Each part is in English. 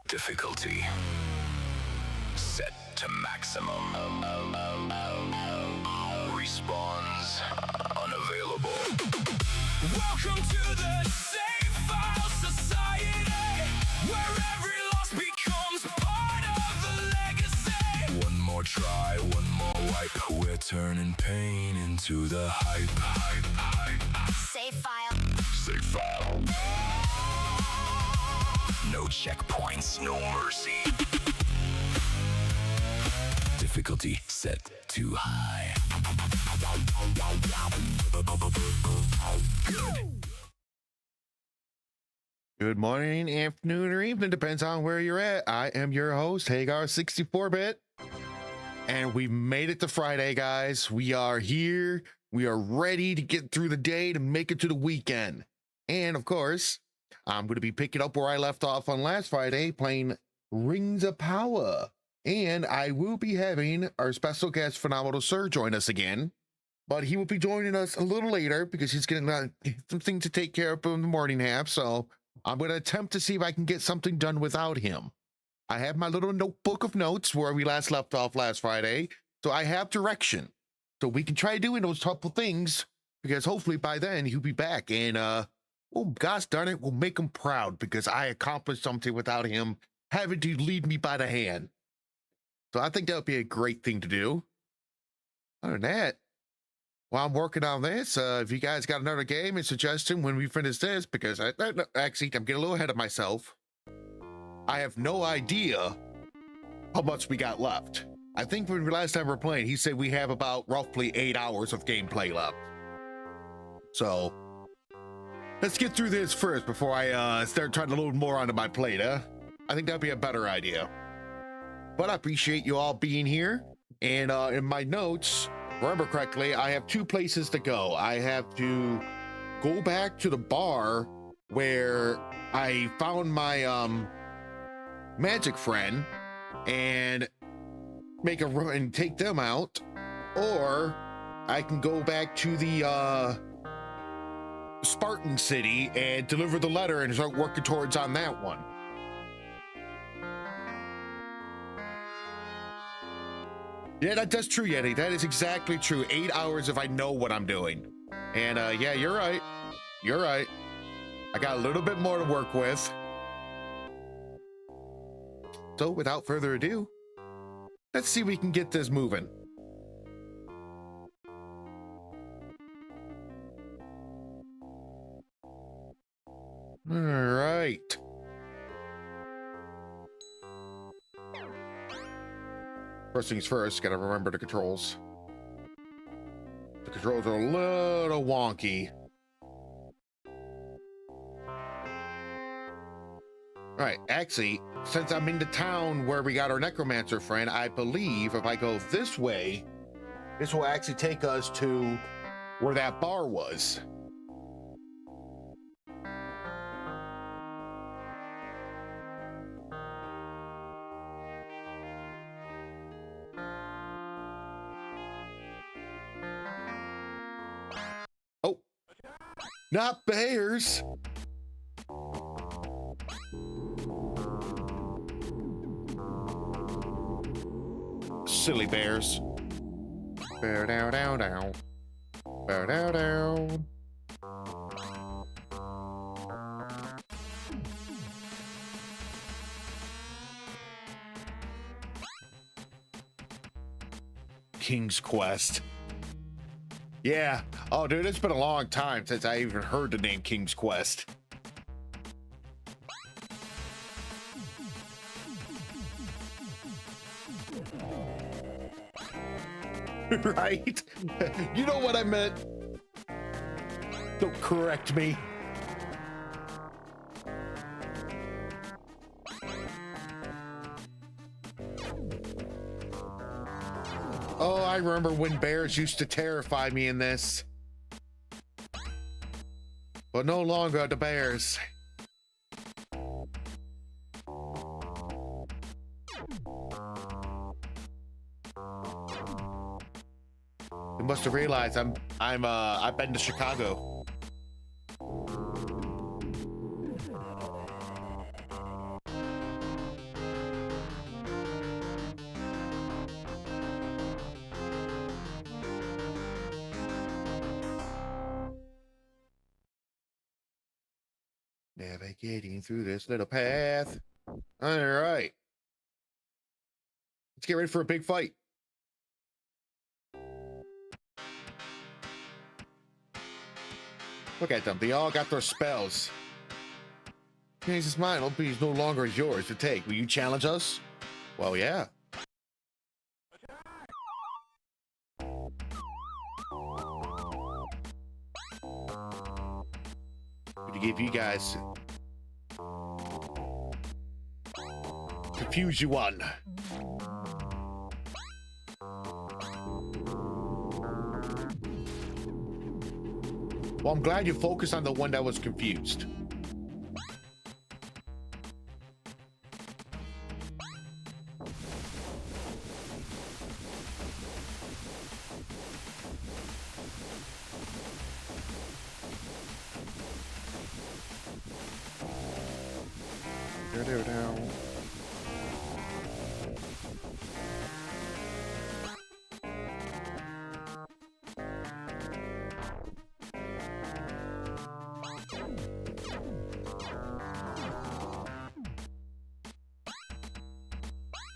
Difficulty set to maximum. Respawns unavailable. Welcome to the Safe File Society, where every loss becomes part of the legacy. One more try, one more wipe. We're turning pain into the hype. Save file. Save file. No checkpoints, no mercy. Difficulty set too high. Good morning, afternoon, or evening, depends on where you're at. I am your host, Hagar64-bit, and we made it to Friday, guys. We are here. We are ready to get through the day to make it to the weekend. And of course, I'm going to be picking up where I left off on last Friday, playing Rings of Power. And I will be having our special guest, Phenomenal Sir, join us again. But he will be joining us a little later because he's getting some things to take care of in the morning half. So I'm going to attempt to see if I can get something done without him. I have my little notebook of notes where we last left off last Friday. So I have direction. So we can try doing those couple things because hopefully by then he'll be back. And, oh, gosh darn it, we'll make him proud because I accomplished something without him having to lead me by the hand. So I think that would be a great thing to do. Other than that, while I'm working on this, if you guys got another game and suggestion when we finish this, because actually, I'm getting a little ahead of myself. I have no idea how much we got left. I think when the last time we were playing, he said we have about roughly 8 hours of gameplay left. So let's get through this first before I start trying to load more onto my plate, huh? I think that'd be a better idea. But I appreciate you all being here. And in my notes, remember correctly, I have 2 places to go. I have to go back to the bar where I found my magic friend and make a run and take them out, or I can go back to the Spartan City and deliver the letter and start working towards on that one. Yeah, that's true, Yeti. That is exactly true. 8 hours if I know what I'm doing. And yeah, you're right. You're right. I got a little bit more to work with. So without further ado, let's see if we can get this moving. All right. First things first, gotta remember the controls. The controls are a little wonky. All right, actually, since I'm in the town where we got our necromancer friend, I believe if I go this way, this will actually take us to where that bar was. Oh, not bears. Silly bears. Bear down, down, down. Bear down, down. King's Quest. Yeah. Oh, dude, it's been a long time since I even heard the name King's Quest. Right? You know what I meant. Don't correct me. Oh, I remember when bears used to terrify me in this. But no longer the bears. You must have realized I've been to Chicago. Navigating through this little path. All right. Let's get ready for a big fight. Look at them. They all got their spells. Change his mind. Hope he's no longer yours to take. Will you challenge us? Well, yeah. To give you guys confuse you one. Well, I'm glad you focused on the one that was confused.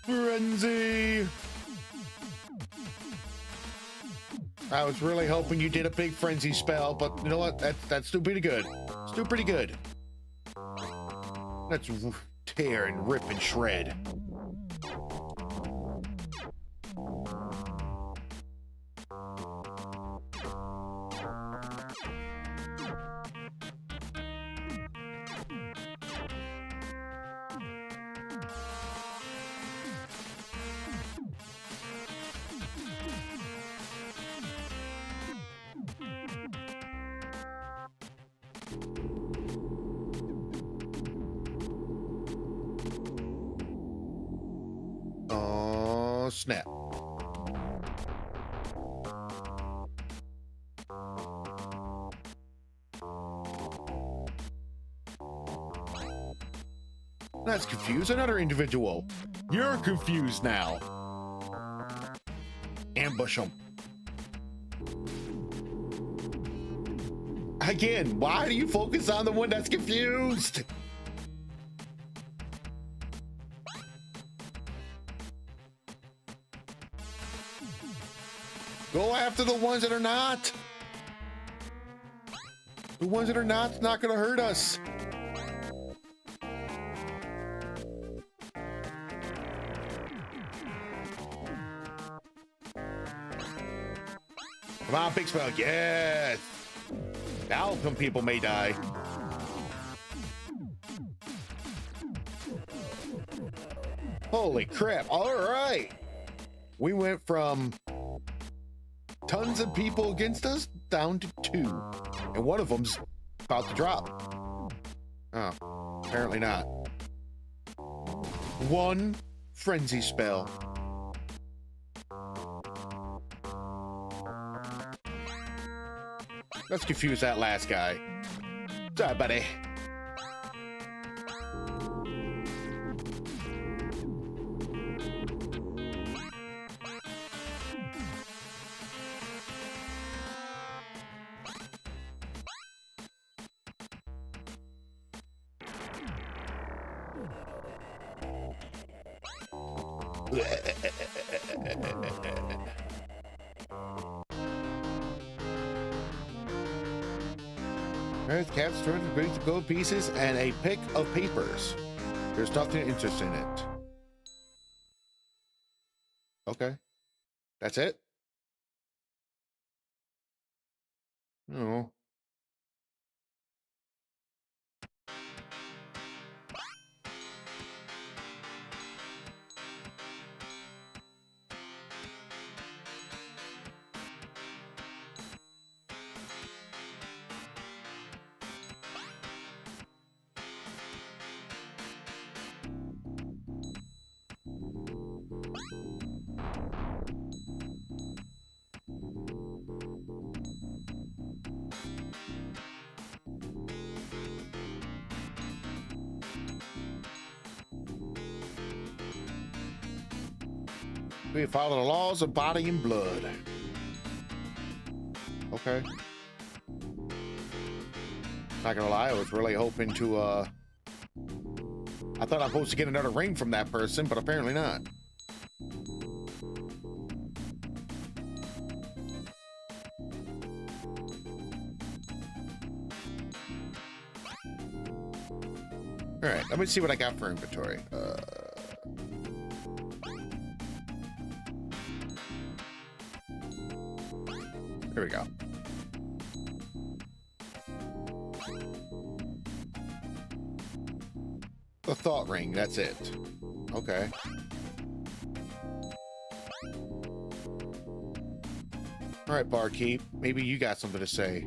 Frenzy! I was really hoping you did a big frenzy spell, but you know what? That's still pretty good. Still pretty good. Let's tear and rip and shred. Oh, snap. That's confused. Another individual. You're confused now. Ambush him. Again, why do you focus on the one that's confused? Go after the ones that are not. The ones that are not going to hurt us. Come on, big spell. Yes. Now some people may die. Holy crap. All right. We went from tons of people against us down to 2. And one of them's about to drop. Oh, apparently not. 1 frenzy spell. Let's confuse that last guy. Sorry, buddy. There's cats turned to bring the gold pieces and a pick of papers. There's nothing interesting in it. Okay. That's it? No. We follow the laws of body and blood. Okay. Not gonna lie, I was really hoping to, I thought I was supposed to get another ring from that person, but apparently not. All right, let me see what I got for inventory. Here we go. The thought ring, that's it. Okay. All right, barkeep, maybe you got something to say.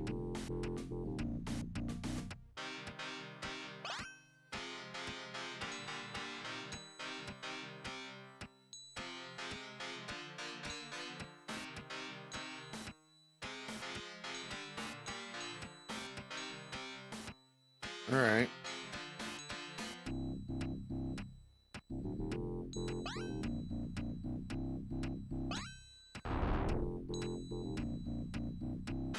All right.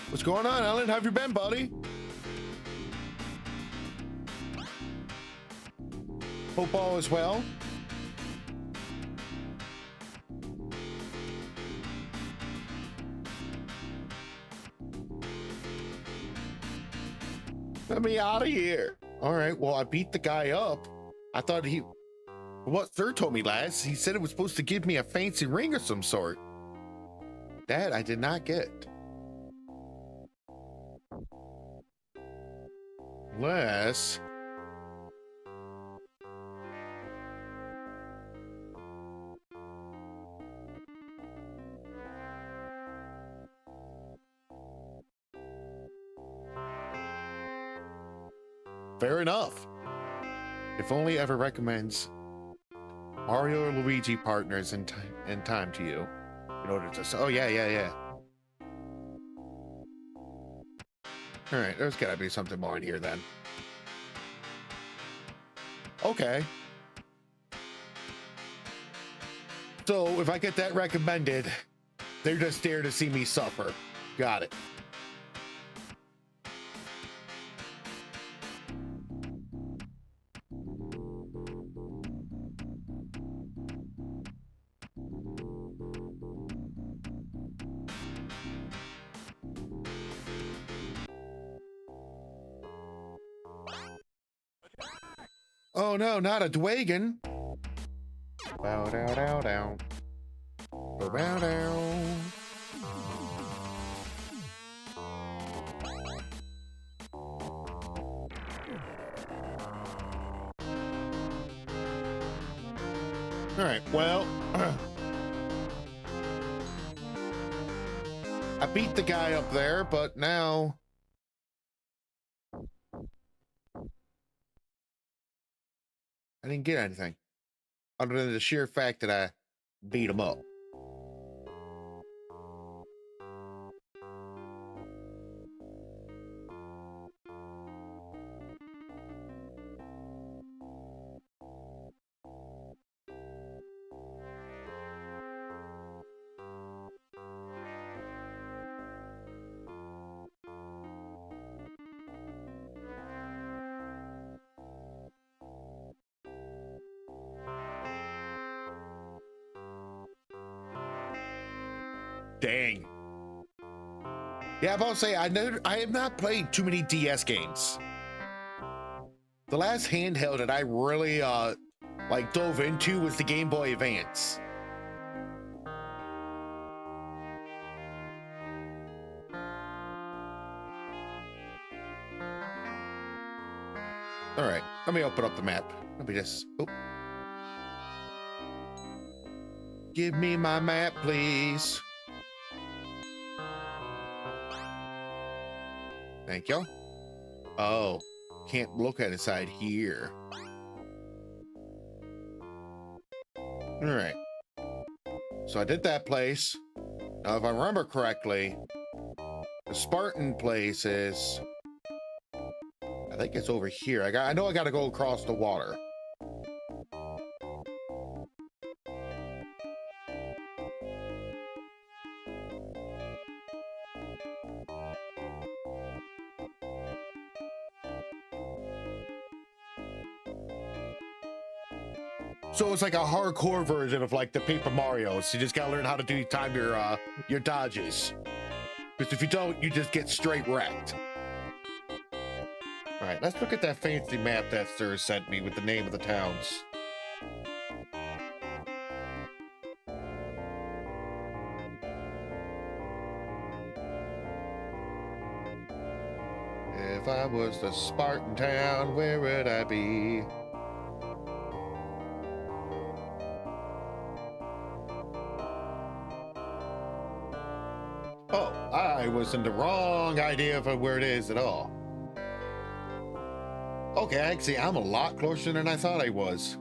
What's going on, Ellen? How have you been, buddy? Hope all is well. Let me out of here. All right, well, I beat the guy up. I thought what Sir told me last, he said it was supposed to give me a fancy ring of some sort. That I did not get. Unless... Fair enough. If only ever recommends Mario or Luigi partners in time to you in order to... Oh, yeah. All right, there's gotta be something more in here then. Okay. So if I get that recommended, they're just there to see me suffer. Got it. Oh no, not a Dwagon. Bow down down down. Bow down. All right, well, I beat the guy up there, but now I didn't get anything other than the sheer fact that I beat him up. Dang. Yeah, I'm about to say I have not played too many DS games. The last handheld that I really like dove into was the Game Boy Advance. All right, let me open up the map. Let me just. Oh. Give me my map, please. Thank you. Oh, can't look at inside here. All right. So I did that place. Now, if I remember correctly, the Spartan place is... I think it's over here. I know I got to go across the water. So it's like a hardcore version of like the Paper Mario's. You just gotta learn how to time your dodges. Because if you don't, you just get straight wrecked. All right, let's look at that fancy map that Sir sent me with the name of the towns. If I was the Spartan town, where would I be? Oh, I was in the wrong idea of where it is at all. Okay, actually, I'm a lot closer than I thought I was.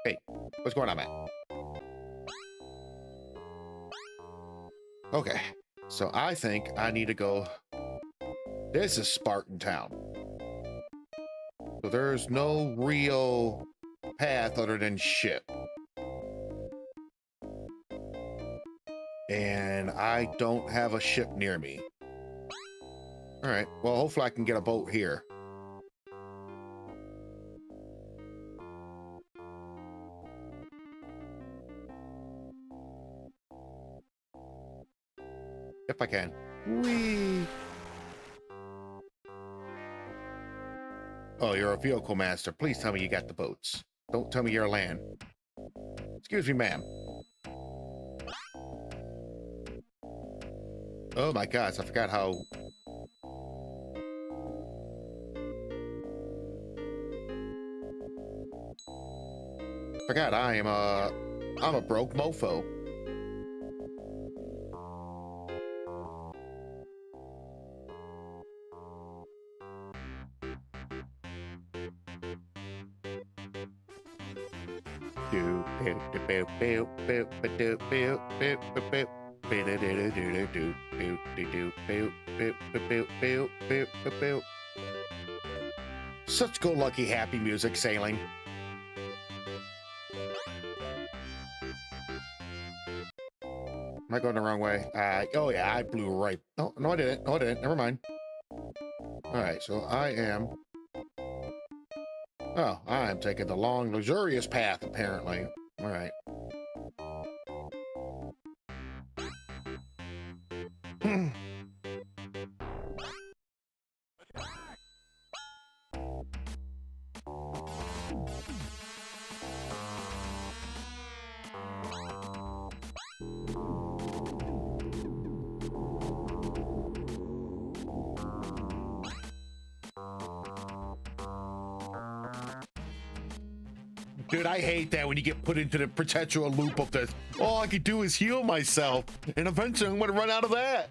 Hey, what's going on, man? Okay, so I think I need to go. This is Spartan Town. So there's no real path other than ship. And I don't have a ship near me. All right, well, hopefully I can get a boat here. If I can. Whee! Oh, you're a vehicle master. Please tell me you got the boats. Don't tell me you're a land. Excuse me, ma'am. Oh my gosh, I forgot how... I'm a broke mofo. Such go-lucky happy music sailing. Am I going the wrong way? Oh yeah, I blew right. No, I didn't. No, I didn't. Never mind. All right, so I am... Oh, I'm taking the long, luxurious path, apparently. All right. Dude, I hate that when you get put into the perpetual loop of this. All I can do is heal myself, and eventually I'm gonna run out of that.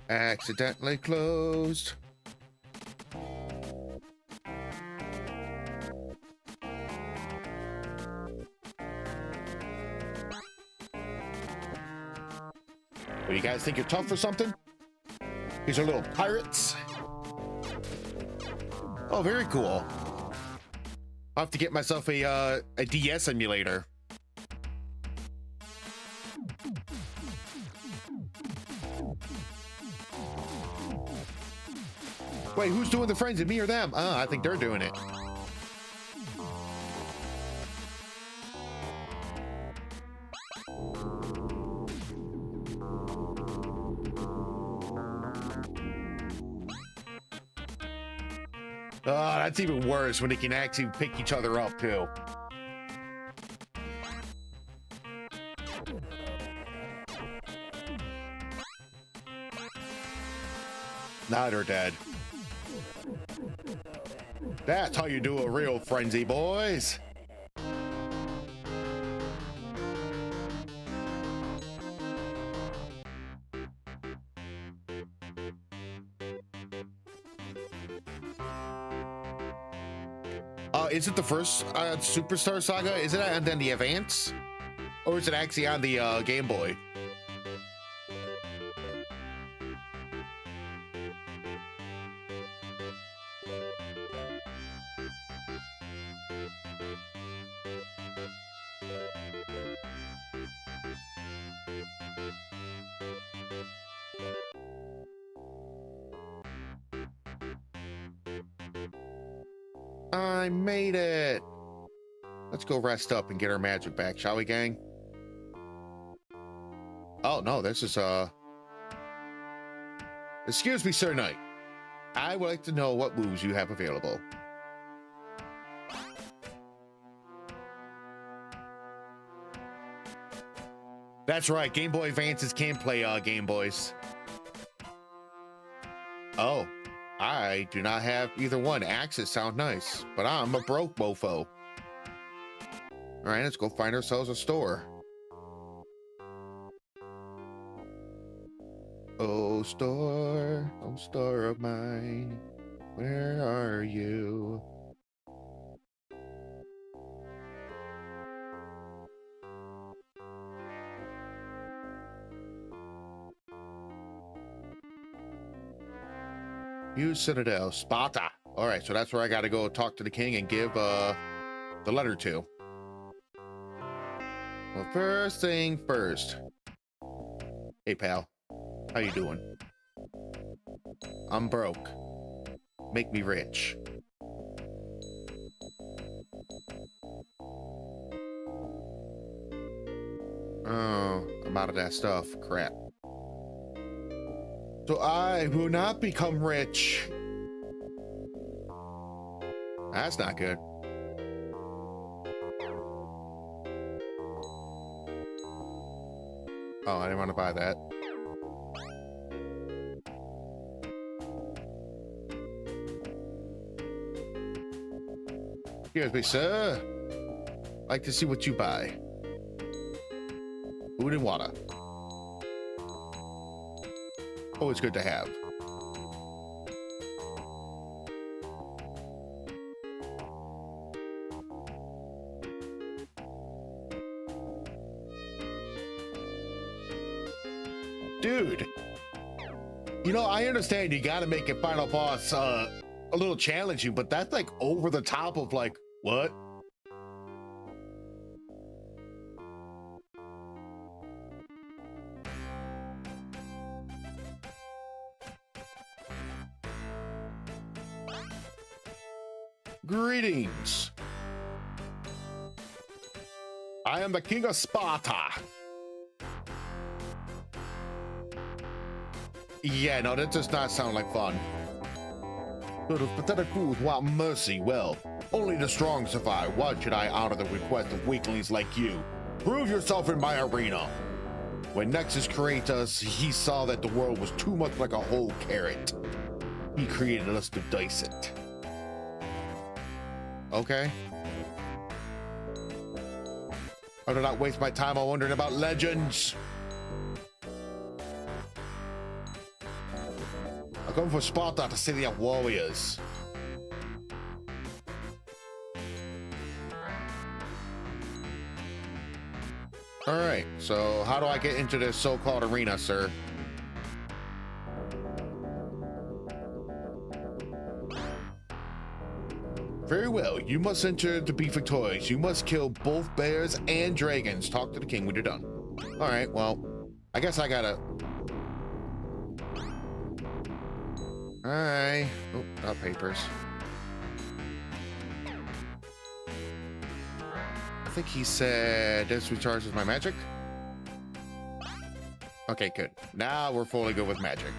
Accidentally closed. Well, you guys think you're tough or something? These are little pirates. Oh, very cool. I'll have to get myself a DS emulator. Wait, who's doing the frenzy, me or them? I think they're doing it. Oh, that's even worse when they can actually pick each other up, too. Now they're dead. That's how you do a real frenzy, boys. Is it the first Superstar Saga? Is it and then the Advance? Or is it actually on the Game Boy? I made it. Let's go rest up and get our magic back, shall we, gang? Oh, no, this is, Excuse me, Sir Knight. I would like to know what moves you have available. That's right, Game Boy Advances can play Game Boys. Oh, I do not have either one. Axes sound nice, but I'm a broke mofo. All right, let's go find ourselves a store. Oh, store of mine, where are you? Use Citadel, Sparta. All right, so that's where I got to go talk to the king and give the letter to. Well, first thing first. Hey, pal. How you doing? I'm broke. Make me rich. Oh, I'm out of that stuff. Crap. So I will not become rich. That's not good. Oh, I didn't want to buy that. Excuse me, sir. Like to see what you buy. Food and water. Always good to have. Dude, you know, I understand you gotta make a final boss a little challenging, but that's like over the top of like, what? Greetings. I am the king of Sparta. Yeah, no, that does not sound like fun. But if pathetic fools want mercy, well, only the strong survive. Why should I honor the request of weaklings like you? Prove yourself in my arena. When Nexus created us, he saw that the world was too much like a whole carrot. He created us to dice it. Okay. I do not waste my time on wondering about legends. I come for Sparta, the city of warriors. All right, so how do I get into this so-called arena, sir? Very well, you must enter to be victorious. You must kill both bears and dragons. Talk to the king when you're done. All right, well, I guess I gotta... All right. Oh, not papers. I think he said this recharges my magic. Okay, good. Now we're fully good with magic.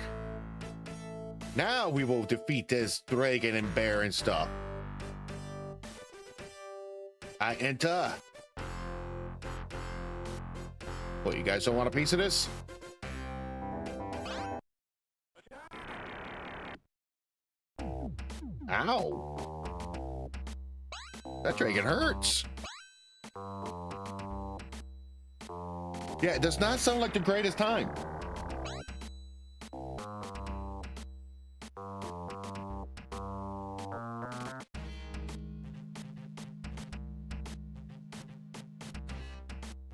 Now we will defeat this dragon and bear and stuff. I enter. What, you guys don't want a piece of this? Ow. That dragon hurts. Yeah, it does not sound like the greatest time.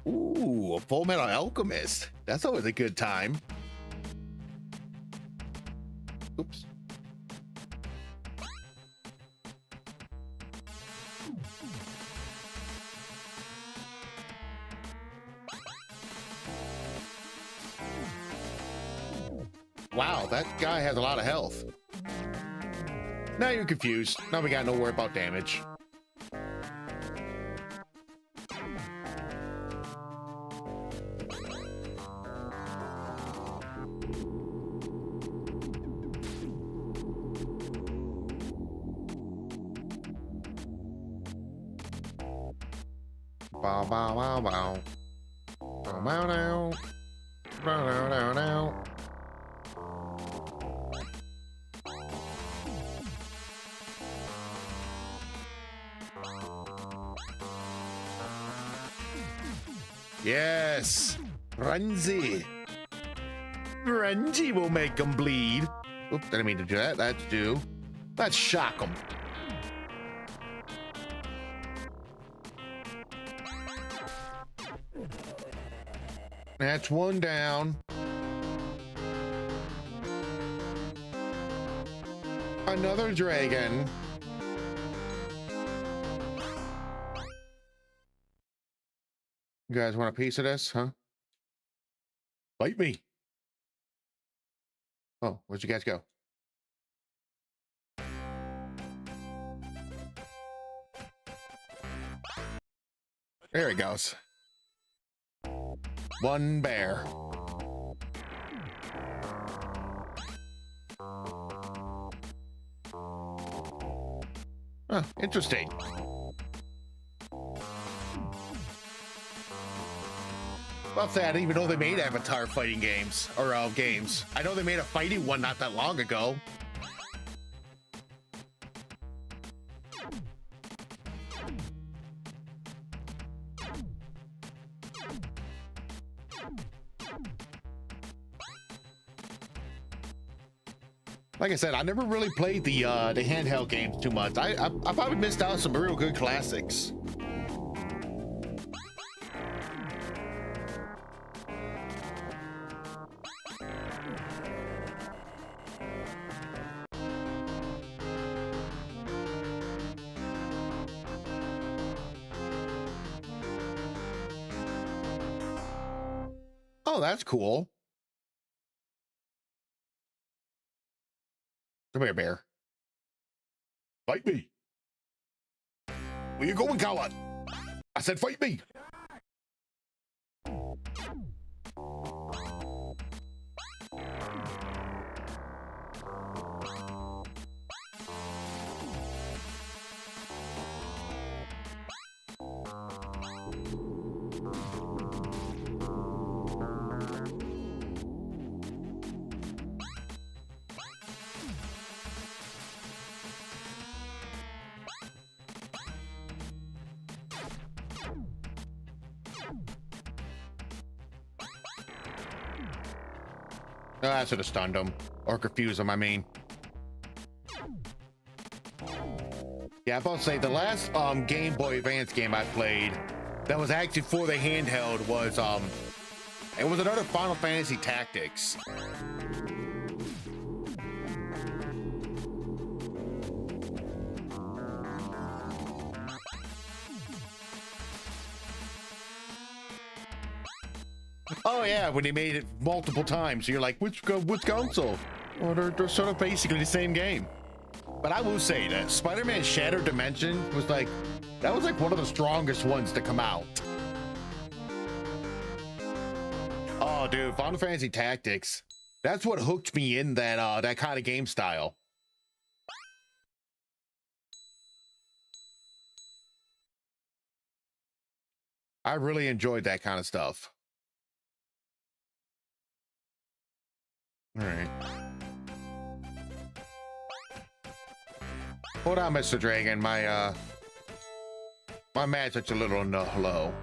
Ooh, a Full Metal Alchemist. That's always a good time. Oops. Wow, that guy has a lot of health. Now you're confused. Now we got no worry about damage. Bow, bow, bow, bow. Bow, bow, now. Bow, bow, bow, now. Yes, Frenzy. Frenzy will make them bleed. Oops, didn't mean to do that. Let's do. Let's shock them. That's one down. Another dragon. You guys want a piece of this, huh? Bite me. Oh, where'd you guys go? There he goes. One bear. Huh, interesting. Well, I didn't even know they made Avatar fighting games, or games. I know they made a fighting one not that long ago. Like I said, I never really played the handheld games too much. I probably missed out on some real good classics. Oh, that's cool. Come here, bear. Fight me. Where you going, coward? I said fight me. Oh, I should have stunned him. Or confused him, I mean. Yeah, I'm about to say, the last Game Boy Advance game I played that was actually for the handheld was, it was another Final Fantasy Tactics. Oh yeah, when they made it multiple times, you're like, which console? Well, they're sort of basically the same game. But I will say that Spider-Man Shattered Dimension was like, that was like one of the strongest ones to come out. Oh dude, Final Fantasy Tactics. That's what hooked me in that that kind of game style. I really enjoyed that kind of stuff. All right. Hold on, Mr. Dragon. My magic's a little low.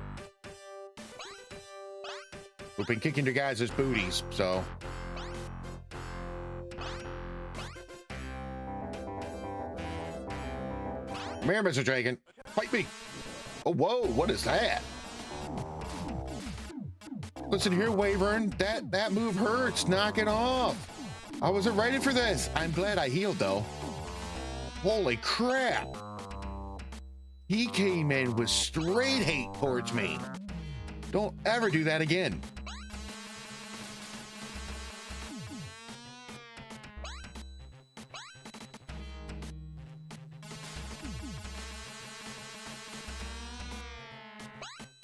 We've been kicking your guys' booties, so. Come here, Mr. Dragon. Fight me. Oh, whoa, what is that? Listen here, Wyvern. That move hurts. Knock it off. I wasn't ready for this. I'm glad I healed, though. Holy crap. He came in with straight hate towards me. Don't ever do that again.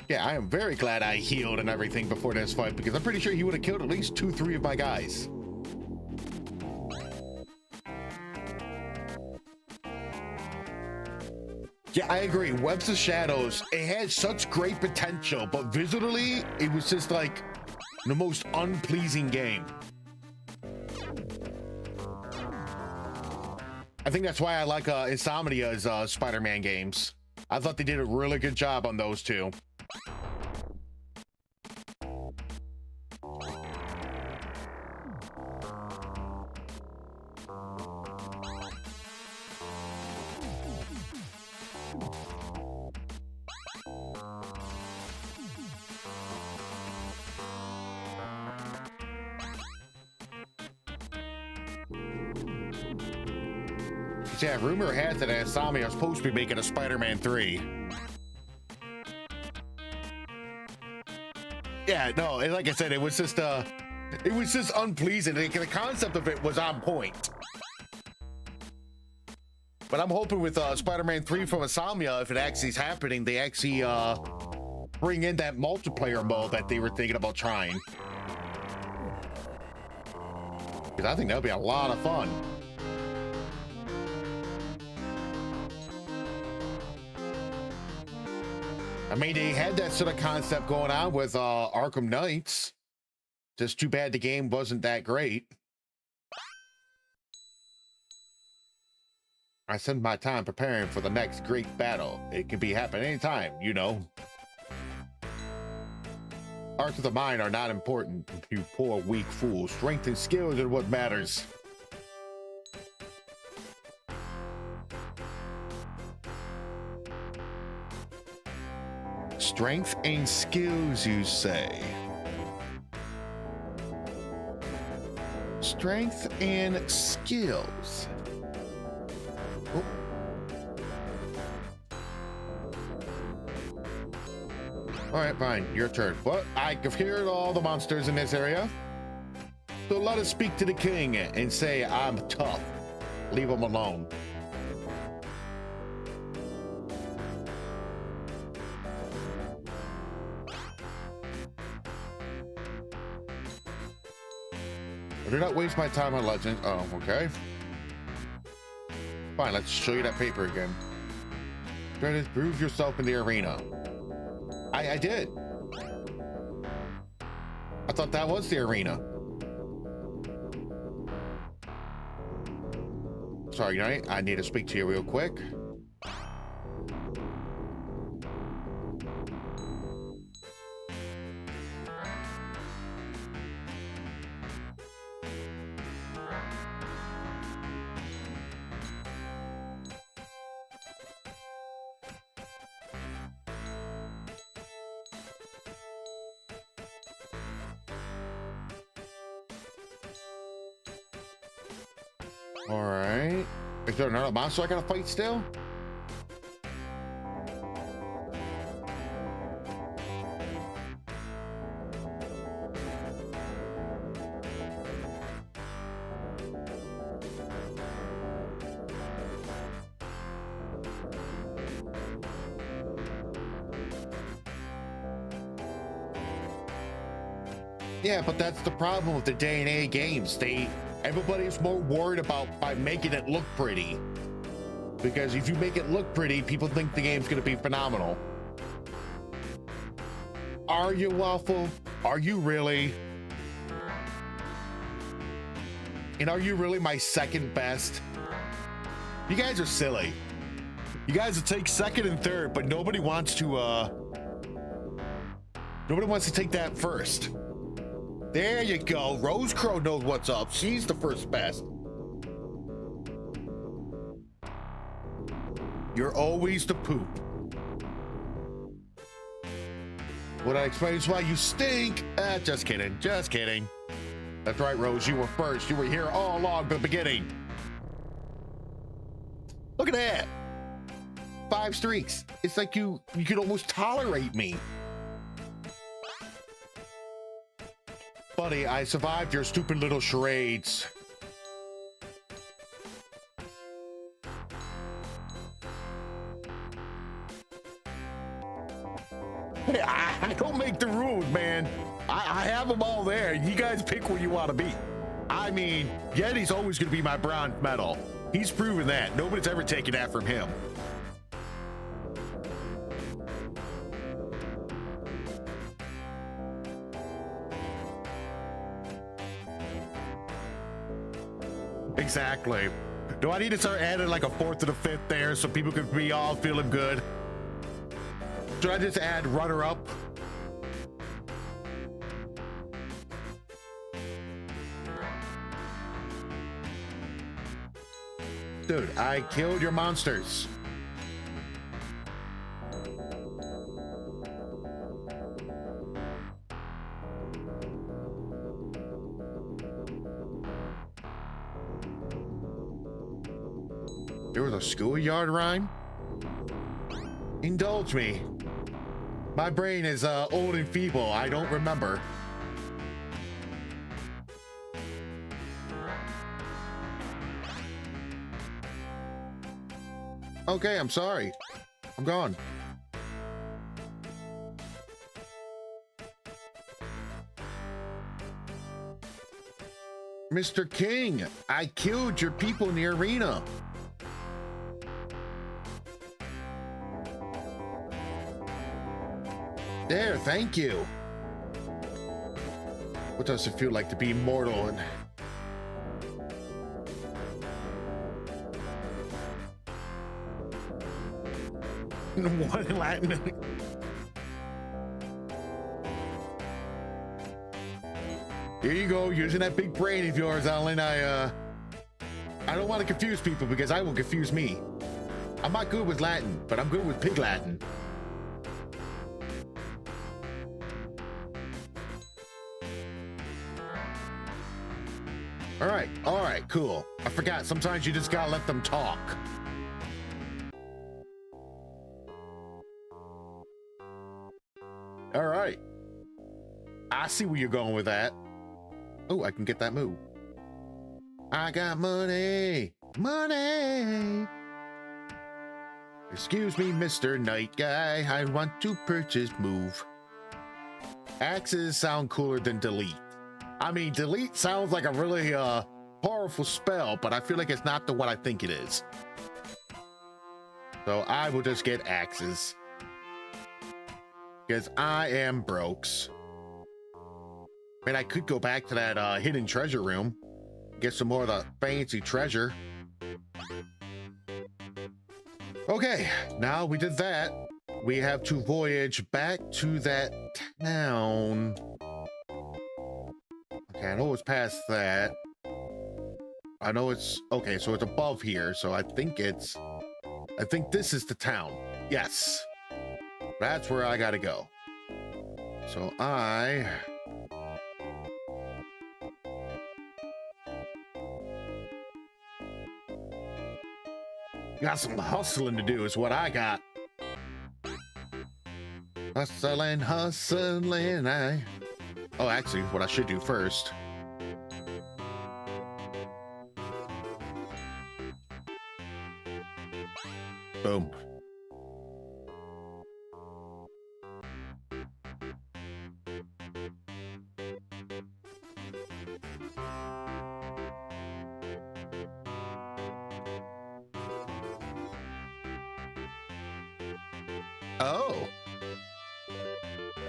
Yeah, I am very glad I healed and everything before this fight, because I'm pretty sure he would have killed at least 2-3 of my guys. Yeah, I agree. Webs of Shadows, it had such great potential, but visually, it was just like the most unpleasing game. I think that's why I like Insomnia's Spider-Man games. I thought they did a really good job on those two. Yeah, rumor has it that Insomnia is supposed to be making a Spider-Man 3. Yeah, no, like I said, it was just unpleasing. The concept of it was on point. But I'm hoping with Spider-Man 3 from Insomnia, if it actually is happening, they actually bring in that multiplayer mode that they were thinking about trying. Because I think that would be a lot of fun. I mean, they had that sort of concept going on with Arkham Knights. Just too bad the game wasn't that great. I spend my time preparing for the next great battle. It could be happening anytime, you know. Arts of the mind are not important, you poor weak fool. Strength and skills are what matters. Strength and skills, you say? Strength and skills. Oh. All right, fine, your turn. Well, I have heard all the monsters in this area. So let us speak to the king and say, I'm tough. Leave him alone. Do not waste my time on Legends. Oh, okay. Fine, let's show you that paper again. Try to prove yourself in the arena. I did. I thought that was the arena. Sorry, Knight. I need to speak to you real quick. All right. Is there another monster I gotta fight still? Yeah, but that's the problem with the day and age games. Everybody's more worried about by making it look pretty. Because if you make it look pretty, people think the game's gonna be phenomenal. Are you, Waffle? Are you really? And are you really my second best? You guys are silly. You guys will take second and third, but nobody wants to take that first. There you go. Rose Crow knows what's up. She's the first best. You're always the poop. What I explain is why you stink. Just kidding. Just kidding. That's right, Rose. You were first. You were here all along the beginning. Look at that. 5 streaks. It's like you could almost tolerate me. Buddy, I survived your stupid little charades. I don't make the rules, man. I have them all there. You guys pick where you want to be. I mean, Yeti's always going to be my bronze medal. He's proven that. Nobody's ever taken that from him. Exactly. Do I need to start adding like a 4th to the 5th there so people can be all feeling good? Should I just add runner up? Dude, I killed your monsters. There was a schoolyard rhyme? Indulge me. My brain is old and feeble. I don't remember. Okay, I'm sorry. I'm gone. Mr. King, I killed your people in the arena. There, thank you. What does it feel like to be mortal and... What in Latin? Here you go, using that big brain of yours, Alan. I don't want to confuse people because I will confuse me. I'm not good with Latin, but I'm good with Pig Latin. All right, cool. I forgot, sometimes you just gotta let them talk. All right. I see where you're going with that. Oh, I can get that move. I got money, money. Excuse me, Mr. Night Guy. I want to purchase move. Axes sound cooler than delete. I mean, delete sounds like a really powerful spell, but I feel like it's not the one I think it is. So I will just get axes. Because I am brokes. Man, I could go back to that hidden treasure room. Get some more of the fancy treasure. Okay, now we did that. We have to voyage back to that town. Okay, I know it's past that. I know it's... Okay, so it's above here. So I think this is the town. Yes. That's where I gotta go. So I... got some hustling to do is what I got. Hustling, hustling, Oh, actually, what I should do first. Boom. Oh.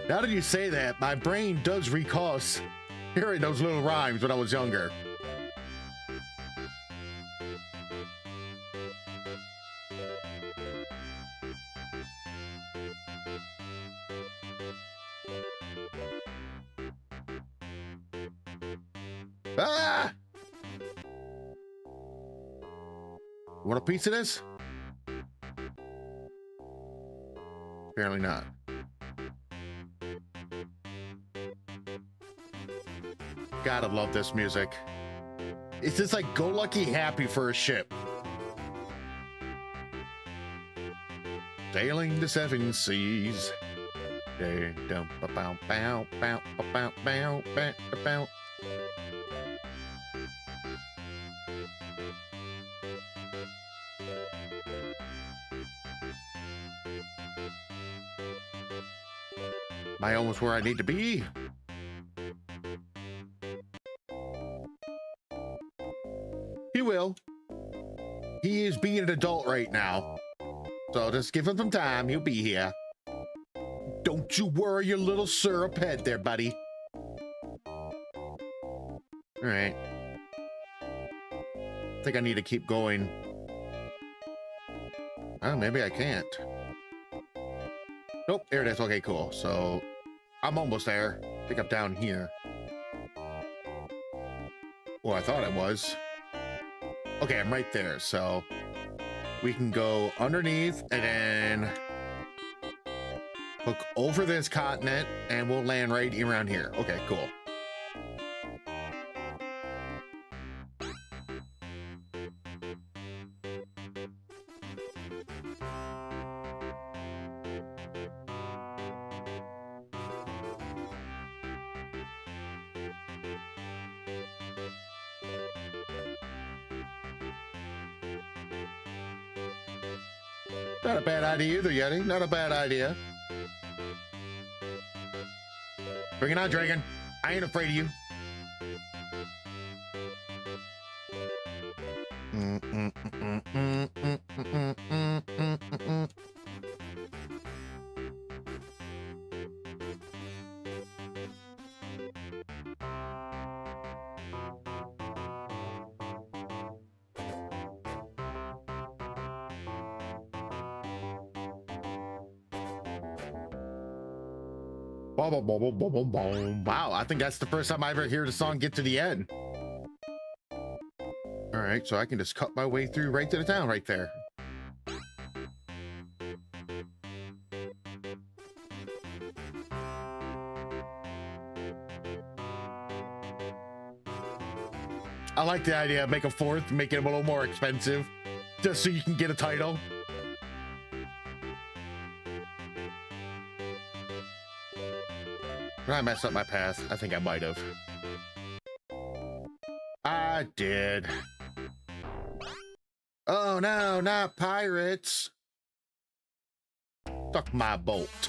Now that you say that, my brain does recall hearing those little rhymes when I was younger. Ah! Want a piece of this? Apparently not. Gotta love this music. It's just like go lucky happy for a ship. Sailing the seven seas. Am I almost where I need to be? He will. He is being an adult right now. So just give him some time. He'll be here. Don't you worry your little syrup head there, buddy. All right. I think I need to keep going. Oh, maybe I can't. Nope, there it is. Okay, cool. So I'm almost there. I think I'm down here. Well, I thought I was. Okay, I'm right there. So we can go underneath and then hook over this continent and we'll land right around here. Okay, cool. Not a bad idea either, Yeti. Not a bad idea. Bring it on, Dragon. I ain't afraid of you. Wow, I think that's the first time I ever hear the song get to the end. All right, so I can just cut my way through right to the town right there. I like the idea of make a fourth, make it a little more expensive, just so you can get a title. Did I mess up my path? I think I might have. I did. Oh no, not pirates. Stuck my bolt.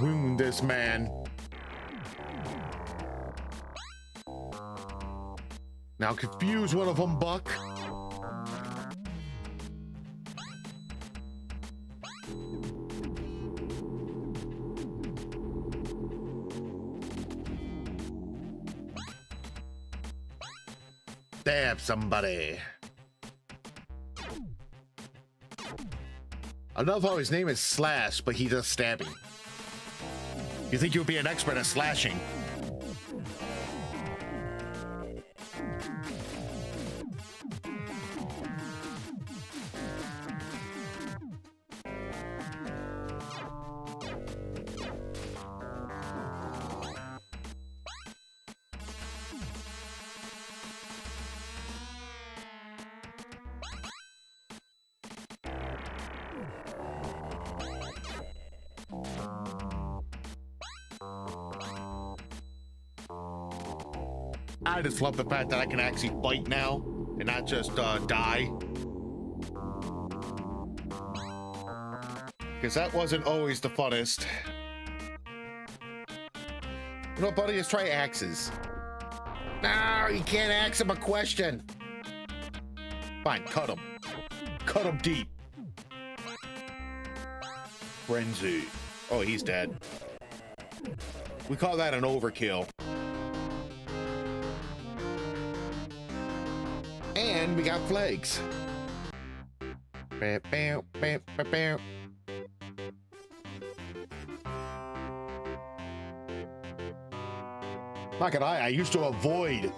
Wound this man. Now confuse one of them, Buck. Stab somebody. I love how his name is Slash, but he does stabbing. You think you'll be an expert at slashing? I just love the fact that I can actually fight now and not just die. Because that wasn't always the funnest. You know, buddy, let's try axes. No, you can't ask him a question. Fine, cut him. Cut him deep. Frenzy. Oh, he's dead. We call that an overkill. And we got flags. Bam, bam, bam, bam, bam. Not gonna lie, I used to avoid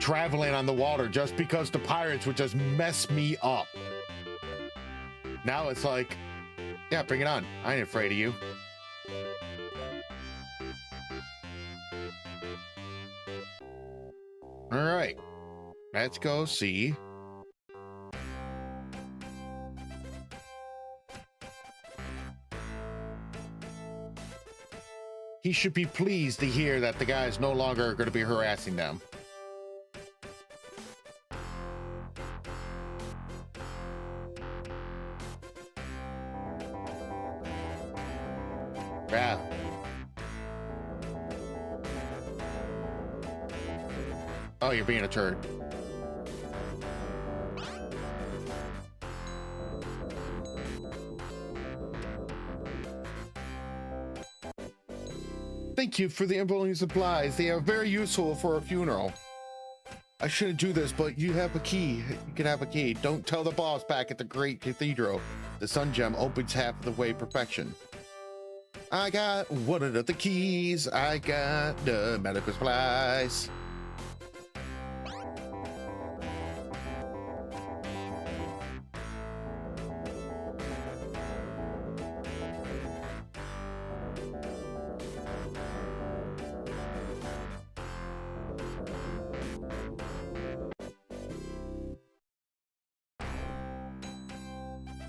traveling on the water just because the pirates would just mess me up. Now it's like, yeah, bring it on. I ain't afraid of you. All right, let's go see. He should be pleased to hear that the guy is no longer going to be harassing them. Yeah. Oh, you're being a turd. Thank you for the embalming supplies. They are very useful for a funeral. I shouldn't do this, but you have a key. You can have a key. Don't tell the boss back at the Great Cathedral. The Sun Gem opens half of the way perfection. I got one of the keys. I got the medical supplies.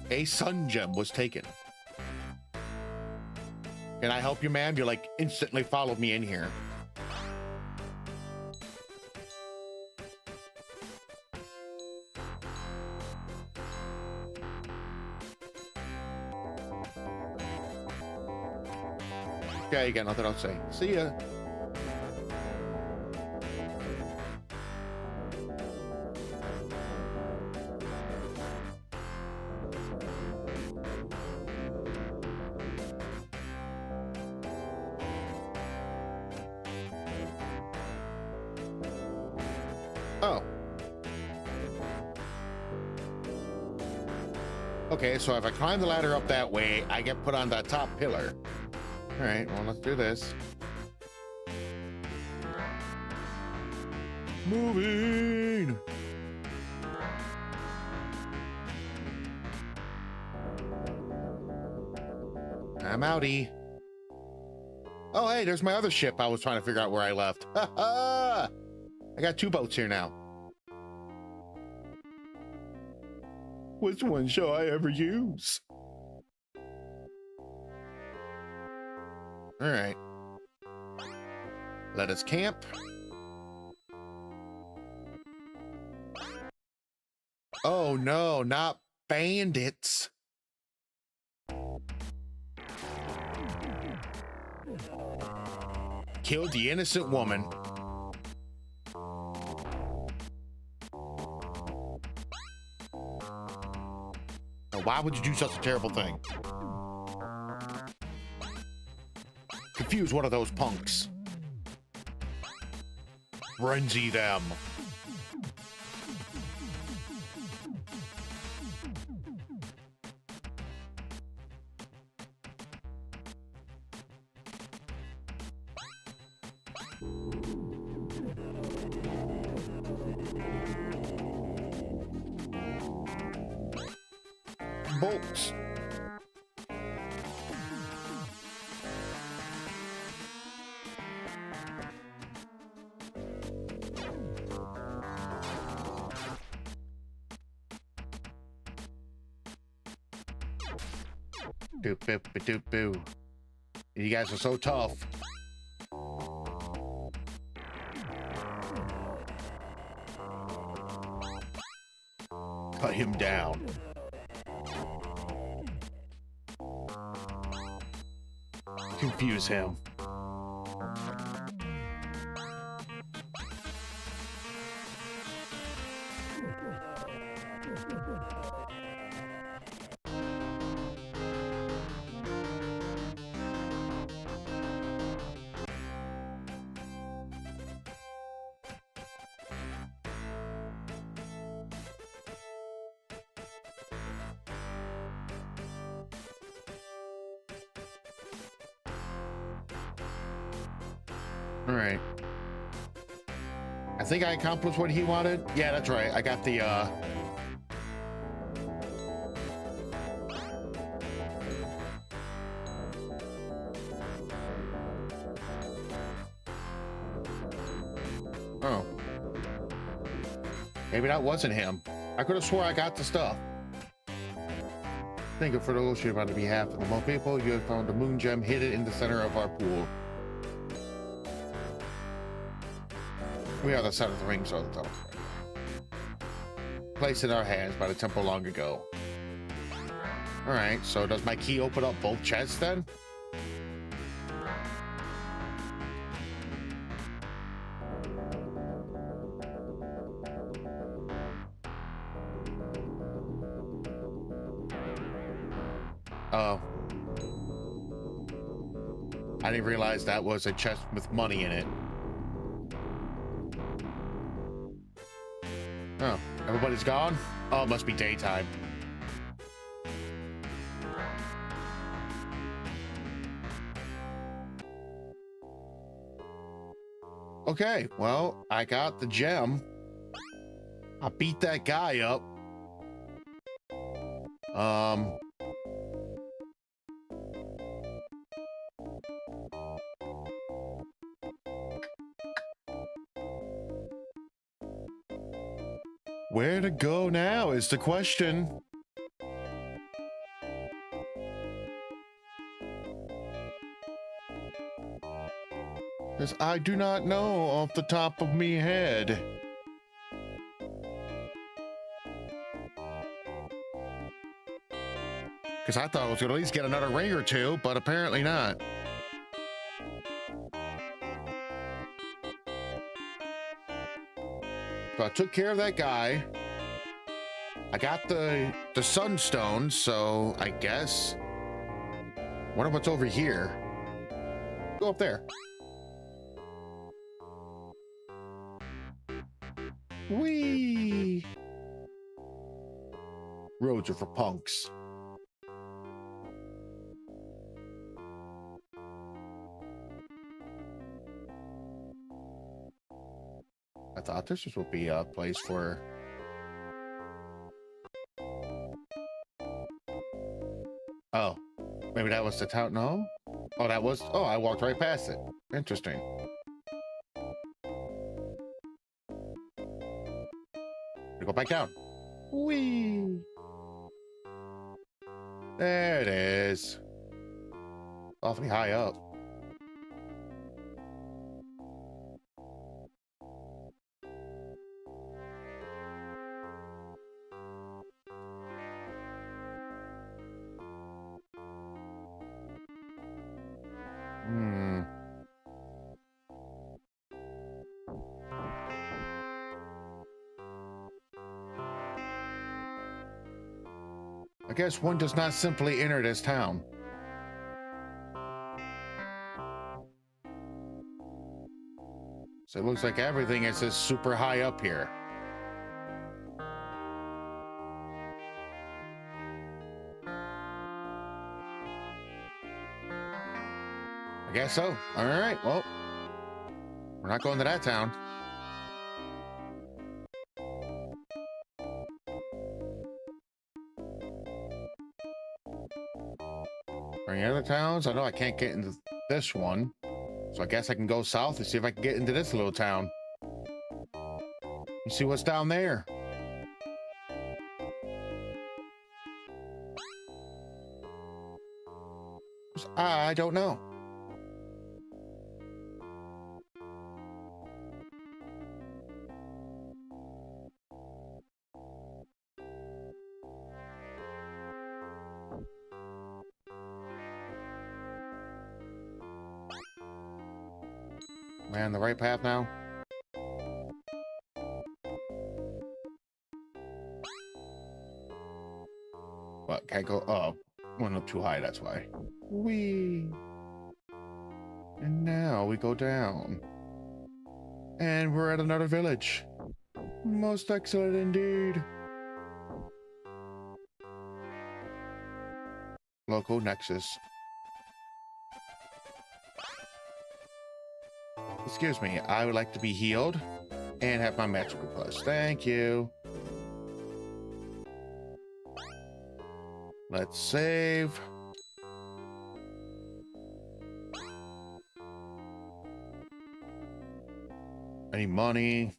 A Sun Gem was taken. Can I help you, ma'am? You like instantly followed me in here. Okay, you got nothing else to say. See ya. Oh. Okay, so if I climb the ladder up that way, I get put on that top pillar. All right, well, let's do this. Moving. I'm outie. Oh, hey, there's my other ship. I was trying to figure out where I left. Ha ha! I got two boats here now. Which one shall I ever use? All right. Let us camp. Oh no, not bandits. Killed the innocent woman. Why would you do such a terrible thing? Confuse one of those punks. Frenzy them. Bolts. Doop boop doop boo. You guys are so tough. Cut him down. Confuse him. All right. I think I accomplished what he wanted. Yeah, that's right. I got the oh. Maybe that wasn't him. I could have swore I got the stuff. Thank you for the illusion on behalf of the Mo people. You have found the moon gem hidden in the center of our pool. We are the center of the rings of the temple. Placed in our hands by the temple long ago. Alright, so does my key open up both chests then? Oh. I didn't realize that was a chest with money in it. Oh, everybody's gone? Oh, it must be daytime. Okay, well, I got the gem. I beat that guy up. Where to go now is the question. Because I do not know off the top of me head. Because I thought I was going to at least get another ring or two, but apparently not. So I took care of that guy. I got the sunstone, so I guess. Wonder what's over here. Go up there. Whee! Roads are for punks. I thought this would be a place for... Oh, maybe that was the town. No? Oh, that was... Oh, I walked right past it. Interesting. Go back down. Whee! There it is. Awfully high up. I guess one does not simply enter this town. So it looks like everything is just super high up here. I guess so. All right, well, we're not going to that town. Any other towns? I know I can't get into this one, so I guess I can go south and see if I can get into this little town. You see what's down there? I don't know. Am I on the right path now? What, can't go? Oh, went up too high, that's why. Whee! And now we go down. And we're at another village. Most excellent indeed. Local Nexus. Excuse me, I would like to be healed and have my magical plus. Thank you. Let's save. Any money?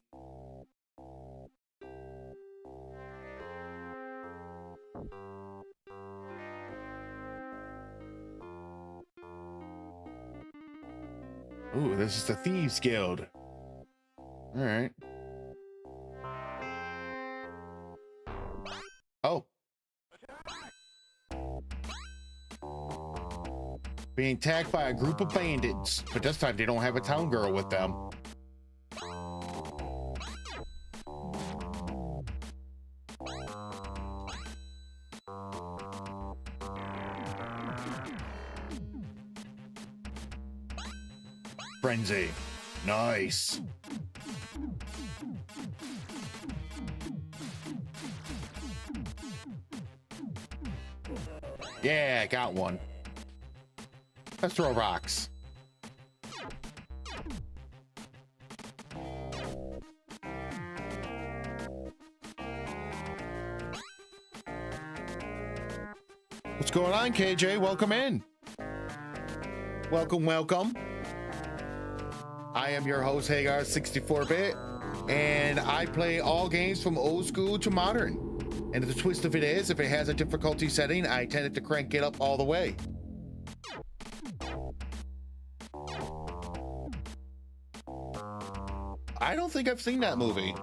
Ooh, this is the Thieves Guild. All right. Oh. Being attacked by a group of bandits, but this time they don't have a town girl with them. frenzy. Nice. Yeah, got one. Let's throw rocks. What's going on, KJ? Welcome in. Welcome, welcome. I am your host, Hagar 64-bit, and I play all games from old school to modern. And the twist of it is, if it has a difficulty setting, I tend to crank it up all the way. I don't think I've seen that movie.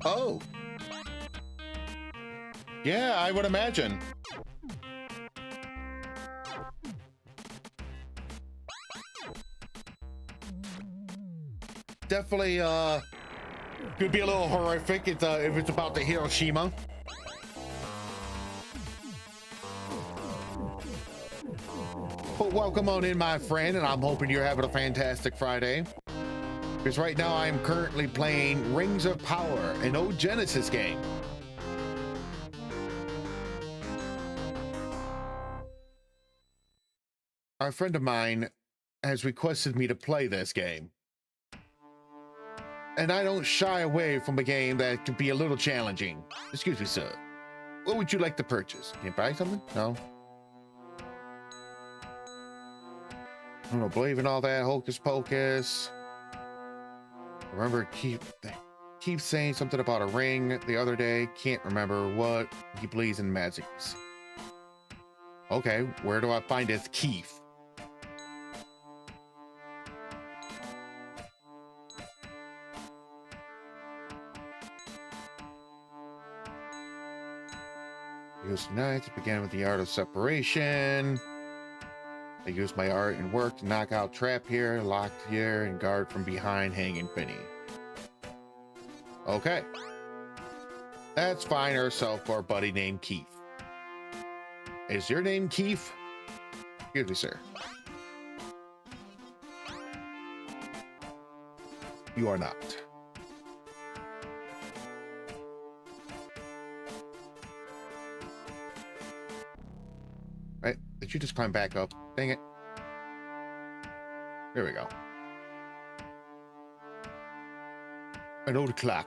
Oh. Yeah, I would imagine. Definitely could be a little horrific if it's about the Hiroshima. But welcome on in, my friend, and I'm hoping you're having a fantastic Friday. Because right now I'm currently playing Rings of Power, an old Genesis game. A friend of mine has requested me to play this game. And I don't shy away from a game that can be a little challenging. Excuse me, sir. What would you like to purchase? Can you buy something? No? I don't believe in all that hocus pocus. Remember, keep saying something about a ring the other day. Can't remember what. He believes in magics. Okay, where do I find this Keith? Use tonight to begin with the art of separation. I use my art and work to knock out trap here, locked here, and guard from behind, hanging Finny. Okay. Let's find ourselves our buddy named Keith. Is your name Keith? Excuse me, sir. You are not. Right? Did you just climb back up? Dang it. There we go. An old clock.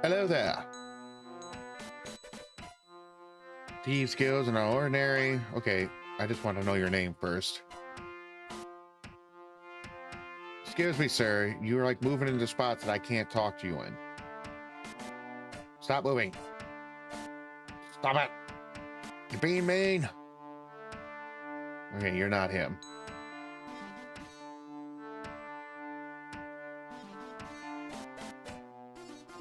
Hello there. Thieves skills are ordinary. Okay, I just want to know your name first. Excuse me, sir. You're like moving into spots that I can't talk to you in. Stop moving. Stop it. You're being mean. Okay, you're not him.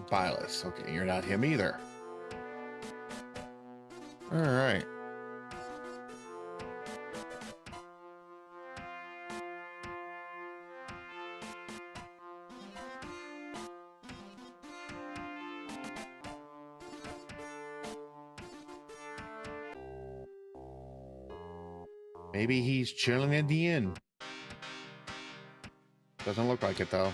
Vilas. Okay, you're not him either. All right. Maybe he's chilling at the inn. Doesn't look like it though.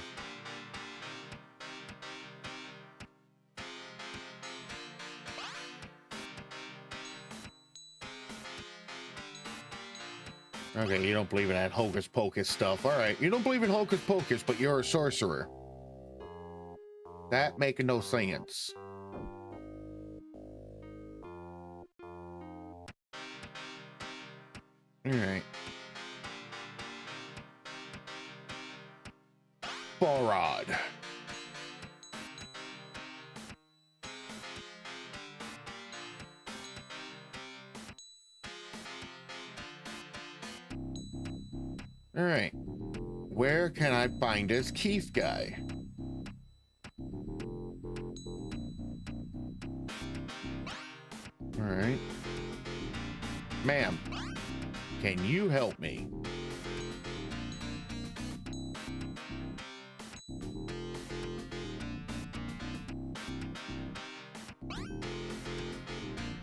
Okay, you don't believe in that hocus pocus stuff. All right, you don't believe in hocus pocus, but you're a sorcerer. That making no sense. All right. Ball rod. All right. Where can I find this Keith guy? All right. Ma'am, can you help me?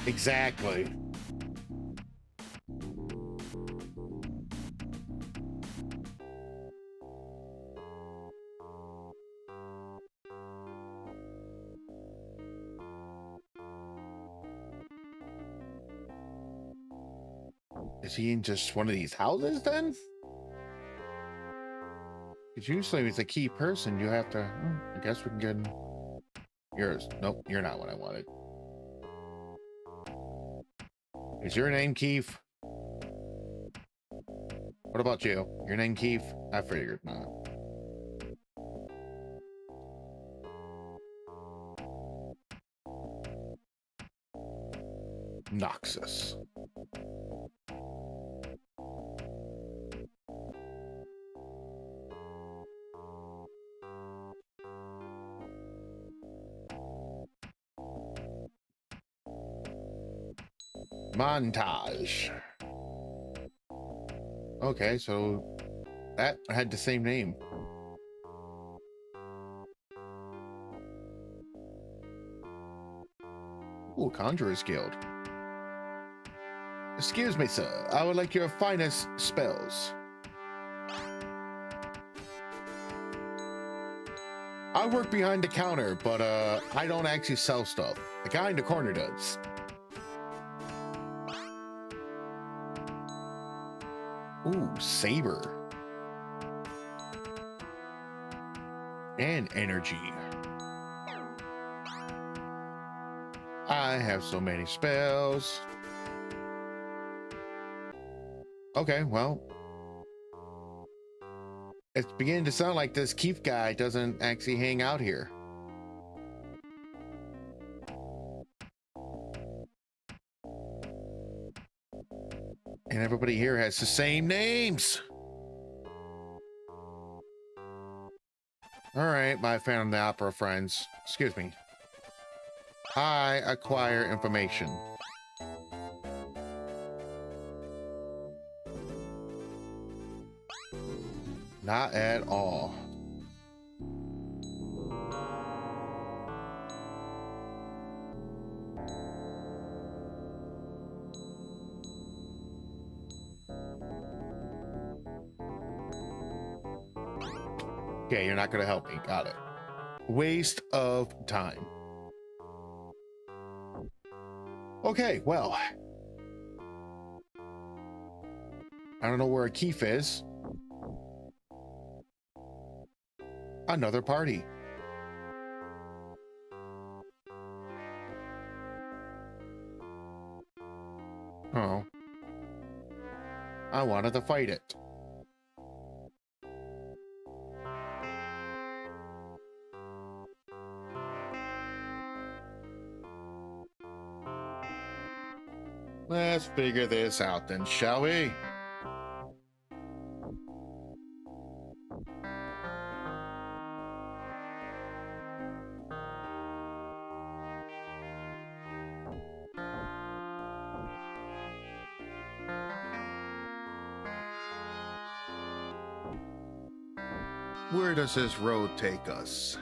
Exactly. Is he in just one of these houses then? Because usually with a key person, you have to. I guess we can get yours. Nope, you're not what I wanted. Is your name Keith? What about you? Your name Keith? I figured not. Noxus. Montage. Okay, so that had the same name. Ooh, Conjurer's Guild. Excuse me, sir. I would like your finest spells. I work behind the counter, but I don't actually sell stuff. The guy in the corner does. Ooh, saber. And energy. I have so many spells. Okay, well. It's beginning to sound like this Keith guy doesn't actually hang out here. And everybody here has the same names. All right, my Phantom of the Opera friends. Excuse me. I acquire information. Not at all. Okay, you're not going to help me. Got it. Waste of time. Okay, well. I don't know where a Keith is. Another party. Oh. I wanted to fight it. Let's figure this out then, shall we? Where does this road take us?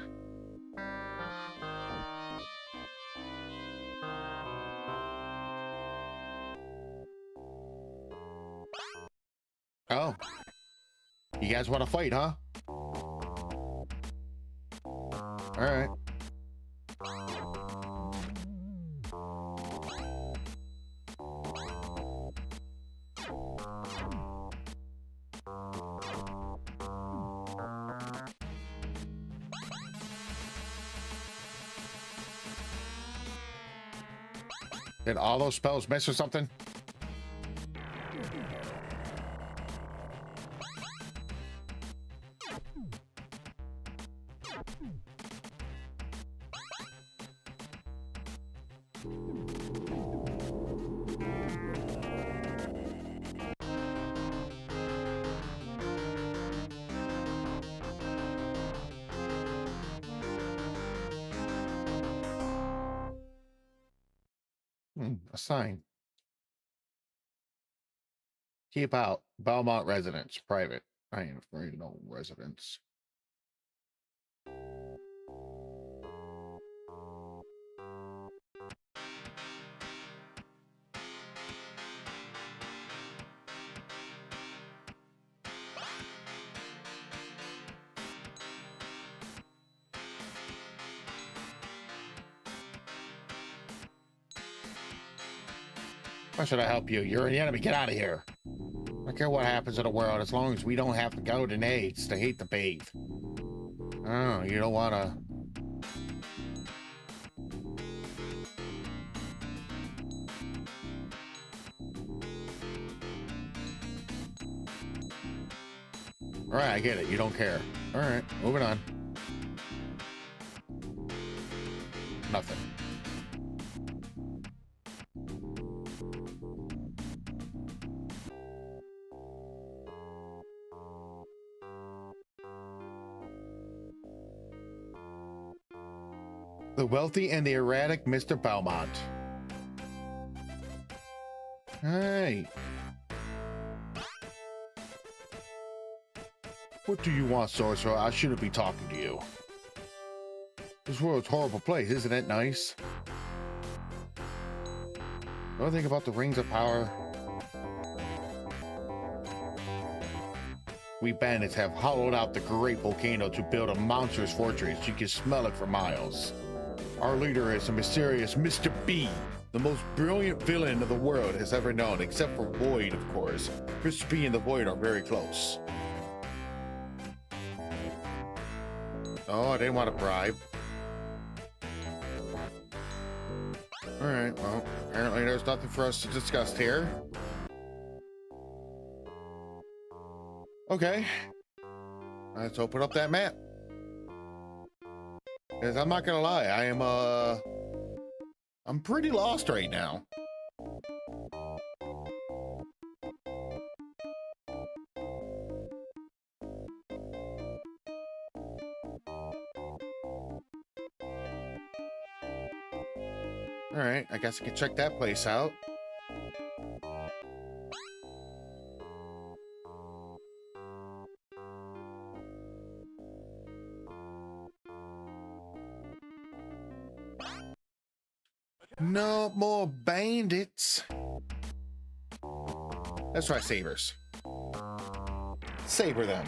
Oh. You guys want to fight, huh? All right. Did all those spells miss or something? Hmm. A sign. Keep out. Belmont residence. Private. I ain't afraid of no residence. Why should I help you? You're the enemy. Get out of here. I don't care what happens in the world as long as we don't have to go to nades to hate the bathe. Oh, you don't want to... All right, I get it. You don't care. All right, moving on. Nothing. The wealthy and the erratic Mr. Belmont. Hey. What do you want, sorcerer? I shouldn't be talking to you. This world's a horrible place, isn't it nice? Don't think about the rings of power. We bandits have hollowed out the great volcano to build a monstrous fortress. You can smell it for miles. Our leader is a mysterious Mr. B, the most brilliant villain the world has ever known, except for Void, of course. Mr. B and the Void are very close. Oh, I didn't want to bribe. Alright, well, apparently there's nothing for us to discuss here. Okay. Let's open up that map. Because I'm not gonna lie, I'm pretty lost right now. All right, I guess I can check that place out. No more bandits. Let's try sabers. Saber them.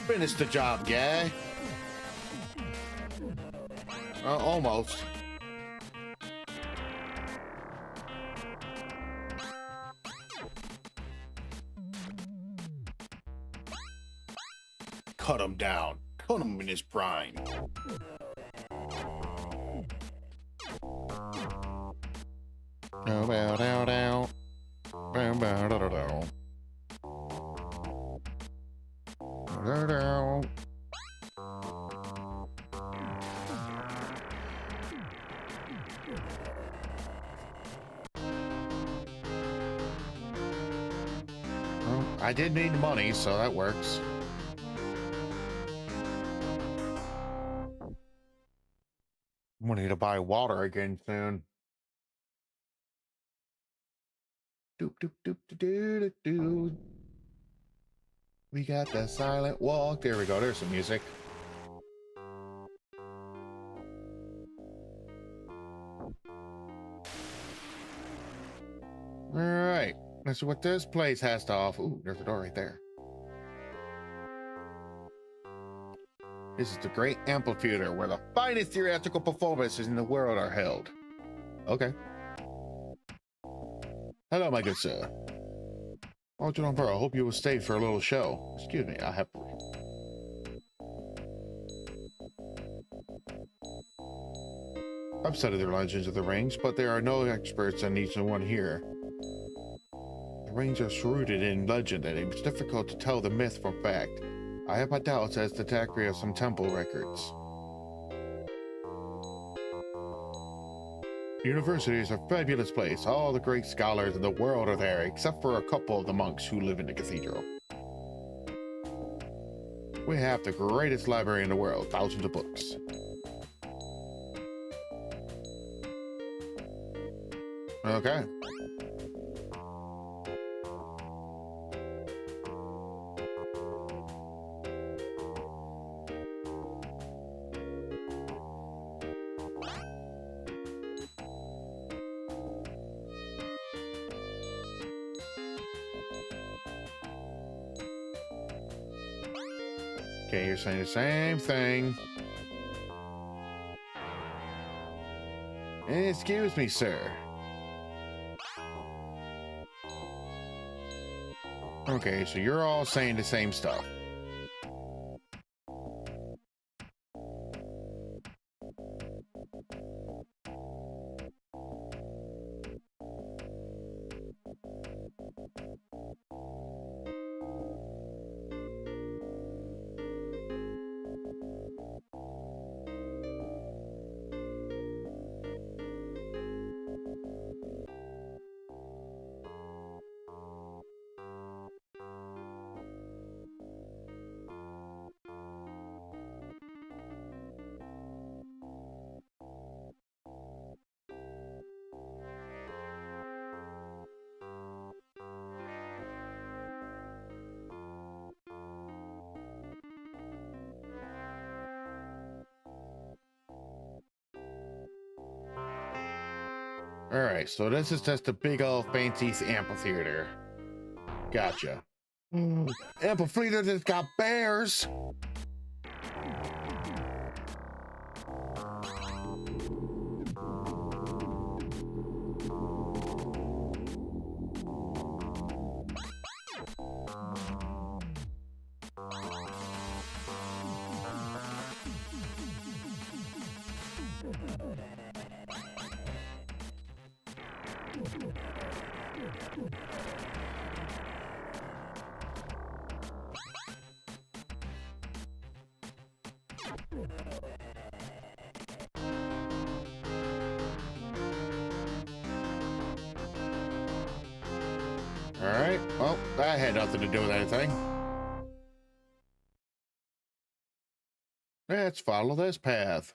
Finish the job, guy. Almost. Cut him down. Cut him in his prime. I did need money, so that works. need to buy water again soon. Doop doop doop doop doop doop. We got the silent walk. There we go. There's some music. All right. Let's see what this place has to offer. Ooh, there's a door right there. This is the great amphitheater where the finest theatrical performances in the world are held. Okay. Hello, my good sir. Oh, John Burrow, I hope you will stay for a little show. Excuse me, I have to. I've studied the Legends of the Rings, but there are no experts on each one here. The rings are rooted in legend, and it's difficult to tell the myth from fact. I have my doubts as to the accuracy of some temple records. The university is a fabulous place. All the great scholars in the world are there, except for a couple of the monks who live in the cathedral. We have the greatest library in the world, thousands of books. Okay. Okay, you're saying the same thing. Excuse me, sir. Okay, so you're all saying the same stuff. All right, so this is just a big old fancy amphitheater. Gotcha. Amphitheater that's got bears. All right, well, that had nothing to do with anything. Let's follow this path.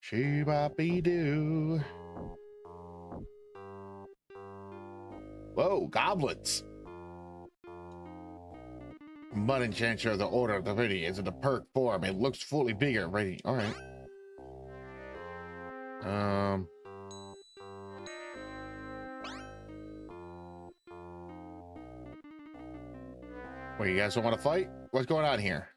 Shee-bop-be-doo. Whoa, goblins. Mud enchanter of the Order of Divinity is in the perk form. It looks fully bigger and ready. All right. Wait, you guys don't want to fight? What's going on here?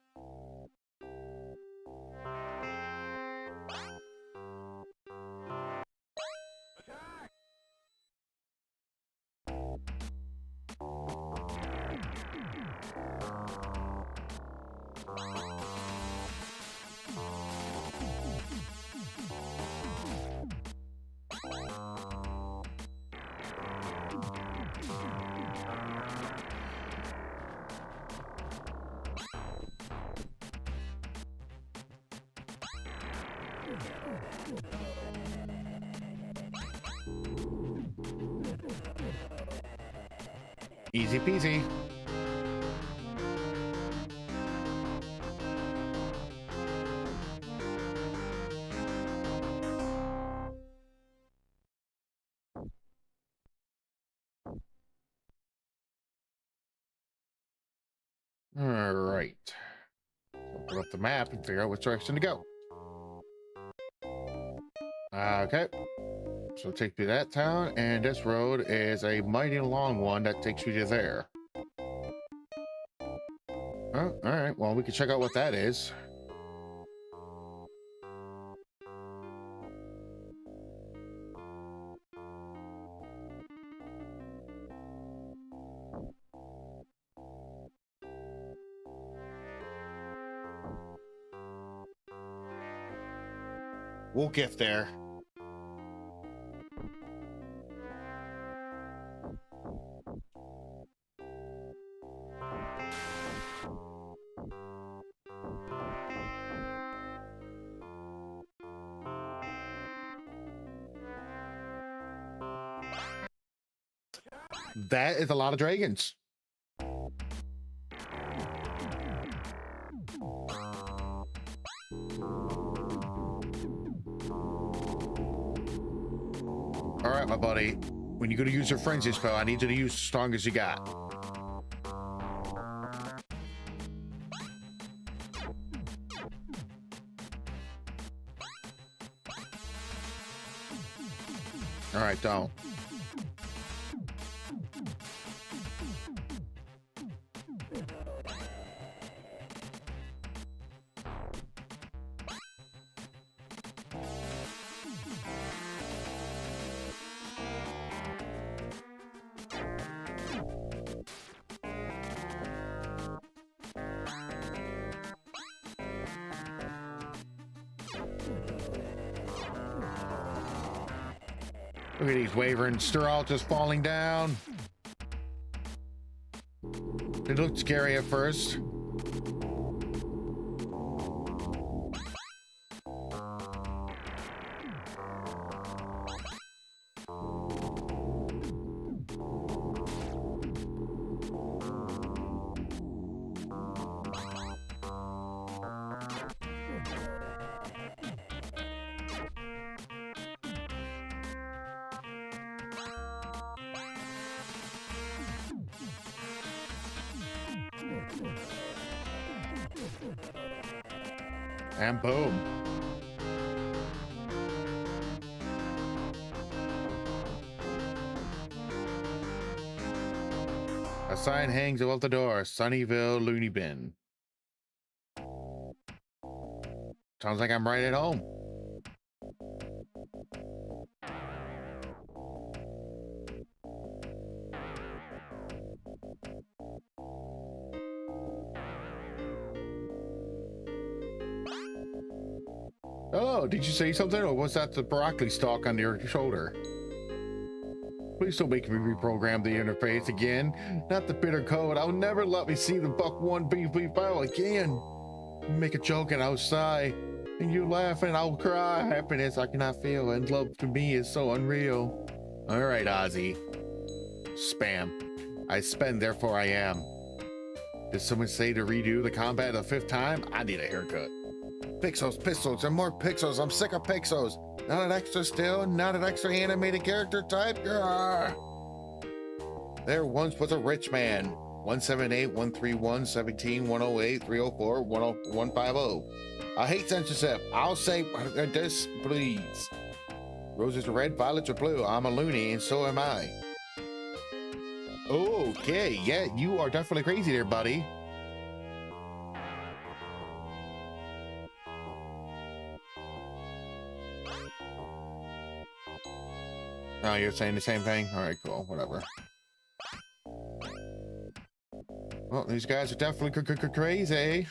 Easy peasy. All right. Open up the map and figure out which direction to go. Okay. So take me to that town, and this road is a mighty long one that takes you to there. Oh, all right. Well, we can check out what that is. We'll get there. That is a lot of dragons. All right, my buddy. When you go to use your frenzy spell, I need you to use as strong as you got. All right, don't. Look at these wyverns. They're all just falling down. It looked scary at first. And boom. A sign hangs above the door, Sunnyvale Looney Bin. Sounds like I'm right at home. Oh, did you say something, or was that the broccoli stalk on your shoulder? Please don't make me reprogram the interface again. Not the bitter code. I'll never let me see the Buck 1 BB file again. You make a joke and I'll sigh, and you laugh and I'll cry. Happiness I cannot feel, and love to me is so unreal. All right, Ozzy. Spam. I spend, therefore I am. Did someone say to redo the combat a 5th time? I need a haircut. Pixels, and more pixels. I'm sick of pixels. Not an extra still, not an extra animated character type. Grr. There once was a rich man. 178-131-17-108-304-10150. I hate censorship. I'll say this, please. Roses are red, violets are blue. I'm a loony, and so am I. Okay, yeah, you are definitely crazy there, buddy. Oh, you're saying the same thing? All right, cool, whatever. Well, these guys are definitely crazy.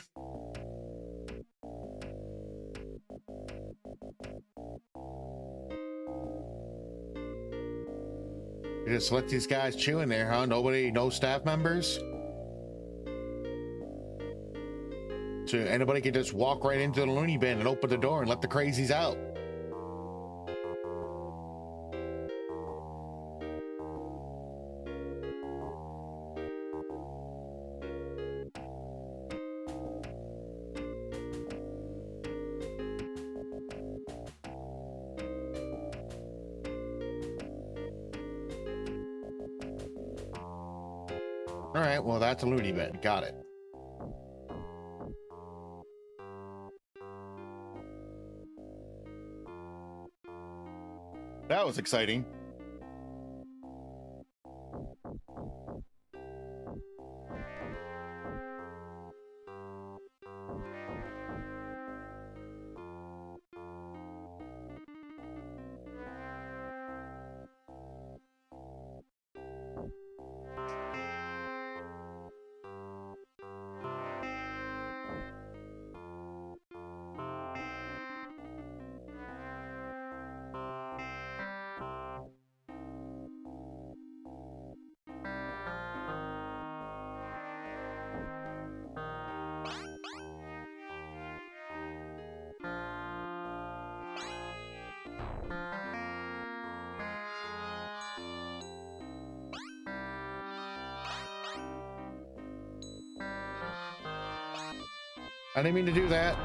You just let these guys chew in there, huh? Nobody, no staff members? So anybody can just walk right into the loony bin and open the door and let the crazies out. All right, well, that's a loony bin. Got it. was exciting. I didn't mean to do that.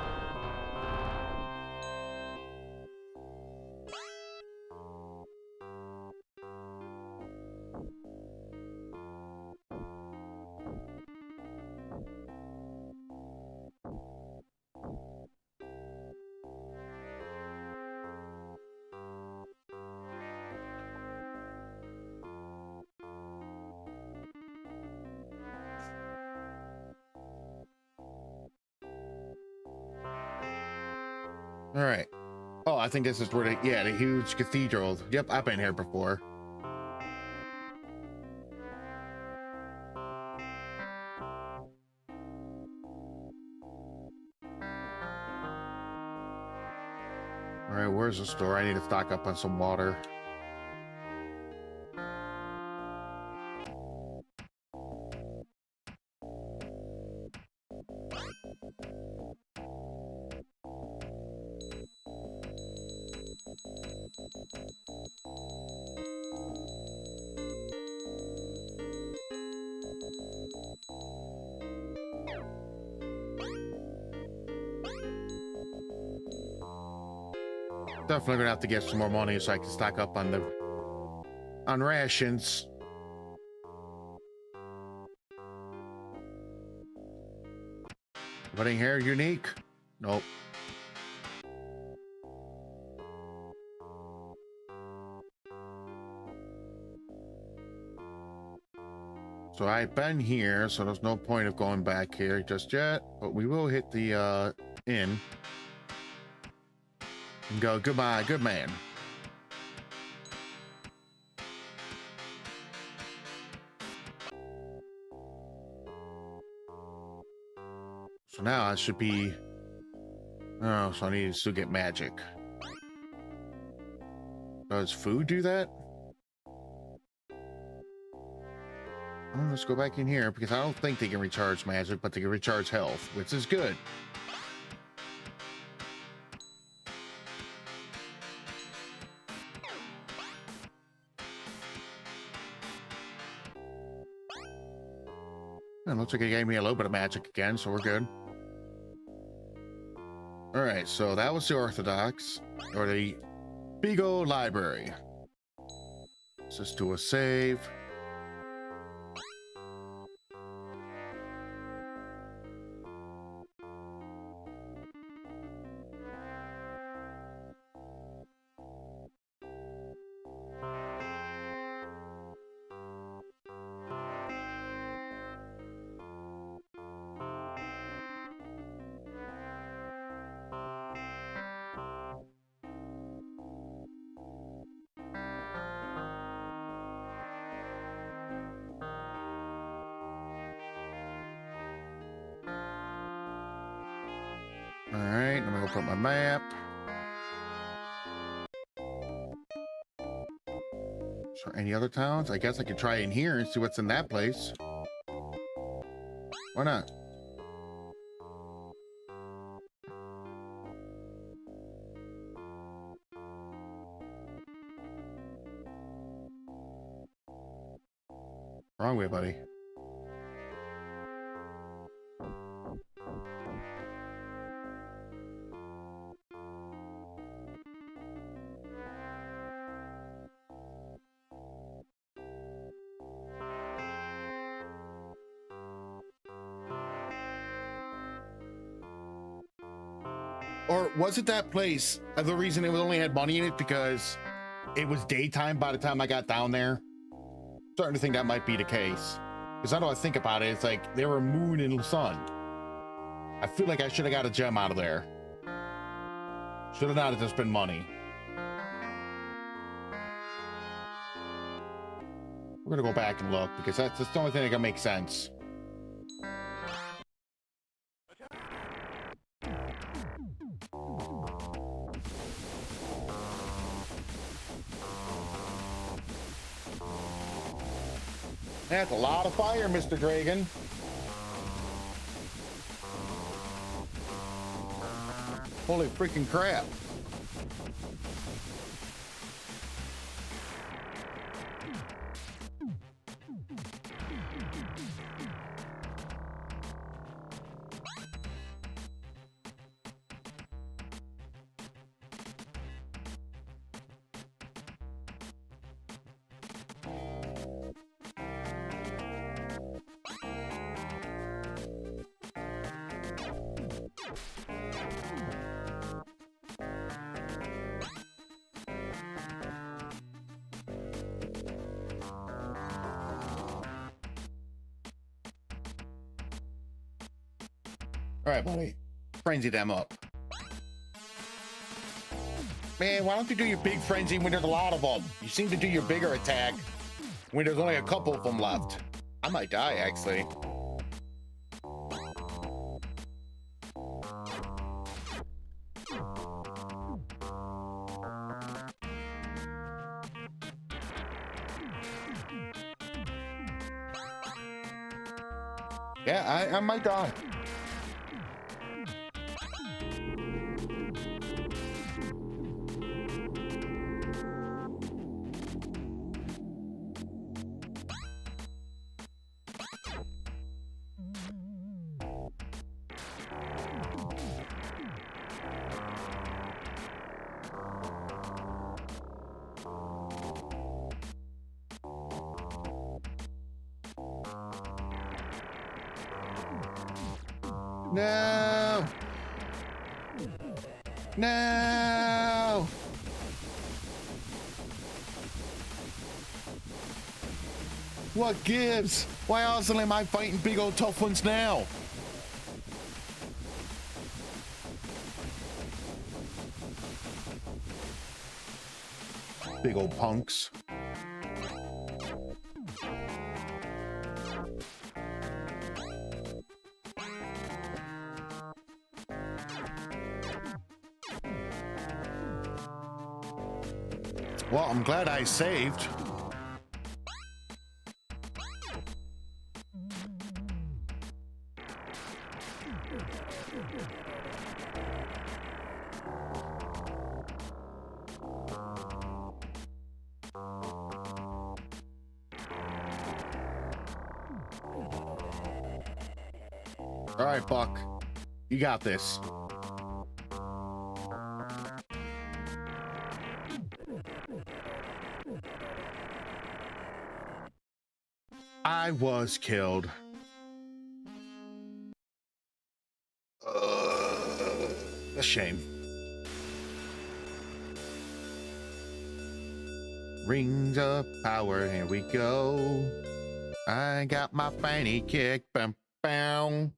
All right. Oh, I think this is where the huge cathedral. Yep, I've been here before. All right, where's the store? I need to stock up on some water. Definitely gonna have to get some more money so I can stock up on rations. Wedding hair unique? Nope. So I've been here, so there's no point of going back here just yet, but we will hit the inn and go, goodbye, good man. So now I should be, oh, so I need to still get magic. Does food do that? Let's go back in here because I don't think they can recharge magic, but they can recharge health, which is good. And looks like it gave me a little bit of magic again, so we're good. All right, so that was the Orthodox, or the big old library. Let's just do a save. All right, I'm gonna open up my map. So any other towns? I guess I could try in here and see what's in that place. Why not? Wrong way, buddy. Or was it that place? The reason it only had money in it because it was daytime by the time I got down there. Starting to think that might be the case. Because I know I think about it, it's like there were moon and sun. I feel like I should have got a gem out of there. Should have not just been money. We're gonna go back and look because that's the only thing that can make sense. That's a lot of fire, Mr. Dragon. Holy freaking crap. All right, buddy. Frenzy them up. Man, why don't you do your big frenzy when there's a lot of them? You seem to do your bigger attack when there's only a couple of them left. I might die, actually. Yeah, I might die. No! No! What gives? Why also am I fighting big old tough ones now? Big old punks. Well, I'm glad I saved. All right, Buck, you got this. I was killed. A shame. Rings of power, here we go. I got my fanny kick, bam, bam.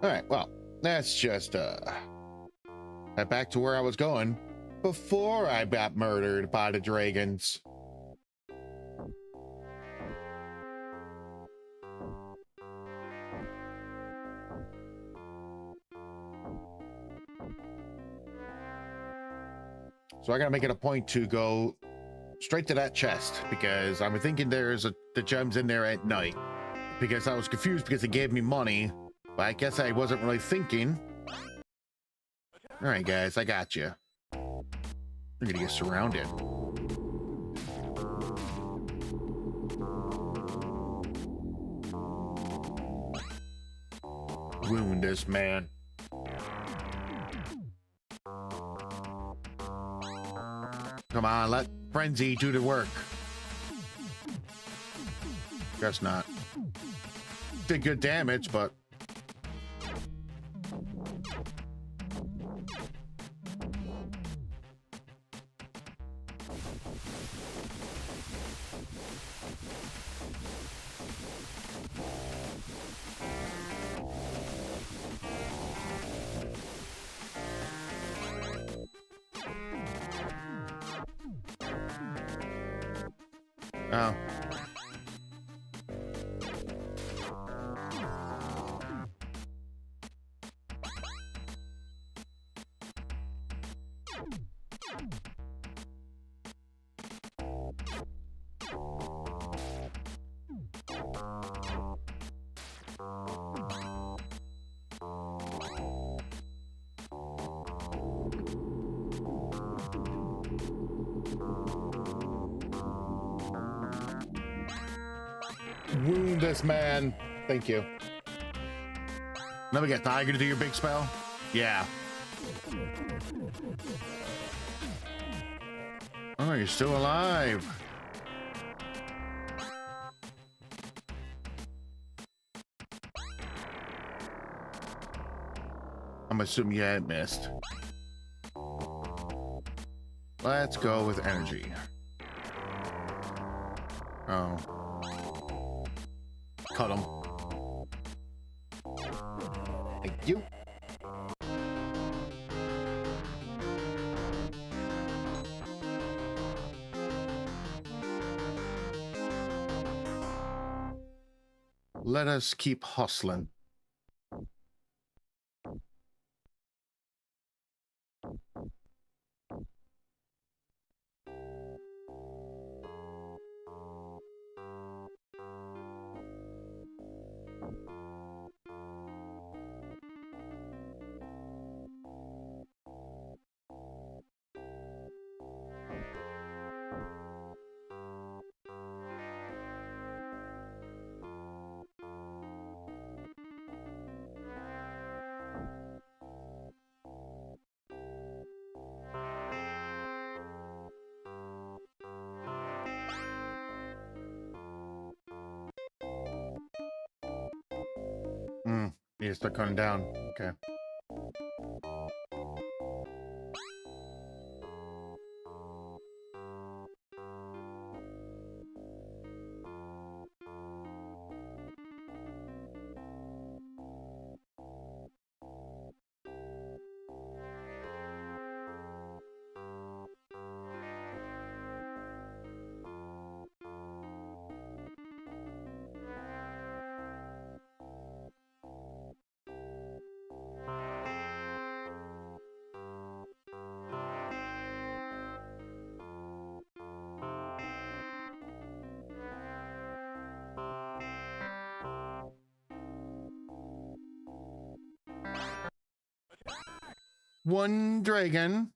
All right, well, that's just back to where I was going before I got murdered by the dragons. So I gotta make it a point to go straight to that chest because I'm thinking there's the gems in there at night because I was confused because it gave me money, but I guess I wasn't really thinking. All right, guys, I got you. We're gonna get surrounded. Wound this man. Come on, let Frenzy do the work. Guess not. Did good damage, but Oh. Wound this man. Thank you. Let me get Tiger to do your big spell. Yeah. Oh, you're still alive. I'm assuming you had missed. Let's go with energy. Oh. Cut him. Thank you. Let us keep hustling. You start cutting down. Okay. One dragon.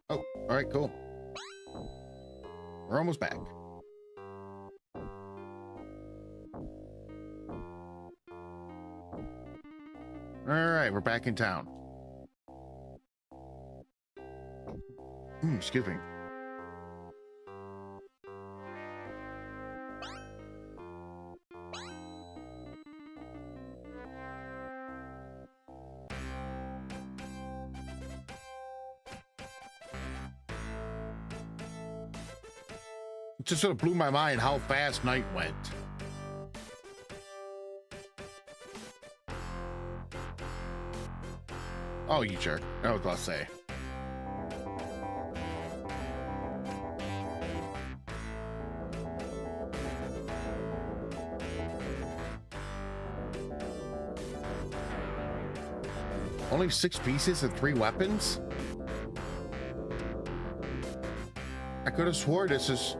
Oh, all right, cool. We're almost back. All right, we're back in town. Excuse me. It just sort of blew my mind how fast night went. Oh, you jerk. I was about to say. Only 6 pieces and 3 weapons? I could have swore this is...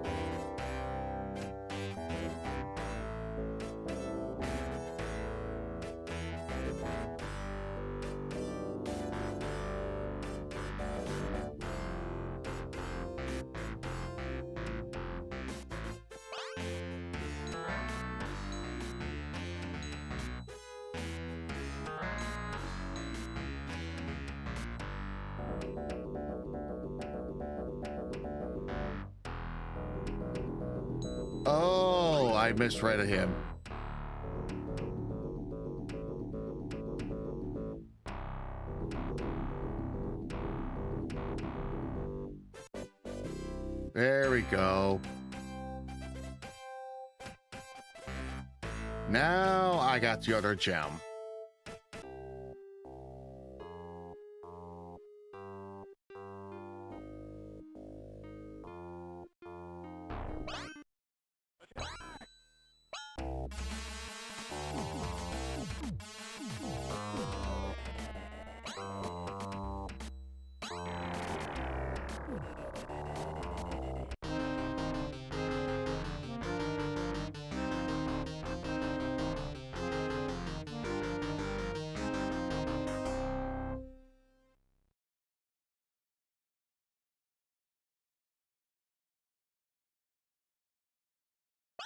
Oh, I misread him. There we go. Now I got the other gem.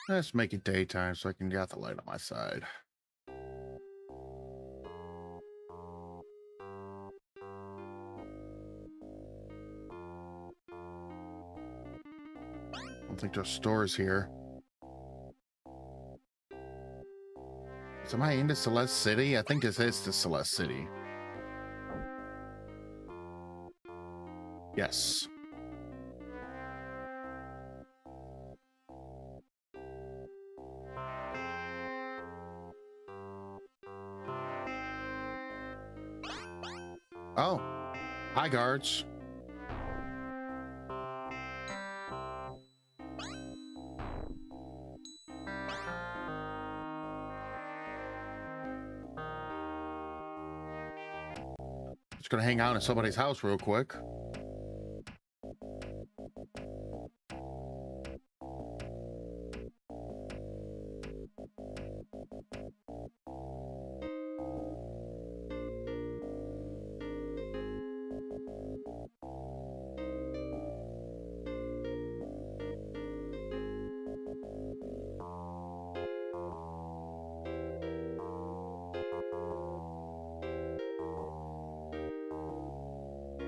Let's make it daytime so I can get the light on my side. I don't think there's stores here. So am I into Celeste City? I think this is the Celeste City. Yes. Oh, hi guards. Just gonna hang out in somebody's house real quick.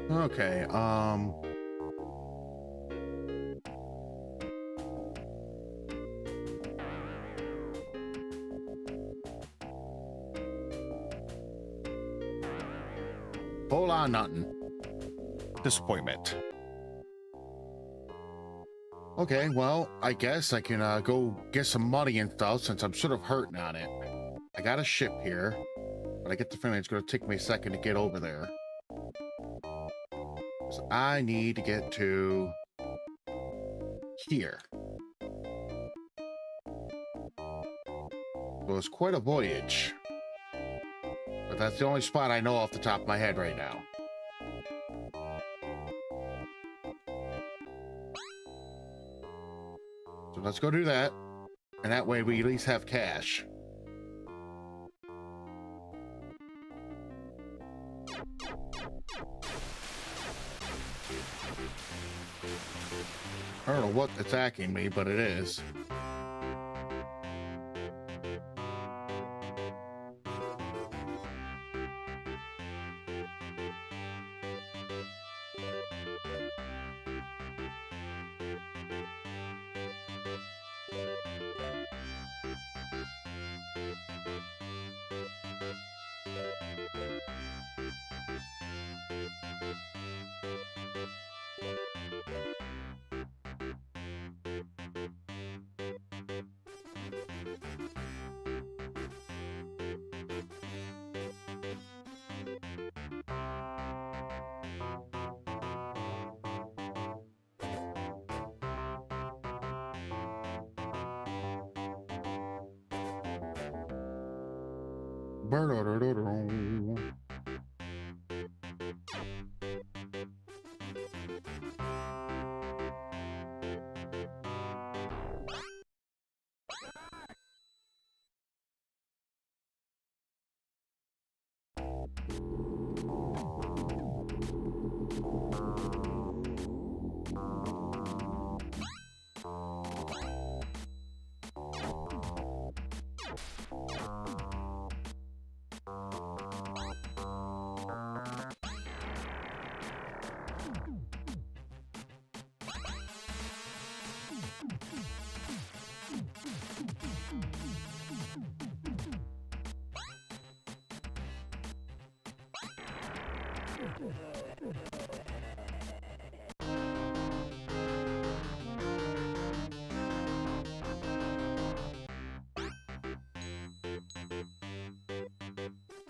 Okay, hold on, nothing. Disappointment. Okay, well, I guess I can go get some money and stuff since I'm sort of hurting on it. I got a ship here, but I get the feeling it's going to take me a second to get over there. So I need to get to here. Well, it's quite a voyage, but that's the only spot I know off the top of my head right now. So let's go do that, and that way we at least have cash. I don't know what's attacking me, but it is.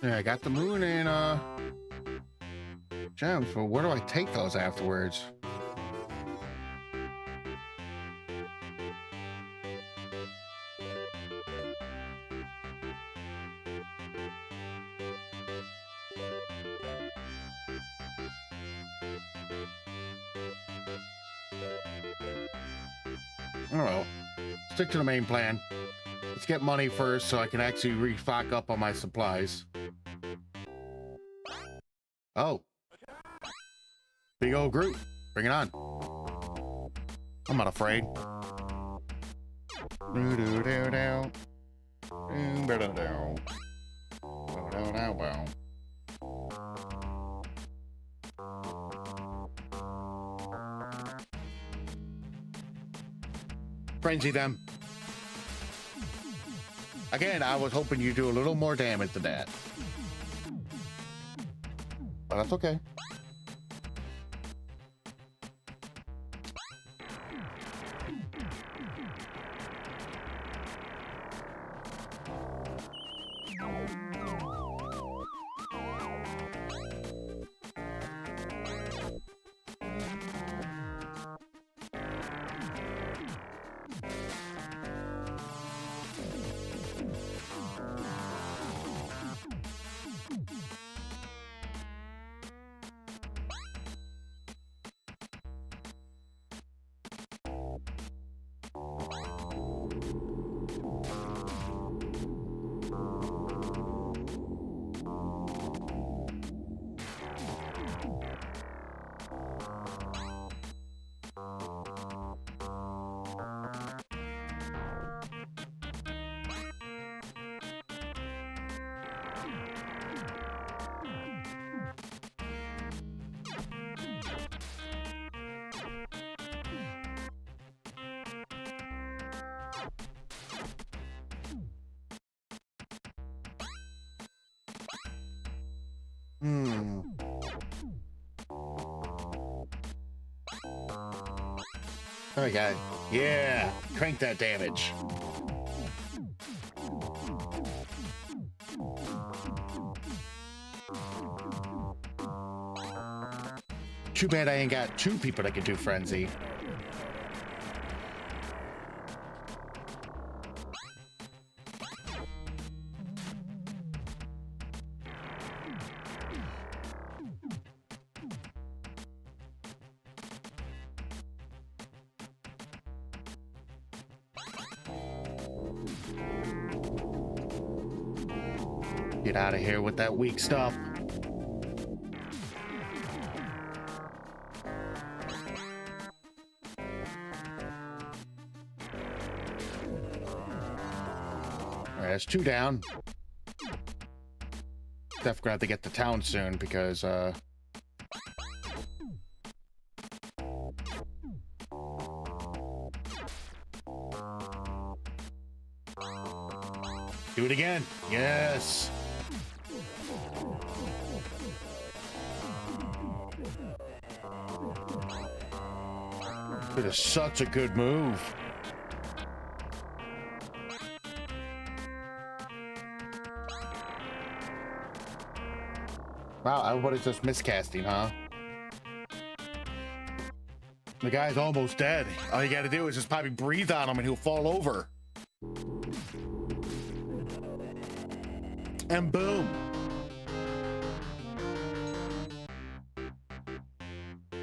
Yeah, I got the moon and gems, but where do I take those afterwards? Oh well, stick to the main plan. Let's get money first so I can actually restock up on my supplies. Oh, big old group, bring it on. I'm not afraid. Frenzy them. Again, I was hoping you'd do a little more damage than that. But that's okay. There we go. Yeah, crank that damage. Too bad I ain't got two people that can do frenzy. Get out of here with that weak stuff. All right, that's two down. Definitely gonna have to get to town soon because do it again. Yes. It is such a good move. Wow, everybody's just miscasting, huh? The guy's almost dead. All you gotta do is just probably breathe on him and he'll fall over. And boom.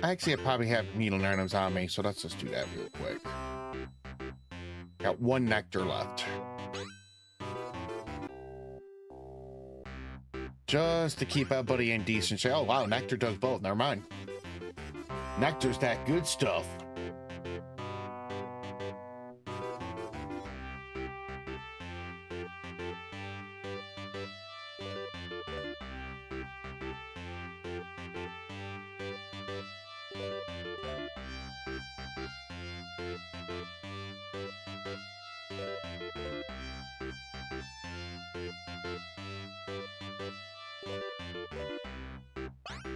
Actually, I probably have needle items on me, so let's just do that real quick. Got one nectar left. Just to keep everybody in decent shape. Oh, wow, nectar does both. Never mind. Nectar's that good stuff.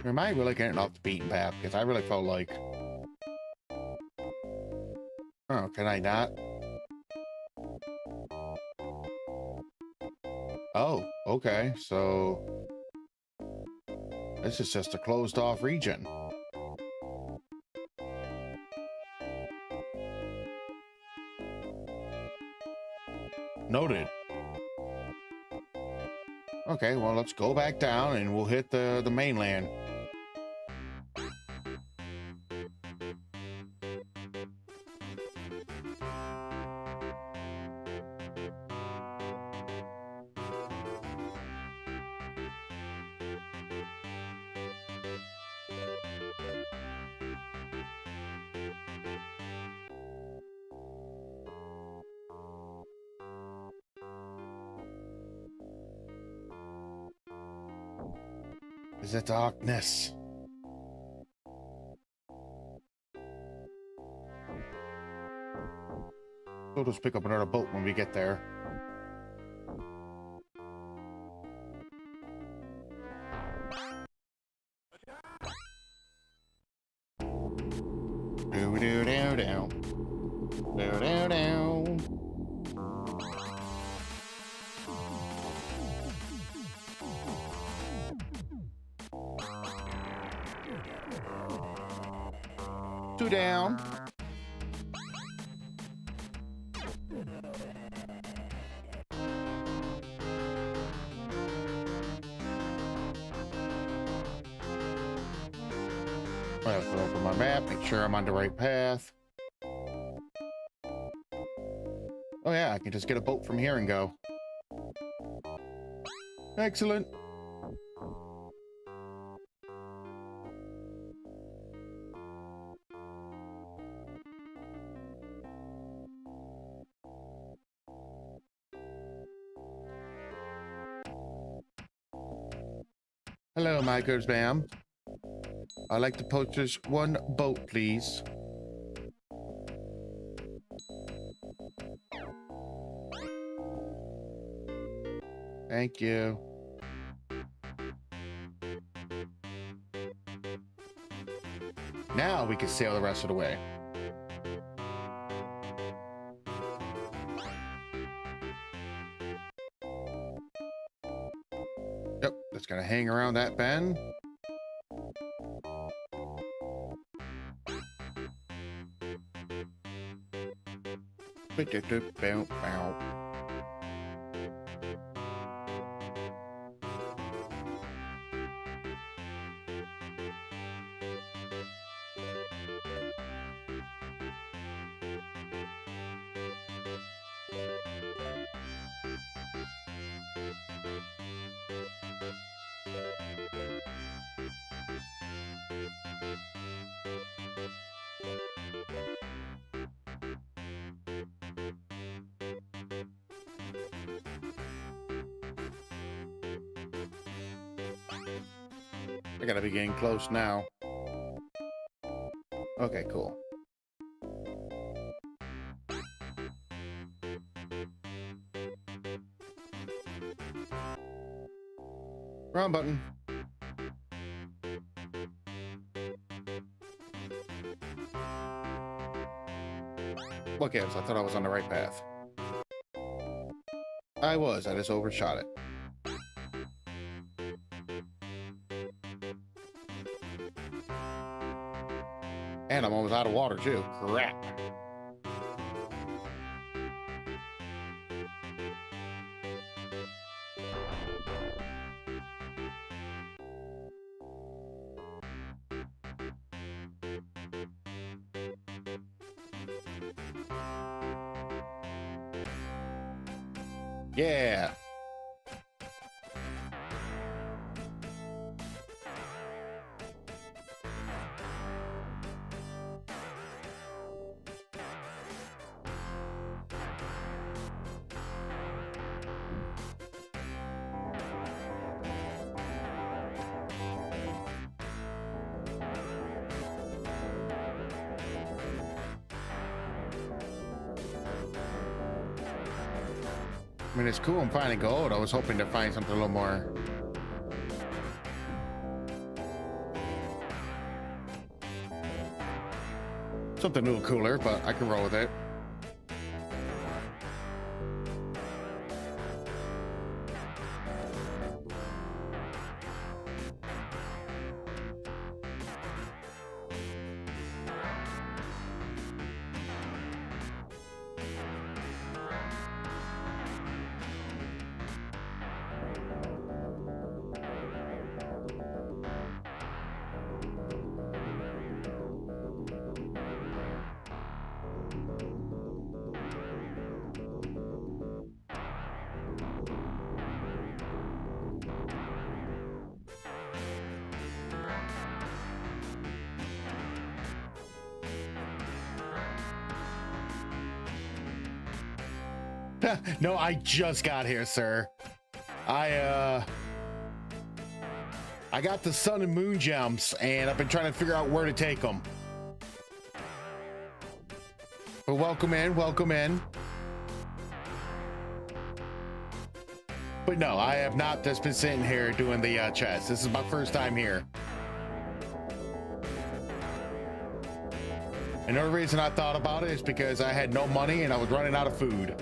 Am I really getting off the beaten path? Because I really felt like... Oh, can I not? Oh, Okay, so this is just a closed off region. Noted. Okay, well, let's go back down and we'll hit the mainland. Is it darkness? We'll just pick up another boat when we get there. Do do do do. Do do do. Two down. I have to open my map, make sure I'm on the right path. Oh yeah, I can just get a boat from here and go. Excellent. Hello, my good ma'am. I'd like to purchase one boat, please. Thank you. Now we can sail the rest of the way. Yep, just gonna hang around that bend. I gotta be getting close now. Okay, cool. Wrong button. What gives? I thought I was on the right path. I was. I just overshot it. And I'm almost out of water, too. Crap. Yeah. I mean, it's cool I'm finding gold. I was hoping to find something a little more. Something a little cooler, but I can roll with it. No, I just got here, sir. I got the sun and moon gems, and I've been trying to figure out where to take them. But welcome in, welcome in. But no, I have not just been sitting here doing the chest. This is my first time here. Another reason I thought about it is because I had no money and I was running out of food.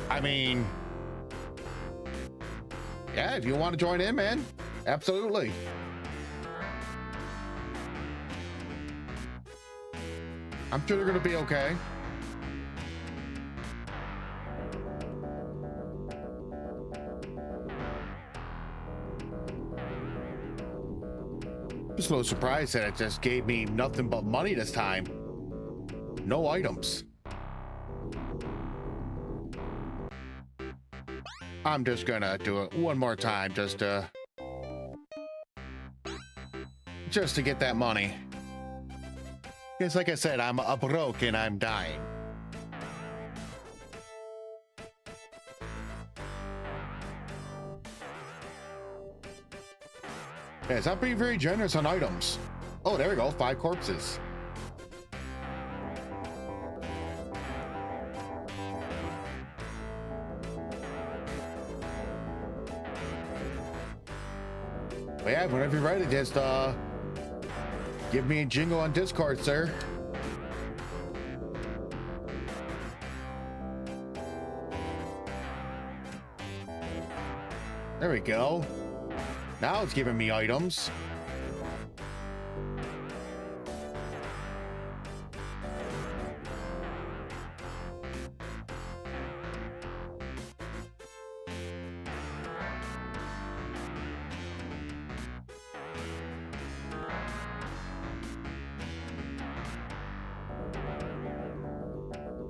I mean, yeah, if you want to join in, man, absolutely. I'm sure they're gonna be okay. Just a little surprised that it just gave me nothing but money this time. No items. I'm just gonna do it one more time just to get that money. Because like I said, I'm a broke and I'm dying. Yes, I'm being very generous on items. Oh, there we go, 5 corpses. But yeah, whenever you're ready, just give me a jingle on Discord, sir. There we go. Now it's giving me items.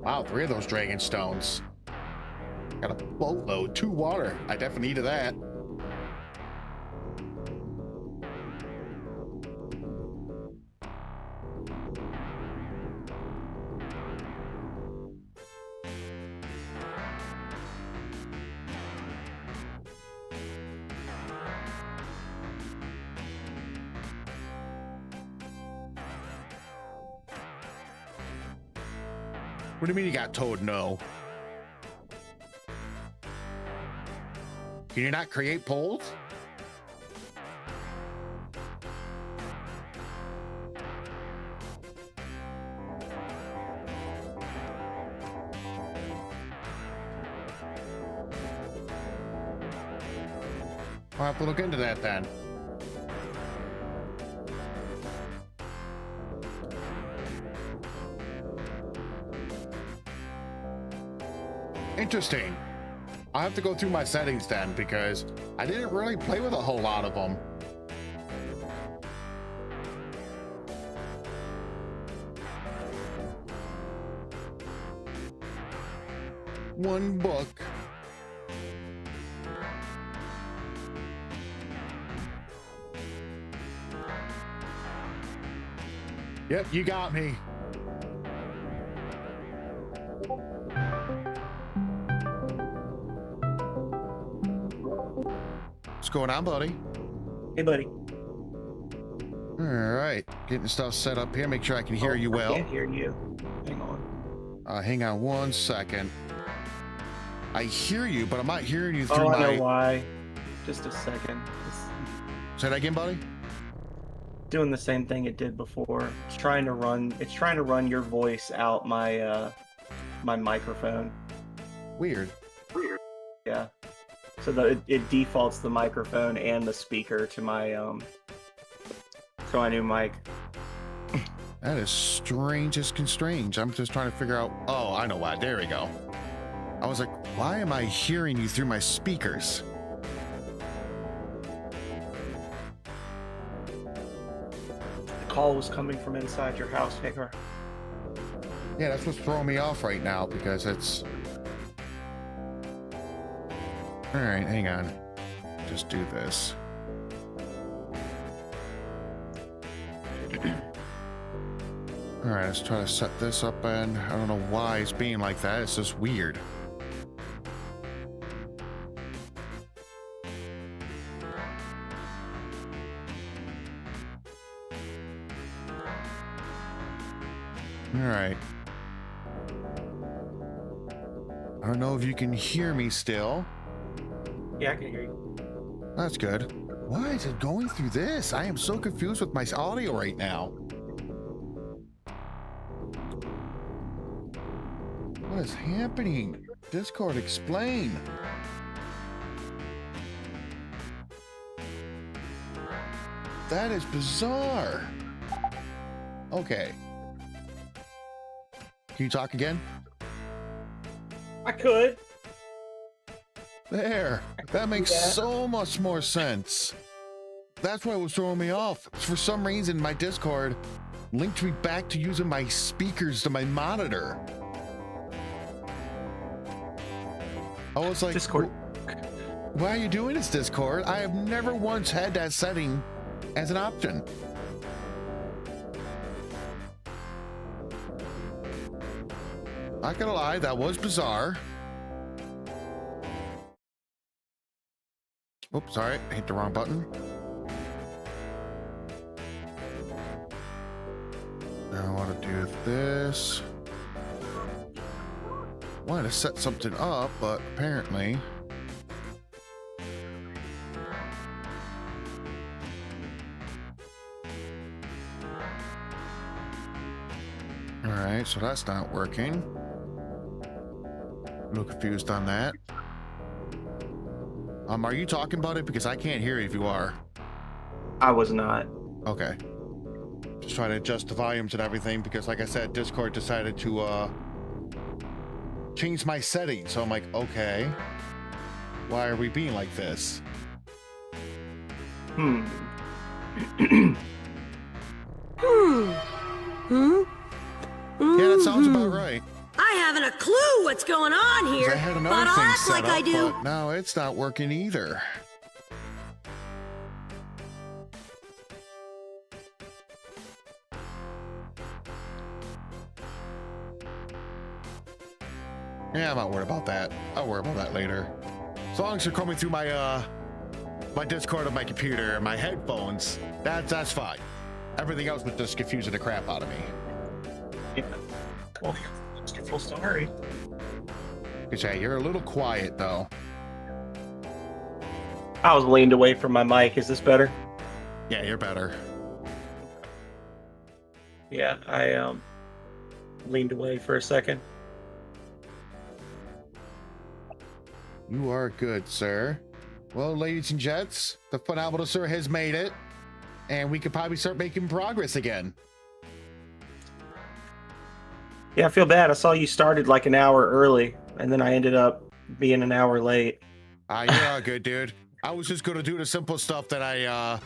Wow, 3 of those dragon stones. Got a boatload, 2 water. I definitely needed that. What do you mean you got told no? Can you not create polls? I'll have to look into that then. Interesting. I'll have to go through my settings then because I didn't really play with a whole lot of them. One book. Yep, you got me. What's going on, buddy? Hey, buddy. All right, getting stuff set up here. Make sure I can hear you well. I can't hear you. Hang on. Hang on 1 second. I hear you, but I'm not hearing you through Oh, my... I know why. Just a second. Say that again, buddy? Doing the same thing it did before. It's trying to run your voice out my my microphone. Weird. Yeah. So that it defaults the microphone and the speaker to my new mic. That is strange as can strange. I'm just trying to figure out... Oh, I know why. There we go. I was like, why am I hearing you through my speakers? The call was coming from inside your house, Hagar. Yeah, that's what's throwing me off right now because it's... All right, hang on. Just do this. All right, let's try to set this up, and I don't know why it's being like that. It's just weird. All right. I don't know if you can hear me still. Yeah, I can hear you. That's good. Why is it going through this? I am so confused with my audio right now. What is happening? Discord, explain. That is bizarre. Okay. Can you talk again? I could. There. That makes so much more sense. That's what was throwing me off. For some reason, my Discord linked me back to using my speakers to my monitor. I was like, Discord. Why are you doing this, Discord? I have never once had that setting as an option. Not gonna lie, that was bizarre. Oops, sorry, I hit the wrong button. Now I want to do this. Wanted to set something up, but apparently... Alright, so that's not working. A little confused on that. Are you talking about it? Because I can't hear you if you are. I was not. Okay. Just trying to adjust the volumes and everything because, like I said, Discord decided to change my settings. So I'm like, okay, why are we being like this? Hmm. Yeah, that sounds about right. I haven't a clue what's going on 'Cause here, I had but another I'll thing act set like up, I do. but no, it's not working either. Yeah, I'm not worried about that. I'll worry about that later. As long as you're coming through my my Discord on my computer and my headphones, that's fine. Everything else was just confusing the crap out of me. Yeah. Well, I'm so sorry. Cause yeah, you're a little quiet though. I was leaned away from my mic. Is this better? Yeah, you're better. Yeah, I leaned away for a second. You are good, sir. Well, ladies and gents, the phenomenal sir has made it, and we could probably start making progress again. Yeah, I feel bad. I saw you started like an hour early, and then I ended up being an hour late. You're all good, dude. I was just gonna do the simple stuff that I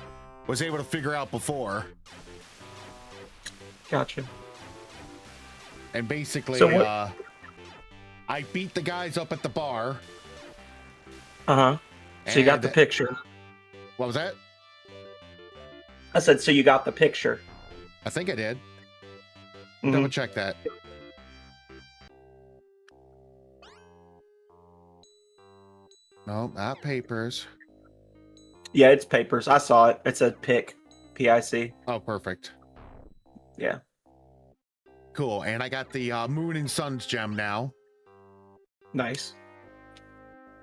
was able to figure out before. Gotcha. And basically, So what- I beat the guys up at the bar. Uh-huh. So you got and- the picture. What was that? I said, so you got the picture. I think I did. Mhm. Double check that. No, not papers. Yeah, it's papers. I saw it. It said pic. P-I-C. Oh, perfect. Yeah. Cool. And I got the Moon and Sun's gem now. Nice.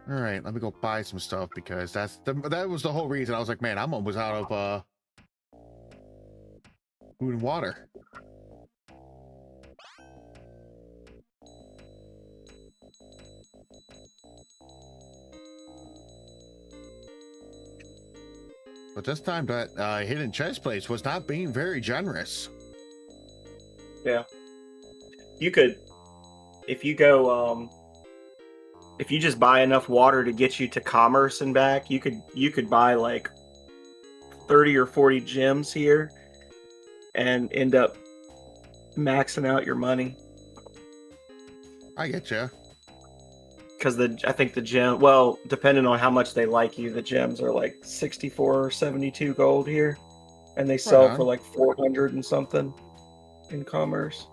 All right, let me go buy some stuff because that was the whole reason. I was like, man, I'm almost out of food and water. But this time that hidden chest place was not being very generous. Yeah. You could, if you go, if you just buy enough water to get you to commerce and back, you could buy like 30 or 40 gems here and end up maxing out your money. I get you. Because I think the gem, well, depending on how much they like you, the gems are like 64 or 72 gold here, and they sell for on. like 400 and something in commerce.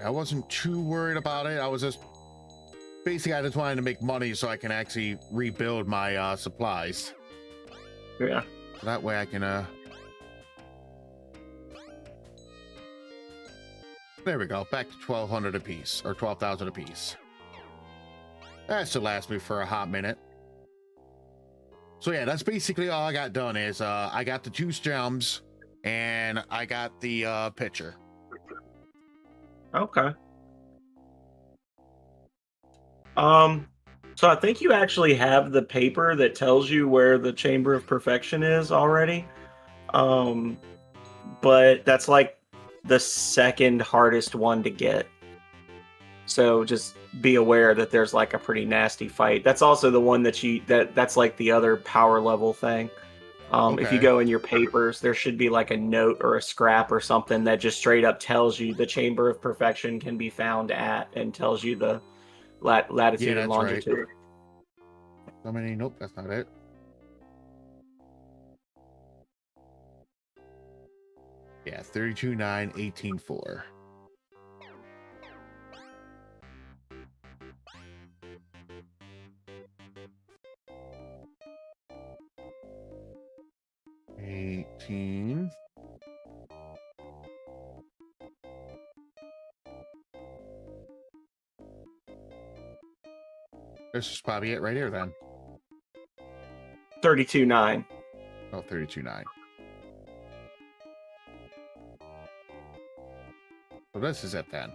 I wasn't too worried about it. I was just basically I just wanted to make money so I can actually rebuild my supplies. Yeah. That way I can there we go, back to 1,200 apiece, or 12,000 apiece. That should last me for a hot minute. So yeah, that's basically all I got done is I got the 2 gems and I got the pitcher. Okay. So I think you actually have the paper that tells you where the Chamber of Perfection is already. But that's like the second hardest one to get. So just be aware that there's like a pretty nasty fight. That's also the one that's like the other power level thing. If you Okay. go in your papers, there should be like a note or a scrap or something that just straight up tells you the Chamber of Perfection can be found at, and tells you the latitude and that's right. longitude. How many? Nope, that's not it. Yeah, 32,9, 18,4. $18. This is probably it right here then. 32.9. Oh, 32,9. So this is it then.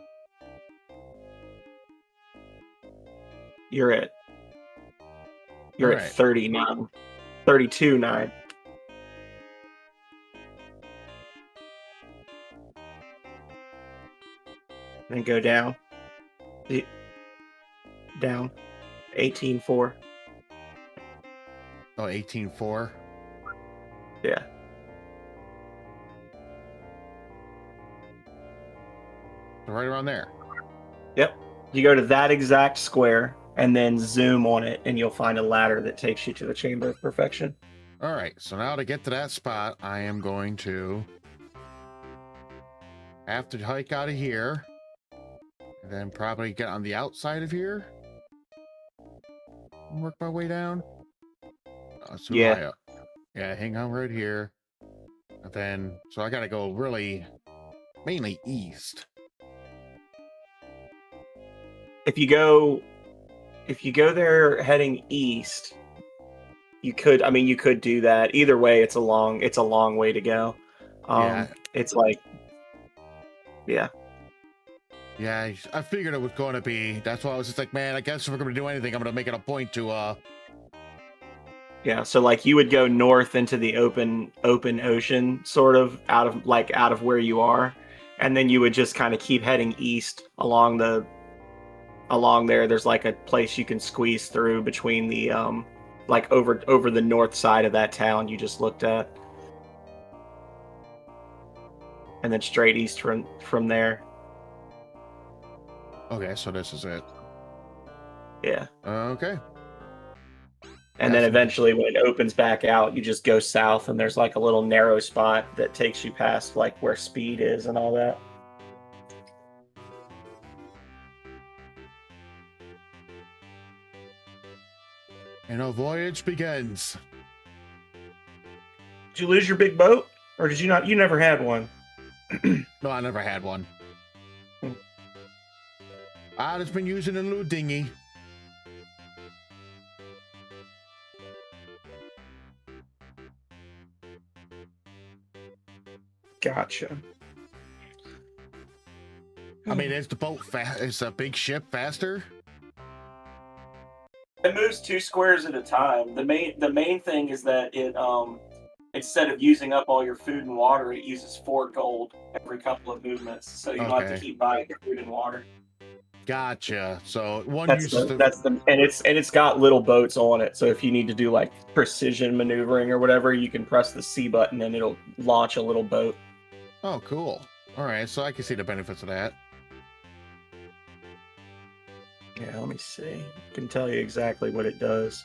You're at Alright. 39. 32.9. Then go down. Down. 18.4. Oh, 18,4. Yeah. So right around there. Yep. You go to that exact square and then zoom on it, and you'll find a ladder that takes you to the Chamber of Perfection. All right. So now to get to that spot, I am going to have to hike out of here. And then probably get on the outside of here. And work my way down. It's too Yeah. high up. Yeah, hang on right here. And then, so I got to go really, mainly east. If you go there heading east, you could do that. Either way, it's a long way to go. Yeah. It's like, yeah. Yeah, I figured it was going to be. That's why I was just like, man, I guess if we're going to do anything, I'm going to make it a point to, Yeah, so like you would go north into the open ocean, sort of out of where you are, and then you would just kind of keep heading east along there. There's like a place you can squeeze through between the like over the north side of that town you just looked at, and then straight east from there. Okay, so this is it. Yeah. Okay. And then eventually when it opens back out, you just go south, and there's like a little narrow spot that takes you past like where speed is and all that. And a voyage begins. Did you lose your big boat, or did you not? You never had one. No, I never had one. Hmm. I just been using a little dinghy. Gotcha. I mean, is the boat is a big ship faster? It moves 2 squares at a time. The main thing is that it instead of using up all your food and water, it uses 4 gold every couple of movements, so you don't have to keep buying your food and water. Gotcha. So one And it's got little boats on it. So if you need to do like precision maneuvering or whatever, you can press the C button and it'll launch a little boat. Oh, cool. All right, so I can see the benefits of that. Yeah, let me see. I can tell you exactly what it does.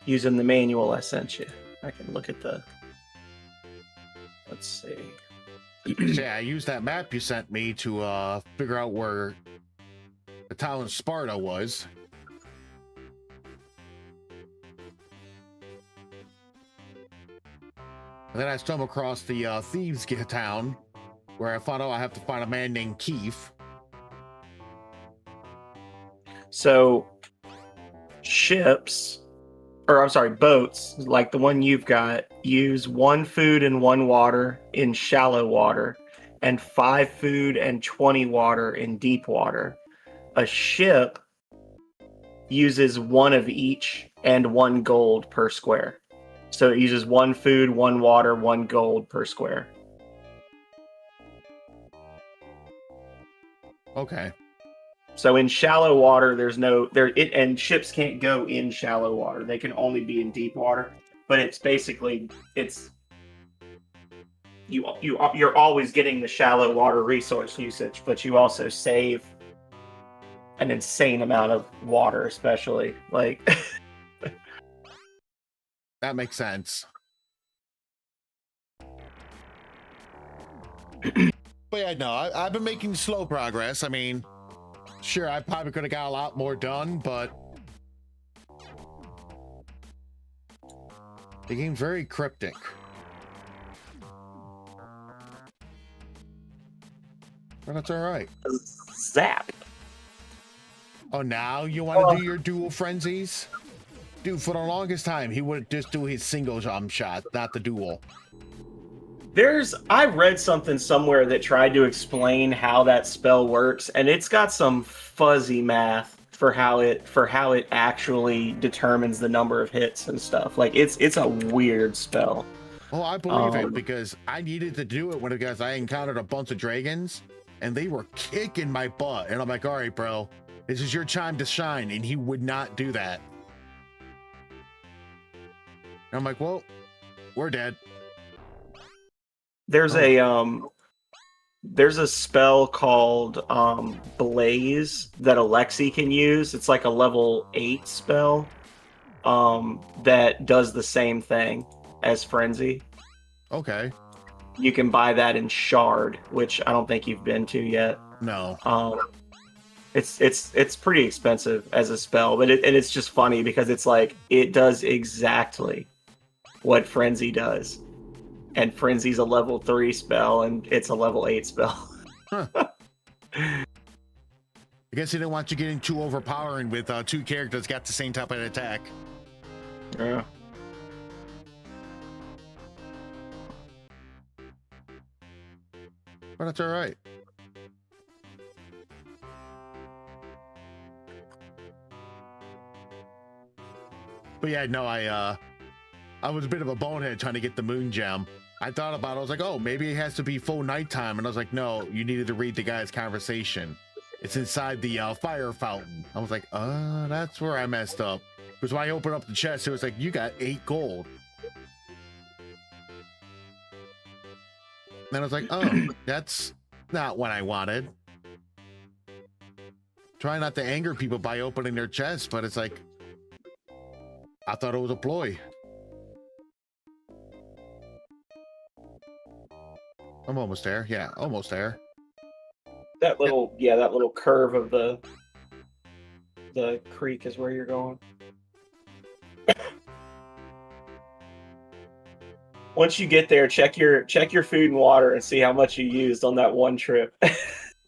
Using the manual I sent you. I can look at the... Let's see. Yeah, I used that map you sent me to figure out where the town of Sparta was. And then I stumbled across the Thieves' Town, where I found out I have to find a man named Keith. So, boats, like the one you've got, use 1 food and 1 water in shallow water, and 5 food and 20 water in deep water. A ship uses 1 of each and 1 gold per square. So it uses 1 food, 1 water, 1 gold per square. Okay. So in shallow water, and ships can't go in shallow water. They can only be in deep water. But you're always getting the shallow water resource usage, but you also save an insane amount of water, especially like. That makes sense. But yeah, no, I've been making slow progress. I mean, sure, I probably could have got a lot more done, but the game's very cryptic. But that's all right. Zap. Oh, now you want to do your dual frenzies? Dude, for the longest time, he would just do his single shot, not the dual. I read something somewhere that tried to explain how that spell works, and it's got some fuzzy math for how it actually determines the number of hits and stuff. Like it's a weird spell. Oh, I believe it, because I needed to do it because I encountered a bunch of dragons and they were kicking my butt, and I'm like, all right, bro, this is your time to shine, and he would not do that. And I'm like, well, we're dead. There's a spell called Blaze that Alexi can use. It's like a level 8 spell that does the same thing as Frenzy. Okay. You can buy that in Shard, which I don't think you've been to yet. No. It's pretty expensive as a spell, but it's just funny because it's like it does exactly what Frenzy does. And Frenzy's a level 3 spell, and it's a level 8 spell. Huh. I guess they didn't want you getting too overpowering with 2 characters got the same type of attack. Yeah. But that's all right. But yeah, no, I was a bit of a bonehead trying to get the moon gem. I thought about it. I was like, oh, maybe it has to be full nighttime. And I was like, no, you needed to read the guy's conversation. It's inside the fire fountain. I was like, that's where I messed up. Because when I opened up the chest, it was like, you got 8 gold. Then I was like, oh, that's not what I wanted. Try not to anger people by opening their chests, but it's like, I thought it was a ploy. I'm almost there. Yeah, almost there. That little curve of the creek is where you're going. Once you get there, check your food and water and see how much you used on that one trip.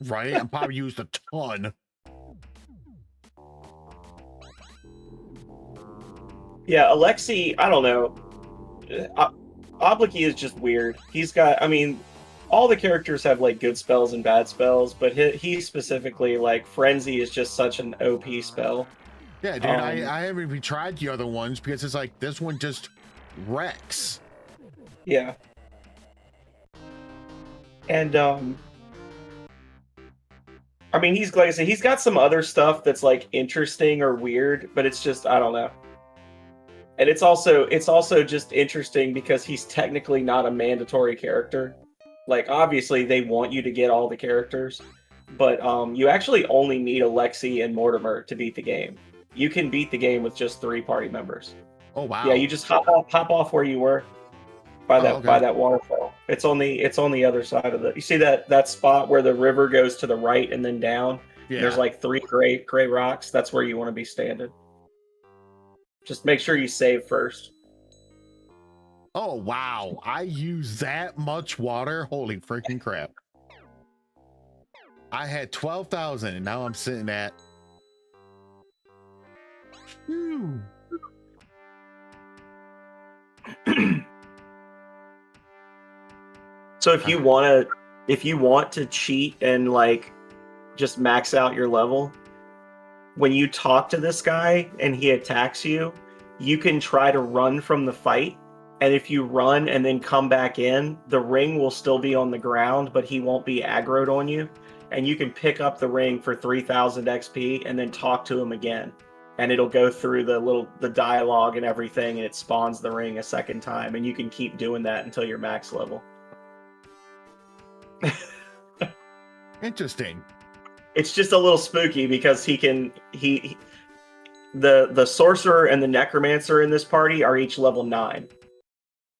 Right? I probably used a ton. Yeah, Alexi, I don't know. Obliki is just weird. He's got, I mean, all the characters have like good spells and bad spells, but he specifically, like, Frenzy is just such an OP spell. Yeah, dude, I haven't even tried the other ones because it's like this one just wrecks. Yeah. And I mean, he's, like I said, he's got some other stuff that's like interesting or weird, but it's just, I don't know. And it's also just interesting because he's technically not a mandatory character. Like, obviously they want you to get all the characters, but you actually only need Alexi and Mortimer to beat the game. You can beat the game with just 3 party members. Oh wow. Yeah, you just hop off where you were by that waterfall. It's on the other side of the. You see that spot where the river goes to the right and then down. Yeah. There's like 3 gray rocks. That's where you want to be standing. Just make sure you save first. Oh wow. I use that much water. Holy freaking crap. I had 12,000 and now I'm sitting at. Whew. So if you want to cheat and like just max out your level, when you talk to this guy and he attacks you, you can try to run from the fight. And if you run and then come back in, the ring will still be on the ground, but he won't be aggroed on you. And you can pick up the ring for 3,000 XP and then talk to him again. And it'll go through the dialogue and everything, and it spawns the ring a second time. And you can keep doing that until you're max level. Interesting. It's just a little spooky because the sorcerer and the necromancer in this party are each level 9.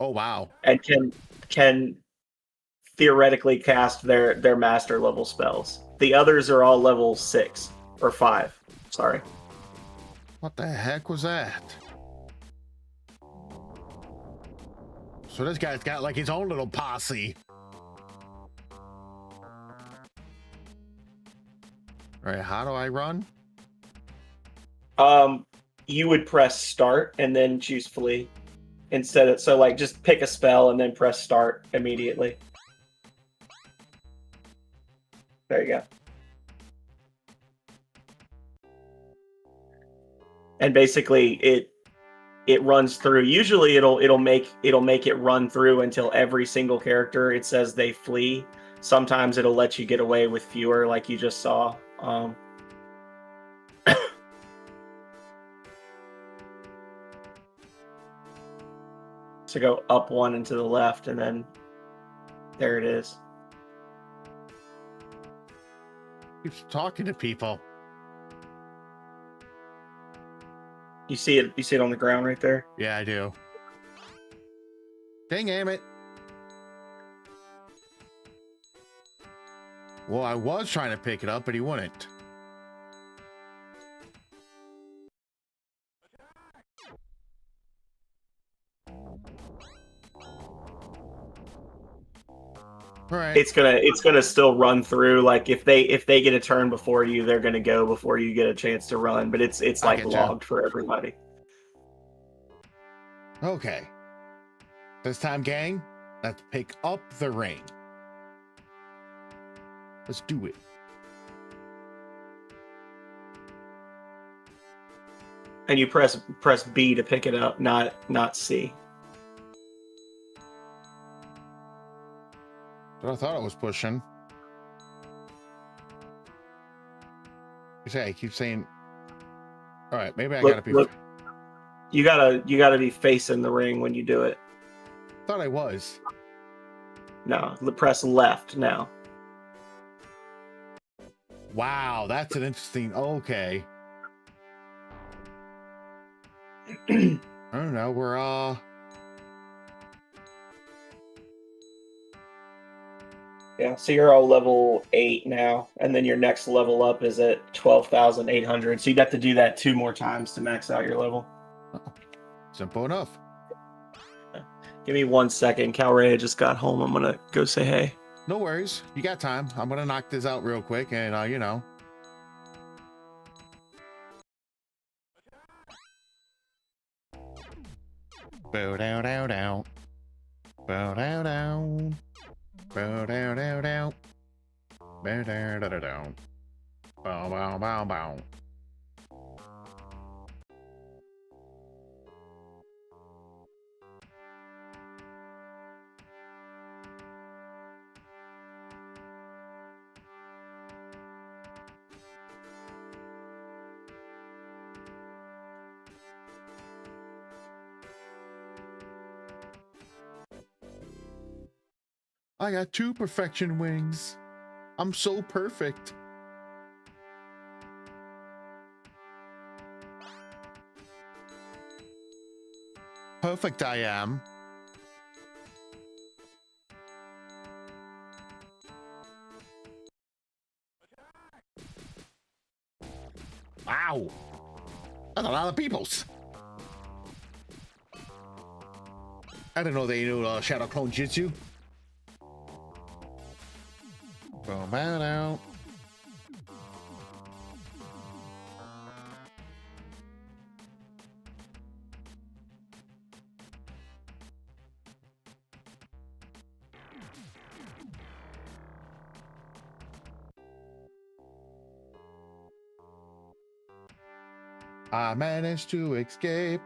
Oh wow. And can theoretically cast their master level spells. The others are all level 6 or 5. Sorry. What the heck was that? So this guy's got like his own little posse. All right, how do I run? You would press start and then choose flee. So like just pick a spell and then press start immediately. There you go. And basically it runs through. Usually it'll make it run through until every single character it says they flee. Sometimes it'll let you get away with fewer, like you just saw. So go up 1 and to the left, and then there it is. Keeps talking to people. You see it? You see it on the ground right there? Yeah, I do. Dang it. Well, I was trying to pick it up, but he wouldn't. All right. It's gonna still run through. Like if they get a turn before you, they're gonna go before you get a chance to run. But it's like logged for everybody. Okay. This time, gang, let's pick up the ring. Let's do it. And you press B to pick it up, not C. I thought I was pushing. You say I keep saying. All right, maybe I gotta be. Look, you gotta be facing the ring when you do it. Thought I was. No, press left now. Wow, that's an interesting. Okay. I don't know. We're Yeah, so you're all level 8 now, and then your next level up is at 12,800. So you'd have to do that 2 more times to max out your level. Oh, simple enough. Give me 1 second. Calray just got home. I'm gonna go say hey. No worries. You got time. I'm gonna knock this out real quick, and you know. Bow down down down. Bow down down. Bow down down down. Bow down down down. Bow bow bow bow. I got 2 perfection wings. I'm so perfect. perfect I am. Wow. That's a lot of peoples. I didn't know they knew Shadow Clone Jutsu. Go man out. I managed to escape.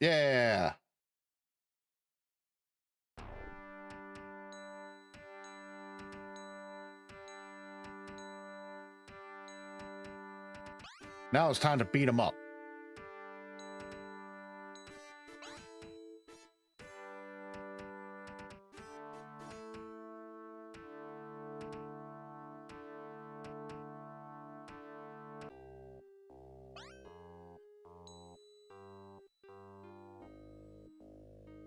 Yeah. Now it's time to beat him up.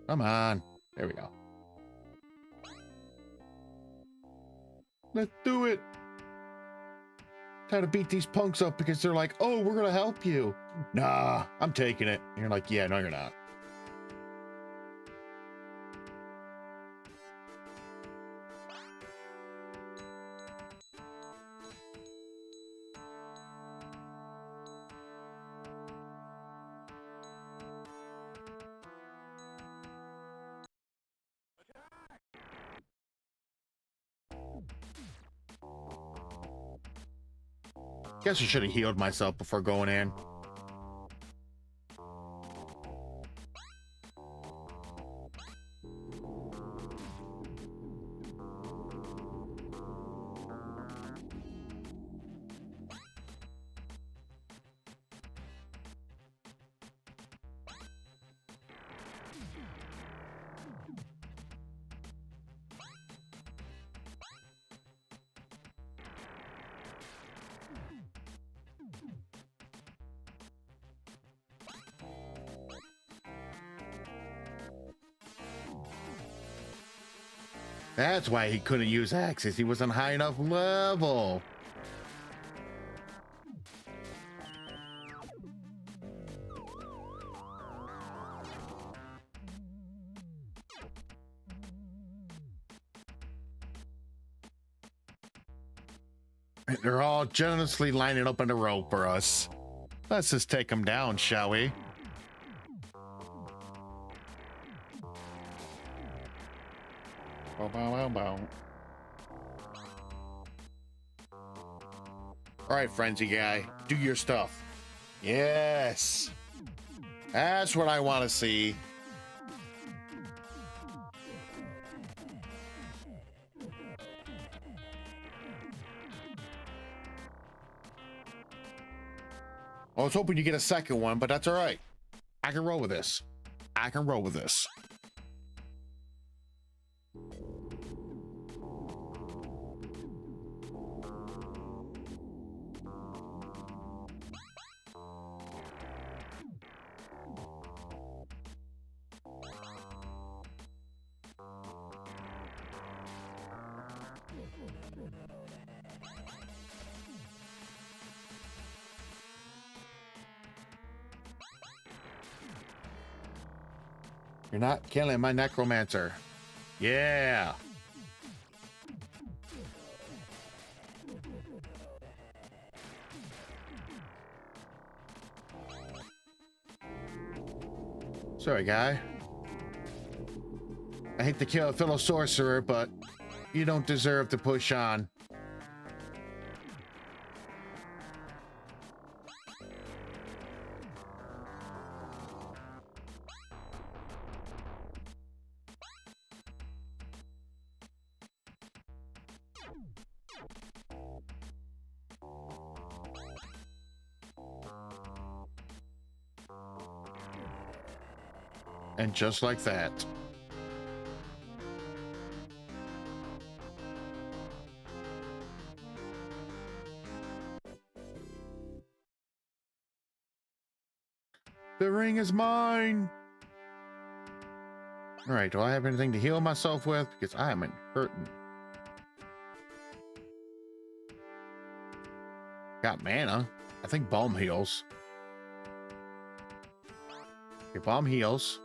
Come on. There we go. Let's do it. Time to beat these punks up because they're like, oh, we're going to help you. Nah, I'm taking it. And you're like, yeah, no, you're not. Guess I should have healed myself before going in. That's why he couldn't use axes. He wasn't high enough level. They're all generously lining up in a row for us. Let's just take them down, shall we? Bow, bow, bow, bow. All right, frenzy guy, do your stuff. Yes, that's what I want to see. I was hoping you get a second one, but that's all right. I can roll with this. I can roll with this. You're not killing my necromancer. Yeah. Sorry, guy. I hate to kill a fellow sorcerer, but you don't deserve to push on. And just like that. The ring is mine. All right, do I have anything to heal myself with? Because I am hurting. Got mana. I think balm heals. Okay, balm heals.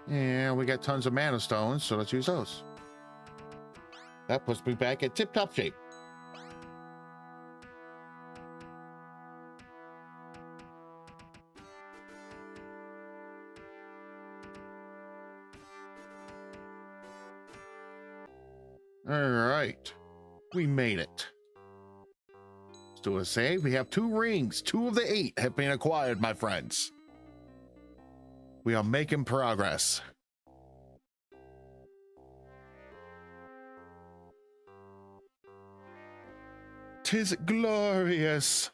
And we got tons of mana stones, so let's use those. That puts me back at tip-top shape. All right, we made it. Let's do a save. We have 2 rings. 2 of the 8 have been acquired, my friends. We are making progress. Tis glorious.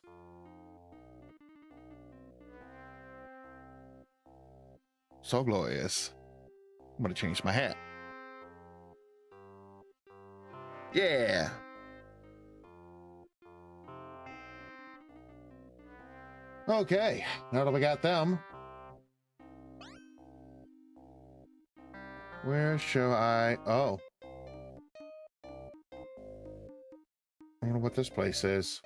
So glorious. I'm gonna change my hat. Yeah. Okay, now that we got them, where shall I? Oh. I don't know what this place is.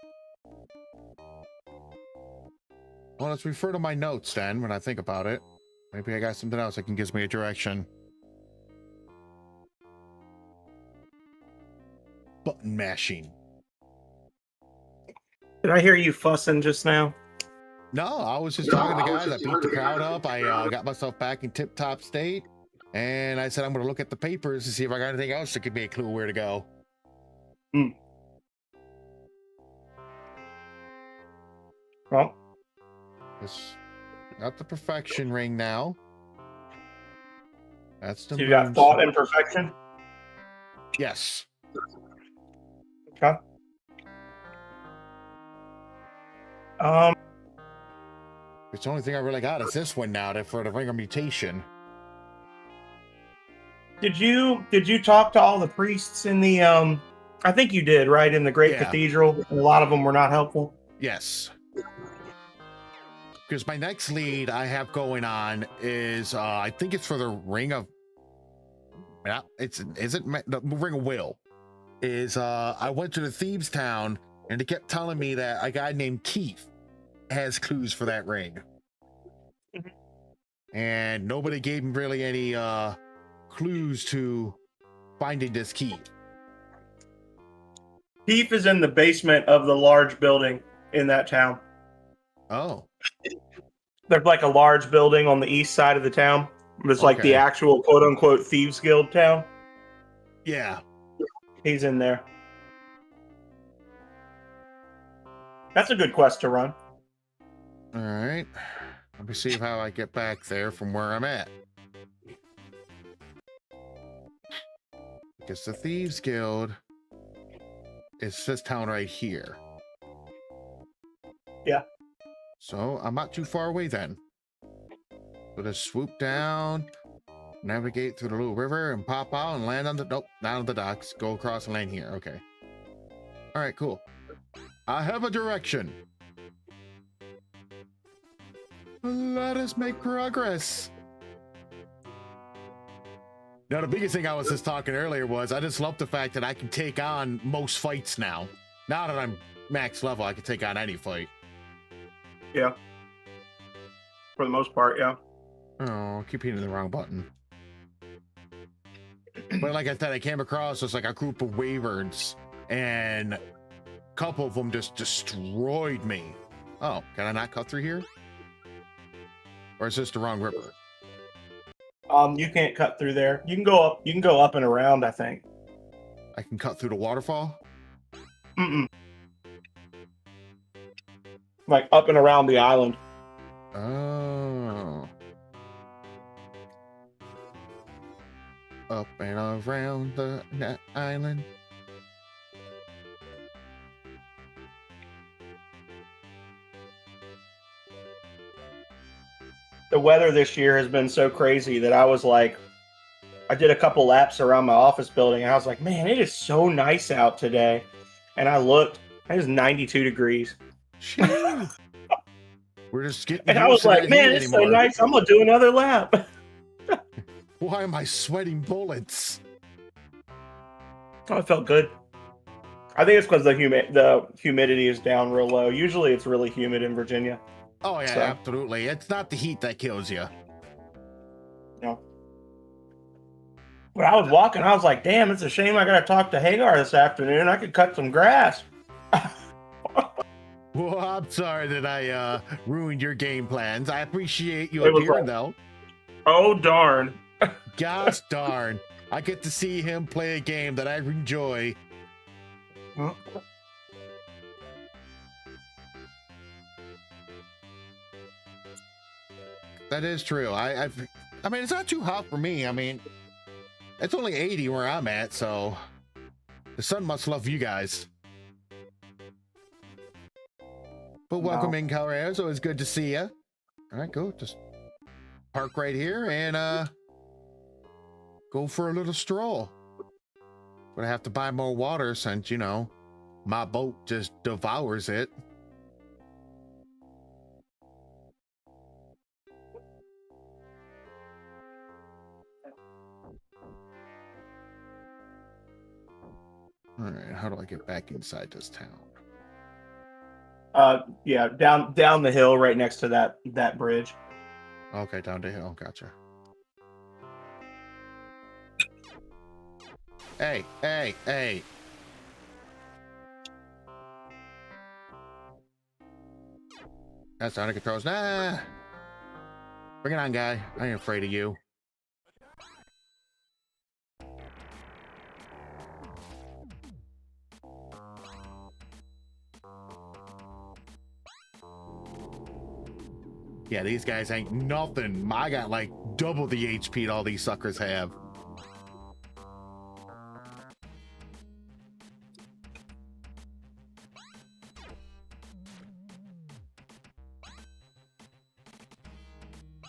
Well, let's refer to my notes then when I think about it. Maybe I got something else that can give me a direction. Button mashing. Did I hear you fussing just now? No, I was just talking to guys. I beat the crowd up. I got myself back in tip-top state. And I said I'm going to look at the papers to see if I got anything else that give me a clue where to go. Well, Just got the perfection ring now. That's the so you got moon thought stone. and perfection? Yes. Okay. It's the only thing I really got is this one now for the ring of mutation. Did you talk to all the priests in the I think you did, right? In the great Yeah. cathedral, and a lot of them were not helpful. Yes. Because my next lead I have going on is I think it's for the ring of the ring of will. Is I went to the thieves town and they kept telling me that a guy named Keith has clues for that ring. And nobody gave him really any clues to finding this key. Keith is in the basement of the large building in that town. Oh. There's like a large building on the east side of the town. It's like the Okay. actual quote unquote Thieves Guild town. Yeah. He's in there. That's a good quest to run. All right. Let me see how I get back there from where I'm at. Because the Thieves Guild is this town right here. Yeah. So I'm not too far away then. So just swoop down, navigate through the little river and pop out and land on the, nope, not on the docks. Go across and land here. Okay. All right, cool. I have a direction. Let us make progress. Now, the biggest thing I was just talking earlier was I just love the fact that I can take on most fights now. Now that I'm max level, I can take on any fight. Yeah. For the most part, yeah. Oh, I keep hitting the wrong button. But like I said, I came across just like a group of wyverns, and a couple of them just destroyed me. Oh, can I not cut through here? Or is this the wrong river? You can't cut through there. You can go up. You can go up and around, I think. I can cut through the waterfall? Mm-mm. Like up and around the island. Oh. Up and around the island. The weather this year has been so crazy that I was like, I did a couple laps around my office building, and I was like, man, it is so nice out today. And I looked, it was 92 degrees. Shit. We're just getting And I used was to like, that man, heat it's so anymore. nice. I'm gonna do another lap. Why am I sweating bullets? Oh, it felt good. I think it's because the humidity is down real low. Usually, it's really humid in Virginia. Oh yeah, So. absolutely. It's not the heat that kills you. No. But I was walking. I was like, damn, it's a shame I gotta talk to Hagar this afternoon. I could cut some grass. Well, I'm sorry that I ruined your game plans. I appreciate you It was appearing like- though. Oh darn. Gosh darn. I get to see him play a game that I enjoy. Huh? That is true. I mean, it's not too hot for me. I mean, it's only 80 where I'm at, so the sun must love you guys. But welcome in, Colorado. So it's good to see you. All right, go. Just park right here and go for a little stroll. But I have to buy more water since, you know, my boat just devours it. All right, how do I get back inside this town? Yeah, down the hill right next to that bridge. Okay, down the hill. Gotcha. Hey, hey, hey. That's out of controls. Nah. Bring it on, guy. I ain't afraid of you. Yeah, these guys ain't nothing. I got like double the HP all these suckers have.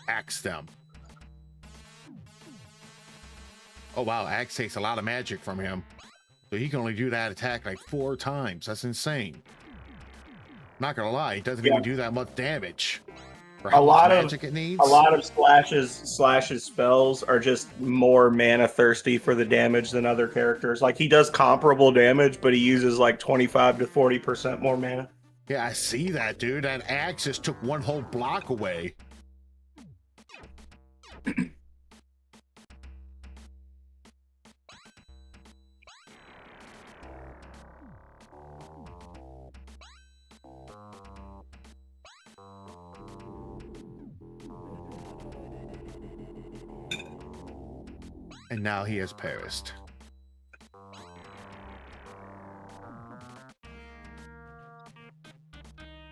Axe them. Oh wow, Axe takes a lot of magic from him. So he can only do that attack like 4 times. That's insane. Not gonna lie, he doesn't even do that much damage. For how much magic it needs. A lot of slashes spells are just more mana thirsty for the damage than other characters. Like he does comparable damage, but he uses like 25 to 40% more mana. Yeah, I see that, dude. That axe just took one whole block away. And now he has perished.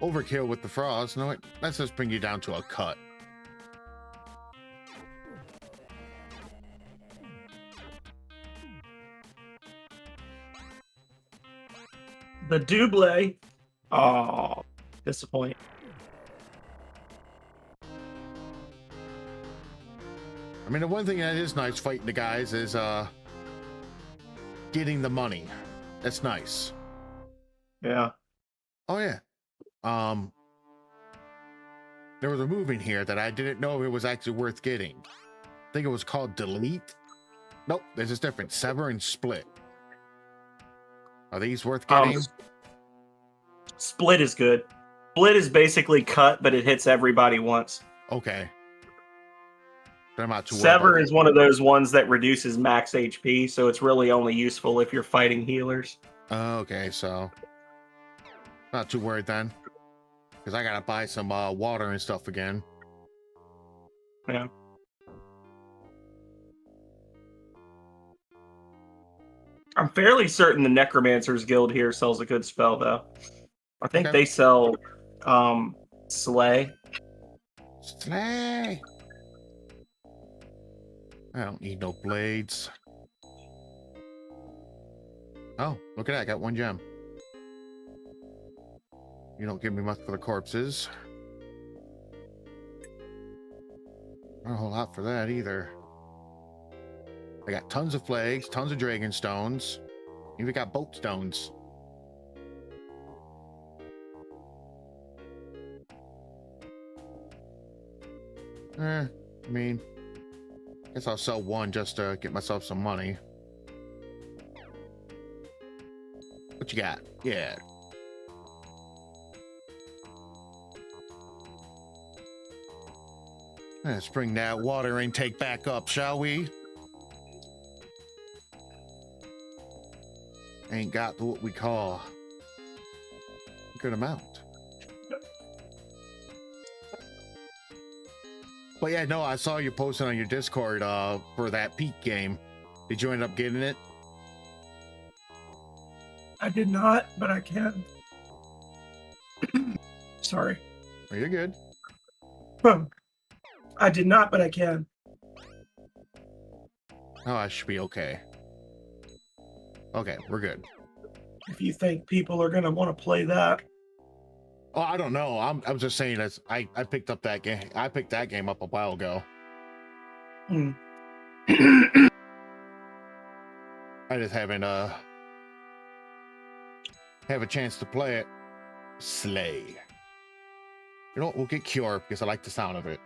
Overkill with the frost. No, let's just bring you down to a cut. The double. Oh, disappoint. I mean, the one thing that is nice fighting the guys is getting the money. That's nice. Yeah. Oh yeah. There was a move in here that I didn't know it was actually worth getting. I think it was called delete. Nope, this is different. Sever and split. Are these worth getting? Split is good. Split is basically cut, but it hits everybody once. Okay. I'm not too worried Sever about is one of those ones that reduces max HP, so it's really only useful if you're fighting healers. Okay, so not too worried then, because I gotta buy some water and stuff again. Yeah. I'm fairly certain the Necromancer's Guild here sells a good spell, though. I think they sell Slay. Slay! I don't need no blades. Oh, look at that. I got 1 gem. You don't give me much for the corpses. Not a whole lot for that either. I got tons of flags, tons of dragon stones. Even got boat stones. I mean, guess I'll sell one just to get myself some money. What you got? Yeah. Let's bring that water intake back up, shall we? Ain't got what we call a good amount. But yeah, no, I saw you posting on your Discord for that Peak game. Did you end up getting it? I did not, but I can. Sorry. Oh, you're good. I did not, but I can. Oh, I should be okay. Okay, we're good. If you think people are gonna want to play that. Oh, I don't know. I'm just saying that I picked up that game. I picked that game up a while ago. Hmm. I just haven't have a chance to play it. Slay. You know what? We'll get Cure because I like the sound of it.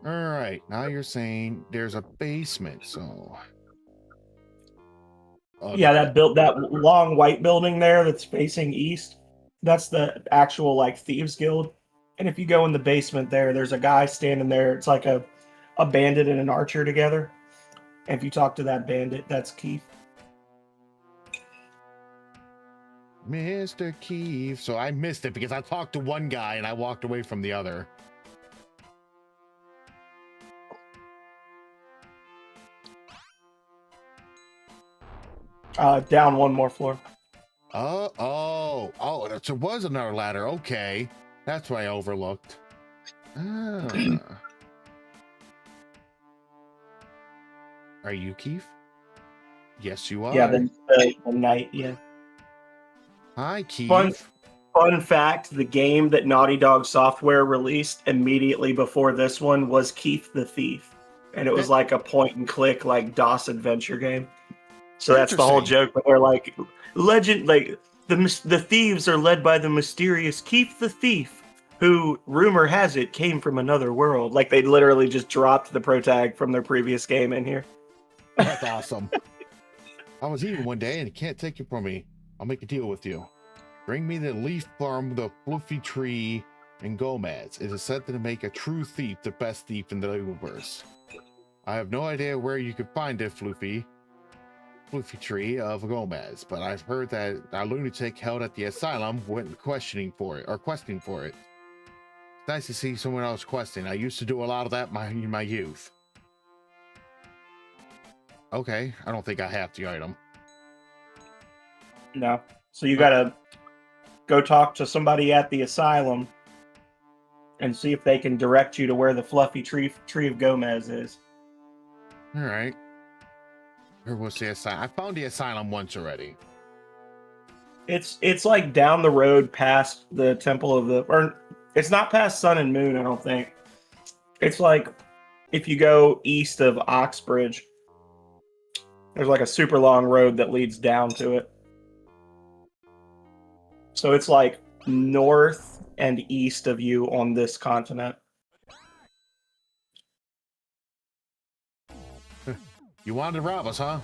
All right, now you're saying there's a basement, so. Oh, Yeah, that long white building there that's facing east. That's the actual like thieves guild. And if you go in the basement there, there's a guy standing there. It's like a bandit and an archer together. And if you talk to that bandit, that's Keith. Mr. Keith. So I missed it because I talked to one guy and I walked away from the other. Down one more floor. Oh, there was another ladder. Okay. That's what I overlooked. Ah. Are you Keith? Yes, you are. Yeah, the night, yeah. Hi, Keith. Fun fact, the game that Naughty Dog Software released immediately before this one was Keith the Thief. And it was like a point and click, like DOS adventure game. So that's the whole joke. But they're like, legend, like the thieves are led by the mysterious Keith the Thief, who, rumor has it, came from another world. Like they literally just dropped the pro tag from their previous game in here. That's awesome. I was eating one day and you can't take it from me. I'll make a deal with you. Bring me the leaf from the fluffy tree in Gomez. It is said to make a true thief the best thief in the universe. I have no idea where you could find the fluffy tree of Gomez, but I've heard that a lunatic held at the asylum went questing for it. It's nice to see someone else questing. I used to do a lot of that in my youth. Okay, I don't think I have the item. No. So you gotta go talk to somebody at the asylum and see if they can direct you to where the fluffy tree of Gomez is. All right. Where was the asylum? I found the asylum once already. It's like down the road past the Temple of the... Or it's not past Sun and Moon, I don't think. It's like if you go east of Oxbridge, there's like a super long road that leads down to it. So it's like north and east of you on this continent. You wanted to rob us, huh?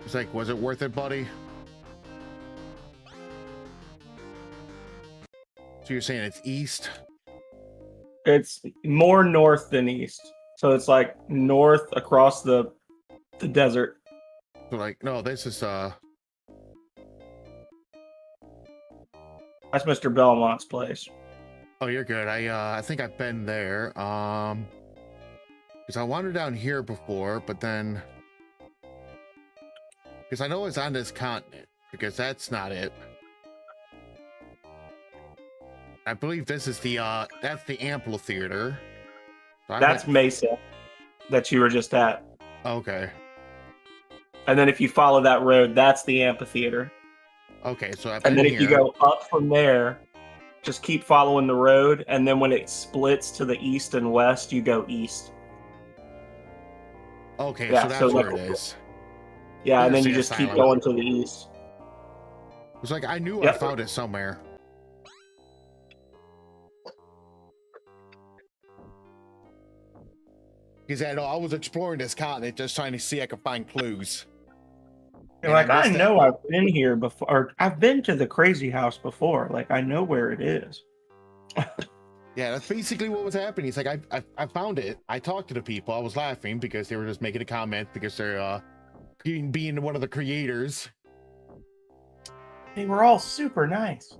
It's like, was it worth it, buddy? So you're saying it's east? It's more north than east. So it's like north across the desert. So like, no, this is That's Mr. Belmont's place. Oh, you're good. I think I've been there. Because I wandered down here before, but then because I know it's on this continent, because that's not it. I believe this is that's the amphitheater. So That's Mesa that you were just at. Okay. And then if you follow that road, that's the amphitheater. Okay, so And then if you go up from there, just keep following the road, and then when it splits to the east and west, you go east. Okay, Yeah, so that's so where like, it is. yeah, and then you Sega just keep Asylum. going to the east. It's like I knew I Yep. found it somewhere. Because I know I was exploring this continent just trying to see if I could find clues. You're And like, I missed it. know I've been here before, or I've been to the crazy house before. Like, I know where it is. Yeah, that's basically what was happening. It's like I found it. I talked to the people. I was laughing because they were just making a comment because they're being one of the creators, They were all super nice.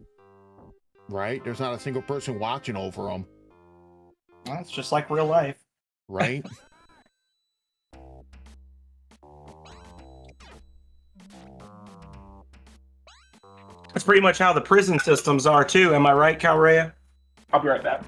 right? There's not a single person watching over them, That's just like real life. right? That's pretty much how the prison systems are too. Am I right, Calrea? I'll be right back.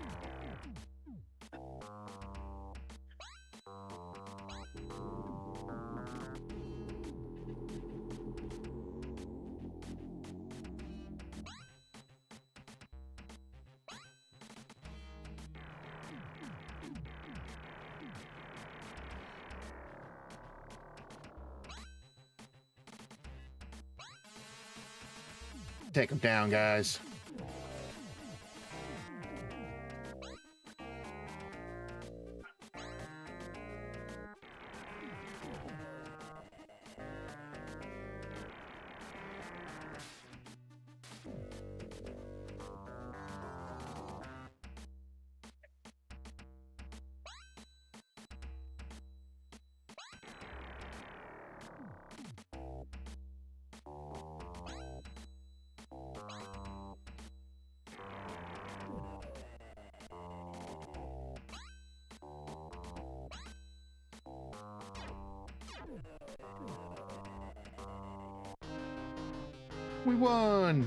Take them down, guys. We won.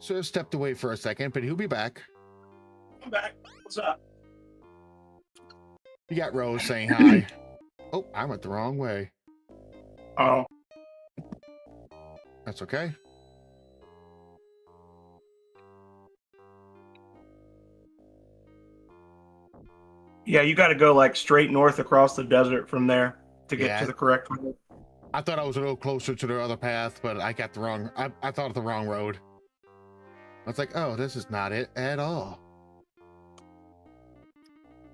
So stepped away for a second, but he'll be back. I'm back. What's up? You got Rose saying hi. Oh, I went the wrong way. Oh, That's okay. yeah, you got to go like straight north across the desert from there to get Yeah. to the correct road. I thought I was a little closer to the other path, but I got the wrong. I thought of the wrong road. I was like, oh, this is not it at all.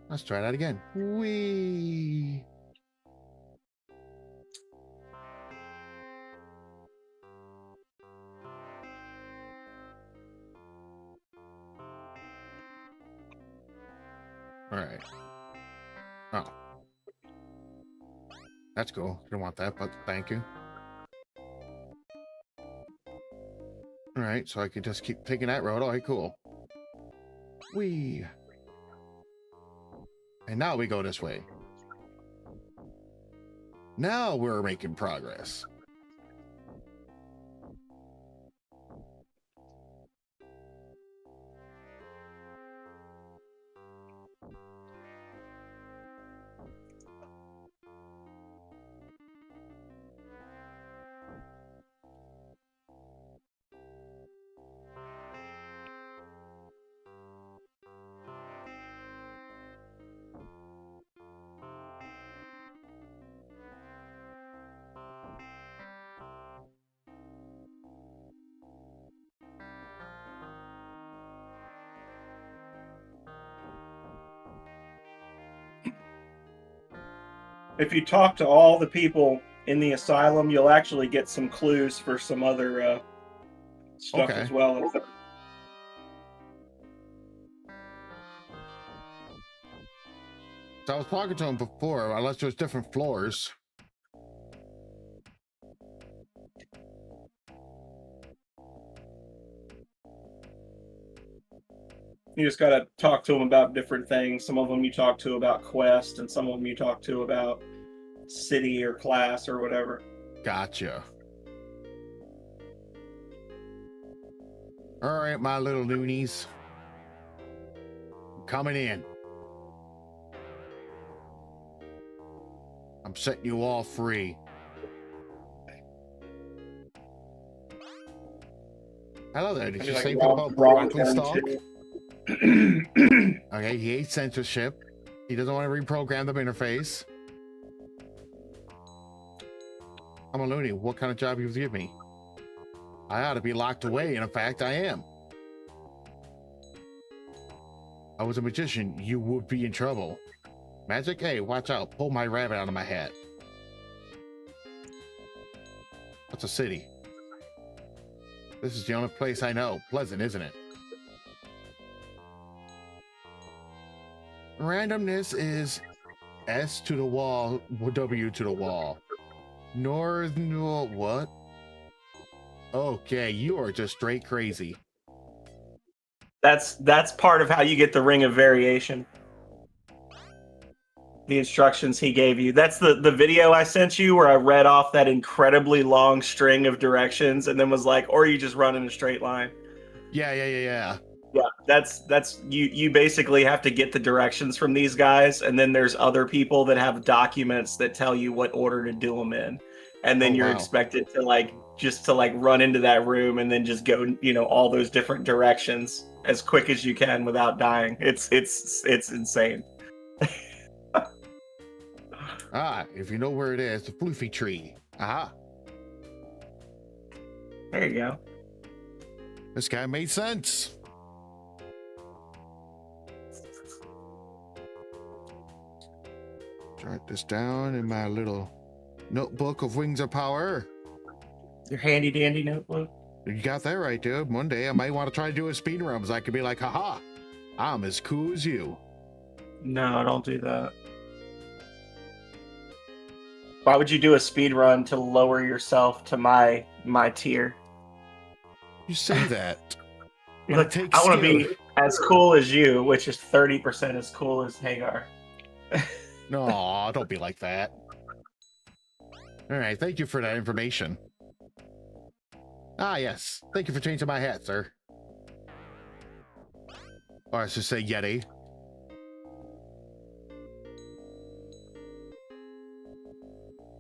Let's try that again. Whee! All right. Oh. That's cool. Didn't want that, but thank you. All right, so I could just keep taking that road. All right, cool. Whee! And now we go this way. Now we're making progress. If you talk to all the people in the asylum, you'll actually get some clues for some other stuff Okay. as well. So I was talking to him before, unless there's different floors. You just got to talk to them about different things. Some of them you talk to about quest, and some of them you talk to about city or class or whatever. Gotcha. All right, my little loonies. coming in. I'm setting you all free. Hello there. Did you say anything about broccoli stalk? Okay, he hates censorship. He doesn't want to reprogram the interface. I'm a loony. What kind of job you give me? I ought to be locked away, and in fact, I am. I was a magician. You would be in trouble. Magic? Hey, watch out. Pull my rabbit out of my hat. What's a city? This is the only place I know. Pleasant, isn't it? Randomness is S to the wall, W to the wall. North, what? Okay, you are just straight crazy. That's part of how you get the ring of variation. The instructions he gave you. That's the video I sent you where I read off that incredibly long string of directions and then was like, or you just run in a straight line. Yeah. Yeah, that's you basically have to get the directions from these guys, and then there's other people that have documents that tell you what order to do them in. And then you're expected to just run into that room and then just go, all those different directions as quick as you can without dying. It's insane. If you know where it is, the floofy tree. Aha. There you go. This guy made sense. Jot this down in my little notebook of Wings of Power. Your handy dandy notebook. You got that right, dude. One day I might want to try to do a speed run. I could be like, haha, I'm as cool as you. No, don't do that. Why would you do a speed run to lower yourself to my tier? You say that. You're like, I want to be as cool as you, which is 30% as cool as Hagar. No, don't be like that. All right, thank you for that information. Yes. Thank you for changing my hat, sir. Or I should say Yeti.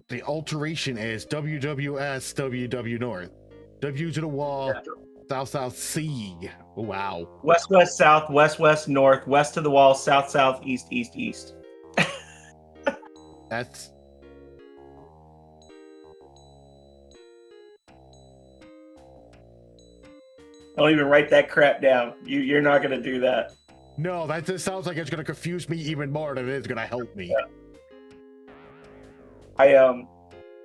The alteration is WWS, WW North. W to the wall, South, South, C. Oh, wow. West, West, South, West, West, North, West to the wall, South, South, East, East, East. That's... Don't even write that crap down. You're not going to do that. No, that just sounds like it's going to confuse me even more than it is going to help me. Yeah.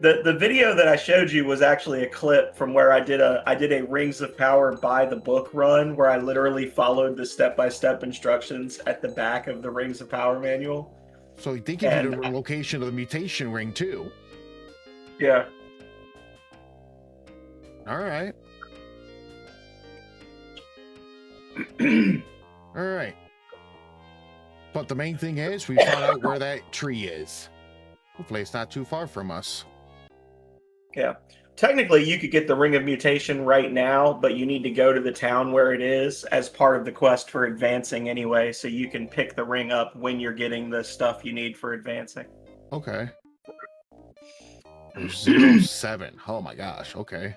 The video that I showed you was actually a clip from where I did a Rings of Power by the book run where I literally followed the step-by-step instructions at the back of the Rings of Power manual. So they give you the location of the mutation ring too. Yeah. All right. All right. But the main thing is we found out where that tree is. Hopefully it's not too far from us. Yeah. Technically, you could get the Ring of Mutation right now, but you need to go to the town where it is as part of the quest for advancing anyway, so you can pick the ring up when you're getting the stuff you need for advancing. Okay. 07. Oh my gosh. Okay.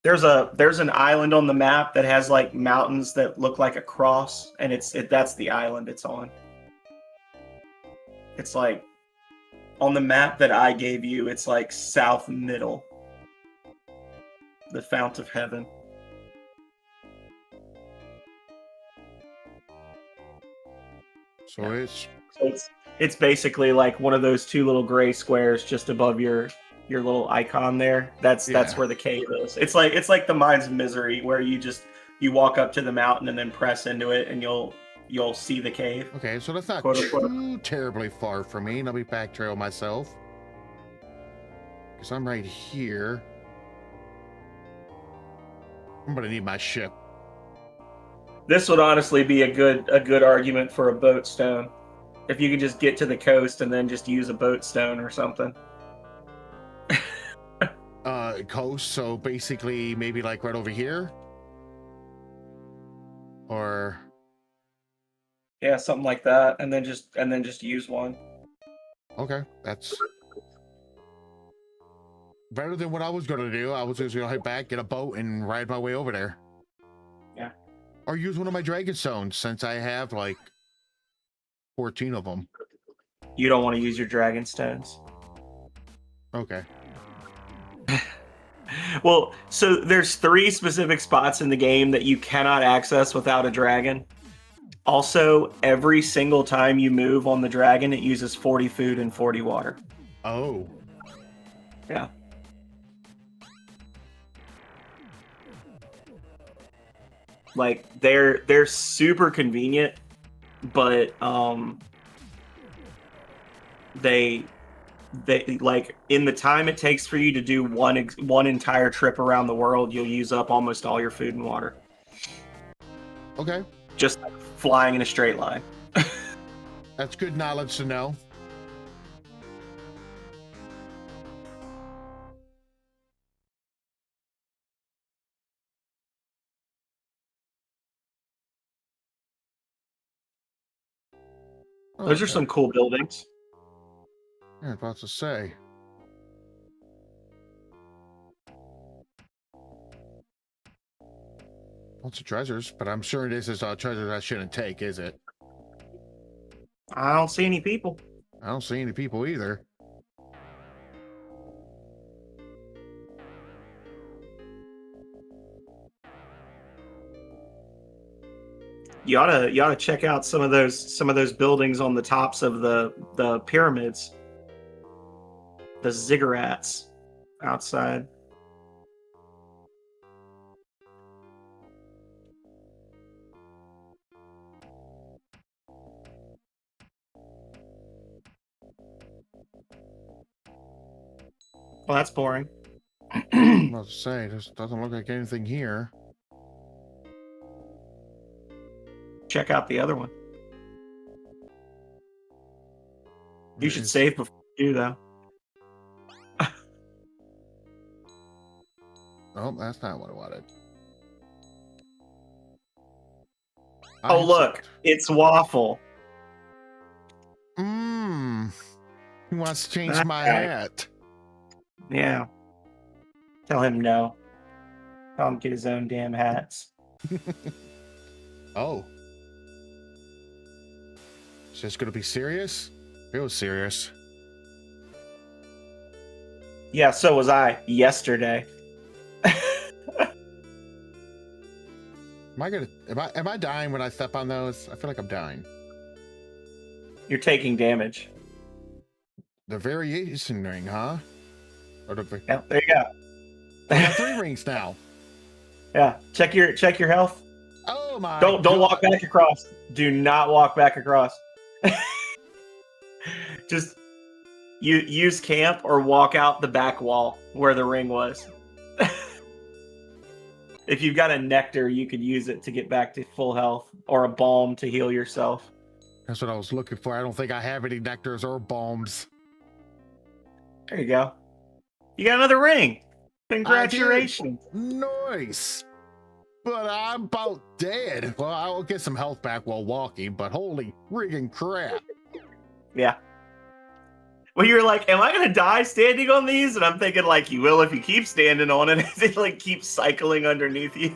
There's an island on the map that has like mountains that look like a cross, and that's the island it's on. It's like on the map that I gave you, it's like south middle. The Fount of Heaven. So it's basically like one of those two little gray squares just above your little icon there. That's where the cave is. It's like the Mines of Misery, where you walk up to the mountain and then press into it, and you'll see the cave. Okay, so that's not too terribly far from me. Let me backtrail myself, because I'm right here. I'm gonna need my ship. This would honestly be a good argument for a boat stone. If you could just get to the coast and then just use a boat stone or something. Coast, so basically maybe like right over here? Or Yeah, something like that, and then just use one. Okay, that's better than what I was gonna do. I was just gonna head back, get a boat, and ride my way over there. Yeah. Or use one of my dragon stones since I have like 14 of them. You don't want to use your dragon stones. Okay. Well, so there's 3 specific spots in the game that you cannot access without a dragon. Also, every single time you move on the dragon, it uses 40 food and 40 water. Oh. Yeah. Like they're super convenient, but they like in the time it takes for you to do one entire trip around the world, you'll use up almost all your food and water. Okay. Just like, flying in a straight line. That's good knowledge to know. Those are Okay. some cool buildings. Yeah, about to say. Lots of treasures, but I'm sure this is a treasure I shouldn't take, is it? I don't see any people. I don't see any people either. You ought to check out some of those buildings on the tops of the pyramids. The ziggurats outside. Well, that's boring. I'm about to say, this doesn't look like anything here. Check out the other one. You should Is- save before you do, though. Oh, that's not what I wanted. Oh, look, it's Waffle. Mmm. He wants to change That my guy. hat. Yeah. Tell him no. Tell him to get his own damn hats. Oh. Is this gonna be serious? It was serious. Yeah, so was I yesterday. Am I dying when I step on those? I feel like I'm dying. You're taking damage. The variation ring, huh? Or the Yeah, there you go. I got 3 rings now. Yeah, check your health. Oh my Don't God. walk back across. Do not walk back across. Just you use camp or walk out the back wall where the ring was. If you've got a nectar, you could use it to get back to full health, or a balm to heal yourself. That's what I was looking for. I don't think I have any nectars or balms. There you go. You got another ring. Congratulations. Nice. But I'm about dead. Well, I'll get some health back while walking, but holy friggin' crap. Yeah. Well, you're like, am I gonna die standing on these? And I'm thinking, like, you will if you keep standing on it. It like keeps cycling underneath you.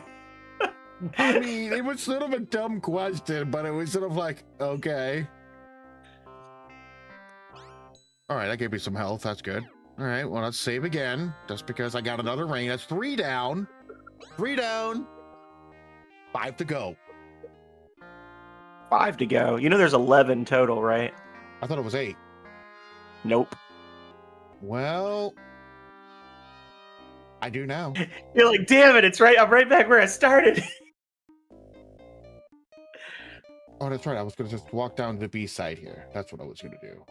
I mean, it was sort of a dumb question, but it was sort of like, okay. All right, that gave me some health. That's good. All right, well, let's save again. Just because I got another ring. That's 3 down. 3 down. 5 to go. 5 to go. You know there's 11 total, right? I thought it was 8. Nope. Well, I do now. You're like, damn it, I'm right back where I started. Oh, that's right. I was going to just walk down to the B side here. That's what I was going to do.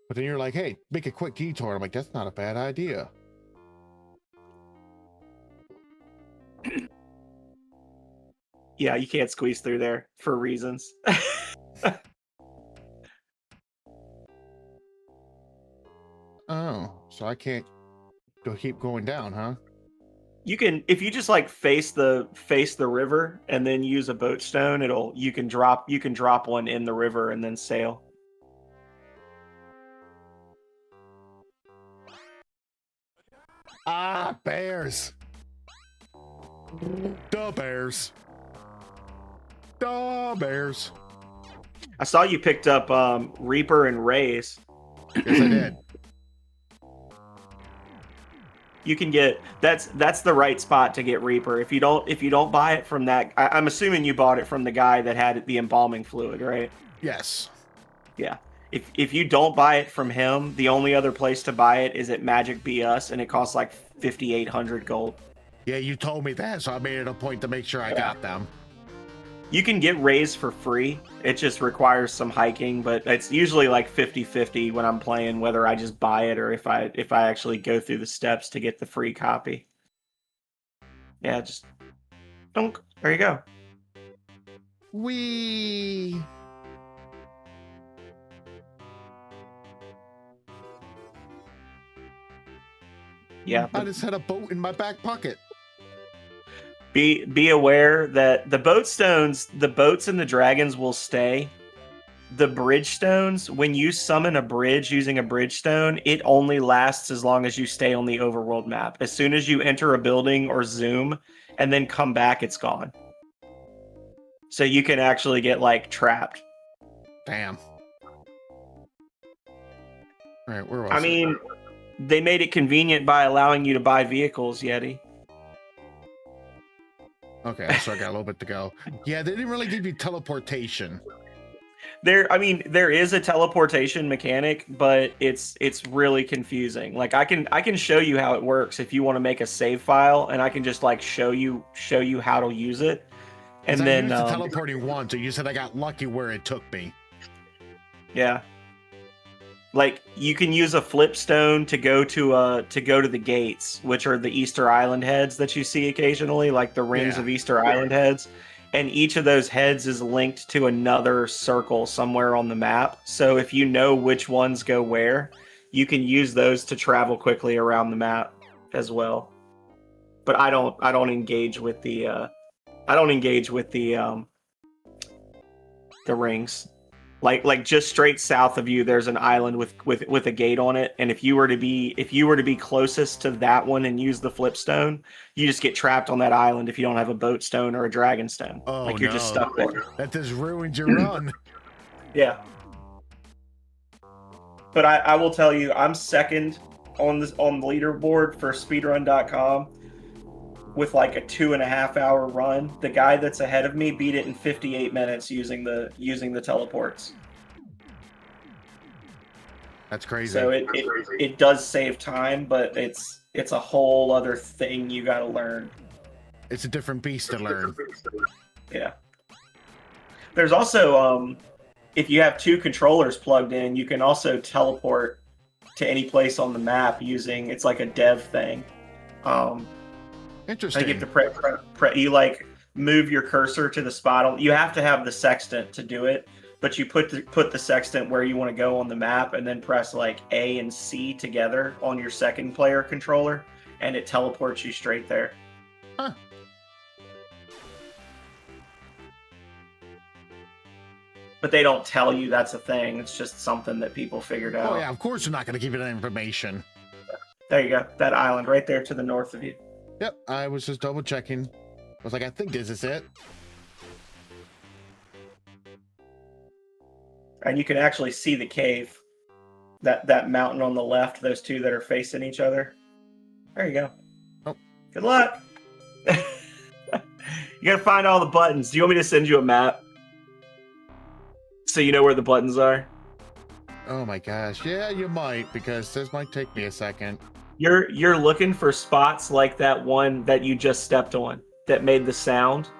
But then you're like, hey, make a quick detour. I'm like, that's not a bad idea. Yeah, you can't squeeze through there for reasons. Oh, so I can't keep going down, huh? You can, if you just like face the river and then use a boat stone, you can drop one in the river and then sail. Ah, bears. The bears. The bears. I saw you picked up Reaper and Raise. Yes, I did. You can get that's the right spot to get Reaper. If you don't buy it from that, I'm assuming you bought it from the guy that had the embalming fluid, right? Yes. Yeah. If you don't buy it from him, the only other place to buy it is at Magic BS, and it costs like 5,800 gold. Yeah, you told me that, so I made it a point to make sure I got them. You can get Raise for free. It just requires some hiking, but it's usually like 50-50 when I'm playing, whether I just buy it or if I actually go through the steps to get the free copy. Yeah, just don't. There you go. Wee. Yeah, I just had a boat in my back pocket. be aware that the boats and the dragons will stay. The bridge stones, when you summon a bridge using a bridge stone, it only lasts as long as you stay on the overworld map. As soon as you enter a building or zoom and then come back, it's gone. So you can actually get like trapped. Damn. All right, where was I it? mean, they made it convenient by allowing you to buy vehicles, Yeti. Okay, so I got a little bit to go. Yeah, they didn't really give you teleportation. There is a teleportation mechanic, but it's really confusing. Like I can show you how it works if you want to make a save file, and I can just like show you how to use it. And I then used the teleporting once, so you said I got lucky where it took me. yeah, like you can use a flip stone to go to the gates, which are the Easter Island heads that you see occasionally, like the rings Yeah. of Easter Island heads. And each of those heads is linked to another circle somewhere on the map. So if you know which ones go where, you can use those to travel quickly around the map as well. But I don't engage with the rings. Like just straight south of you, there's an island with a gate on it, and if you were to be closest to that one and use the flip stone, you just get trapped on that island if you don't have a boat stone or a dragon stone. Oh, like you're just no. stuck there. That just ruined your run. Yeah. But I will tell you, I'm second on the leaderboard for speedrun.com with like a 2.5 hour run. The guy that's ahead of me beat it in 58 minutes using the teleports. That's crazy. So it does save time, but it's a whole other thing you got to learn. It's a different beast to learn. Yeah. There's also if you have two controllers plugged in, you can also teleport to any place on the map using, it's like a dev thing. Interesting. I get to you like move your cursor to the spot. You have to have the sextant to do it, but you put the sextant where you want to go on the map, and then press like A and C together on your second player controller, and it teleports you straight there. Huh. But they don't tell you that's a thing. It's just something that people figured out. Oh yeah, of course we're not going to give you that information. There you go. That island right there to the north of you. Yep, I was just double checking. I was like, I think this is it. And you can actually see the cave. That mountain on the left, those two that are facing each other. There you go. Oh. Good luck. You gotta find all the buttons. Do you want me to send you a map? So you know where the buttons are? Oh my gosh. Yeah, you might, because this might take me a second. You're looking for spots like that one that you just stepped on that made the sound.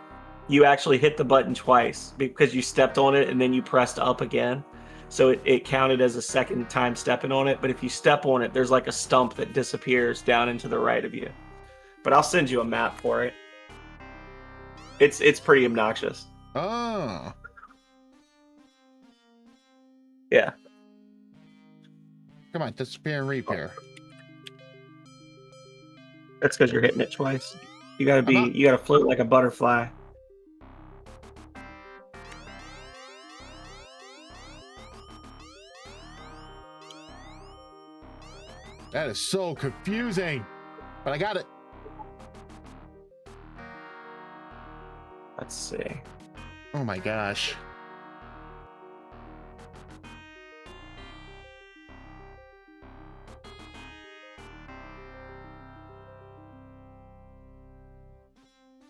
You actually hit the button twice because you stepped on it and then you pressed up again. So it counted as a second time stepping on it. But if you step on it, there's like a stump that disappears down into the right of you. But I'll send you a map for it. It's pretty obnoxious. Oh. Yeah. Come on, disappear and repair. That's because you're hitting it twice. You gotta not- you gotta float like a butterfly. That is so confusing. But I got it. Let's see. Oh my gosh.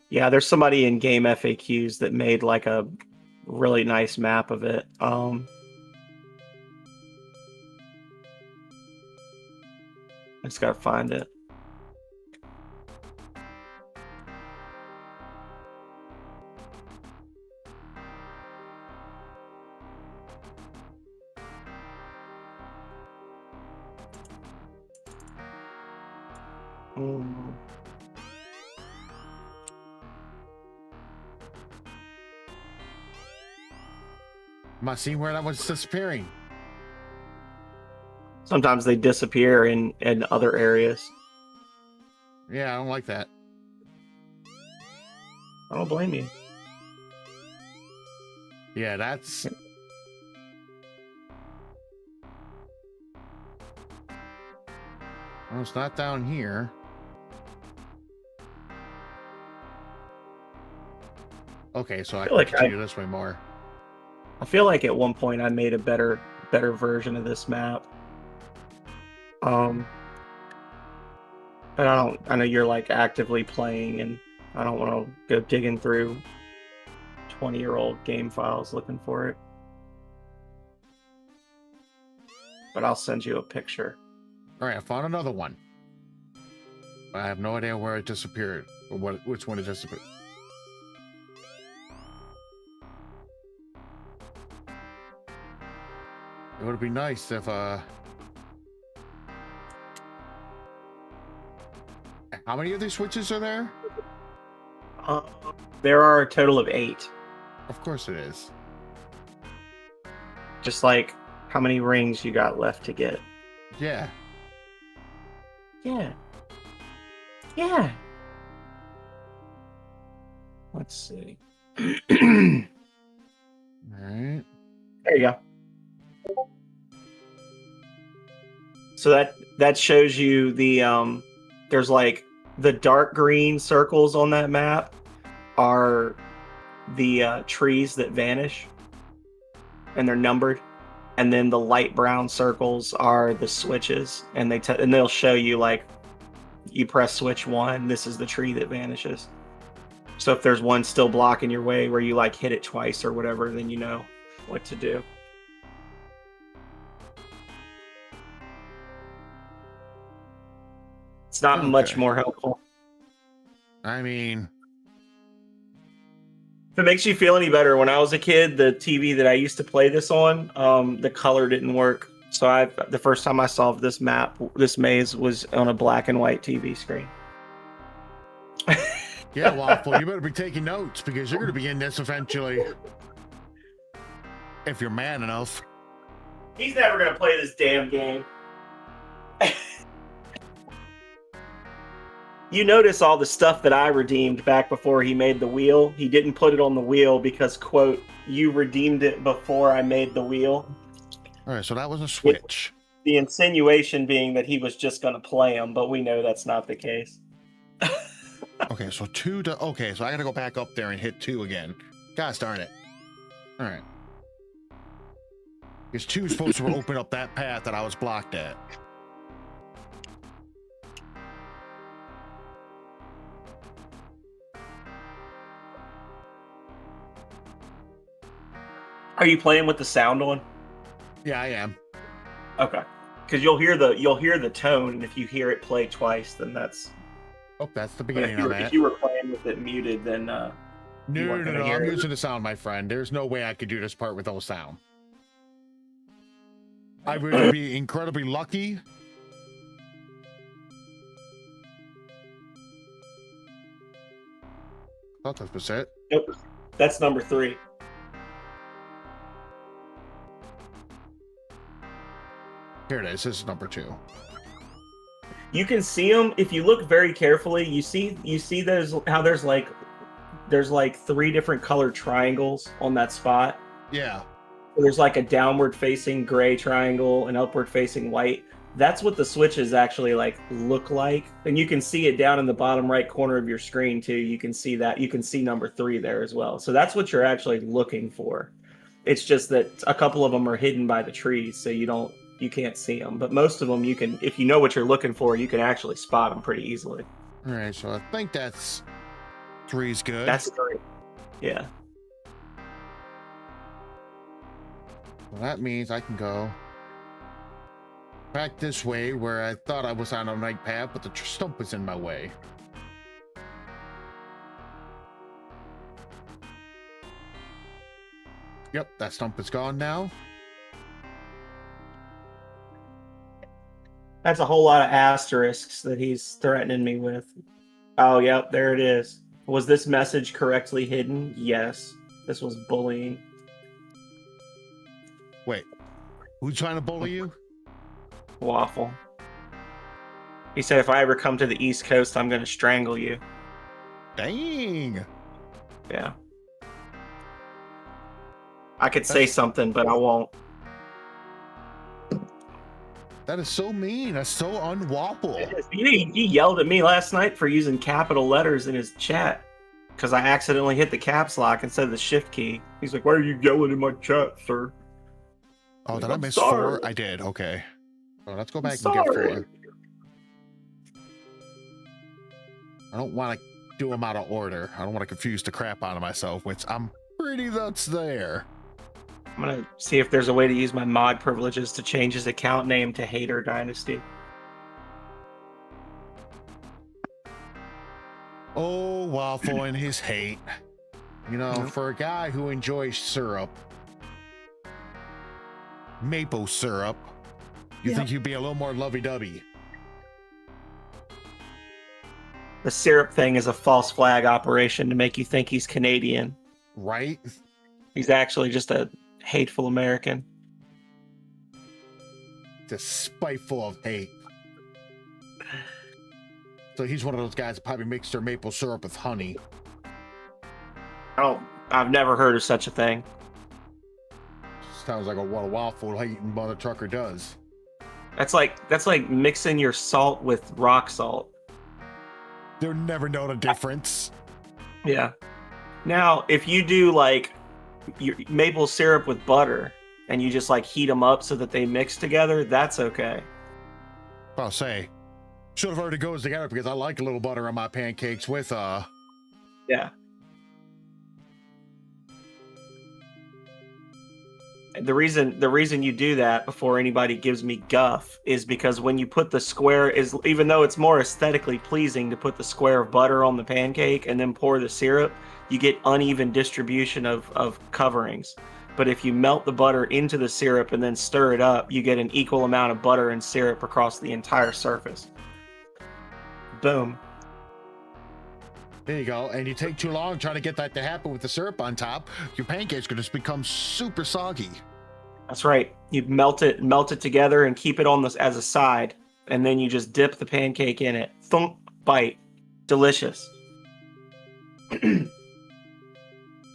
Yeah, there's somebody in Game FAQs that made like a really nice map of it. I just gotta find it. Mm. Am I seeing where that one's disappearing? Sometimes they disappear in other areas. Yeah, I don't like that. I don't blame you. Yeah, that's... Well, it's not down here. Okay, so I feel can like continue this way more. I feel like at one point I made a better version of this map. But I know you're like actively playing, and I don't want to go digging through 20-year-old game files looking for it. But I'll send you a picture. All right, I found another one. I have no idea where it disappeared, or which one it disappeared. It would be nice if how many of these switches are there? There are a total of 8. Of course it is. Just like how many rings you got left to get. Yeah. Yeah. Yeah. Let's see. All right. There you go. So that shows you the there's like the dark green circles on that map are the trees that vanish, and they're numbered, and then the light brown circles are the switches, and they'll show you like you press switch 1, this is the tree that vanishes. So if there's one still blocking your way where you like hit it twice or whatever, then you know what to do. It's not much more helpful. I mean, if it makes you feel any better, when I was a kid, the TV that I used to play this on, the color didn't work. So the first time I solved this maze was on a black and white TV screen. yeah, Waffle, you better be taking notes because you're going to be in this eventually. If you're man enough. He's never going to play this damn game. You notice all the stuff that I redeemed back before he made the wheel. He didn't put it on the wheel because, quote, you redeemed it before I made the wheel. All right, so that was a switch. The insinuation being that he was just going to play them, but we know that's not the case. Okay, so okay, so I got to go back up there and hit 2 again. Gosh darn it. All right. Because 2 is supposed to open up that path that I was blocked at. Are you playing with the sound on? Yeah, I am. Okay, because you'll hear the tone, and if you hear it play twice, then that's. Oh, that's the beginning of that. If you were playing with it muted, then No, I'm using the sound, my friend. There's no way I could do this part without sound. I would be incredibly lucky. I thought that was it. Nope, that's number 3. Here it is. This is number 2. You can see them if you look very carefully. You see there's like three different colored triangles on that spot. Yeah. There's like a downward facing gray triangle, an upward facing white. That's what the switches actually like look like, and you can see it down in the bottom right corner of your screen too. You can see that. You can see number 3 there as well. So that's what you're actually looking for. It's just that a couple of them are hidden by the trees, so you can't see them. But most of them, you can, if you know what you're looking for, you can actually spot them pretty easily. All right, so I think that's 3's good. That's 3. Yeah. Well, that means I can go back this way where I thought I was on a right path, but the stump was in my way. Yep, that stump is gone now. That's a whole lot of asterisks that he's threatening me with. Oh, yep, there it is. Was this message correctly hidden? Yes. This was bullying. Wait, who's trying to bully you? Waffle. He said if I ever come to the East Coast, I'm going to strangle you. Dang. Yeah. I could say something, but I won't. That is so mean. That's so unwaffle. He yelled at me last night for using capital letters in his chat because I accidentally hit the caps lock instead of the shift key. He's like, "Why are you yelling in my chat, sir?" Oh, did I miss sorry. 4? I did. Okay. Oh, let's go back and Sorry. get 4. I don't want to do them out of order. I don't want to confuse the crap out of myself, which I'm pretty that's there. I'm gonna see if there's a way to use my mod privileges to change his account name to Hater Dynasty. Oh, Waffle and his hate. You know, for a guy who enjoys syrup, maple syrup, you think you'd be a little more lovey-dovey. The syrup thing is a false flag operation to make you think he's Canadian. Right? He's actually just a hateful American. Just spiteful of hate. So he's one of those guys that probably mix their maple syrup with honey. I've never heard of such a thing. Sounds like what a waffle hating mother trucker does. That's like mixing your salt with rock salt. They'll never know the difference. Yeah. Now, if you do like your maple syrup with butter and you just like heat them up so that they mix together, that's okay. I'll say, should have already goes together because I like a little butter on my pancakes with Yeah. The reason you do that before anybody gives me guff is because when you put the square even though it's more aesthetically pleasing to put the square of butter on the pancake and then pour the syrup, you get uneven distribution of coverings. But if you melt the butter into the syrup and then stir it up, you get an equal amount of butter and syrup across the entire surface. Boom. There you go. And you take too long trying to get that to happen with the syrup on top, your pancake's going to become super soggy. That's right. You melt it together and keep it on this as a side, and then you just dip the pancake in it. Thump, bite. Delicious.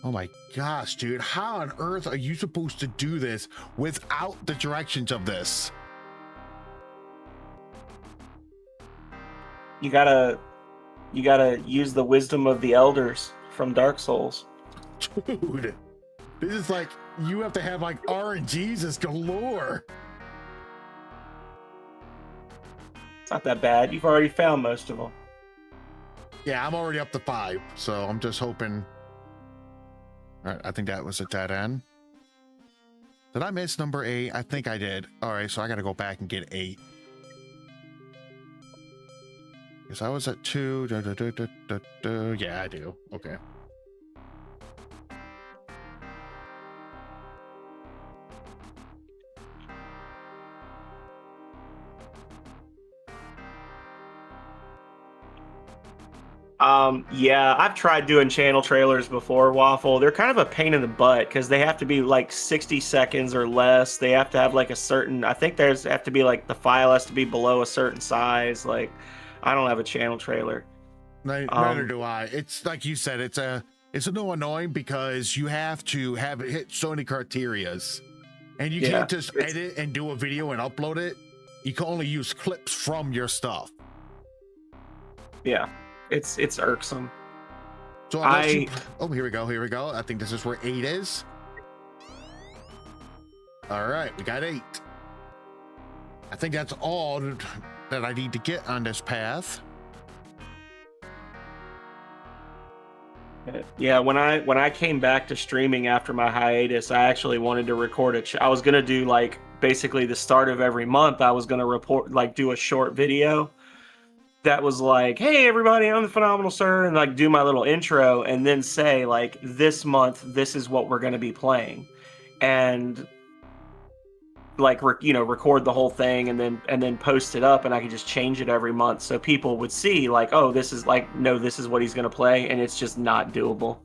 Oh my gosh, dude. How on earth are you supposed to do this without the directions of this? You gotta use the wisdom of the elders from Dark Souls. Dude, this is like, you have to have like RNGs galore. It's not that bad. You've already found most of them. Yeah, I'm already up to 5, so I'm just hoping. All right, I think that was a dead end. Did I miss number 8? I think I did. All right, so I got to go back and get 8. Because I was at 2. Yeah, I do. Okay. Yeah, I've tried doing channel trailers before, Waffle. They're kind of a pain in the butt because they have to be like 60 seconds or less. They have to have like a certain, I think there's have to be like the file has to be below a certain size. Like, I don't have a channel trailer. Neither do I. It's like you said, it's a little annoying because you have to have it hit so many criterias, and you can't just edit and do a video and upload it. You can only use clips from your stuff. Yeah, it's irksome. So oh, here we go. I think this is where 8 is. All right, we got 8. I think that's all that I need to get on this path. Yeah, when I came back to streaming after my hiatus, I actually wanted to record I was gonna do like basically the start of every month. I was gonna do a short video that was like, "Hey everybody, I'm the Phenomenal Sir," and like do my little intro, and then say like, "This month, this is what we're gonna be playing," and like record the whole thing and then post it up, and I could just change it every month so people would see like, oh, this is like, no, this is what he's gonna play, and it's just not doable.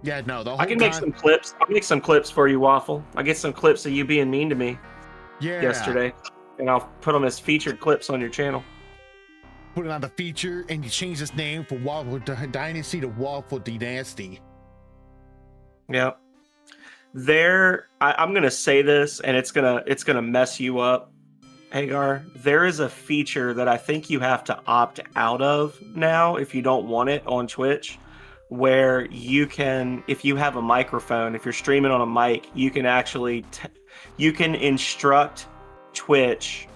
Yeah, no, the whole I can make some clips. I'll make some clips for you, Waffle. I get some clips of you being mean to me yesterday, and I'll put them as featured clips on your channel. Put it on the feature, and you change this name from Waffle Dynasty to Waffle Dynasty. Yeah. I'm gonna say this, and it's gonna mess you up, Hagar. There is a feature that I think you have to opt out of now if you don't want it on Twitch, where you can, if you have a microphone, if you're streaming on a mic, you can actually you can instruct Twitch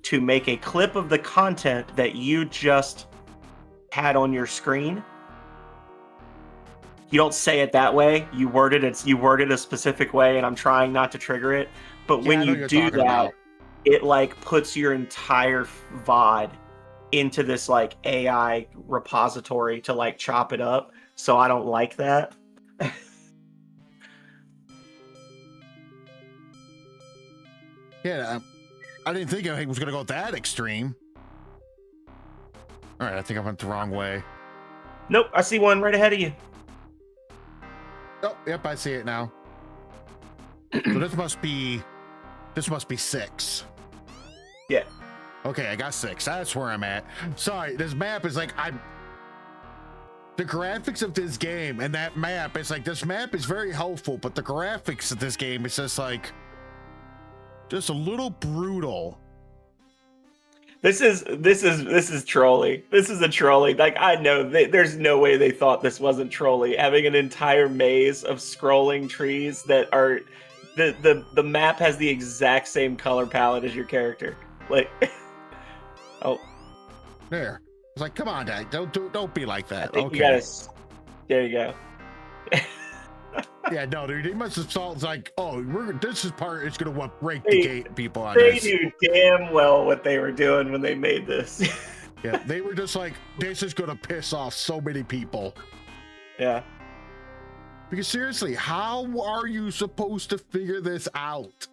to make a clip of the content that you just had on your screen. You don't say it that way. You word it a specific way, and I'm trying not to trigger it. But when you do that, it like puts your entire VOD into this like AI repository to like chop it up. So I don't like that. Yeah, I didn't think it was gonna go that extreme. All right, I think I went the wrong way. Nope, I see one right ahead of you. Oh, yep, I see it now. So this must be 6. Yeah. Okay, I got 6. That's where I'm at. Sorry, this map is like the graphics of this game and that map, it's like this map is very helpful, but the graphics of this game is just like just a little brutal. This is trolling. This is a trolling. Like, I know there's no way they thought this wasn't trolling. Having an entire maze of scrolling trees that are the map has the exact same color palette as your character. Like, oh, there. It's like, come on, Dad, don't be like that. I think okay. You gotta. There you go. Yeah, no, dude, they must have thought like, oh, this is part is gonna break the gate people on They this. knew damn well what they were doing when they made this. Yeah, they were just like, this is gonna piss off so many people. Yeah. Because seriously, how are you supposed to figure this out?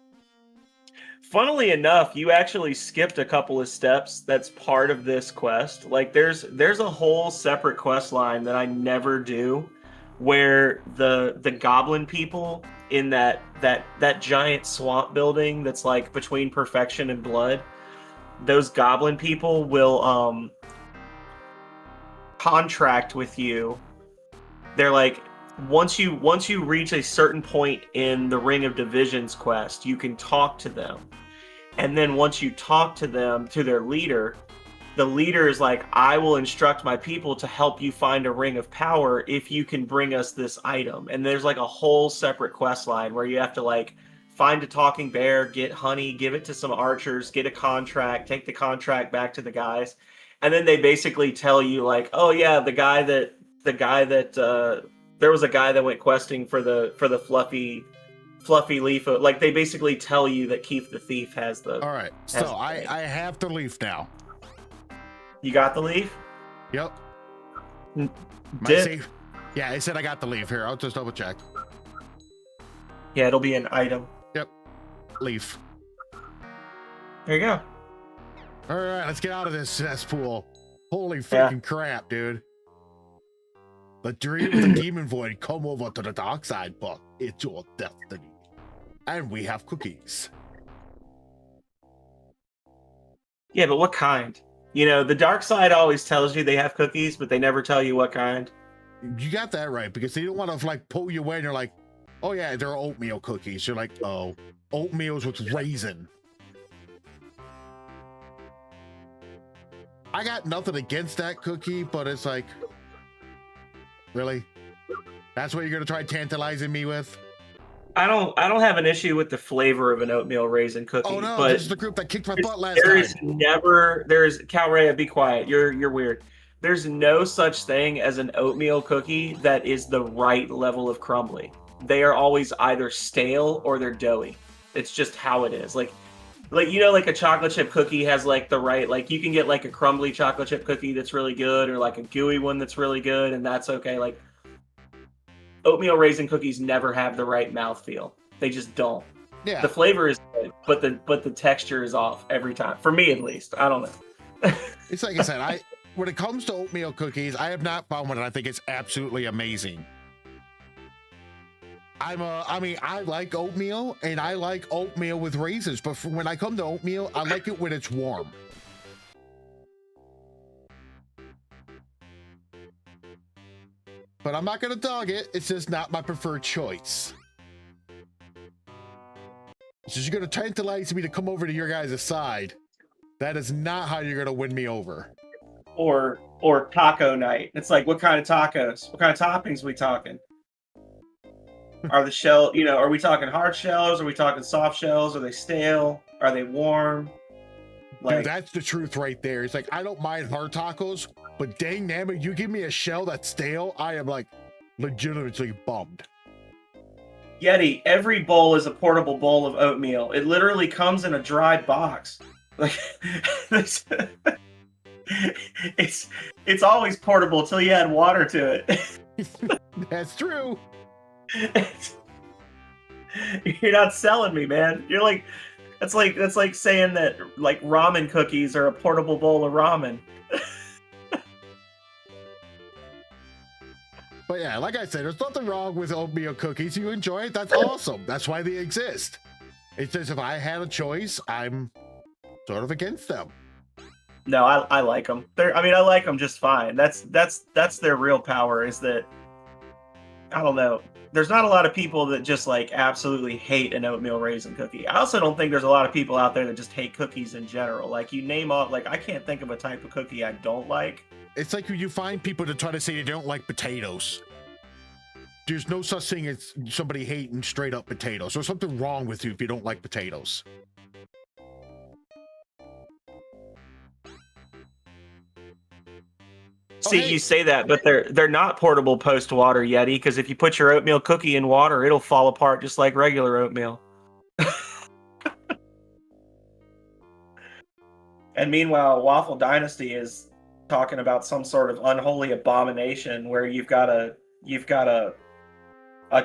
Funnily enough, you actually skipped a couple of steps that's part of this quest. Like there's a whole separate quest line that I never do, where the goblin people in that giant swamp building that's like between Perfection and Blood, those goblin people will contract with you. They're like, once you reach a certain point in the Ring of Divisions quest, you can talk to them. And then once you talk to them, to their leader, the leader is like, I will instruct my people to help you find a ring of power if you can bring us this item. And there's like a whole separate quest line where you have to like find a talking bear, get honey, give it to some archers, get a contract, take the contract back to the guys. And then they basically tell you like, oh yeah, there was a guy that went questing for the fluffy leaf. Like they basically tell you that Keith the Thief has the. All right, so I have the leaf now. You got the leaf? Yep. Yeah, I said I got the leaf. Here, I'll just double check. Yeah, it'll be an item. Yep. Leaf. There you go. All right, let's get out of this cesspool. Holy Yeah. freaking crap, dude. The dream of the demon void, come over to the dark side, but it's your destiny. And we have cookies. Yeah, but what kind? You know, the dark side always tells you they have cookies, but they never tell you what kind. You got that right, because they don't want to like pull you away and you're like, oh yeah, they're oatmeal cookies. You're like, oh, oatmeal's with raisin. I got nothing against that cookie, but it's like, really? That's what you're gonna try tantalizing me with? I don't have an issue with the flavor of an oatmeal raisin cookie. Oh no, but this is the group that kicked my butt last there time. is never there's Calrea, be quiet. You're weird. There's no such thing as an oatmeal cookie that is the right level of crumbly. They are always either stale or they're doughy. It's just how it is. Like you know, like a chocolate chip cookie has like the right, like you can get like a crumbly chocolate chip cookie that's really good, or like a gooey one that's really good, and that's okay. Like oatmeal raisin cookies never have the right mouthfeel. They just don't. Yeah. The flavor is good, but the texture is off every time. For me at least. I don't know. It's like I said, when it comes to oatmeal cookies, I have not found one and I think it's absolutely amazing. I like oatmeal, and I like oatmeal with raisins, but when I come to oatmeal, I like it when it's warm. But I'm not gonna dog it, it's just not my preferred choice. So you're gonna tantalize me to come over to your guys' side. That is not how you're gonna win me over. Or taco night. It's like, what kind of tacos? What kind of toppings we talking? Are the shell, you know, are we talking hard shells? Are we talking soft shells? Are they stale? Are they warm? Like, dude, that's the truth right there. It's like, I don't mind hard tacos, but dang damn it, you give me a shell that's stale, I am like legitimately bummed. Yeti, every bowl is a portable bowl of oatmeal. It literally comes in a dried box. Like it's always portable till you add water to it. That's true. You're not selling me, man. You're like, that's like saying that like ramen cookies are a portable bowl of ramen. But yeah, like I said, there's nothing wrong with oatmeal cookies. You enjoy it, that's awesome. That's why they exist. It's just if I had a choice, I'm sort of against them. No, I like them. I like them just fine. That's their real power, is that, I don't know. There's not a lot of people that just like absolutely hate an oatmeal raisin cookie. I also don't think there's a lot of people out there that just hate cookies in general. Like you name off, like I can't think of a type of cookie I don't like. It's like when you find people to try to say they don't like potatoes. There's no such thing as somebody hating straight up potatoes. There's something wrong with you if you don't like potatoes. See, hey. you say that, but they're not portable post-water, Yeti, because if you put your oatmeal cookie in water, it'll fall apart just like regular oatmeal. And meanwhile, Waffle Dynasty is talking about some sort of unholy abomination where you've got a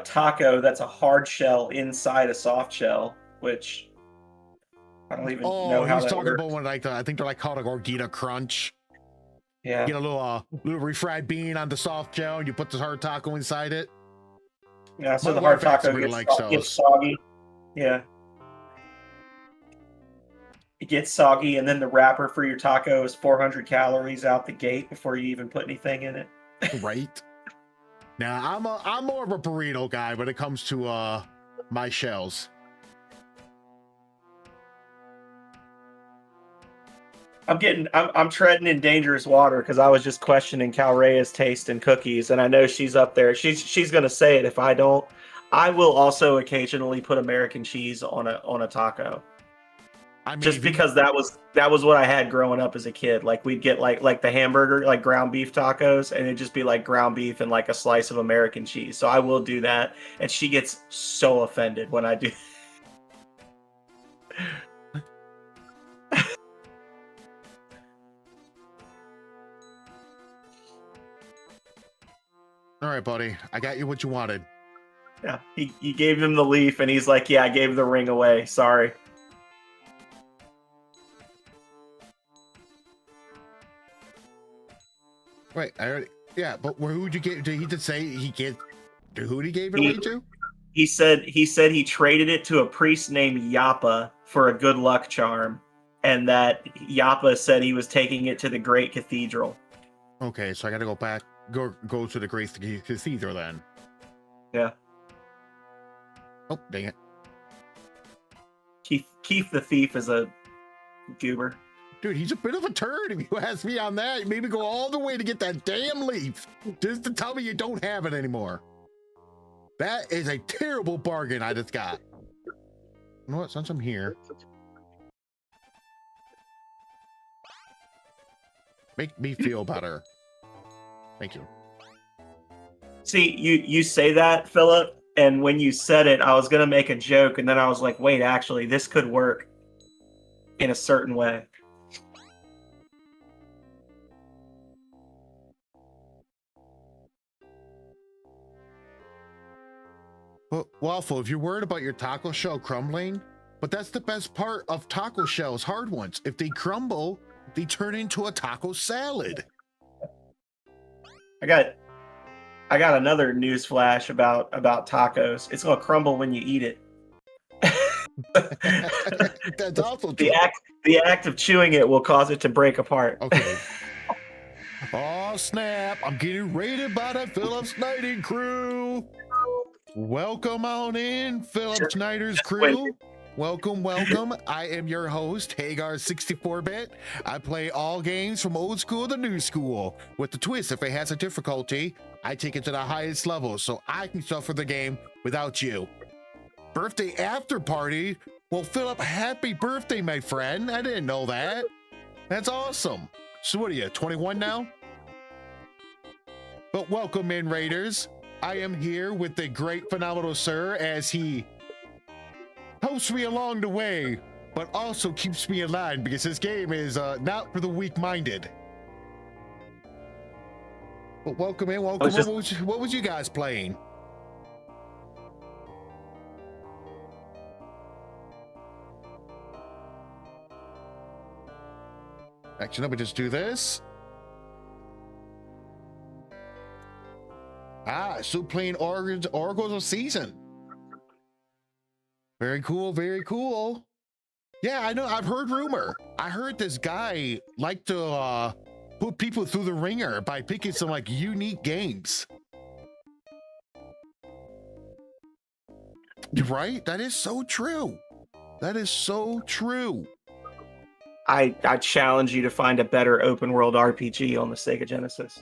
taco that's a hard shell inside a soft shell, which I don't even know how he's that talking works. about one like I think they're like called a Gorgita Crunch. Yeah. Get a little refried bean on the soft shell, and you put the hard taco inside it. Yeah, so My the hard wife actually taco really gets, likes those. gets soggy. Yeah. It gets soggy, and then the wrapper for your taco is 400 calories out the gate before you even put anything in it. Right. Now I'm more of a burrito guy when it comes to my shells. I'm treading in dangerous water because I was just questioning Calrea's taste in cookies, and I know she's up there. She's gonna say it if I don't. I will also occasionally put American cheese on a taco. I mean, Just because that was what I had growing up as a kid. Like we'd get like the hamburger, like ground beef tacos, and it'd just be like ground beef and like a slice of American cheese. So I will do that, and she gets so offended when I do. all right, buddy, I got you what you wanted. Yeah, he gave him the leaf, and he's like, "Yeah, I gave the ring away. Sorry." Wait, I already, yeah, but who'd you get? Did he just say he can't? Who'd he gave it away to? He said he traded it to a priest named Yappa for a good luck charm, and that Yappa said he was taking it to the Great Cathedral. Okay, so I got to go back, go to the Great Cathedral then. Yeah. Oh, dang it. Keith the Thief is a goober. Dude, he's a bit of a turd if you ask me on that. You made me go all the way to get that damn leaf just to tell me you don't have it anymore. That is a terrible bargain I just got. You know what? Since I'm here, make me feel better. Thank you. See, you say that, Philip, and when you said it, I was gonna make a joke, and then I was like, wait, actually, this could work in a certain way. But Waffle, if you're worried about your taco shell crumbling, but that's the best part of taco shells, hard ones. If they crumble, they turn into a taco salad. I got another news flash about tacos. It's gonna crumble when you eat it. That's also true. The act of chewing it will cause it to break apart. Okay. Oh snap! I'm getting raided by the Philip Snyder crew. Welcome on in, Philip Schneider's crew. Welcome, welcome. I am your host, Hagar 64-bit. I play all games from old school to new school. With the twist, if it has a difficulty, I take it to the highest level so I can suffer the game without you. Birthday after party? Well, Philip, happy birthday, my friend. I didn't know that. That's awesome. So what are you, 21 now? But welcome in, Raiders. I am here with the great, phenomenal sir as he helps me along the way, but also keeps me in line because this game is not for the weak-minded. But welcome in, welcome. What was you guys playing? Actually, let me just do this. So playing Oracles of Season. Very cool, very cool. Yeah, I know, I've heard rumor. I heard this guy like to put people through the ringer by picking some like unique games. Right? That is so true. That is so true. I challenge you to find a better open world RPG on the Sega Genesis.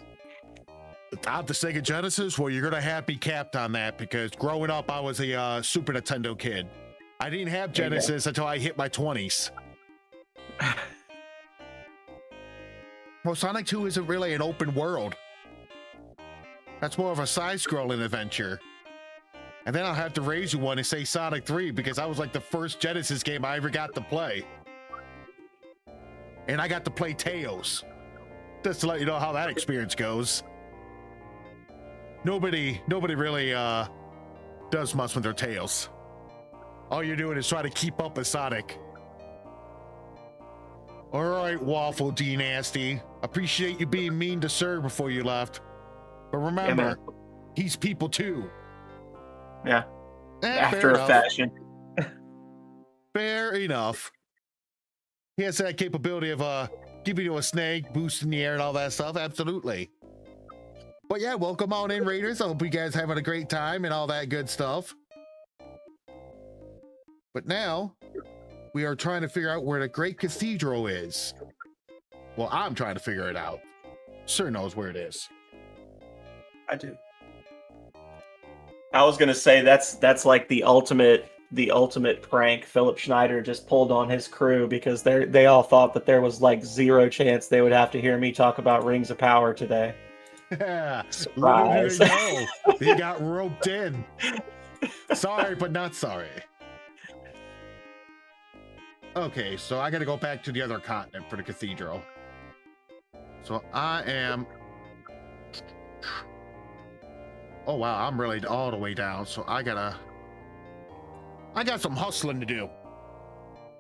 The Sega Genesis? Well, you're gonna have me capped on that because growing up, I was a Super Nintendo kid. I didn't have Genesis until I hit my 20s. Well, Sonic 2 isn't really an open world. That's more of a side-scrolling adventure. And then I'll have to raise you one and say Sonic 3 because that was like the first Genesis game I ever got to play. And I got to play Tails. Just to let you know how that experience goes. Nobody really does much with their tails. All you're doing is trying to keep up with Sonic. All right, Waffle D Nasty. Appreciate you being mean to Sir before you left. But remember, he's people too. Yeah. After a fashion. Fair enough. He has that capability of giving you a snake, boost in the air and all that stuff. Absolutely. But yeah, welcome on in, Raiders. I hope you guys having a great time and all that good stuff. But now, we are trying to figure out where the Great Cathedral is. Well, I'm trying to figure it out. Sir knows where it is. I do. I was gonna say that's like the ultimate prank Philip Schneider just pulled on his crew because they all thought that there was like zero chance they would have to hear me talk about Rings of Power today. Surprise. He got roped in. Sorry, but not sorry. Okay, so I gotta go back to the other continent for the cathedral. So I am... Oh wow, I'm really all the way down, so I got some hustling to do.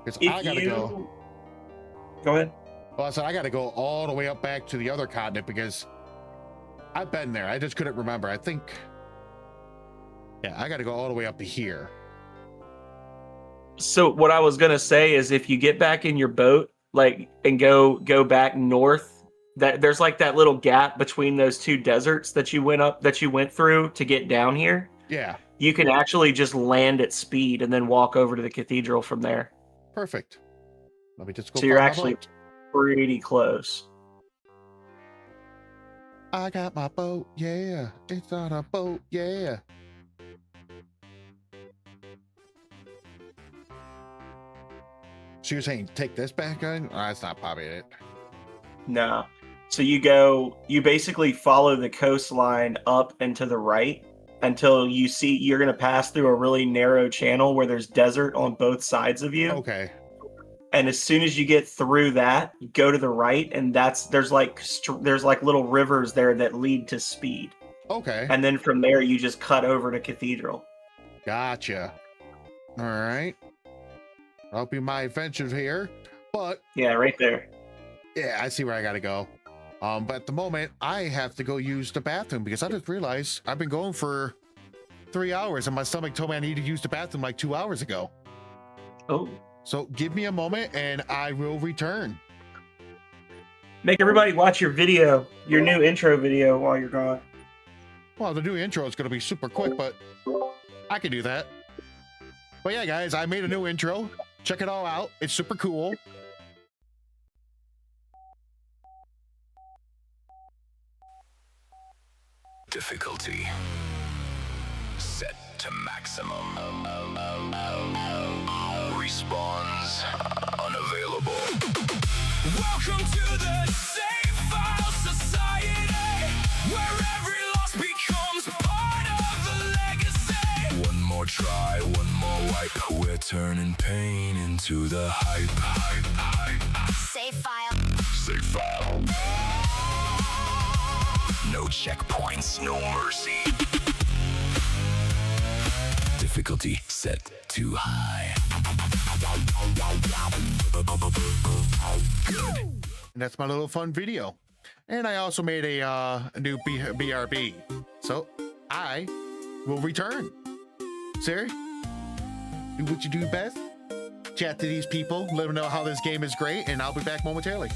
Because I gotta go. Go ahead. Well, I said I gotta go all the way up back to the other continent because I've been there. I just couldn't remember. I think. Yeah, I got to go all the way up to here. So what I was gonna say is, if you get back in your boat, like, and go back north, that there's like that little gap between those two deserts that you went through to get down here. Yeah, You can actually just land at speed and then walk over to the cathedral from there. perfect. Let me just go. So you're find my actually boat. pretty close. I got my boat. Yeah, it's on a boat. Yeah. So you're saying take this back on? Oh, that's not probably it. No. So you basically follow the coastline up and to the right until you're going to pass through a really narrow channel where there's desert on both sides of you. Okay. And as soon as you get through that, you go to the right, and there's like little rivers there that lead to speed. Okay. And then from there, you just cut over to cathedral. Gotcha. All right. That'll be my adventures here. But Yeah, right there. yeah, I see where I gotta go. But at the moment, I have to go use the bathroom because I just realized I've been going for 3 hours and my stomach told me I need to use the bathroom like 2 hours ago. Oh. So give me a moment and I will return. Make everybody watch your video, your new intro video while you're gone. Well, the new intro is going to be super quick, but I can do that. But yeah, guys, I made a new intro. Check it all out. It's super cool. Difficulty set to maximum. Respawns unavailable. Welcome to the Safe File Society, where every loss becomes part of the legacy. One more try, one more wipe. We're turning pain into the hype. Save file. Save file. No checkpoints, no mercy. Difficulty set too high. And that's my little fun video. And I also made a new BRB. So I will return. Siri, do what you do best. Chat to these people, let them know how this game is great, and I'll be back momentarily.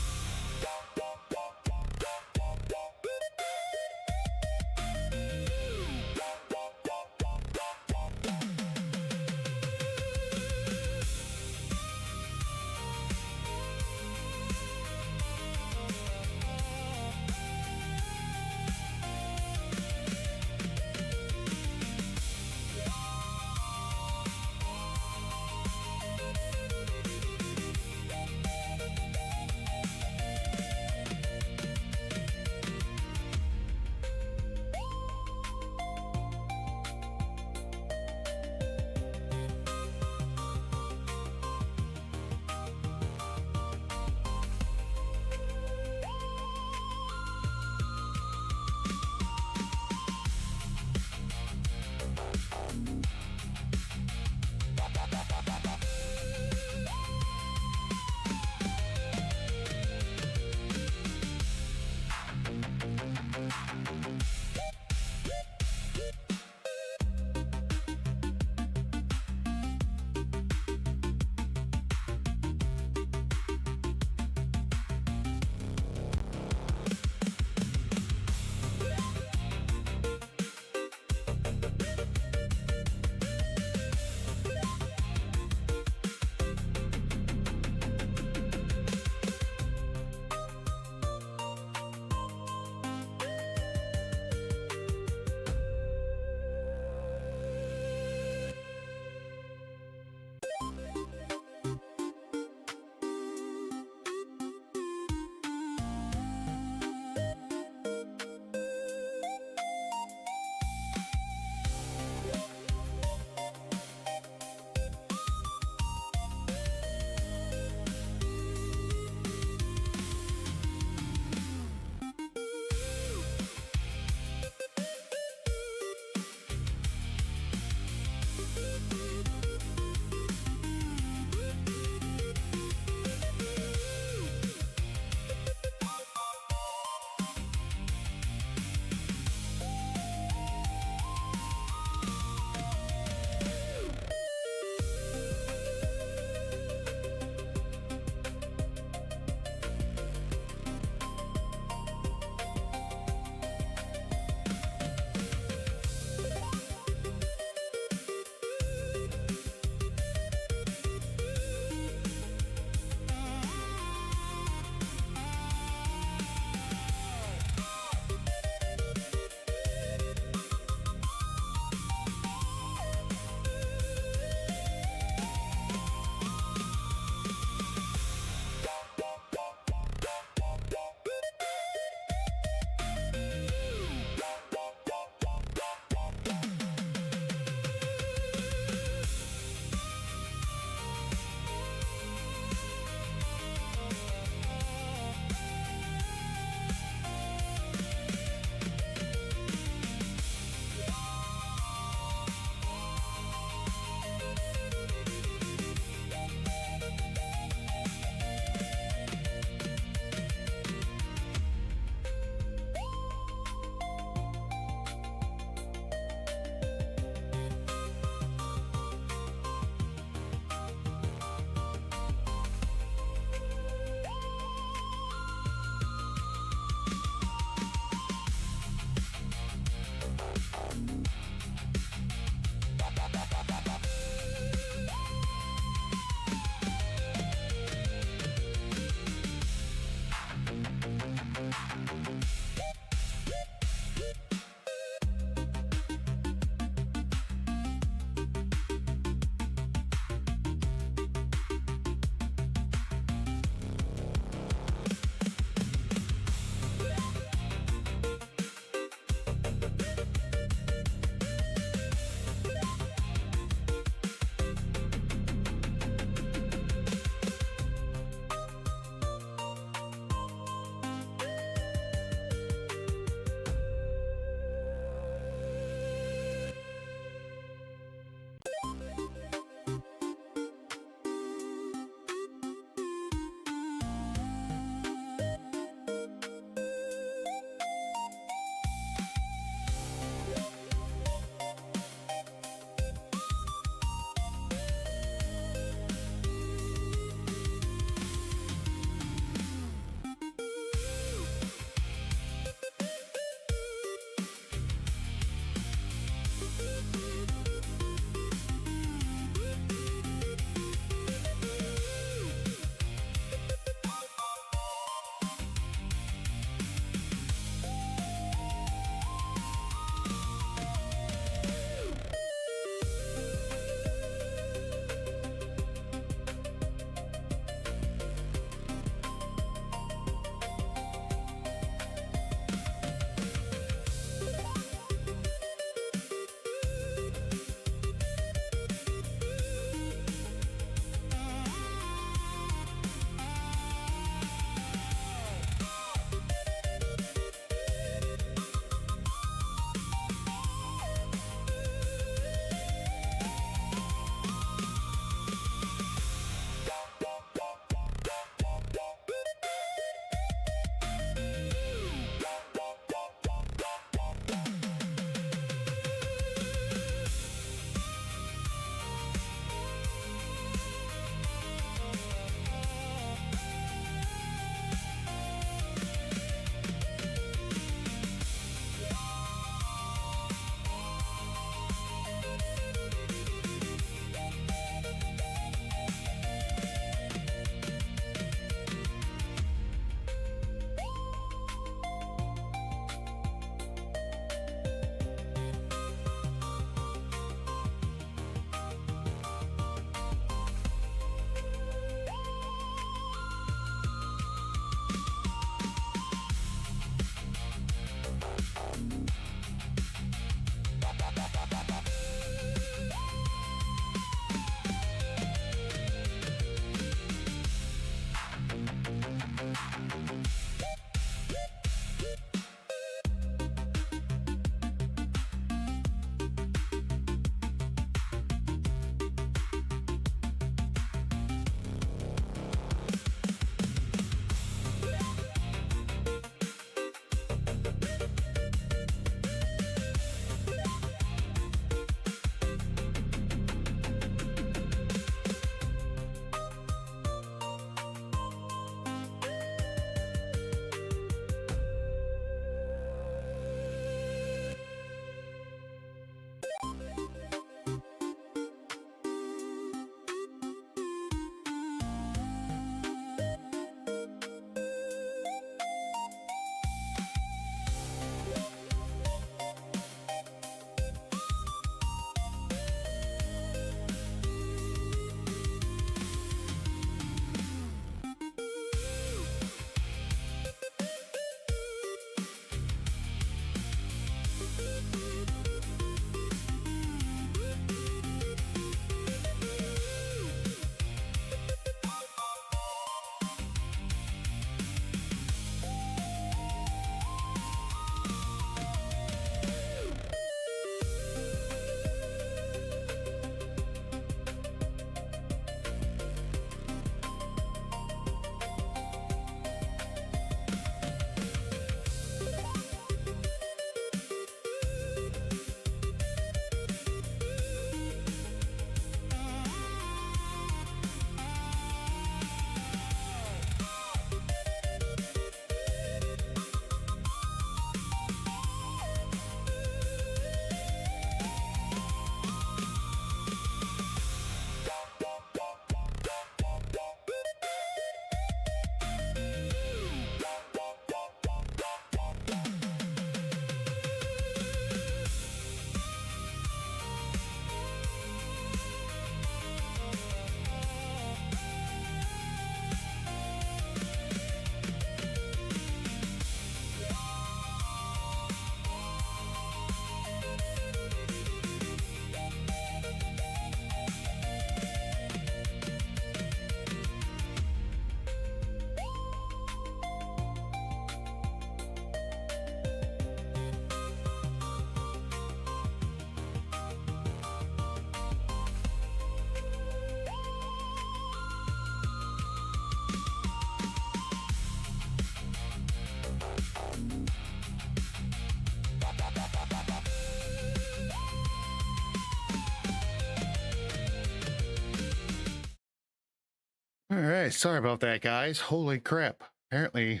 right, sorry about that, guys. Holy crap. Apparently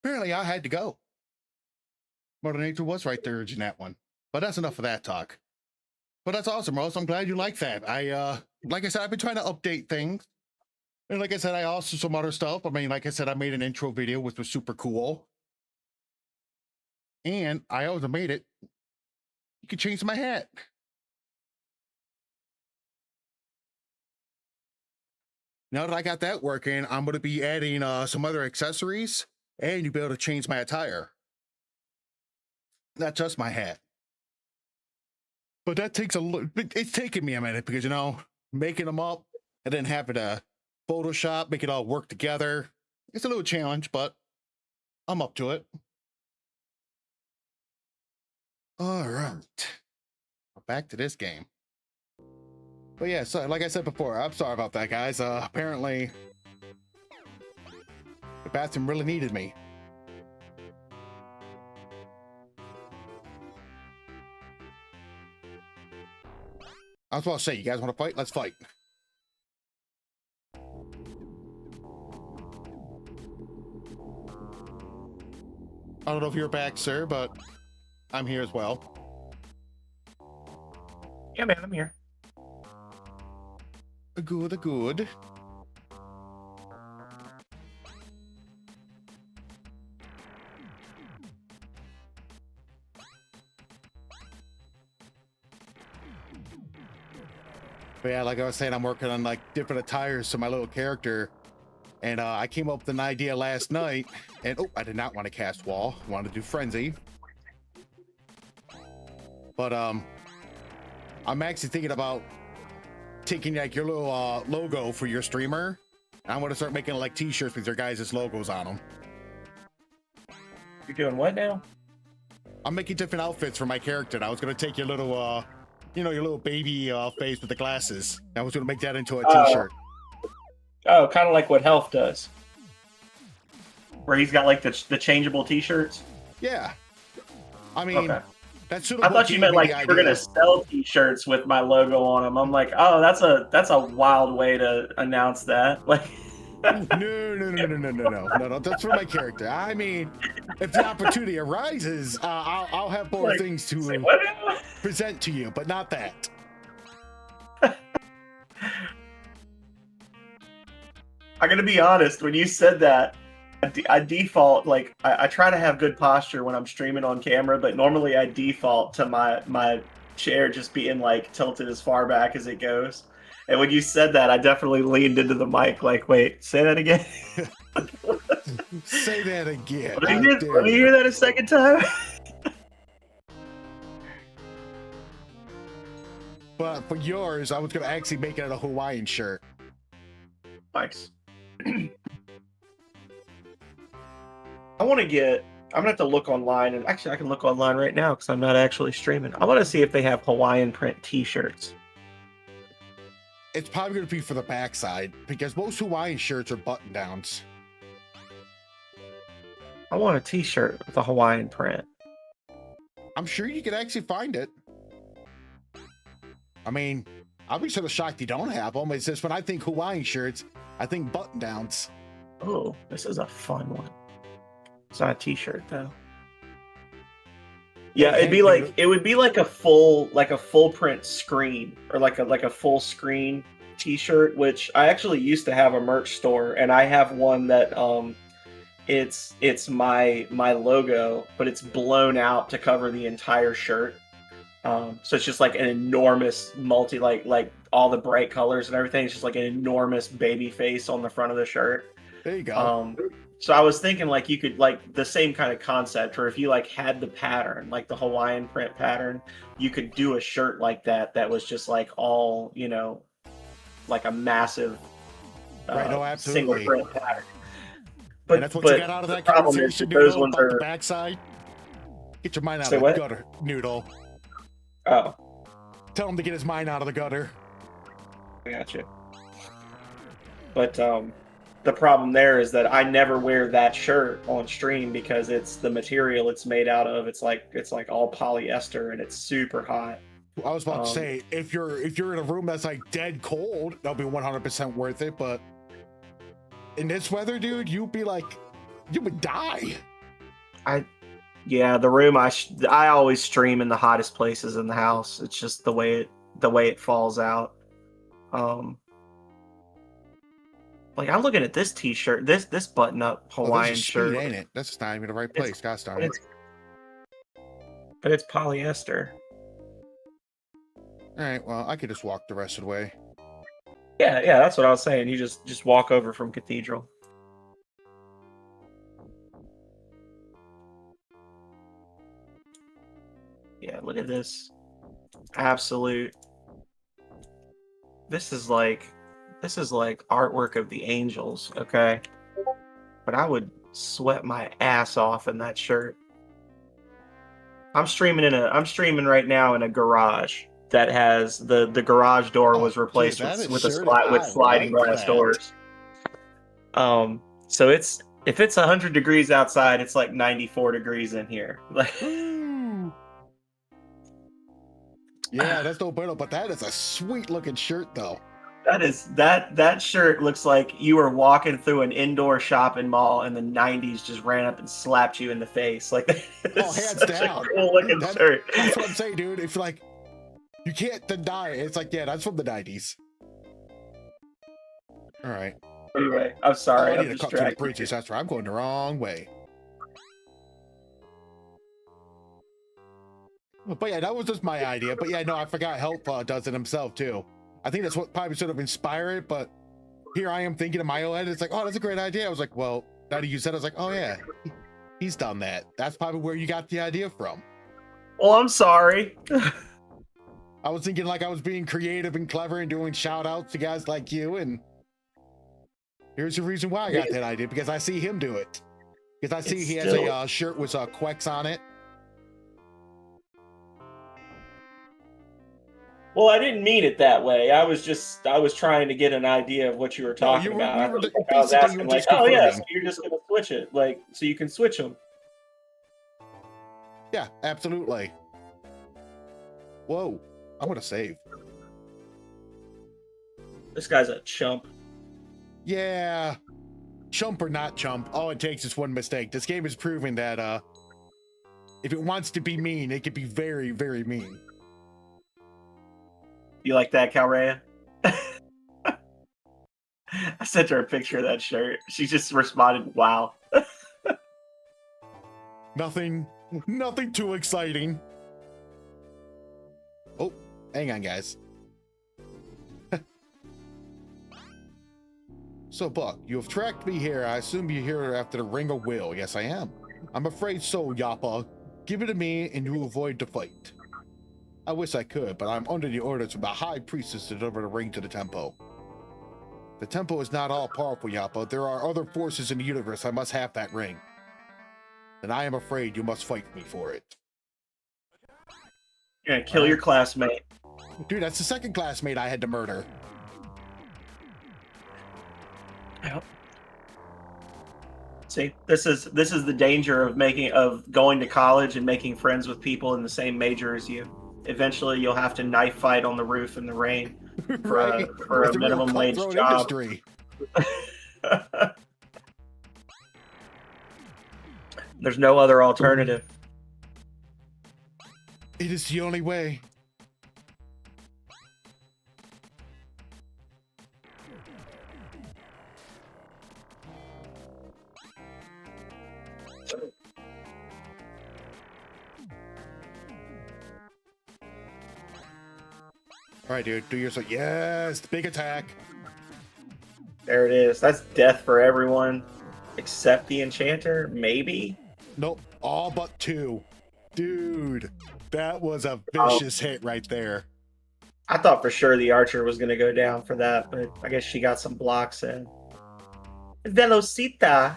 I had to go. Mother Nature was right there in that one. But that's enough of that talk. But that's awesome, Rose. I'm glad you like that. Like I said, I've been trying to update things. And like I said, I also some other stuff. I mean, like I said, I made an intro video, which was super cool. And I also made it. You can change my hat. Now that I got that working, I'm going to be adding some other accessories, and you'll be able to change my attire. Not just my hat. But that takes it's taken me a minute because, you know, making them up and then having to Photoshop, make it all work together. It's a little challenge, but I'm up to it. All right. Back to this game. But yeah, so like I said before, I'm sorry about that, guys. Apparently, the bathroom really needed me. I was about to say, you guys want to fight? Let's fight. I don't know if you're back, sir, but I'm here as well. Yeah, man, I'm here. Good, good. But yeah, like I was saying, I'm working on like different attires to my little character. And I came up with an idea last night. And oh, I did not want to cast wall. I wanted to do frenzy. But I'm actually thinking about taking like your little logo for your streamer. And I'm going to start making like t-shirts with your guys' logos on them. You're doing what now? I'm making different outfits for my character. And I was going to take your little, you know, your little baby face with the glasses. I was going to make that into a t-shirt. Oh, kind of like what Health does. Where he's got like the changeable t-shirts? Yeah. I mean, okay. That's I thought you meant like we're gonna sell t-shirts with my logo on them. I'm like, oh, that's a wild way to announce that. Like No. That's for my character. I mean, if the opportunity arises, I'll have more things to present to you, but not that. I'm gonna be honest. When you said that, I default like I try to have good posture when I'm streaming on camera, but normally I default to my chair just being like tilted as far back as it goes. And when you said that, I definitely leaned into the mic like, wait, say that again. Say that again. Let me hear that a second time. But for yours, I was gonna actually make it a Hawaiian shirt. Nice. I'm gonna have to look online, and actually I can look online right now because I'm not actually streaming. I want to see if they have Hawaiian print t-shirts. It's probably going to be for the backside because most Hawaiian shirts are button downs. I want a t-shirt with a Hawaiian print. I'm sure you could actually find it. I mean, I'll be sort of shocked you don't have them. It's just when I think Hawaiian shirts, I think button downs. Oh, this is a fun one. It's not a t-shirt though. Yeah, it would be like a full print screen or like a full screen t-shirt, which I actually used to have a merch store, and I have one that it's my logo, but it's blown out to cover the entire shirt. So it's just like an enormous like all the bright colors and everything. It's just like an enormous baby face on the front of the shirt. There you go. So I was thinking like you could like the same kind of concept, or if you like had the pattern, like the Hawaiian print pattern, you could do a shirt like that was just like all, you know, like a massive single print pattern. But and that's what you got out of that conversation, those Noodle, ones about are the backside. Get your mind out of the gutter, Noodle. Oh. Tell him to get his mind out of the gutter. I got you. But the problem there is that I never wear that shirt on stream because it's the material it's made out of. It's like all polyester and it's super hot. I was about to say, if you're in a room that's like dead cold, that'll be 100% worth it. But in this weather, dude, you would die. Yeah, the room I always stream in the hottest places in the house. It's just the way it falls out. Like I'm looking at this T-shirt, this button-up Hawaiian shirt, ain't it? That's just not even the right place. Gosh darn it. But it's polyester. All right, well, I could just walk the rest of the way. Yeah, that's what I was saying. You just walk over from Cathedral. Yeah, look at this. Absolute. This is like artwork of the angels, okay? But I would sweat my ass off in that shirt. I'm streaming right now in a garage that has the garage door was replaced with sliding glass doors. So if it's 100 degrees outside, it's like 94 degrees in here. Like yeah, that's no bueno, but that is a sweet looking shirt though. That shirt looks like you were walking through an indoor shopping mall in the 90s, just ran up and slapped you in the face. Like hands down. Cool looking shirt. That's what I'm saying, dude. If like you can't deny it, it's like, yeah, that's from the 90s. All right. Anyway, I'm sorry. I need to cut through the bridges. That's right. I'm going the wrong way. But yeah, that was just my idea. But yeah, no, I forgot Help does it himself too. I think that's what probably sort of inspired it. But here I am thinking in my own head, it's like, oh, that's a great idea. I was like, well, now that you said it, I was like, oh yeah, he's done that. That's probably where you got the idea from. Well, I'm sorry. I was thinking like I was being creative and clever and doing shout outs to guys like you. And here's the reason why I got that idea, because I see him do it. Because I see he has a shirt with Quex on it. Well, I didn't mean it that way. I was trying to get an idea of what you were talking about. I was asking like, oh yeah, so you're just gonna switch it, like, so you can switch them. Yeah, absolutely. Whoa, I'm gonna save. This guy's a chump. Yeah, chump or not chump, all it takes is one mistake. This game is proving that if it wants to be mean, it can be very, very mean. You like that, Calrea? I sent her a picture of that shirt. She just responded, wow. Nothing too exciting. Oh, hang on, guys. So, Buck, you have tracked me here. I assume you're here after the Ring of Will. Yes, I am. I'm afraid so, Yappa. Give it to me and you will avoid the fight. I wish I could, but I'm under the orders of the High Priestess to deliver the ring to the temple. The temple is not all powerful, Yappa. There are other forces in the universe. I must have that ring. And I am afraid you must fight me for it. You're gonna kill your classmate. Dude, that's the second classmate I had to murder. Yep. See, this is the danger of going to college and making friends with people in the same major as you. Eventually, you'll have to knife fight on the roof in the rain for a minimum wage job. There's no other alternative. It is the only way. All right, dude, do yourself. Yes, big attack. There it is. That's death for everyone except the enchanter, maybe? Nope, all but two. Dude, that was a vicious hit right there. I thought for sure the archer was going to go down for that, but I guess she got some blocks in. Velocita.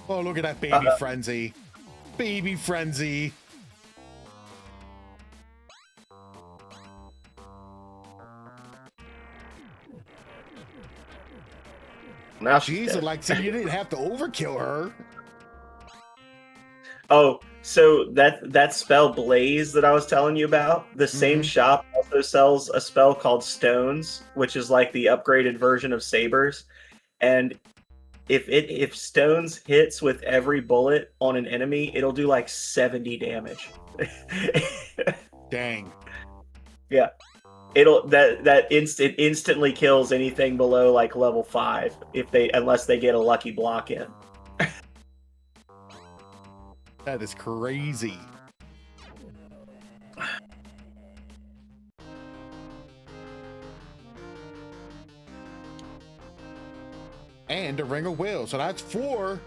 Oh, look at that baby frenzy. Baby frenzy. Now Jesus, like, so you didn't have to overkill her. Oh, So that spell Blaze that I was telling you about, the same shop also sells a spell called Stones, which is like the upgraded version of Sabers. And if Stones hits with every bullet on an enemy, it'll do like 70 damage. Dang. Yeah. It instantly kills anything below like level 5 unless they get a lucky block in. That is crazy. And a ring of will. So that's 4.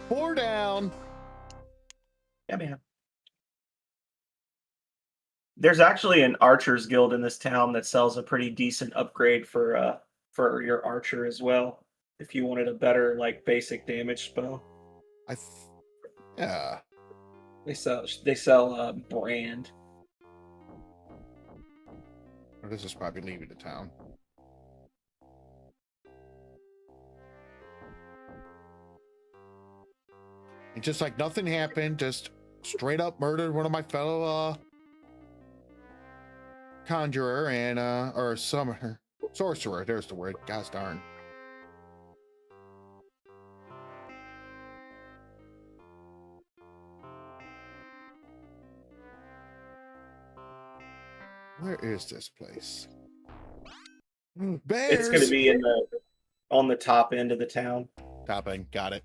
4 down. Yeah, man. There's actually an archers guild in this town that sells a pretty decent upgrade for your archer as well. If you wanted a better like basic damage spell, Yeah. they sell brand. Oh, this is probably leaving the town. And just like nothing happened, just straight up murdered one of my fellow conjurer and or summoner, sorcerer. There's the word. Gosh darn. Where is this place? Bears. It's going to be on the top end of the town. Top end. Got it.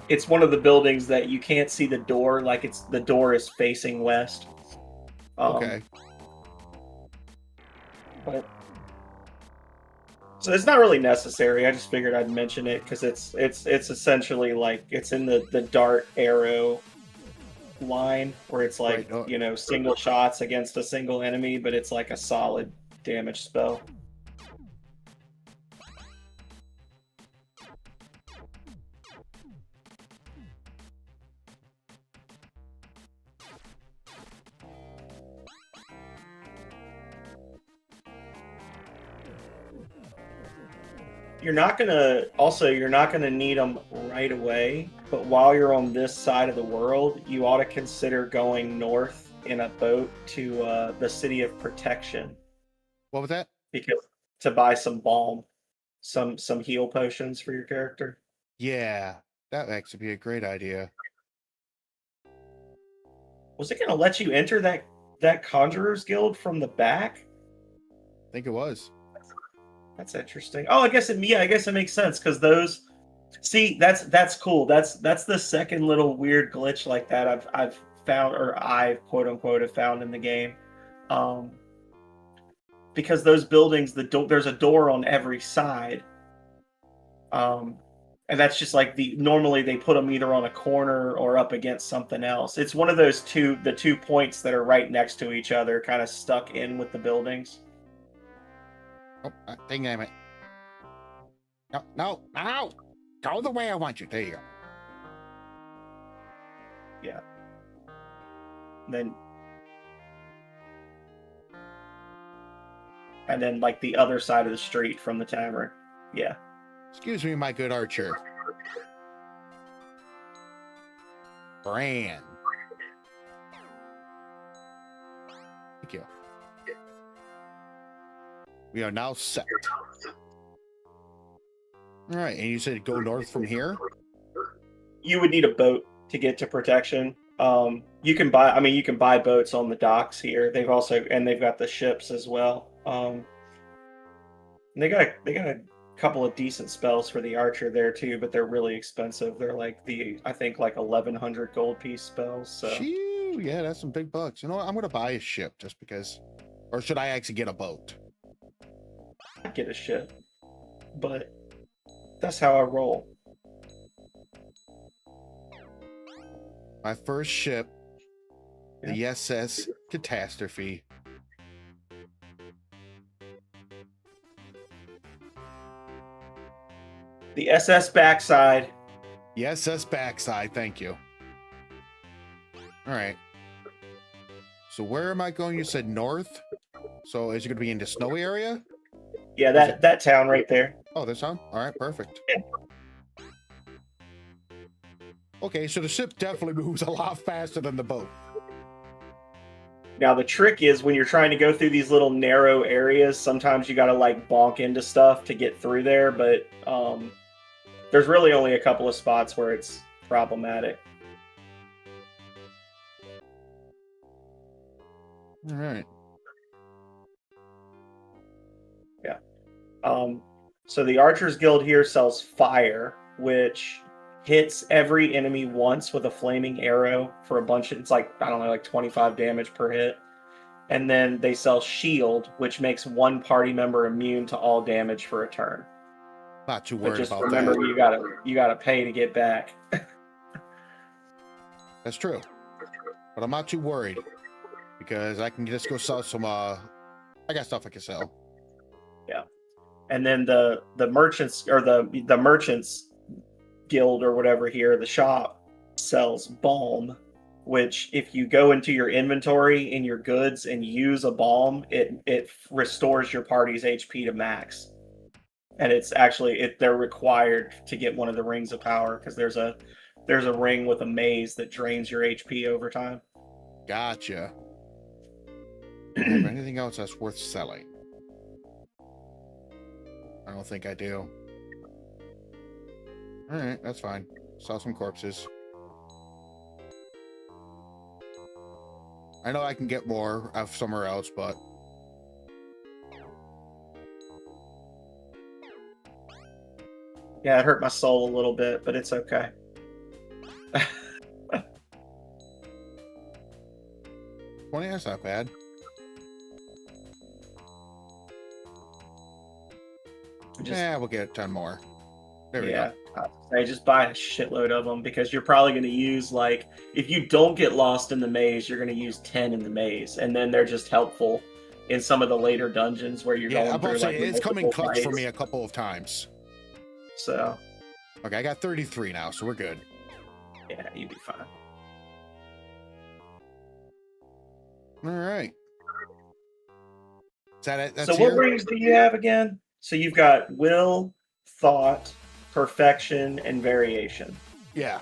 It's one of the buildings that you can't see the door. Like the door is facing west. Okay. But so it's not really necessary. I just figured I'd mention it because it's essentially like it's in the dart arrow line where it's like Right. Single shots against a single enemy, but it's like a solid damage spell. You're not gonna need them right away, but while you're on this side of the world, you ought to consider going north in a boat to the city of Protection. What was that? Because to buy some balm, some heal potions for your character. Yeah, that would actually be a great idea. Was it gonna let you enter that Conjurer's Guild from the back? I think it was. That's interesting. Oh, I guess it makes sense because those. See, that's cool. That's the second little weird glitch like that I've found, or I quote unquote have found in the game, because those buildings, there's a door on every side, and that's just like normally they put them either on a corner or up against something else. It's one of those the 2 points that are right next to each other, kind of stuck in with the buildings. Oh, dang it. No. Go the way I want you. There you go. Yeah. And then like the other side of the street from the tavern. Yeah. Excuse me, my good archer. Brand. Thank you. We are now set. All right, and you said go north from here? You would need a boat to get to Protection. You can buy boats on the docks here. They've got the ships as well. They got a couple of decent spells for the archer there too, but they're really expensive. They're like I think like 1,100 gold piece spells. So Shoo, yeah, that's some big bucks. You know what? I'm gonna buy a ship just because, or should I actually get a boat? I'd get a ship, but that's how I roll. My first ship, the SS Catastrophe. The SS Backside. The SS Backside, thank you. All right. So where am I going? You said north. So is it going to be in the snowy area? Yeah, that town right there. Oh, this town? All right, perfect. Yeah. Okay, so the ship definitely moves a lot faster than the boat. Now the trick is when you're trying to go through these little narrow areas, sometimes you gotta like bonk into stuff to get through there, but there's really only a couple of spots where it's problematic. All right. Yeah. So the Archers Guild here sells fire, which hits every enemy once with a flaming arrow for a bunch of, it's like, I don't know, like 25 damage per hit. And then they sell shield, which makes one party member immune to all damage for a turn. Not too But worried just about remember, that. you gotta pay to get back. That's true. But I'm not too worried because I can just go sell some. I got stuff I can sell. Yeah. And then the merchants, or the merchants guild or whatever here, the shop sells balm, which if you go into your inventory in your goods and use a balm, it restores your party's HP to max. And it's actually they're required to get one of the rings of power because there's a ring with a maze that drains your HP over time. Gotcha. Anything else that's worth selling? I don't think I do. All right, that's fine. Sell some corpses. I know I can get more somewhere else, but yeah, it hurt my soul a little bit, but it's okay. 20, that's not bad. Yeah, we'll get 10 more. There we go. I just buy a shitload of them because you're probably going to use, like, if you don't get lost in the maze, you're going to use 10 in the maze, and then they're just helpful in some of the later dungeons where you're going through. Like, it's coming clutch fights. for me a couple of times. So, okay, I got 33 now, so we're good. Yeah, you'd be fine. All right. Is that it? That's so, what rings do you have again? So, you've got will, thought, perfection, and variation. Yeah.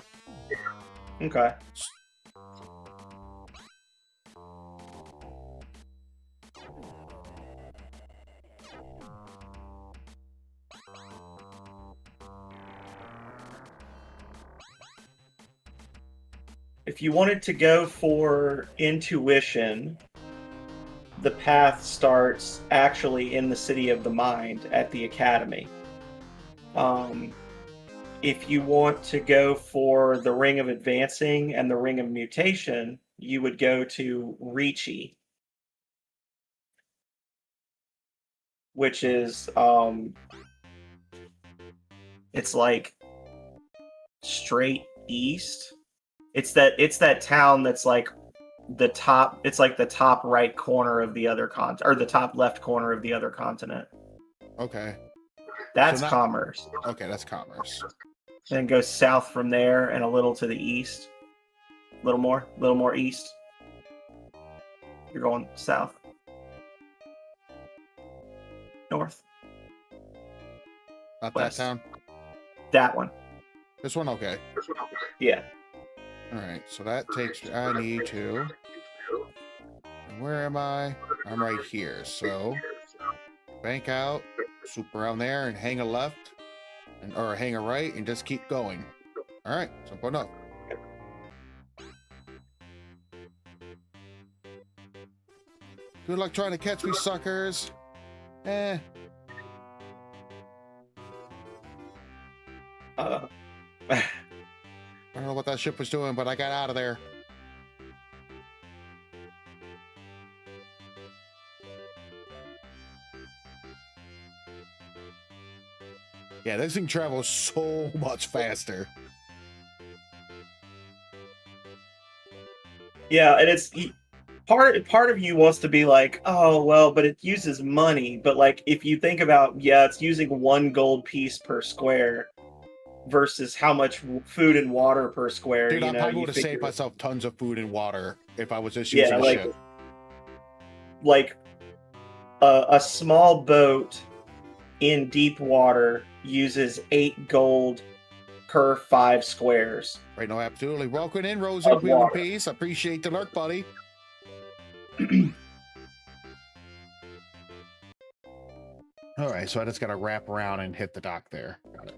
Okay. If you wanted to go for intuition, the path starts actually in the City of the Mind at the Academy. If you want to go for the Ring of Advancing and the Ring of Mutation, you would go to Ricci, which is it's like straight east. It's that town that's like the top. It's like the top right corner of the other or the top left corner of the other continent. Okay. That's commerce. Okay, that's commerce. Then go south from there and a little to the east. A little more east. You're going south. North. Not West. that town? That one. This one? Okay. Yeah. All right, so that takes, I need to, and where am I? I'm right here, so bank out, swoop around there and hang a left, or hang a right and just keep going. All right, so I'm putting up. Good luck trying to catch me, suckers. Eh. I don't know what that ship was doing, but I got out of there. Yeah, this thing travels so much faster. Yeah, and it's part of you wants to be like, oh well, but it uses money. But like, if you think about, yeah, it's using 1 gold piece per square versus how much food and water per square. Dude, I probably would have saved myself tons of food and water if I was just using a ship. Like a small boat in deep water uses 8 gold per 5 squares. Right, no, absolutely. Welcome in, Rosie. Of Wheel and water. Peace. Appreciate the lurk, buddy. All right, so I just got to wrap around and hit the dock there. Got it.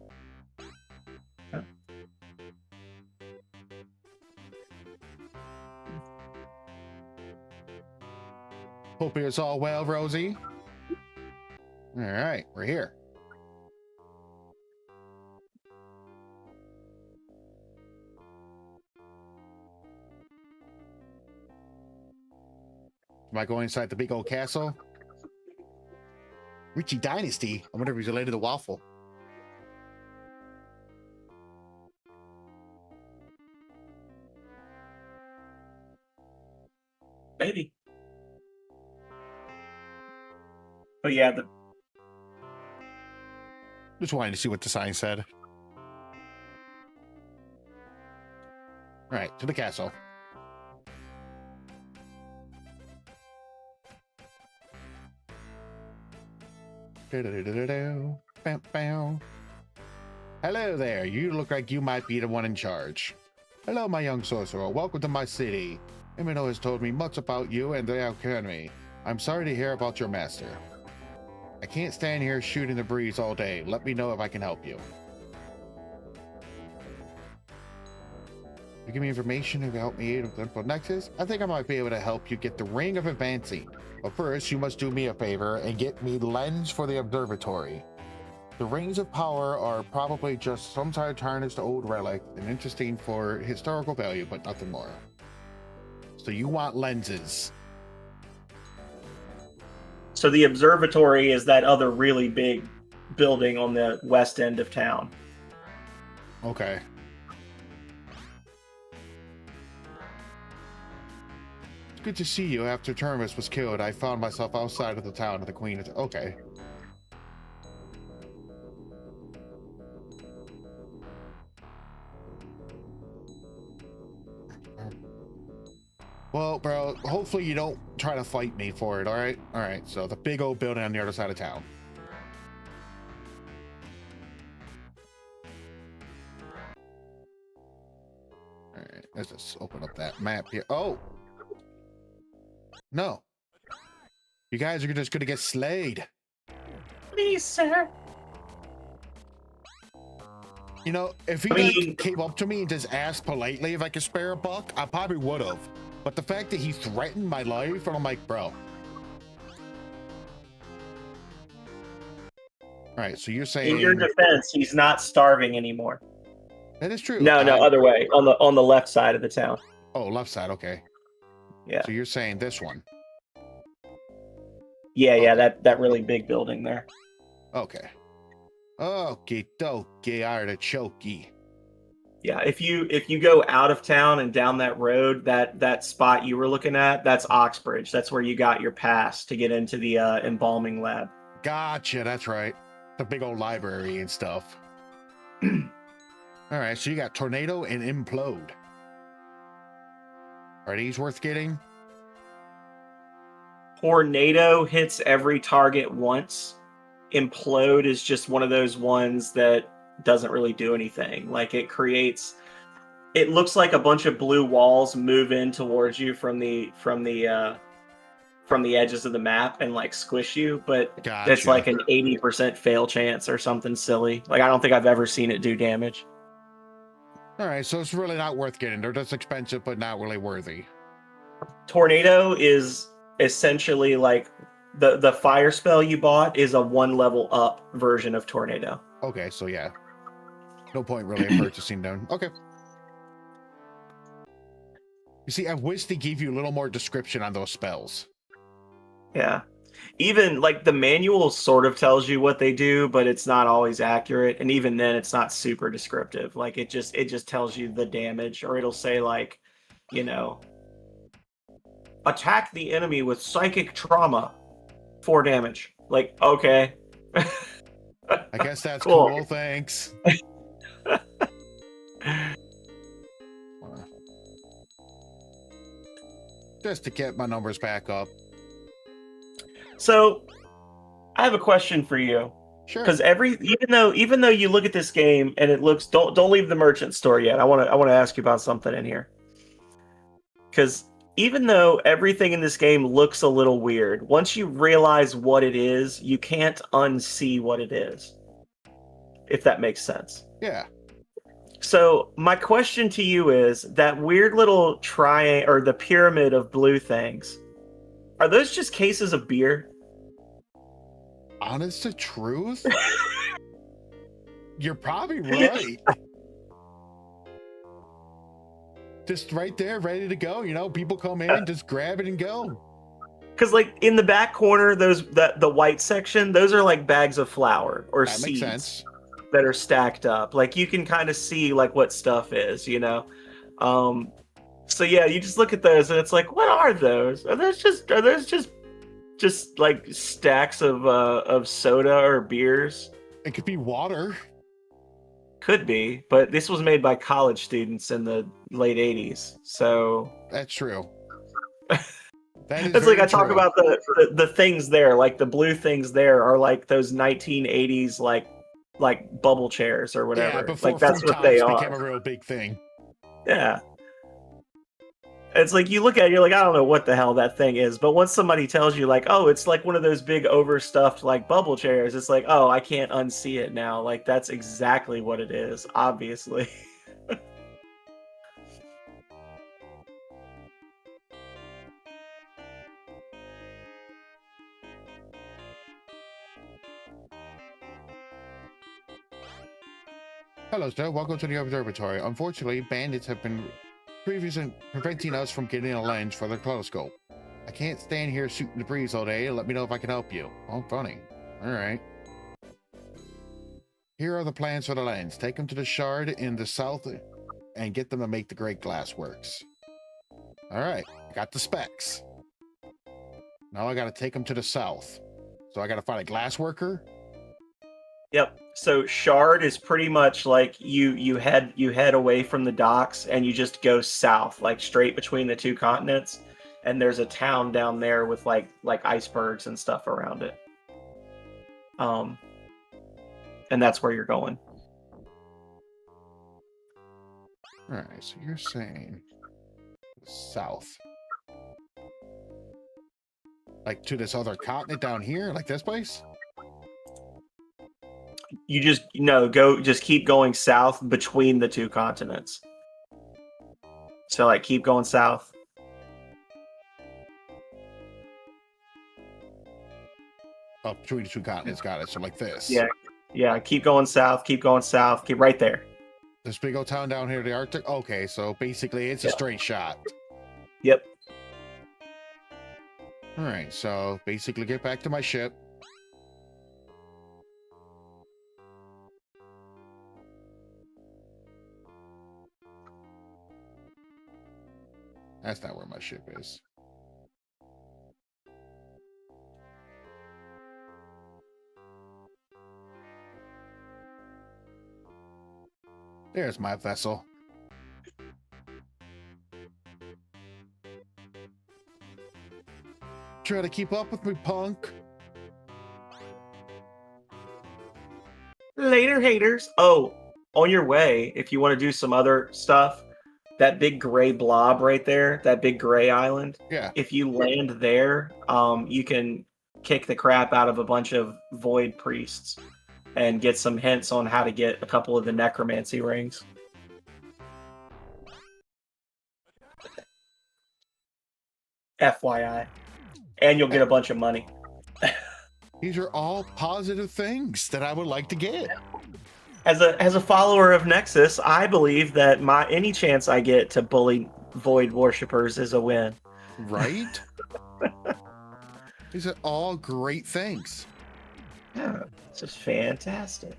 Hope it's all well, Rosie. All right, we're here. Am I going inside the big old castle? Richie Dynasty. I wonder if he's related to Waffle. Maybe. But yeah, Just wanted to see what the sign said. All right, to the castle. Hello there. You look like you might be the one in charge. Hello, my young sorcerer. Welcome to my city. Emino has told me much about you and the Academy. I'm sorry to hear about your master. I can't stand here shooting the breeze all day. Let me know if I can help you. You give me information to help me with Info Nexus? I think I might be able to help you get the Ring of Advancing. But first, you must do me a favor and get me lens for the observatory. The rings of power are probably just some sort of tarnished old relic and interesting for historical value, but nothing more. So you want lenses. so the observatory is that other really big building on the west end of town. Okay. It's good to see you. After Terminus was killed, I found myself outside of the town of the Queen. Okay. Well, bro, hopefully you don't try to fight me for it, all right? All right, so the big old building on the other side of town. All right, let's just open up that map here. Oh! No. You guys are just gonna get slayed. Please, sir. You know, if he came up to me and just asked politely if I could spare a buck, I probably would have. But the fact that he threatened my life, and I'm like, bro. All right, so you're saying... In your defense, he's not starving anymore. That is true. No, other way. On the left side of the town. Oh, left side, okay. Yeah. So you're saying this one. Yeah, that really big building there. Okay. Okie dokie, artichoke. Yeah, if you go out of town and down that road, that spot you were looking at, that's Oxbridge. That's where you got your pass to get into the embalming lab. Gotcha, that's right. The big old library and stuff. All right, so you got Tornado and Implode. Are these worth getting? Tornado hits every target once. Implode is just one of those ones that doesn't really do anything. Like it looks like a bunch of blue walls move in towards you from the edges of the map and like squish you, but Gotcha. It's like an 80% fail chance or something silly. Like I don't think I've ever seen it do damage. All right, so it's really not worth getting. They're just expensive, but not really worthy. Tornado is essentially like the fire spell you bought is a 1 level up version of Tornado. Okay, so yeah. No point really in purchasing them. Okay. You see, I wish they gave you a little more description on those spells. Yeah. Even like the manual sort of tells you what they do, but it's not always accurate. And even then it's not super descriptive. Like it just tells you the damage, or it'll say like, you know, attack the enemy with psychic trauma, 4 damage. Like, okay. I guess that's cool. Thanks. Just to get my numbers back up. So, I have a question for you. Sure. Because even though you look at this game and it looks, don't leave the merchant store yet. I want to ask you about something in here. Because even though everything in this game looks a little weird, once you realize what it is, you can't unsee what it is. If that makes sense. Yeah. So my question to you is that weird little triangle or the pyramid of blue things. Are those just cases of beer? Honest to truth, you're probably right. Just right there, ready to go. You know, people come in, just grab it and go. Because like in the back corner, the white section, those are like bags of flour or That seeds makes sense. that are stacked up. Like you can kind of see like what stuff is, you know. So yeah, you just look at those and it's like, what are those? Are those just like stacks of soda or beers? It could be water. Could be, but this was made by college students in the late 80s. So That's true. That is it's like very I talk true. about the things there, like the blue things there are like those 1980s like bubble chairs or whatever. Yeah, before Like that's what they futongs became are. a real big thing. Yeah. It's like you look at it, you're like, I don't know what the hell that thing is. But once somebody tells you, like, oh, it's like one of those big overstuffed, like, bubble chairs, it's like, oh, I can't unsee it now. Like, that's exactly what it is, obviously. Hello, sir. Welcome to the observatory. Unfortunately, bandits have been previously preventing us from getting a lens for the telescope. I can't stand here shooting the breeze all day. Let me know if I can help you. Oh, funny. All right. Here are the plans for the lens. Take them to the shard in the south and get them to make the great glass works. All right. I got the specs. Now I got to take them to the south. So I got to find a glass worker. Yep. So Shard is pretty much like you head away from the docks and you just go south, like straight between the two continents, and there's a town down there with like icebergs and stuff around it. And that's where you're going. All right. So you're saying south. Like to this other continent down here, like this place? You just just keep going south between the two continents. So like keep going south. Oh, between the two continents, got it. So like this. Yeah, keep going south, keep right there. This big old town down here, the Arctic. Okay, so basically it's a straight shot. Yep. All right, so basically get back to my ship. That's not where my ship is. There's my vessel. Try to keep up with me, punk. Later, haters. Oh, on your way, if you want to do some other stuff, that big gray blob right there, that big gray island. Yeah. If you land there, you can kick the crap out of a bunch of void priests and get some hints on how to get a couple of the necromancy rings. FYI. And you'll get a bunch of money. These are all positive things that I would like to get. As a follower of Nexus, I believe that any chance I get to bully void worshippers is a win. Right? These are all great things. Yeah, it's just fantastic.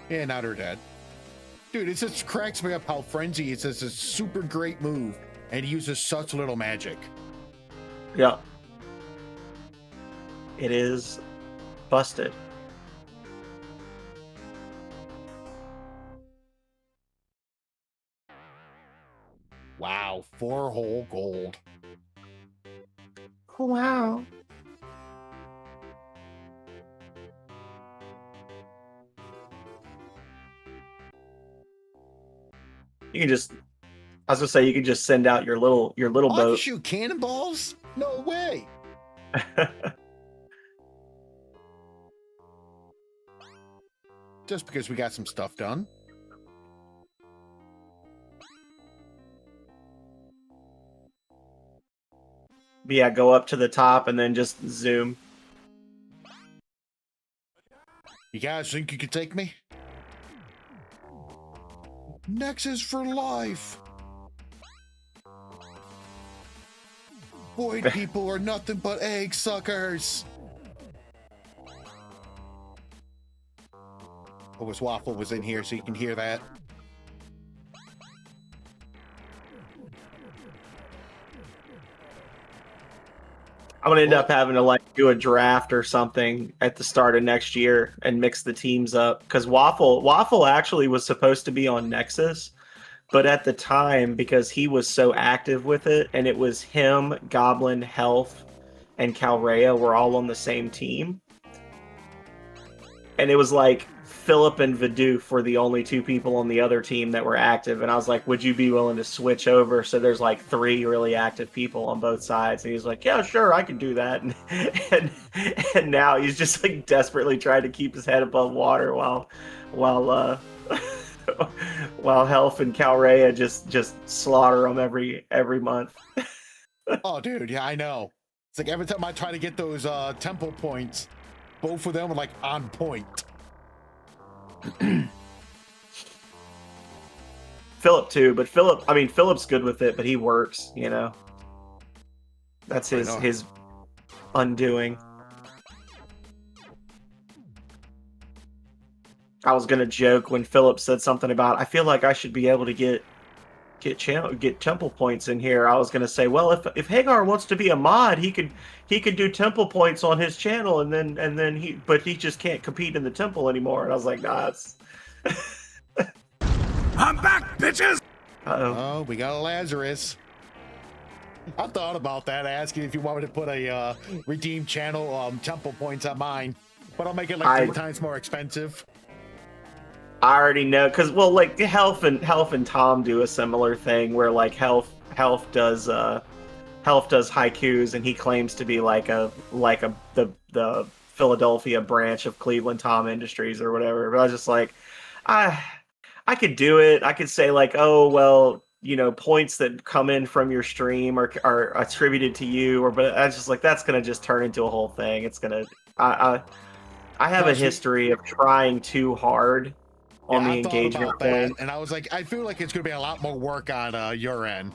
Yeah, now they're dead. Dude, it just cracks me up how Frenzy is just a super great move and he uses such little magic. Yeah. It is Busted. Wow, 4 whole gold. Wow. You can just, I was gonna say, you can just send out your little Oh, I can boat. shoot cannonballs? No way. Just because we got some stuff done. But yeah, go up to the top and then just zoom. You guys think you could take me? Nexus for life. Void people are nothing but egg suckers. Oh, his waffle was in here, so you can hear that. I'm gonna end up having to like do a draft or something at the start of next year and mix the teams up because Waffle actually was supposed to be on Nexus, but at the time because he was so active with it and it was him, Goblin, Health, and Calrea were all on the same team, and it was like Philip and Vidoof were the only 2 people on the other team that were active, and I was like, would you be willing to switch over so there's like 3 really active people on both sides? And he's like, yeah, sure, I can do that. And now he's just like desperately trying to keep his head above water while while Health and Calrea just slaughter him every month. Oh, dude, yeah, I know. It's like every time I try to get those temple points, both of them are like on point. Philip too, but Philip's good with it, but he works, you know. That's his undoing. I was gonna joke when Philip said something about I feel like I should be able to get temple points in here. I was gonna say, well, if Hagar wants to be a mod, he could do temple points on his channel, and then he just can't compete in the temple anymore. And I was like, nah, it's. I'm back, bitches! Uh-oh. Oh, we got a Lazarus. I thought about that, asking if you want me to put a redeem channel temple points on mine, but I'll make it like 3 times more expensive. I already know, because well, like Health and Tom do a similar thing where like Health does haikus, and he claims to be the Philadelphia branch of Cleveland Tom Industries or whatever. But I was just like, I could do it. I could say like, oh well, you know, points that come in from your stream are attributed to you, but I was just like, that's gonna just turn into a whole thing. It's gonna I have a history of trying too hard on the engagement thing, and I was like, I feel like it's gonna be a lot more work on your end.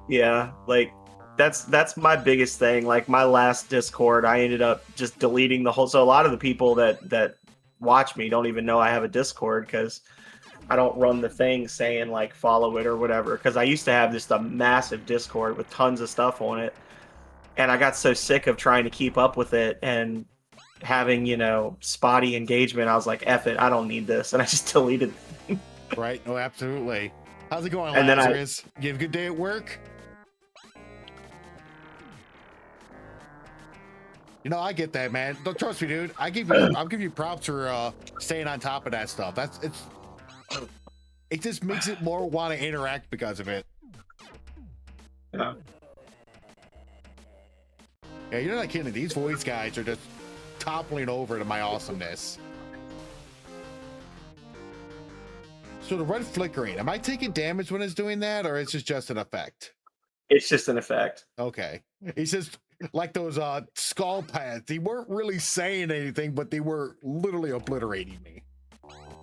Yeah, like that's my biggest thing. Like my last Discord, I ended up just deleting the whole. So a lot of the people that watch me don't even know I have a Discord because I don't run the thing saying like follow it or whatever. Because I used to have just a massive Discord with tons of stuff on it, and I got so sick of trying to keep up with it and having, you know, spotty engagement. I was like, F it, I don't need this, and I just deleted it. Right? No, absolutely. How's it going, And then Lazarus? You have a good day at work? You know, I get that, man. Don't trust me, dude. I'll give you props for staying on top of that stuff. It just makes it more want to interact because of it. Yeah. Yeah, you're not kidding. These voice guys are just toppling over to my awesomeness. So the red flickering, am I taking damage when it's doing that, or is it just an effect? It's just an effect. Okay. It's just like those skull pads. They weren't really saying anything, but they were literally obliterating me.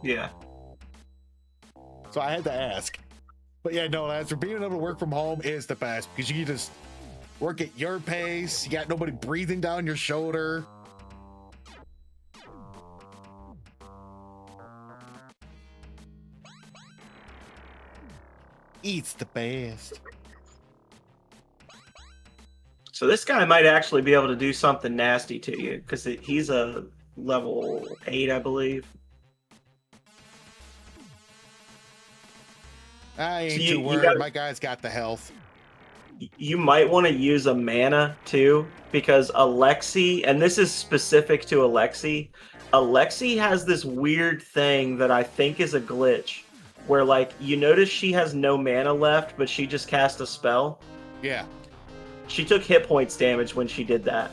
Yeah. So I had to ask. But yeah, no, as for being able to work from home is the best because you can just work at your pace. You got nobody breathing down your shoulder. It's the best. So this guy might actually be able to do something nasty to you because he's a level 8, I believe. I ain't So too worried. My guy's got the health. You might want to use a mana too, because Alexi, and this is specific to Alexi. Alexi has this weird thing that I think is a glitch, where like you notice she has no mana left, but she just cast a spell. Yeah. She took hit points damage when she did that.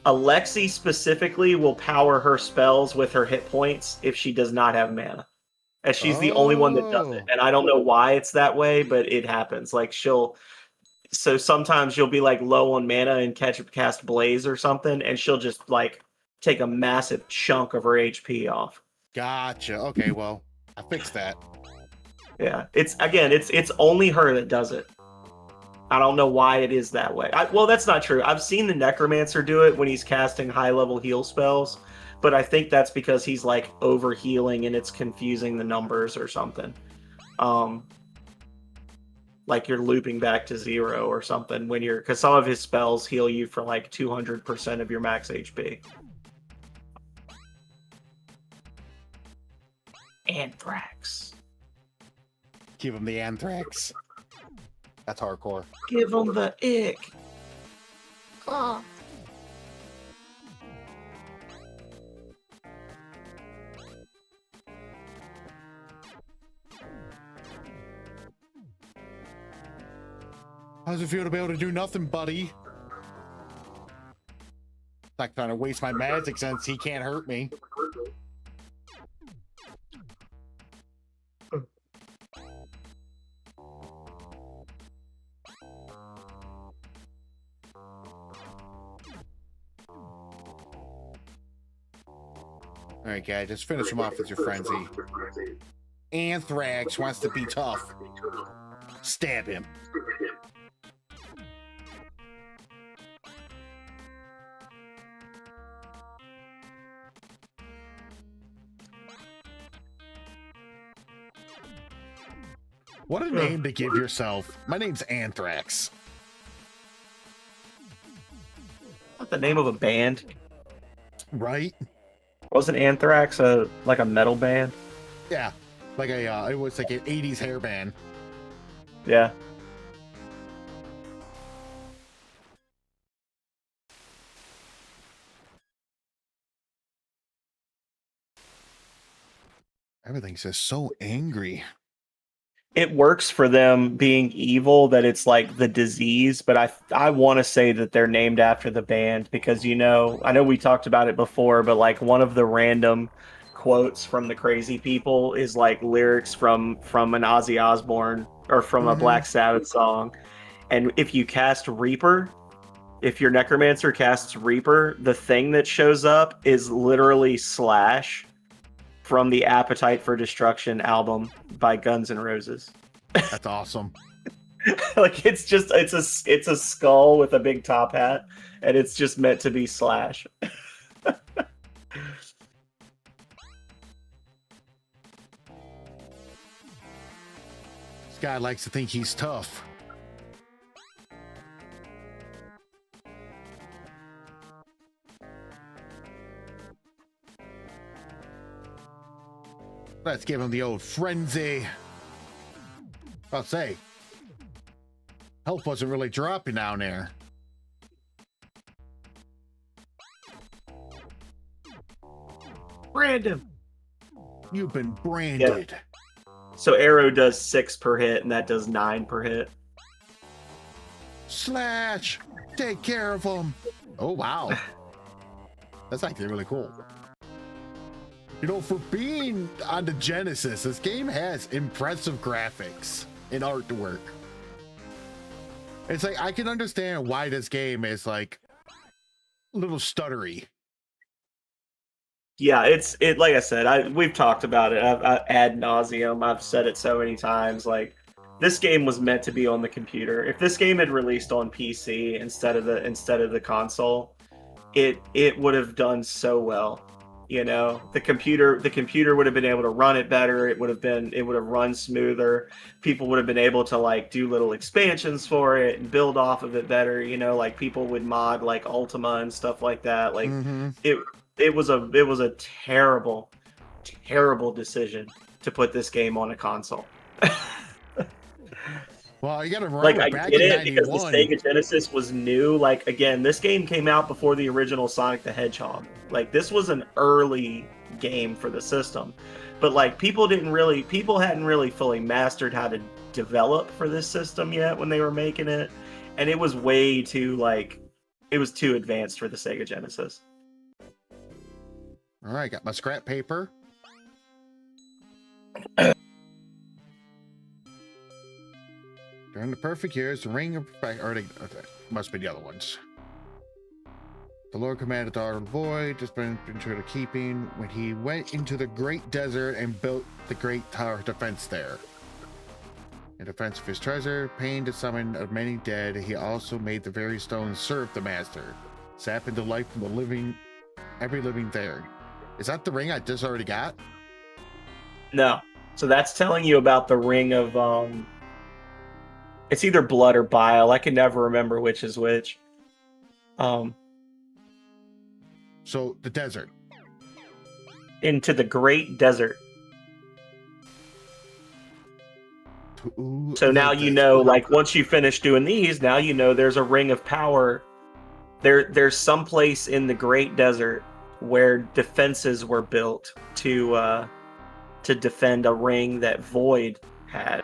Alexi specifically will power her spells with her hit points if she does not have mana. And she's the only one that does it. And I don't know why it's that way, but it happens. Like so sometimes you'll be like low on mana and cast Blaze or something, and she'll just like take a massive chunk of her HP off. Gotcha. Okay, well, I fixed that. Yeah. It's only her that does it. I don't know why it is that way. Well, that's not true. I've seen the Necromancer do it when he's casting high-level heal spells, but I think that's because he's like over healing and it's confusing the numbers or something. Like you're looping back to 0 or something when because some of his spells heal you for like 200% of your max HP. Anthrax. Give him the anthrax. That's hardcore. Give him the ick. Cool. How does it feel to be able to do nothing, buddy? Not trying to waste my magic since he can't hurt me. Alright, guy, just finish him off with your frenzy. Anthrax wants to be tough. Stab him. What a name to give yourself. My name's Anthrax. What's the name of a band? Right? Wasn't Anthrax like a metal band? Yeah. Like it was like an 80s hair band. Yeah. Everything's just so angry. It works for them being evil that it's like the disease, but I want to say that they're named after the band because, I know we talked about it before, but like one of the random quotes from the Crazy People is like lyrics from an Ozzy Osbourne or from a Black Sabbath song. And if you cast Reaper, if your Necromancer casts Reaper, the thing that shows up is literally Slash from the Appetite for Destruction album by Guns N' Roses. That's awesome. Like it's a skull with a big top hat, and it's just meant to be Slash. This guy likes to think he's tough. Let's give him the old frenzy. I'll say, health wasn't really dropping down there. Random. You've been branded. Yeah. So Arrow does 6 per hit, and that does 9 per hit. Slash, take care of him. Oh, wow. That's actually really cool. For being on the Genesis, this game has impressive graphics and artwork. It's like, I can understand why this game is like a little stuttery. Yeah, like I said, we've talked about it ad nauseum. I've said it so many times. Like, this game was meant to be on the computer. If this game had released on PC instead of the console, it would have done so well. You know, the computer would have been able to run it better. It would have run smoother. People would have been able to like do little expansions for it and build off of it better. You know, like people would mod like Ultima and stuff like that. Like Mm-hmm. it was a terrible, terrible decision to put this game on a console. Well, you got to Like, remember I back get in it because the '91. Sega Genesis was new. Like, again, this game came out before the original Sonic the Hedgehog. Like, this was an early game for the system. But, like, people hadn't really fully mastered how to develop for this system yet when they were making it. And it was way too, like, it was too advanced for the Sega Genesis. All right, got my scrap paper. During the perfect years, the ring of must be the other ones. The Lord commanded the daughter of the boy to spend into the keeping when he went into the great desert and built the great tower of defense there. In defense of his treasure, paying the summon of many dead, he also made the very stones serve the master, sap into life from the living, every living there. Is that the ring I just already got? No. So that's telling you about the ring of, it's either blood or bile. I can never remember which is which. So the desert. Into the great desert. Ooh, So now you know, like, once you finish doing these, now you know there's a ring of power. There's some place in the great desert where defenses were built to defend a ring that Void had.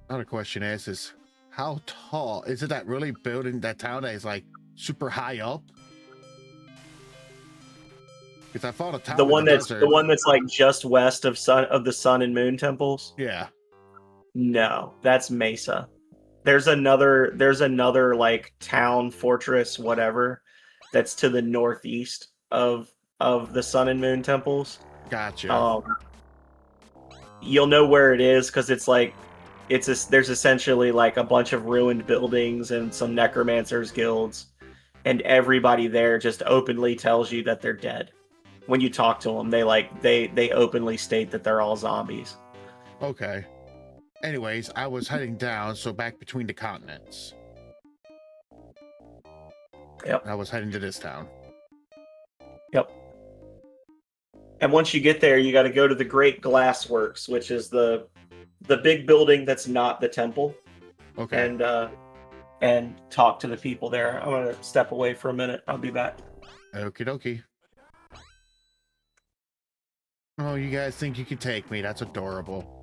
Another question is how tall is it that really building that town that is like super high up? Because I thought a town The in one the that's desert. the one that's like just west of the Sun and Moon temples. Yeah. No, that's Mesa. There's another like town, fortress, whatever, that's to the northeast of the Sun and Moon temples. Gotcha. You'll know where it is because it's like there's essentially like a bunch of ruined buildings and some necromancers guilds, and everybody there just openly tells you that they're dead. When you talk to them, they openly state that they're all zombies. Okay. Anyways, I was heading down, so back between the continents. Yep. I was heading to this town. Yep. And once you get there, you got to go to the Great Glass Works, which is the big building that's not the temple. Okay. And talk to the people there. I'm gonna step away for a minute. I'll be back. Okie dokie. Oh, you guys think you can take me? That's adorable.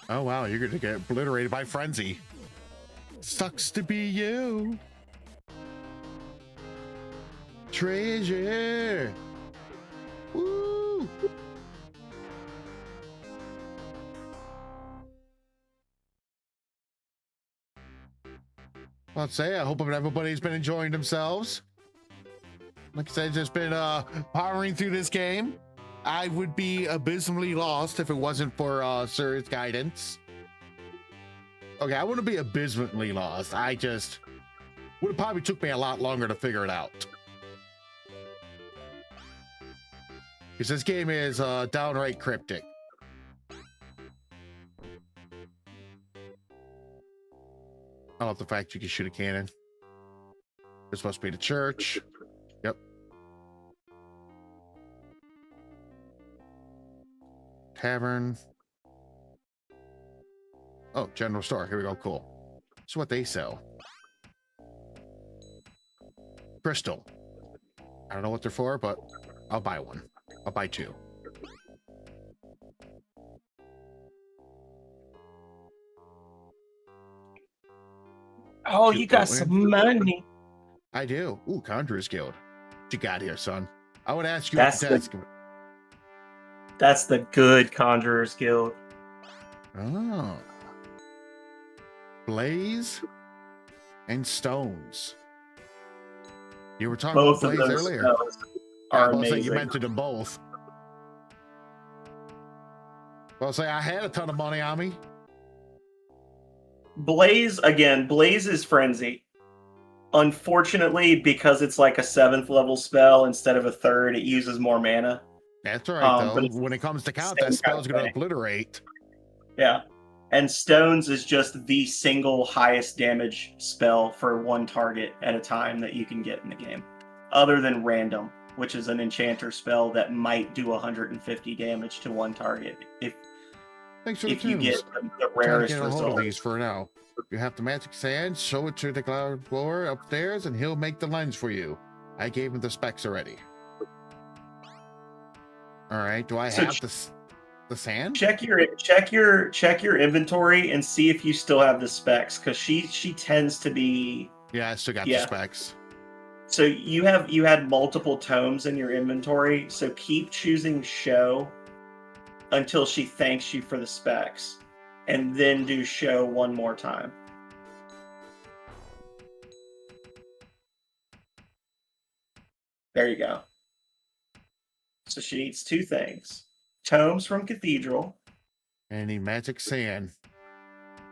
Oh wow, you're gonna get obliterated by frenzy. Sucks to be you. Treasure. Woo. I'll say I hope everybody's been enjoying themselves. Like I said, just been powering through this game. I would be abysmally lost if it wasn't for Sir's guidance. Okay, I wouldn't be abysmally lost. I just would have probably took me a lot longer to figure it out. Because this game is downright cryptic. I love the fact you can shoot a cannon. This must be the church. Yep. Tavern. Oh, general store. Here we go. Cool. This is what they sell. Crystal. I don't know what they're for, but I'll buy one. I'll buy two. Oh, you got some money. I do. Ooh, Conjurer's Guild. What you got here, son? I would ask you That's at the desk. That's the good Conjurer's Guild. Oh. Blaze and Stones. You were talking Both about of Blaze those earlier. spells I are was saying amazing. you mentioned them both. Well, say I had a ton of money on me. Blaze is Frenzy. Unfortunately, because it's like a 7th level spell instead of a 3rd, it uses more mana. That's all right, though. But it's When it comes to count, same that spell's kind of going to thing. obliterate. Yeah. And Stones is just the single highest damage spell for one target at a time that you can get in the game. Other than Random, which is an enchanter spell that might do 150 damage to one target Thanks for the if you get tunes. the Trying to rarest get a hold of result. these for now. You have the magic sand, show it to the cloud blower upstairs, and he'll make the lens for you. I gave him the specs already. All right. Do I have the sand? Check your inventory and see if you still have the specs, because she tends to be. Yeah, I still got the specs. So you had multiple tomes in your inventory, so keep choosing show until she thanks you for the specs, and then do show one more time. There you go. So she needs 2 things. Tomes from Cathedral. And I need magic sand.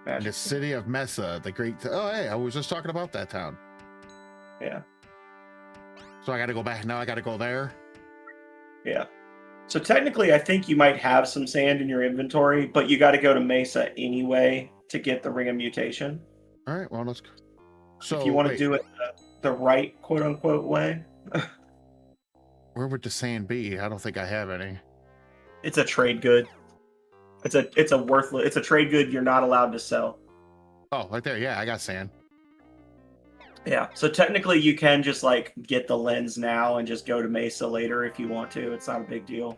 In the city of Mesa, the great... Oh, hey, I was just talking about that town. Yeah. So I got to go back. Now I got to go there. Yeah. So technically, I think you might have some sand in your inventory, but you got to go to Mesa anyway to get the Ring of Mutation. All right, well, let's go. So, if you want to do it the right quote-unquote way. Where would the sand be? I don't think I have any. It's a trade good. It's a trade good you're not allowed to sell. Oh, right there. Yeah, I got sand. Yeah, so technically you can just like get the lens now and just go to Mesa later if you want to. It's not a big deal.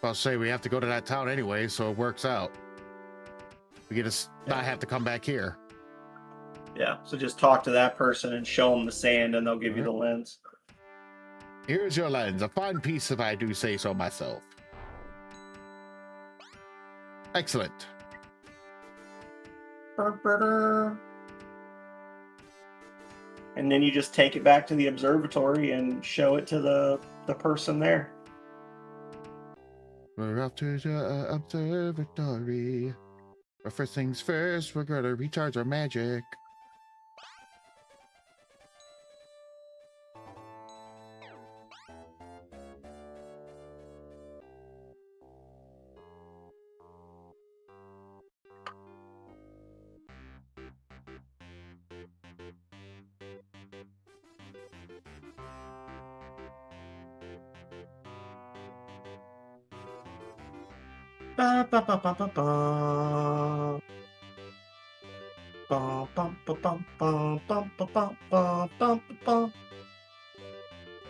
I'll say we have to go to that town anyway, so it works out. We get to not have to come back here. Yeah, so just talk to that person and show them the sand, and they'll give you the lens. Here's your lens, a fine piece if I do say so myself. Excellent. And then you just take it back to the observatory and show it to the person there. We're off to the observatory. But first things first, we're gonna recharge our magic. Ba, ba, ba, ba, ba, ba. Ba, ba, ba, ba, ba, ba, ba, ba, ba, ba, ba.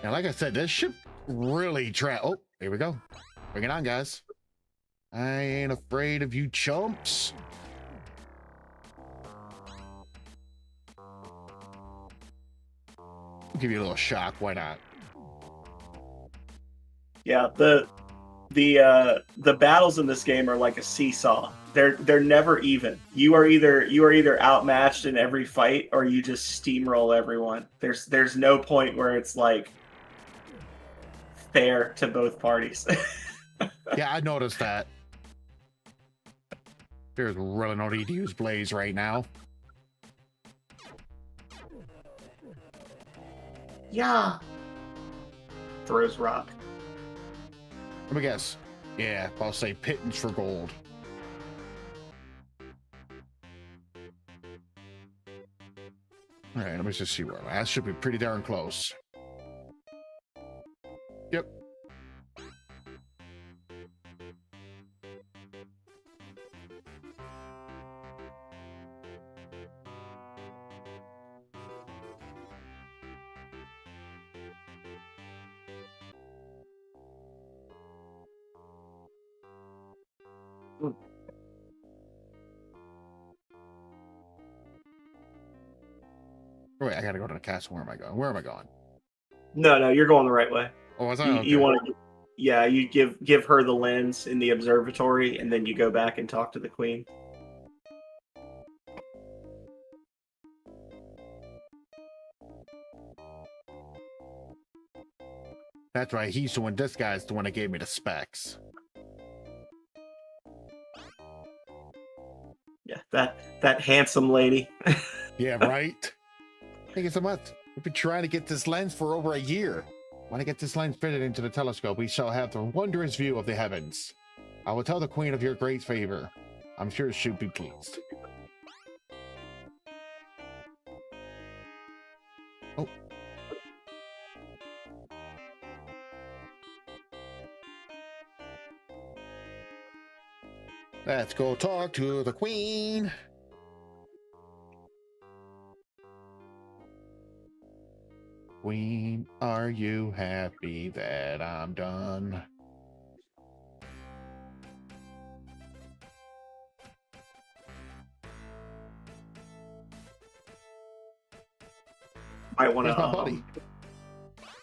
And like I said, this ship really Oh, here we go. Bring it on, guys. I ain't afraid of you chumps. I'll give you a little shock. Why not? Yeah, the battles in this game are like a seesaw. They're never even. You are either outmatched in every fight, or you just steamroll everyone. There's no point where it's like fair to both parties. Yeah, I noticed that. There's really no need to use Blaze right now. Yeah. Throws rock. Let me guess. Yeah, I'll say pittance for gold. All right, let me just see where I'm at. That should be pretty darn close. Yep. Wait, I gotta go to the castle. Where am I going? Where am I going? No, you're going the right way. Oh, was I? You, Okay. you want to, yeah, you give her the lens in the observatory, and then you go back and talk to the queen. That's right. He's the one. This guy's the one that gave me the specs. Yeah, that handsome lady. Yeah, right. Thank you so much. We've been trying to get this lens for over a year. When I get this lens fitted into the telescope, we shall have the wondrous view of the heavens. I will tell the queen of your great favor. I'm sure she'll be pleased. Oh. Let's go talk to the queen. Queen, are you happy that I'm done? I want Where's my buddy? to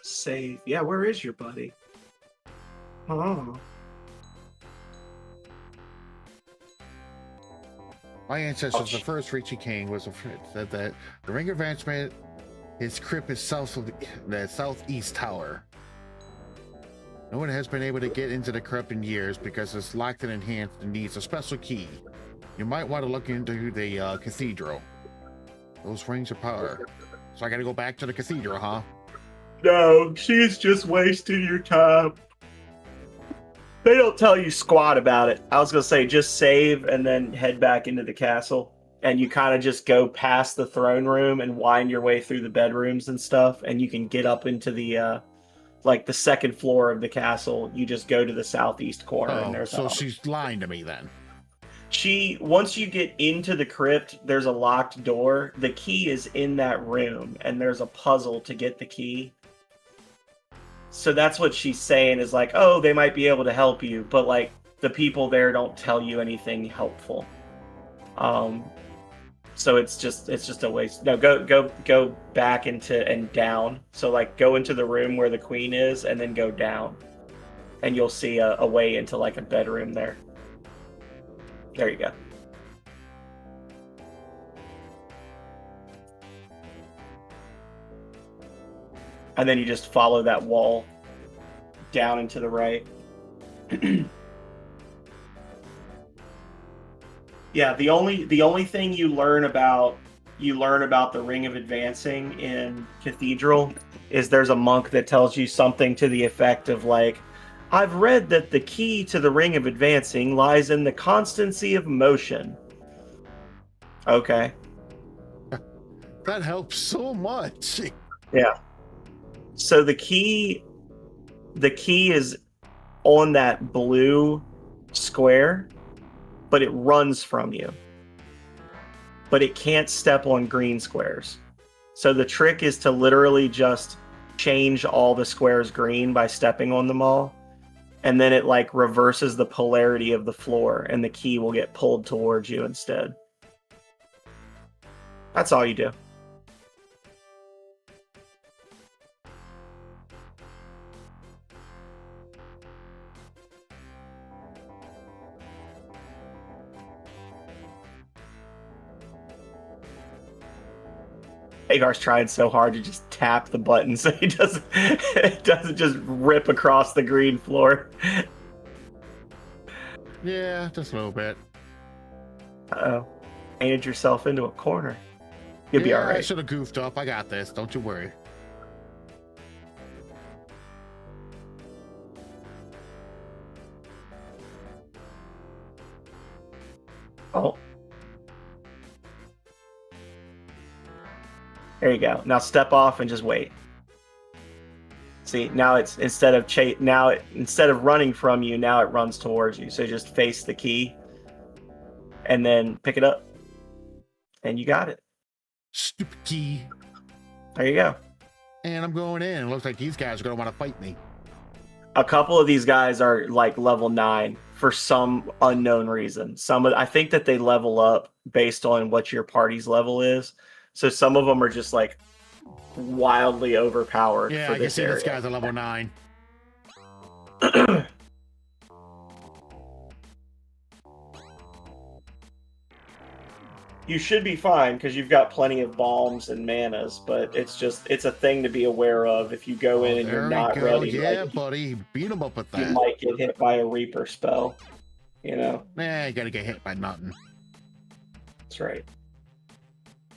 save. Yeah, where is your buddy? Oh. My ancestors, the first Richie King, was said that the ring of advancement, his crypt is south of the southeast tower. No one has been able to get into the crypt in years because it's locked and enhanced and needs a special key. You might want to look into the cathedral. Those rings of power. So I gotta go back to the cathedral, huh? No, she's just wasting your time. They don't tell you squat about it. I was gonna say just save and then head back into the castle, and you kind of just go past the throne room and wind your way through the bedrooms and stuff, and you can get up into the like the second floor of the castle. You just go to the southeast corner, and there's so she's lying to me then. Once you get into the crypt, there's a locked door. The key is in that room, and there's a puzzle to get the key. So that's what she's saying is like, oh, they might be able to help you, but like the people there don't tell you anything helpful. So it's just a waste. No, go back into and down. So like go into the room where the queen is, and then go down, and you'll see a way into like a bedroom there. There you go. And then you just follow that wall down and to the right. Yeah, the only thing you learn about the Ring of Advancing in Cathedral is there's a monk that tells you something to the effect of like, I've read that the key to the Ring of Advancing lies in the constancy of motion. Okay. That helps so much. Yeah. So the key is on that blue square, but it runs from you. But it can't step on green squares. So the trick is to literally just change all the squares green by stepping on them all. And then it like reverses the polarity of the floor, and the key will get pulled towards you instead. That's all you do. Hagar's trying so hard to just tap the button so it doesn't just rip across the green floor. Yeah, just a little bit. Uh-oh. Painted yourself into a corner. You'll be all I right. should have goofed up. I got this. Don't you worry. Oh. There you go. Now step off and just wait. See, now it's instead of running from you, now it runs towards you. So just face the key and then pick it up. And you got it. Stupid key. There you go. And I'm going in. It looks like these guys are going to want to fight me. A couple of these guys are like level 9 for some unknown reason. I think that they level up based on what your party's level is. So some of them are just like wildly overpowered Yeah, for I can this see area. this guy's a level 9. You should be fine because you've got plenty of bombs and manas, but it's a thing to be aware of if you go in and you're not ready. Yeah, like, buddy. Beat him up with you that. might get hit by a Reaper spell. You know? Nah, you gotta get hit by nothing. That's right.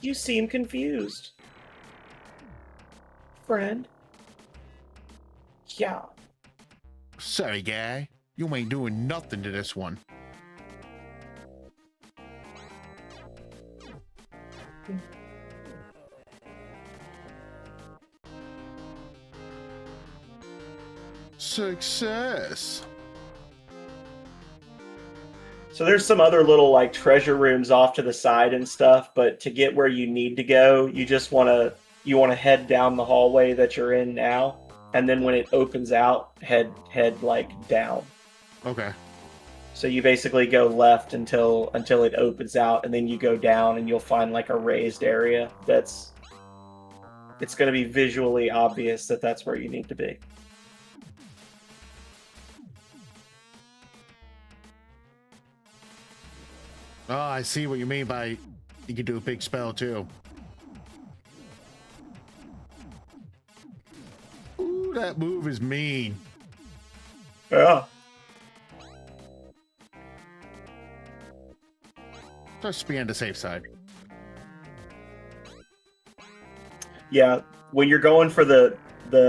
You seem confused. Friend? Yeah. Sorry, guy. You ain't doing nothing to this one. Success. So there's some other little like treasure rooms off to the side and stuff, but to get where you need to go, you just want to head down the hallway that you're in now, and then when it opens out, head like down. Okay. So you basically go left until it opens out, and then you go down and you'll find like a raised area it's going to be visually obvious that that's where you need to be. Oh, I see what you mean by you can do a big spell too. Ooh, that move is mean. Yeah. Just be on the safe side. Yeah, when you're going for the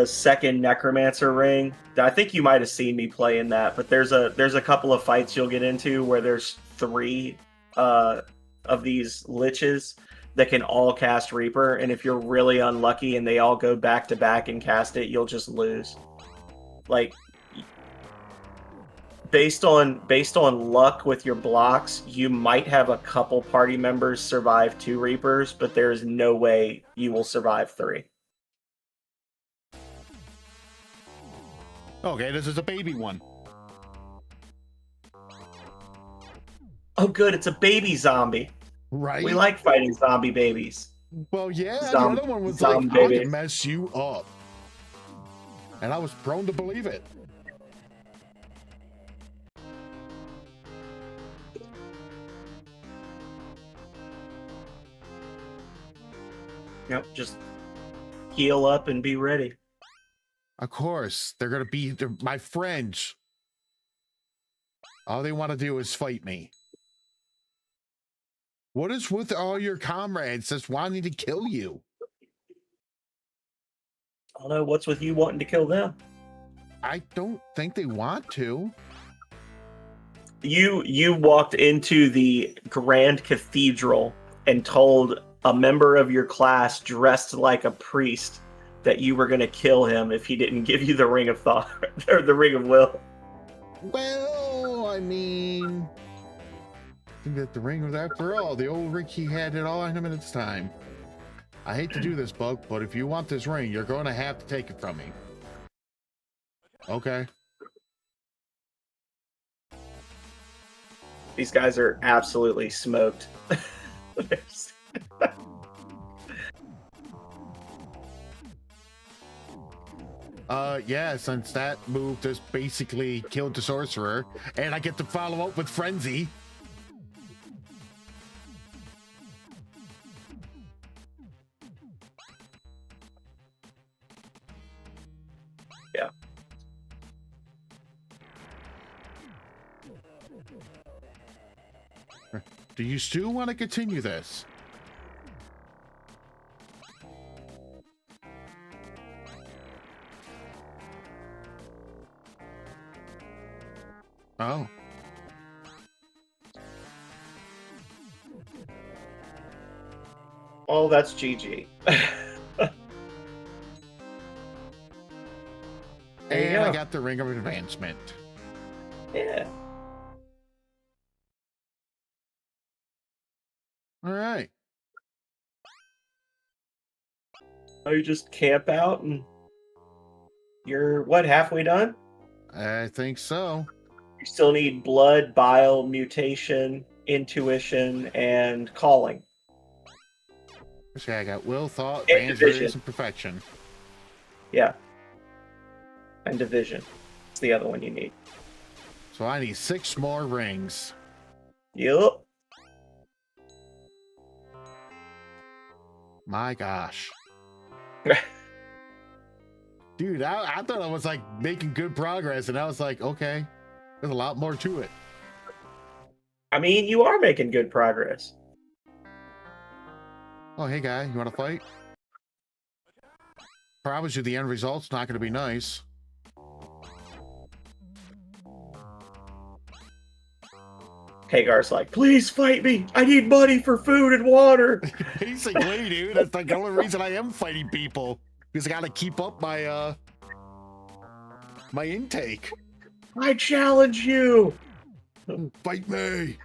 second Necromancer ring, I think you might have seen me play in that, but there's a couple of fights you'll get into where there's 3 of these liches that can all cast Reaper, and if you're really unlucky and they all go back to back and cast it, you'll just lose. Like, based on luck with your blocks, you might have a couple party members survive 2 Reapers, but there's no way you will survive 3. Okay, this is a baby one. Oh, good, it's a baby zombie. Right? We like fighting zombie babies. Well, yeah, the Zom- other one was zombie like, I babies. can mess you up. And I was prone to believe it. Yep, just heal up and be ready. Of course, they're my friends. All they want to do is fight me. What is with all your comrades just wanting to kill you? I don't know what's with you wanting to kill them. I don't think they want to. You walked into the Grand Cathedral and told a member of your class dressed like a priest that you were going to kill him if he didn't give you the Ring of Thought or the Ring of Will. Well, I mean, I think that the ring was after all. The old Ricky had it all on him at its time. I hate to do this, Bug, but if you want this ring, you're going to have to take it from me. Okay. These guys are absolutely smoked. Yeah, since that move just basically killed the sorcerer, and I get to follow up with Frenzy. Yeah. Do you still want to continue this? Oh. Oh, that's GG. And I got the Ring of Advancement. Yeah. All right. Oh, you just camp out and you're, what, halfway done? I think so. You still need blood, bile, mutation, intuition, and calling. Okay, I got will, thought, And advanced division. various, and perfection. Yeah. And division. It's the other one you need. So I need 6 more rings. Yup. My gosh. Dude, I thought I was like making good progress, and I was like, okay, there's a lot more to it. I mean, you are making good progress. Oh, hey guy, you want to fight? Promise you the end result's not going to be nice. Hagar's like, please fight me. I need money for food and water. Basically, dude, that's like the only reason I am fighting people, because I got to keep up my my intake. I challenge you. Fight me.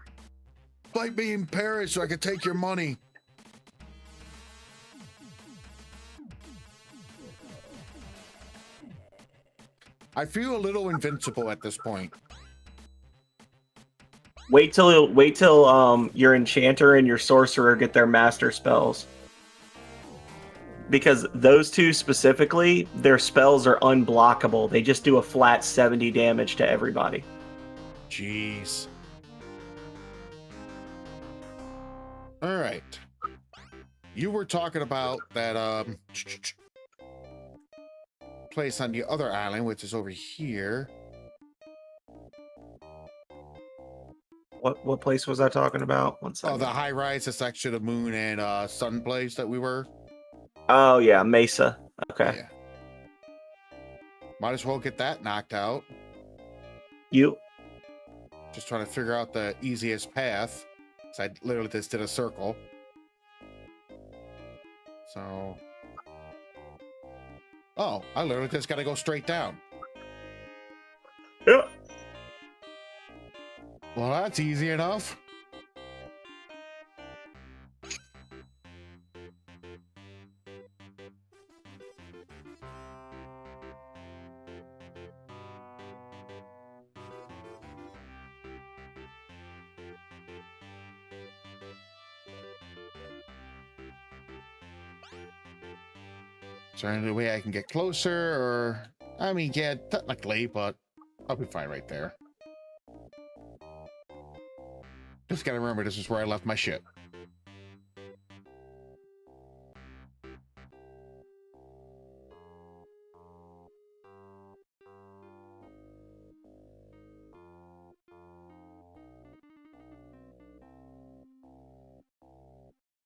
Fight me in Paris so I can take your money. I feel a little invincible at this point. Wait till your enchanter and your sorcerer get their master spells. Because those two specifically, their spells are unblockable. They just do a flat 70 damage to everybody. Jeez. All right. You were talking about that place on the other island, which is over here. What place was I talking about? One Oh, second. the high rise, the section of moon and sun place that we were. Oh yeah, Mesa. Okay. Yeah. Might as well get that knocked out. You Just trying to figure out the easiest path. So I literally just did a circle. So. Oh, I literally just got to go straight down. Yeah. Well, that's easy enough. Is there any way I can get closer? Or, I mean, yeah, technically, but I'll be fine right there. Just gotta remember this is where I left my ship.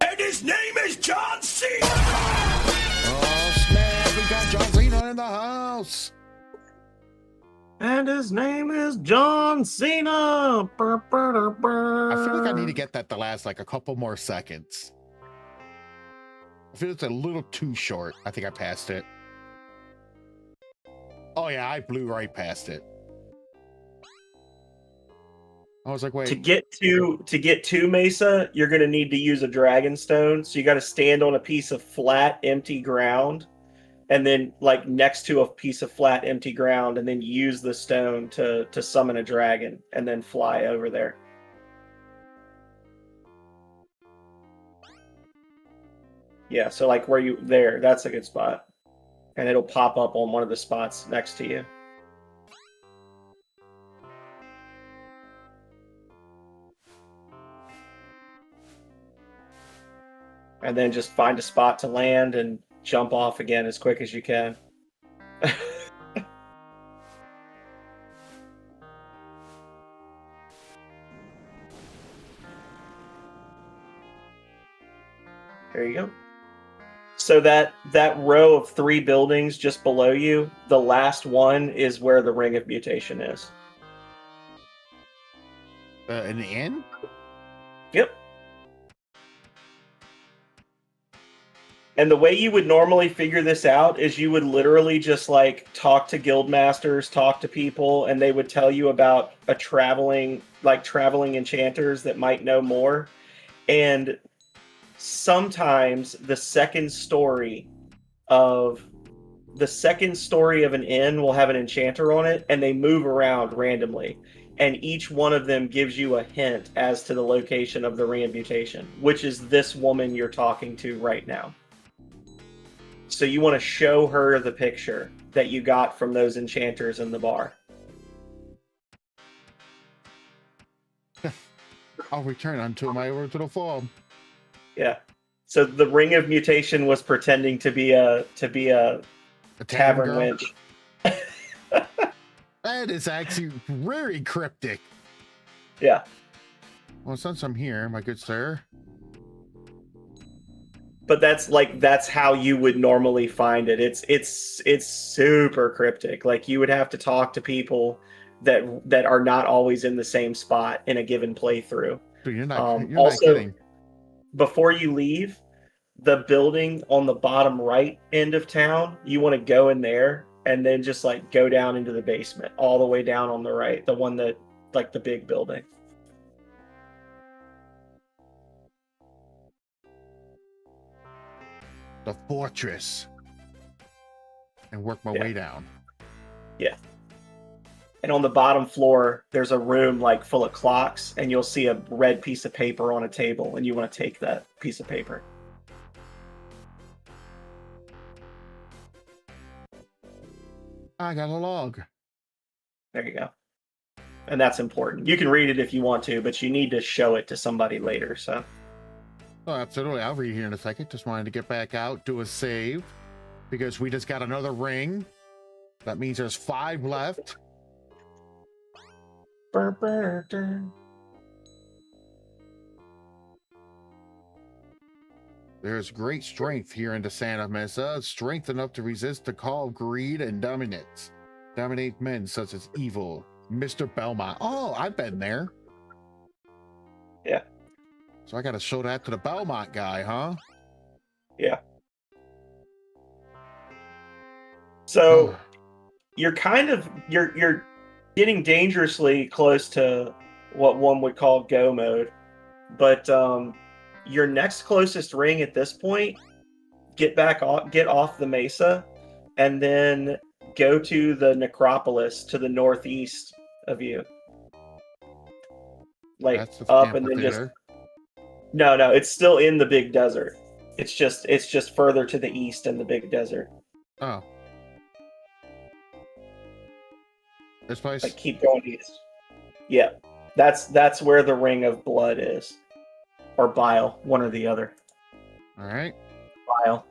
And his name is John Cena! Oh, snap! We got John Cena in the house! And his name is John Cena. I feel like I need to get that to last like a couple more seconds. I feel it's a little too short. I think I passed it. Oh yeah, I blew right past it. I was like, wait. To get to Mesa, you're gonna need to use a dragon stone. So you got to stand on a piece of flat, empty ground, and then like next to a piece of flat, empty ground, and then use the stone to summon a dragon, and then fly over there. Yeah, so like where you there, that's a good spot, and it'll pop up on one of the spots next to you. And then just find a spot to land and jump off again as quick as you can. There you go. So that row of 3 buildings just below you, the last one is where the Ring of Mutation is. In the inn? Yep. And the way you would normally figure this out is you would literally just like talk to guild masters, talk to people, and they would tell you about a traveling enchanters that might know more. And sometimes the second story of an inn will have an enchanter on it, and they move around randomly. and each one of them gives you a hint as to the location of the ring of mutation, which is this woman you're talking to right now. So you want to show her the picture that you got from those enchanters in the bar. I'll return unto my original form. Yeah. So the ring of mutation was pretending to be a tavern girl? wench. That is actually very cryptic. Yeah. Well, since I'm here, my good sir. But that's how you would normally find it. It's super cryptic. Like you would have to talk to people that are not always in the same spot in a given playthrough. Dude, you're not Also, kidding. before you leave, the building on the bottom right end of town, you want to go in there and then just like go down into the basement, all the way down on the right, the one that like the big building. The fortress. And work my way down. Yeah. And on the bottom floor, there's a room like full of clocks, and you'll see a red piece of paper on a table, and you want to take that piece of paper. I got a log. There you go. And that's important. You can read it if you want to, but you need to show it to somebody later, so. Oh, absolutely. I'll read here in a second. Just wanted to get back out, do a save, because we just got another ring. That means there's 5 left. There's great strength here in the Santa Mesa, strength enough to resist the call of greed and dominate men such as evil. Mr. Belmont. Oh, I've been there. Yeah. So I got to show that to the Belmont guy, huh? Yeah. So you're getting dangerously close to what one would call go mode, but your next closest ring at this point, get off the mesa, and then go to the necropolis to the northeast of you. Like That's the up and then just no, it's still in the big desert. It's just further to the east in the big desert. Oh. This place? Like keep going east. Yeah. That's where the ring of blood is. Or bile, one or the other. All right. Bile.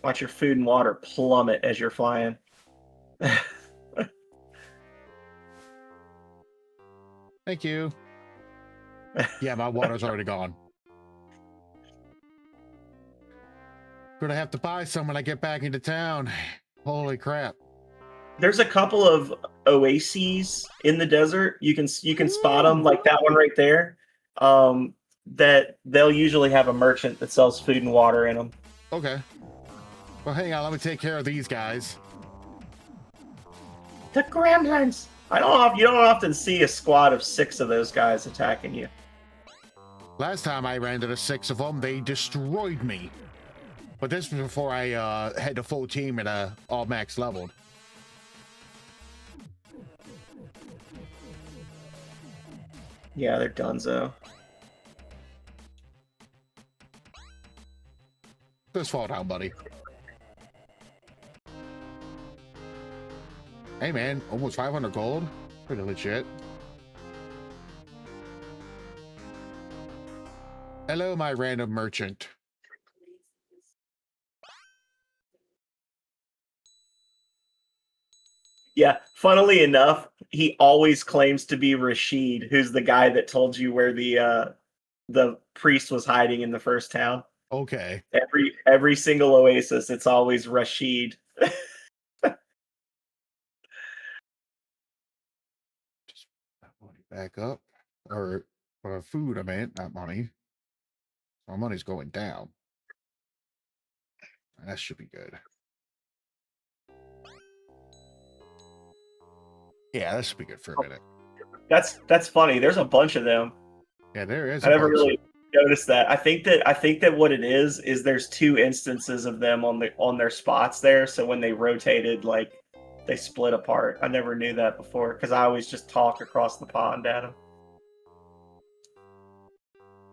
Watch your food and water plummet as you're flying. Thank you. Yeah, my water's already gone. Gonna have to buy some when I get back into town. Holy crap. There's a couple of oases in the desert. You can spot them, like that one right there. That they'll usually have a merchant that sells food and water in them. Okay. Well, hang on. Let me take care of these guys. The gremlins. You don't often see a squad of 6 of those guys attacking you. Last time I ran into 6 of them, they destroyed me. But this was before I had the full team at all max leveled. Yeah, they're donezo. Just fall down, buddy. Hey, man, almost 500 gold. Pretty legit. Hello, my random merchant. Yeah, funnily enough, he always claims to be Rashid, who's the guy that told you where the priest was hiding in the first town. Okay. Every single oasis, it's always Rashid. Just back up, or food. I meant not money. My money's going down. That should be good. Yeah, that should be good for a minute. That's funny. There's a bunch of them. Yeah, there is. I never really noticed that. I think that what it is there's two instances of them on their spots there. So when they rotated, like they split apart. I never knew that before because I always just talk across the pond at them.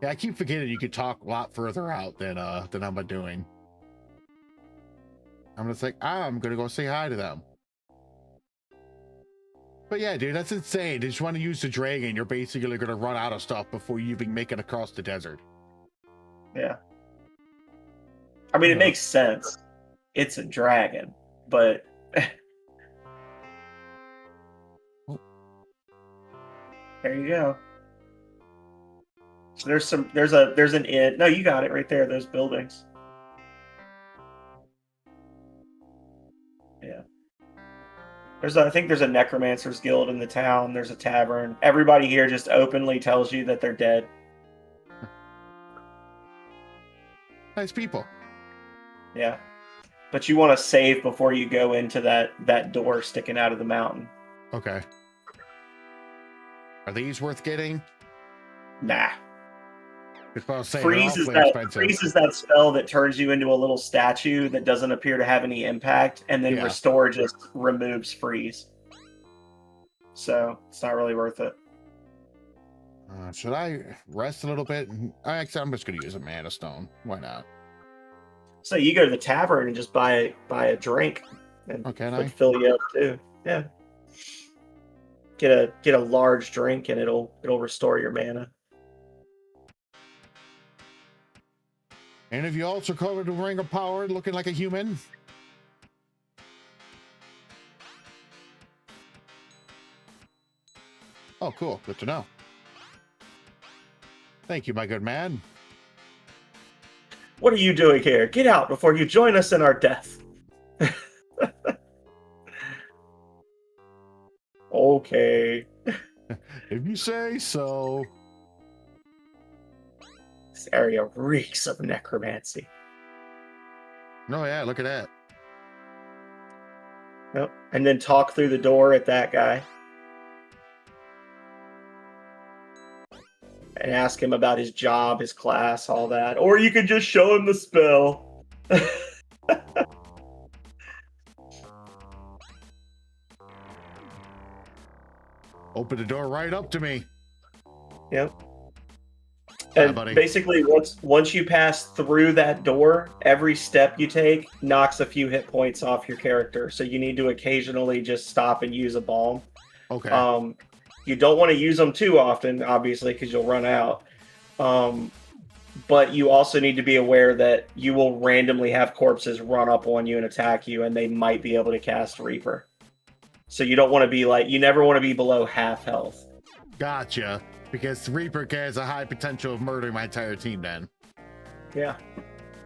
Yeah, I keep forgetting you could talk a lot further out than I'm doing. I'm just like, I'm gonna go say hi to them. But yeah, dude, that's insane. If you want to use the dragon, you're basically gonna run out of stuff before you even make it across the desert. Yeah. I mean, it Yeah. makes sense. It's a dragon, but there you go. So there's an inn. No, you got it right there. Those buildings. Yeah. I think there's a necromancer's guild in the town. There's a tavern. Everybody here just openly tells you that they're dead. Nice people. Yeah. But you want to save before you go into that door sticking out of the mountain. Okay. Are these worth getting? Nah. Freeze is that spell that turns you into a little statue that doesn't appear to have any impact, and then restore just removes freeze. So it's not really worth it. Should I rest a little bit? Actually, I'm just going to use a mana stone. Why not? So you go to the tavern and just buy a drink, and it'll fill you up too. Yeah. Get a large drink, and it'll restore your mana. And if you also covered the ring of power looking like a human. Oh, cool. Good to know. Thank you, my good man. What are you doing here? Get out before you join us in our death. Okay. If you say so. This area reeks of necromancy. Oh, yeah, look at that. Yep. And then talk through the door at that guy. And ask him about his job, his class, all that. Or you could just show him the spell. Open the door right up to me. Yep. And basically, once you pass through that door, every step you take knocks a few hit points off your character. So you need to occasionally just stop and use a balm. Okay. You don't want to use them too often, obviously, because you'll run out. But you also need to be aware that you will randomly have corpses run up on you and attack you, and they might be able to cast Reaper. So you don't want to be you never want to be below half health. Gotcha. Because Reaper has a high potential of murdering my entire team then. Yeah.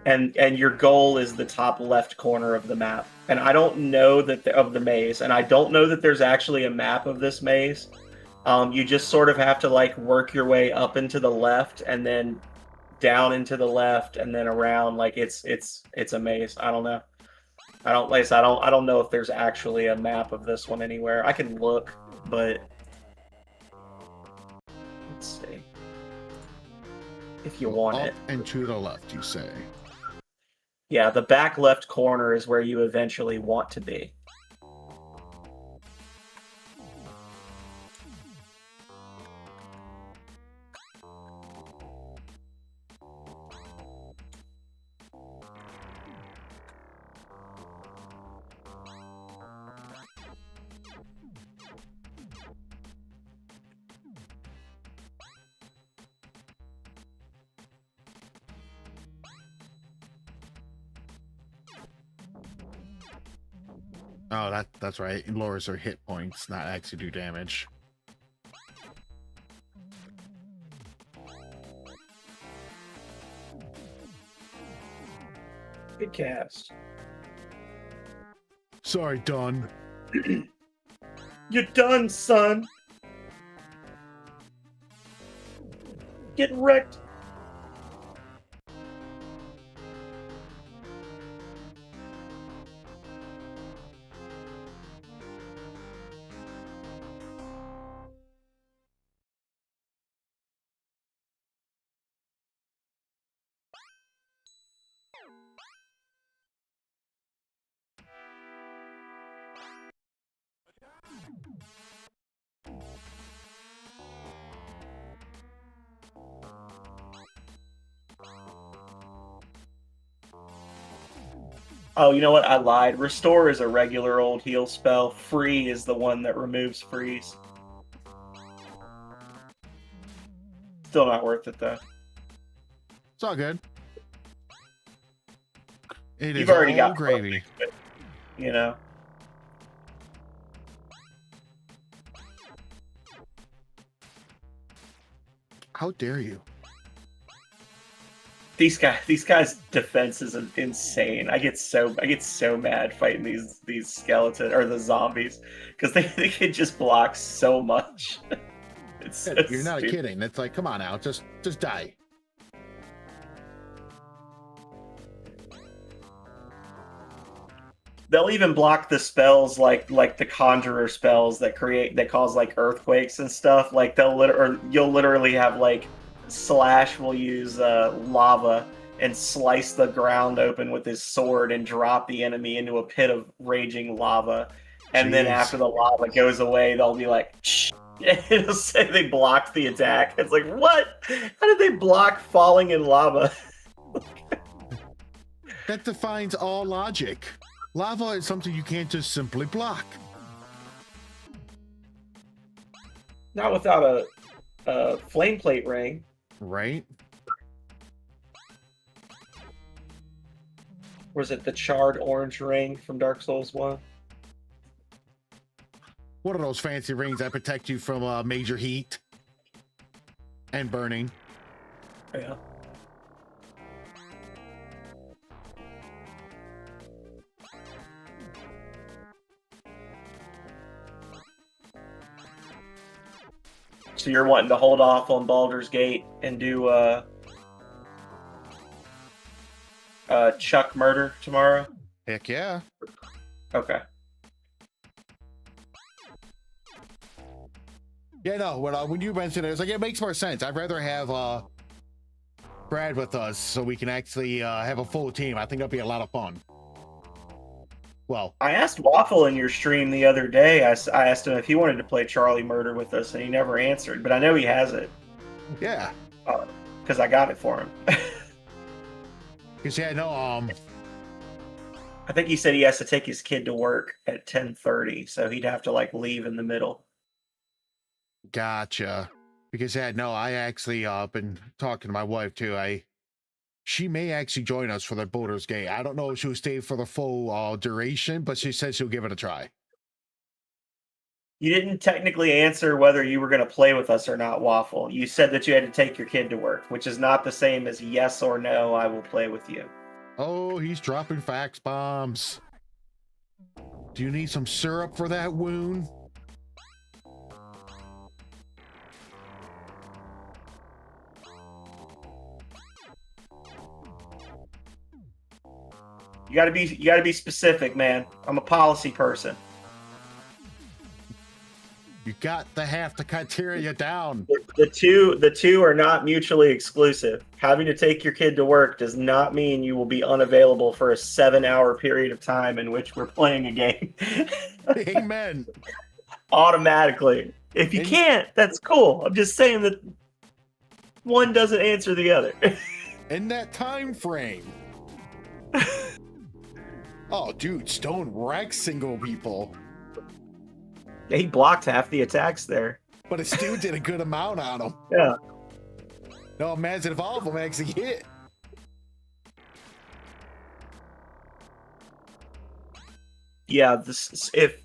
And your goal is the top left corner of the map. And I don't know of the maze. And I don't know that there's actually a map of this maze. You just sort of have to work your way up into the left and then down into the left and then around. It's a maze. I don't know. I don't know if there's actually a map of this one anywhere. I can look, but let's see. If you want it. And to the left, you say. Yeah, the back left corner is where you eventually want to be. Oh, that's right. It lowers their hit points, not actually do damage. Good cast. Sorry, Don. You're done, son. Get wrecked. Oh, you know what? I lied. Restore is a regular old heal spell. Free is the one that removes freeze. Still not worth it though. It's all good. You've already all got gravy. But, you know. How dare you? These guys' defense is insane. I get so mad fighting these skeleton or the zombies because they can just block so much. It's so You're not stupid. kidding. It's like, come on now, just die. They'll even block the spells like the conjurer spells that cause like earthquakes and stuff. Like you'll literally have like Slash will use lava and slice the ground open with his sword and drop the enemy into a pit of raging lava. And then after the lava goes away, they'll be like, shh. It'll say they blocked the attack. It's like, what? How did they block falling in lava? That defines all logic. Lava is something you can't just simply block. Not without a flame plate ring. Right? Was it the charred orange ring from Dark Souls 1? What are those fancy rings that protect you from major heat and burning? Yeah. So you're wanting to hold off on Baldur's Gate and do Chuck murder tomorrow? Heck yeah. Okay. Yeah, no, when you mentioned it, it's like, it makes more sense. I'd rather have Brad with us so we can actually have a full team. I think that'd be a lot of fun. Well, I asked Waffle in your stream the other day. I asked him if he wanted to play Charlie Murder with us, and he never answered. But I know he has it. Yeah. Because I got it for him. Because, yeah, no, I think he said he has to take his kid to work at 10:30, so he'd have to, like, leave in the middle. Gotcha. Because, yeah, no, I actually been talking to my wife, too. She may actually join us for the Baldur's Gate. I don't know if she'll stay for the full duration, but she said she'll give it a try. You didn't technically answer whether you were going to play with us or not, Waffle. You said that you had to take your kid to work, which is not the same as yes or no, I will play with you. Oh, he's dropping fax bombs. Do you need some syrup for that wound? You gotta be specific, man. I'm a policy person. You got to have the criteria down. The two are not mutually exclusive. Having to take your kid to work does not mean you will be unavailable for a 7-hour period of time in which we're playing a game. Amen. Automatically. If you can't, that's cool. I'm just saying that one doesn't answer the other. In that time frame. Oh, dude, Stone wrecks single people. Yeah, he blocked half the attacks there. But it still did a good amount on them. Yeah. No, imagine if all of them actually hit. Yeah, if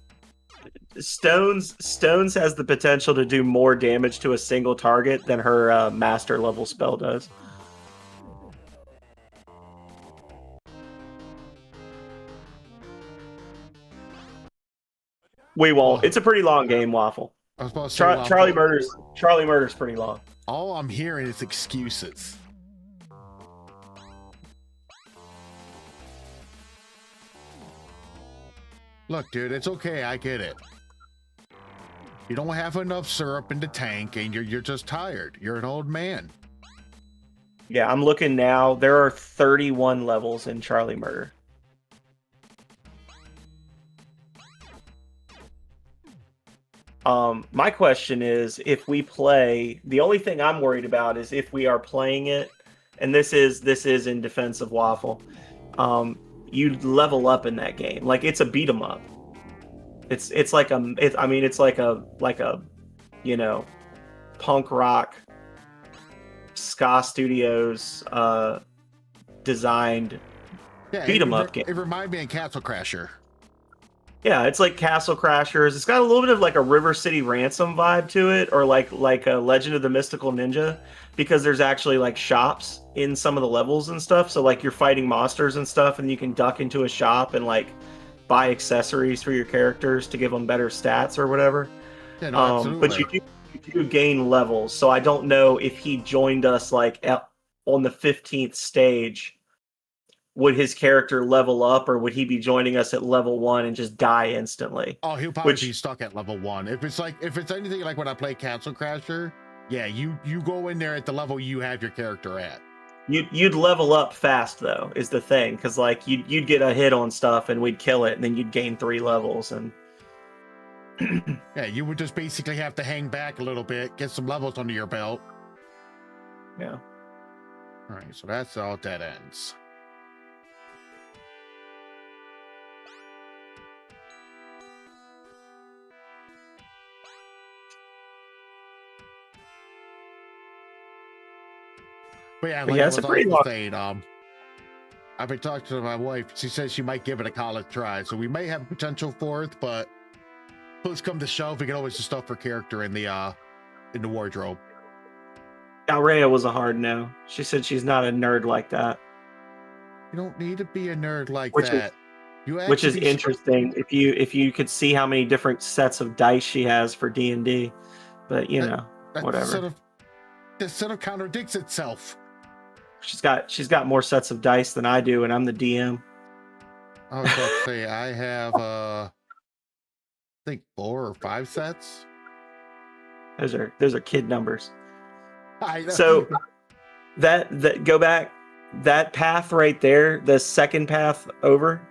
Stones has the potential to do more damage to a single target than her master level spell does. We won't. It's a pretty long game, Waffle. I was supposed to say, Waffle. Charlie Murder's pretty long. All I'm hearing is excuses. Look, dude, it's okay. I get it. You don't have enough syrup in the tank, and you're just tired. You're an old man. Yeah, I'm looking now. There are 31 levels in Charlie Murder. My question is, if we play, the only thing I'm worried about is if we are playing it, and this is in defense of Waffle. you level up in that game. Like it's a beat 'em up. It's like it's like a you know, punk rock ska studios designed beat 'em up game. It reminded me of Castle Crasher. Yeah, it's like Castle Crashers. It's got a little bit of like a River City Ransom vibe to it, or like a Legend of the Mystical Ninja, because there's actually like shops in some of the levels and stuff. So like you're fighting monsters and stuff, and you can duck into a shop and like buy accessories for your characters to give them better stats or whatever. Yeah, no, absolutely. But you do gain levels. So I don't know if he joined us like on the 15th stage. Would his character level up, or would he be joining us at level 1 and just die instantly? Oh, he'll probably be stuck at level 1. If it's anything like when I play Castle Crasher, yeah, you go in there at the level you have your character at. You'd level up fast though, is the thing, because like you'd get a hit on stuff and we'd kill it, and then you'd gain 3 levels, and yeah, you would just basically have to hang back a little bit, get some levels under your belt. Yeah. All right, so that's all dead ends. But yeah, like it's a pretty long. I've been talking to my wife. She says she might give it a college try, so we may have potential for it. But push come to shove, we can always just stuff her character in the wardrobe. Alrea was a hard no. She said she's not a nerd like that. You don't need to be a nerd like Which that. Which is interesting. If you could see how many different sets of dice she has for D&D, but you know, whatever. This sort of contradicts itself. She's got more sets of dice than I do, and I'm the DM. I was about to say I have I think 4 or 5 sets. Those are kid numbers. I know. So that go back, that path right there, the second path over,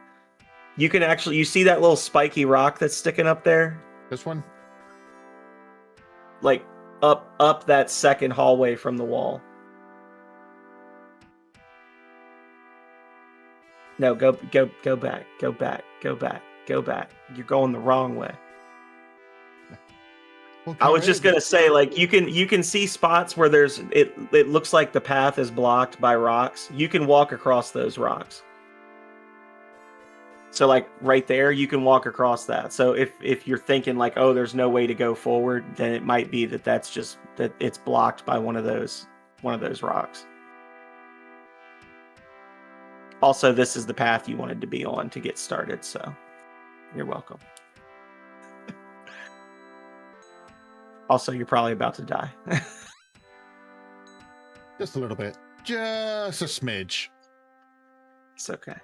you can actually, you see that little spiky rock that's sticking up there? This one? Like up that second hallway from the wall. No, go back. You're going the wrong way. Okay, I was just gonna say, like, you can see spots where it looks like the path is blocked by rocks. You can walk across those rocks. So like right there, you can walk across that. So if you're thinking like, oh, there's no way to go forward, then it might be that it's blocked by one of those rocks. Also, this is the path you wanted to be on to get started, so you're welcome. Also, you're probably about to die. Just a little bit. Just a smidge. It's okay.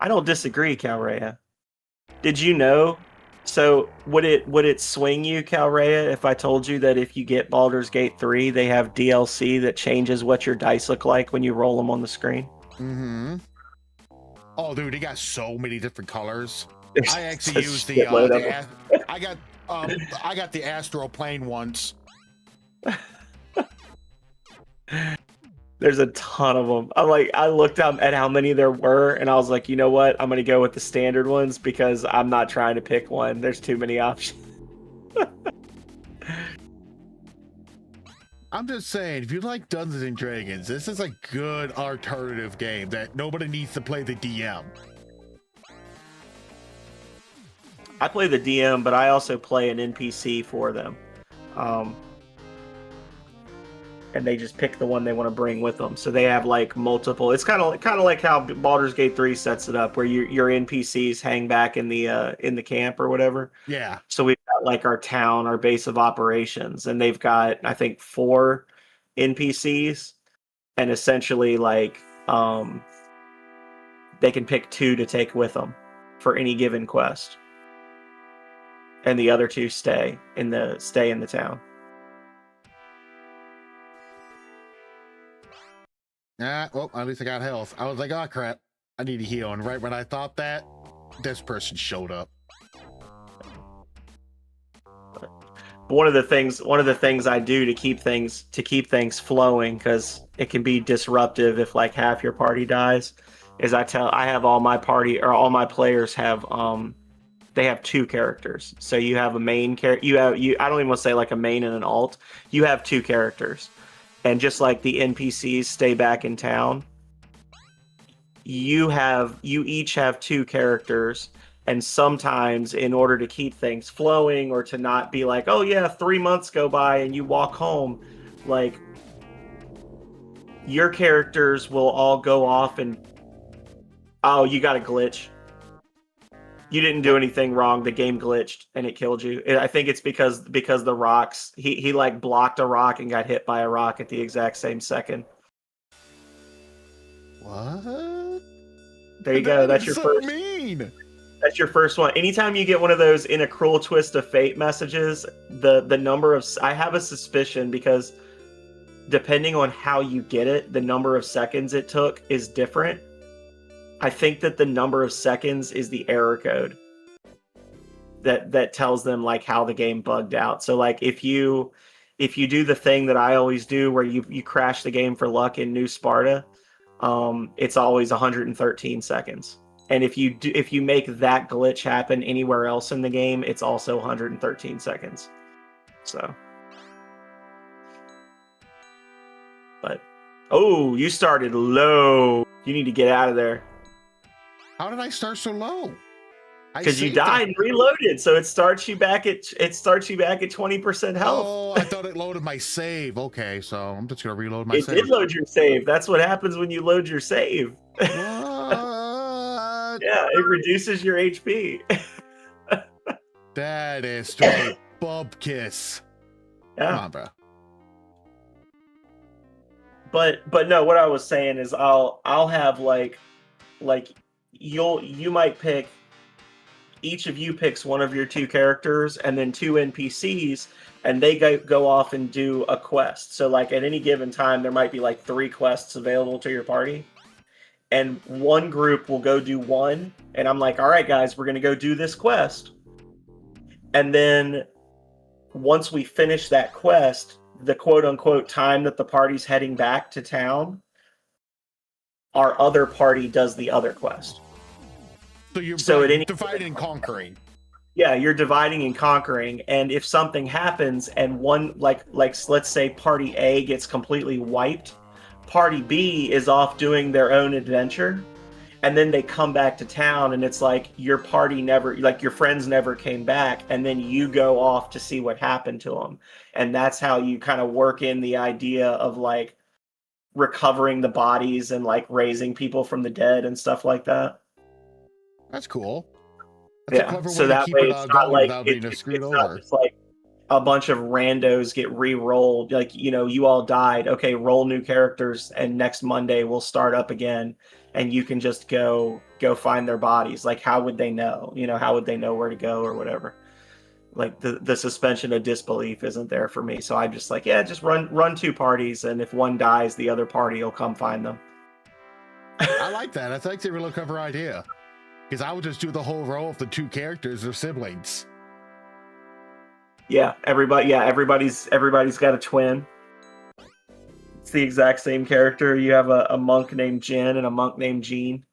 I don't disagree, Calrea. Did you know? So would it swing you, Calrea, if I told you that if you get Baldur's Gate 3, they have DLC that changes what your dice look like when you roll them on the screen? Mm-hmm. Oh, dude, they got so many different colors. I actually Just used I got the astral plane once. There's a ton of them. I looked up at how many there were, and I was like, you know what? I'm gonna go with the standard ones because I'm not trying to pick one. There's too many options. I'm just saying, if you like Dungeons and Dragons, this is a good alternative game that nobody needs to play the DM. I play the DM, but I also play an NPC for them. And they just pick the one they want to bring with them. So they have like multiple. It's kind of like how Baldur's Gate 3 sets it up, where your NPCs hang back in the camp or whatever. Yeah. So we've got like our town, our base of operations, and they've got, I think, 4 NPCs, and essentially like they can pick 2 to take with them for any given quest, and the other 2 stay in the town. Well, at least I got health. I was like, oh crap, I need to heal. And right when I thought that, this person showed up. But one of the things I do to keep things flowing, because it can be disruptive if like half your party dies, is I have all my party, or all my players have they have two characters. So you have a main character, I don't even want to say like a main and an alt. You have two characters. And just like the NPCs stay back in town, you each have two characters. And sometimes, in order to keep things flowing, or to not be like, oh yeah, 3 months go by and you walk home, like, your characters will all go off and, oh, you got a glitch. You didn't do anything wrong. The game glitched and it killed you. I think it's because the rocks, he like blocked a rock and got hit by a rock at the exact same second. What? There you go. That's your so first. mean. That's your first one. Anytime you get one of those in a cruel twist of fate messages, the number of, I have a suspicion, because depending on how you get it, the number of seconds it took is different. I think that the number of seconds is the error code that tells them like how the game bugged out. So like if you do the thing that I always do, where you crash the game for luck in New Sparta, it's always 113 seconds. And if you make that glitch happen anywhere else in the game, it's also 113 seconds. So, but oh, you started low. You need to get out of there. How did I start so low? Because you died and reloaded, so it starts you back at 20% health. Oh, I thought it loaded my save. Okay, so I'm just gonna reload my It save. did load your save. That's what happens when you load your save. What? Yeah, it reduces your HP. That is straight bub kiss. Yeah. Come on, bro. But no, what I was saying is I'll have like you might pick, each of you picks one of your two characters and then two NPCs, and they go off and do a quest. So like at any given time, there might be like 3 quests available to your party. And one group will go do one, and I'm like, all right, guys, we're going to go do this quest. And then once we finish that quest, the quote-unquote time that the party's heading back to town, our other party does the other quest. So you're dividing and conquering. Yeah, you're dividing and conquering, and if something happens and one, like let's say party A gets completely wiped, party B is off doing their own adventure, and then they come back to town, and it's like your party never, like your friends never came back, and then you go off to see what happened to them. And that's how you kind of work in the idea of like recovering the bodies and like raising people from the dead and stuff like that. That's cool. That's a clever so way that to keep way it it's not like without being screwed it's over. not just like a bunch of randos get re-rolled. Like, you know, you all died. Okay, roll new characters, and next Monday we'll start up again, and you can just go find their bodies. Like, how would they know? You know, how would they know where to go or whatever? Like the suspension of disbelief isn't there for me. So I'm just like, yeah, just run 2 parties, and if one dies, the other party will come find them. I like that. That's actually a really clever idea. Because I would just do the whole row of the 2 characters or siblings. Yeah, everybody's got a twin. It's the exact same character. You have a monk named Jin and a monk named Jean,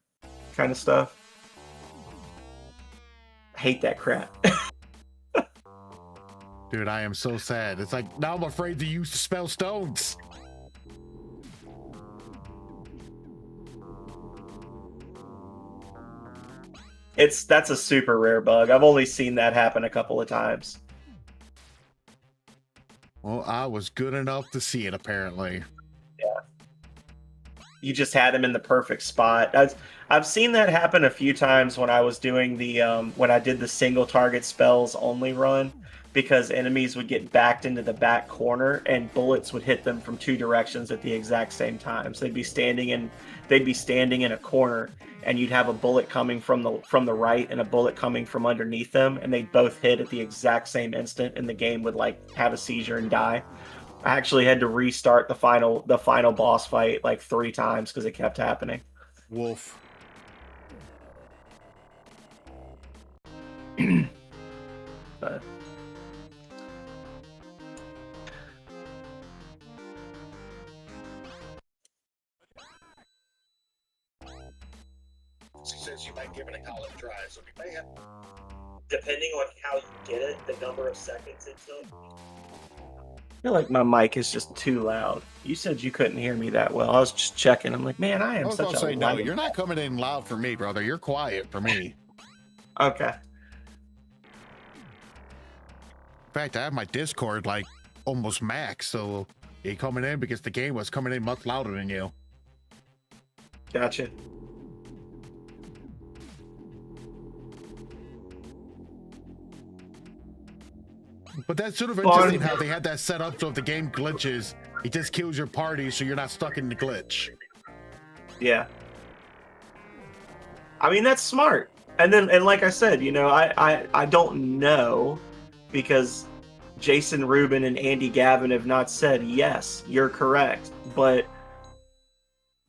kind of stuff. I hate that crap. Dude, I am so sad. It's like, now I'm afraid to use the spell stones. That's a super rare bug. I've only seen that happen a couple of times. Well, I was good enough to see it, apparently. Yeah. You just had him in the perfect spot. I've seen that happen a few times when I was doing the when I did the single target spells only run, because enemies would get backed into the back corner and bullets would hit them from 2 directions at the exact same time. So they'd be standing in a corner, and you'd have a bullet coming from the right and a bullet coming from underneath them, and they'd both hit at the exact same instant, and the game would like have a seizure and die. I actually had to restart the final boss fight like 3 times because it kept happening. Wolf. She says she might give it a college try, so we may have. Depending on how you get it, the number of seconds it took. I feel like my mic is just too loud. You said you couldn't hear me that well. I was just checking. I'm like, man, I I am was such gonna a say, no, light- you're not coming in loud for me, brother. You're quiet for me. Okay. In fact, I have my Discord like almost max, so you coming in because the game was coming in much louder than you. Gotcha. But that's sort of Well, interesting how they had that set up so if the game glitches, it just kills your party so you're not stuck in the glitch. Yeah. I mean, that's smart. And like I said, you know, I don't know because Jason Rubin and Andy Gavin have not said, yes, you're correct. But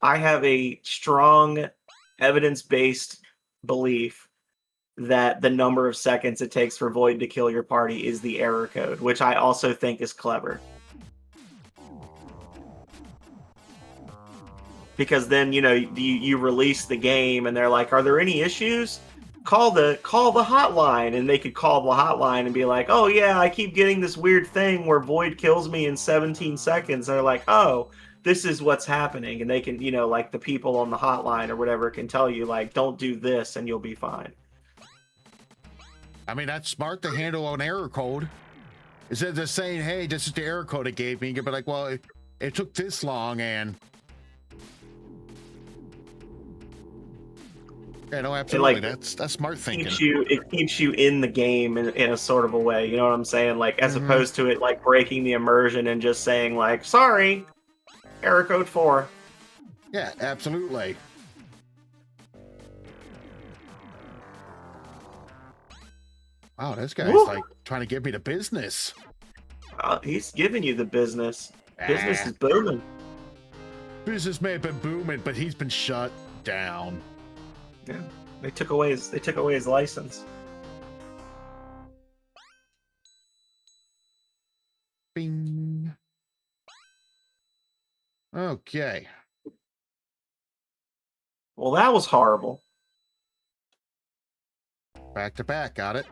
I have a strong evidence-based belief that the number of seconds it takes for Void to kill your party is the error code, which I also think is clever. Because then, you know, you release the game and they're like, are there any issues? Call the hotline, and they could call the hotline and be like, oh yeah, I keep getting this weird thing where Void kills me in 17 seconds. They're like, oh, this is what's happening. And they can, you know, like the people on the hotline or whatever can tell you, like, don't do this and you'll be fine. I mean, that's smart to handle an error code. Instead of just saying, hey, this is the error code it gave me, you could be like, well, it took this long, and yeah, no, absolutely. like, That's smart thinking. It keeps you in the game in a sort of a way. You know what I'm saying? Like, as opposed to it like breaking the immersion and just saying like, sorry, error code 4. Yeah, absolutely. Wow, this guy's Woo! like trying to give me the business. He's giving you the business. Business Ah. is booming. Business may have been booming, but he's been shut down. Yeah, they took away his license. Bing. Okay. Well, that was horrible. Back to back, got it.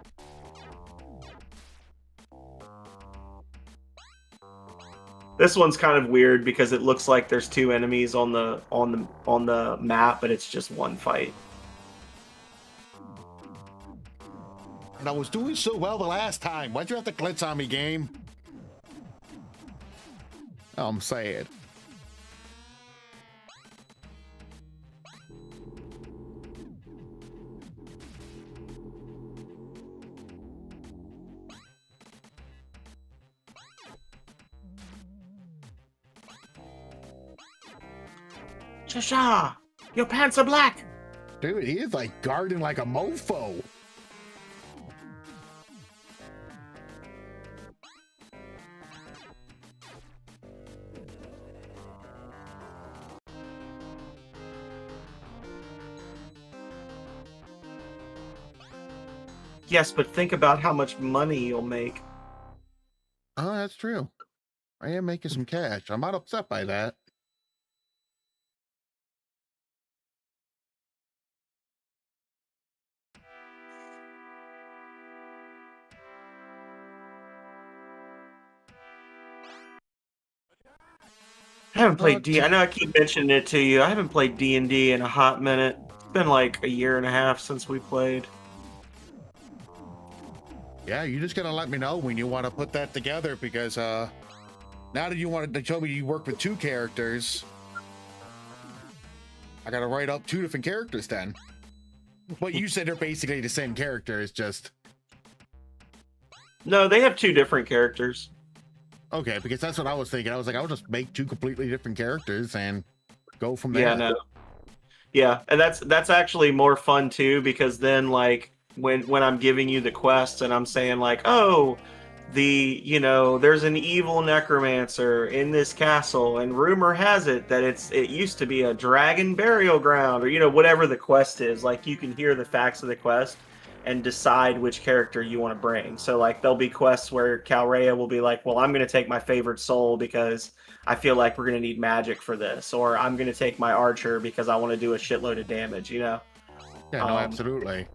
This one's kind of weird because it looks like there's 2 enemies on the map, but it's just one fight. And I was doing so well the last time. Why'd you have to glitch on me, game? Oh, I'm sad. Shasha, your pants are black. Dude, he is like guarding like a mofo. Yes, but think about how much money you'll make. Oh, that's true. I am making some cash. I'm not upset by that. I haven't played D. I know I keep mentioning it to you. I haven't played D&D in a hot minute. It's been like a year and a half since we played. Yeah, you just gotta let me know when you want to put that together because now that they told me you work with 2 characters, I gotta write up 2 different characters then. But you said they're basically the same characters, just No, they have 2 different characters. okay, because that's what I was thinking. I was like, I'll just make 2 completely different characters and go from there. Yeah, no. Yeah, and that's actually more fun too because then like when I'm giving you the quests and I'm saying like, oh, there's an evil necromancer in this castle and rumor has it that it used to be a dragon burial ground or whatever the quest is, like you can hear the facts of the quest and decide which character you want to bring. So like there'll be quests where Calrea will be like, well, I'm going to take my favorite soul because I feel like we're going to need magic for this, or I'm going to take my archer because I want to do a shitload of damage, Yeah, no, absolutely.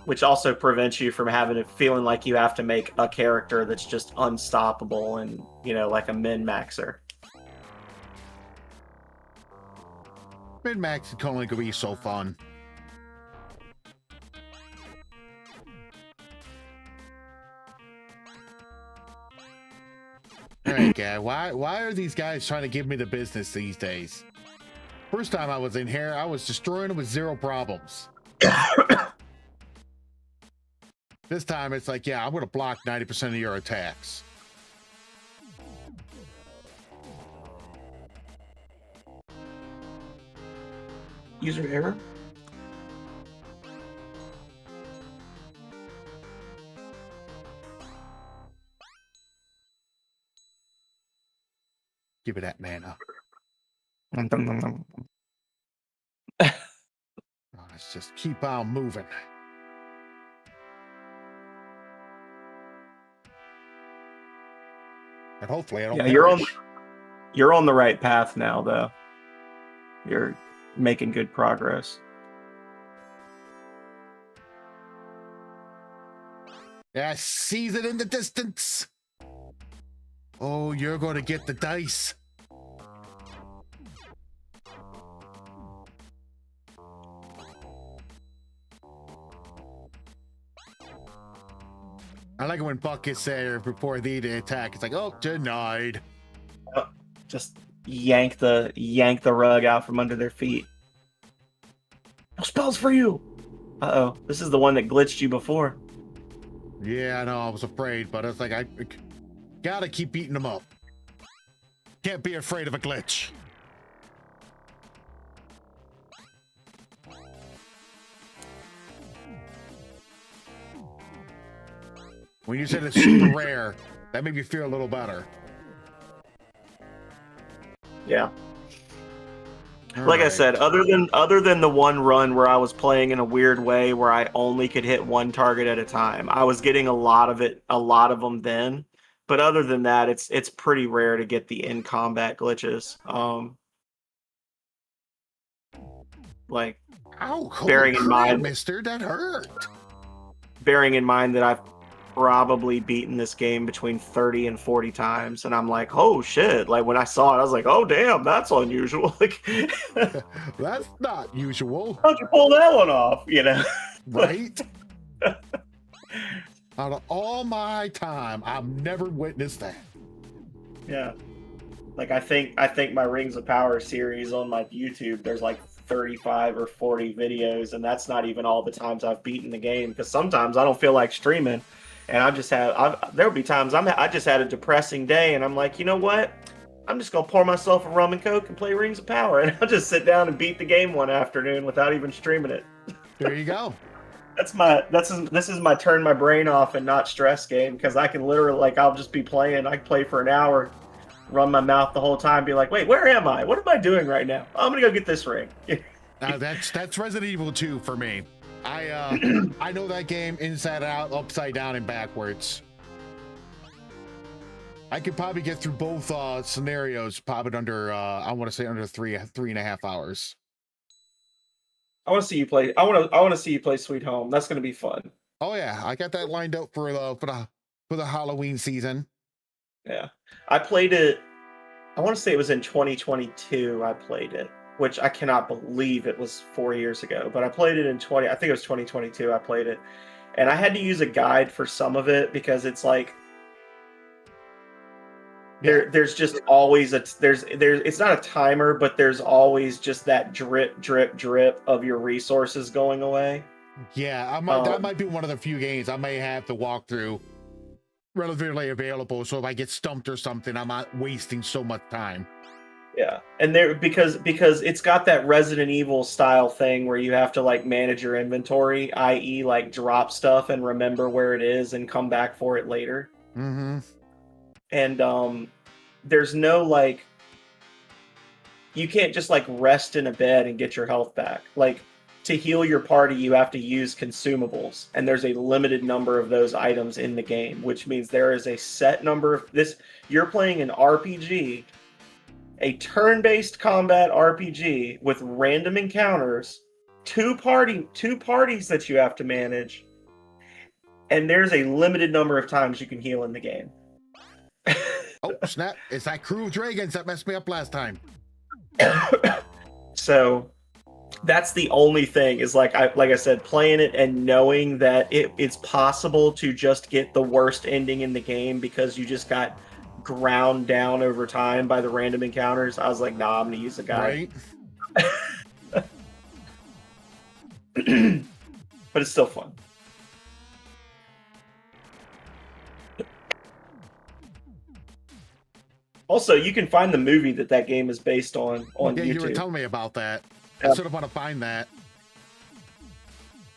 Which also prevents you from feeling like you have to make a character that's just unstoppable and, like a min-maxer. Min-max is only gonna be so fun. All right, guy. Why are these guys trying to give me the business these days? First time I was in here, I was destroying them with 0 problems. This time it's like, yeah, I'm gonna block 90% of your attacks. User error? Give it that mana. Oh, let's just keep on moving. And hopefully I don't perish. You're on the right path now, though. You're making good progress. Yeah, I sees it in the distance. Oh, you're going to get the dice. I like it when Buck gets there before the attack. It's like, oh, denied. Just yank the rug out from under their feet. No spells for you. Uh-oh. This is the one that glitched you before. Yeah, I know. I was afraid, but it's like I gotta keep beating them up. Can't be afraid of a glitch. When you said it's super rare, that made me feel a little better. Yeah. Like I said, other than the one run where I was playing in a weird way where I only could hit one target at a time, I was getting a lot of them then. But other than that, it's pretty rare to get the in combat glitches. Like, bearing in mind, Mister, that hurt. Bearing in mind that I've probably beaten this game between 30 and 40 times, and I'm like, oh shit. Like, when I saw it, I was like, oh damn, that's unusual. Like, that's not usual. How'd you pull that one off? Right? Out of all my time, I've never witnessed that. Yeah. Like, I think my Rings of Power series on my YouTube, there's like 35 or 40 videos, and that's not even all the times I've beaten the game, because sometimes I don't feel like streaming. And there'll be times I just had a depressing day, and I'm like, you know what? I'm just gonna pour myself a rum and coke and play Rings of Power, and I'll just sit down and beat the game one afternoon without even streaming it. There you go. This is my turn my brain off and not stress game, because I can literally, like, I'll just be playing. I play for an hour, run my mouth the whole time, be like, wait, where am I? What am I doing right now? Oh, I'm gonna go get this ring. Now that's Resident Evil 2 for me. I know that game inside out, upside down, and backwards. I could probably get through both scenarios, probably under I want to say under 3.5 hours. I want to see you play. I want to see you play Sweet Home. That's going to be fun. Oh yeah, I got that lined up for the Halloween season. Yeah, I played it. I want to say it was in 2022. I played it, which I cannot believe it was 4 years ago. But I played it in I think it was 2022. I played it, and I had to use a guide for some of it because it's like there's just always it's not a timer, but there's always just that drip of your resources going away. Yeah, that might be one of the few games I may have to walk through relatively available, so if I get stumped or something, I'm not wasting so much time. Yeah, and because it's got that Resident Evil style thing where you have to like manage your inventory, i.e. like drop stuff and remember where it is and come back for it later. Mm-hmm. And there's no like, you can't just like rest in a bed and get your health back. Like, to heal your party, you have to use consumables, and there's a limited number of those items in the game, which means there is a set number of this. You're playing an RPG, a turn-based combat RPG with random encounters two parties that you have to manage, and there's a limited number of times you can heal in the game. Oh, snap. It's that crew of dragons that messed me up last time. So that's the only thing is like I said, playing it and knowing that it's possible to just get the worst ending in the game because you just got ground down over time by the random encounters. I was like, nah, I'm gonna use a guy. Right? But it's still fun. Also, you can find the movie that game is based on Yeah, YouTube. you were telling me about that. I Yeah. sort of want to find that.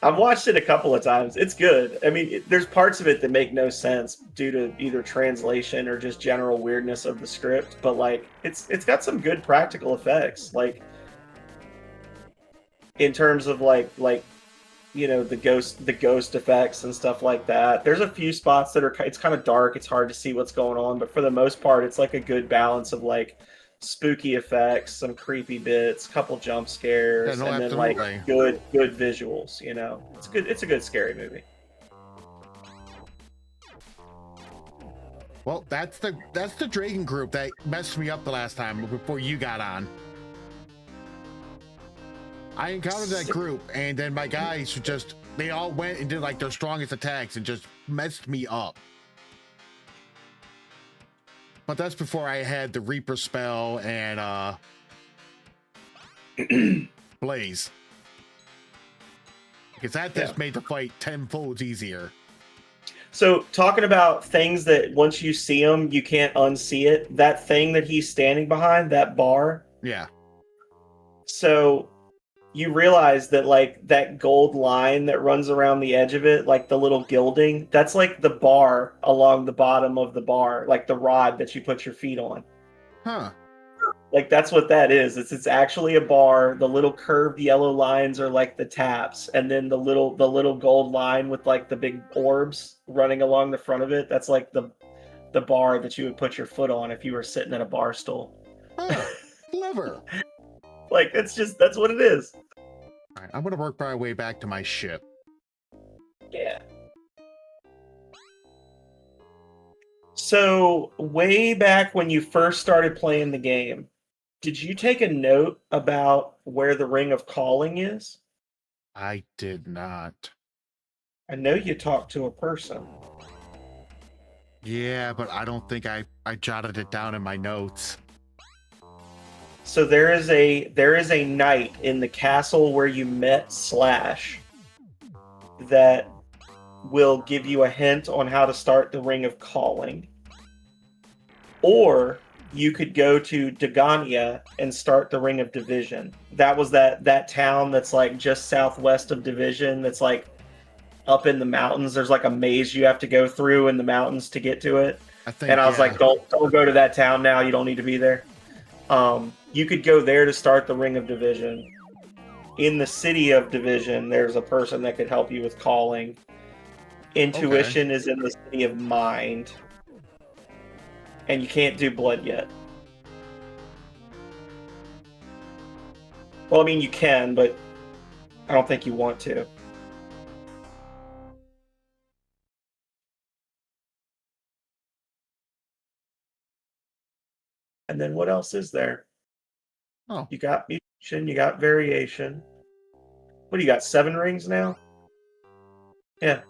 I've watched it a couple of times. It's good. I mean, there's parts of it that make no sense due to either translation or just general weirdness of the script. But like, it's got some good practical effects. Like, in terms of like you know, the ghost effects and stuff like that. There's a few spots that it's kind of dark. It's hard to see what's going on, but for the most part, it's like a good balance of like spooky effects, some creepy bits, couple jump scares, Yeah, no, and then absolutely. like good visuals. You know, it's good. It's a good scary movie. Well, that's the dragon group that messed me up the last time before you got on. I encountered that group, and then my guys they all went and did like their strongest attacks and just messed me up. But that's before I had the Reaper spell and Blaze. Because that just made the fight 10 folds easier. So, talking about things that once you see them, you can't unsee it. That thing that he's standing behind, that bar. Yeah. So, you realize that like that gold line that runs around the edge of it, like the little gilding, that's like the bar along the bottom of the bar, like the rod that you put your feet on. Huh. Like that's what that is. It's actually a bar. The little curved yellow lines are like the taps, and then the little gold line with like the big orbs running along the front of it, that's like the bar that you would put your foot on if you were sitting at a bar stool. Huh. Clever. Like that's what it is. All right, I'm gonna work my way back to my ship. Yeah. So, way back when you first started playing the game, did you take a note about where the Ring of Calling is? I did not. I know you talked to a person. Yeah, but I don't think I jotted it down in my notes. So there is a knight in the castle where you met Slash that will give you a hint on how to start the Ring of Calling. Or you could go to Dagania and start the Ring of Division. That was that town that's like just southwest of Division, that's like up in the mountains. There's like a maze you have to go through in the mountains to get to it. I think, and I was like, don't go to that town now. You don't need to be there. You could go there to start the Ring of Division. In the city of Division, there's a person that could help you with calling. Intuition is in the city of Mind. And you can't do blood yet. Well, I mean, you can, but I don't think you want to. And then what else is there? Oh. You got mutation, you got variation. What do you got, 7 rings now? Yeah.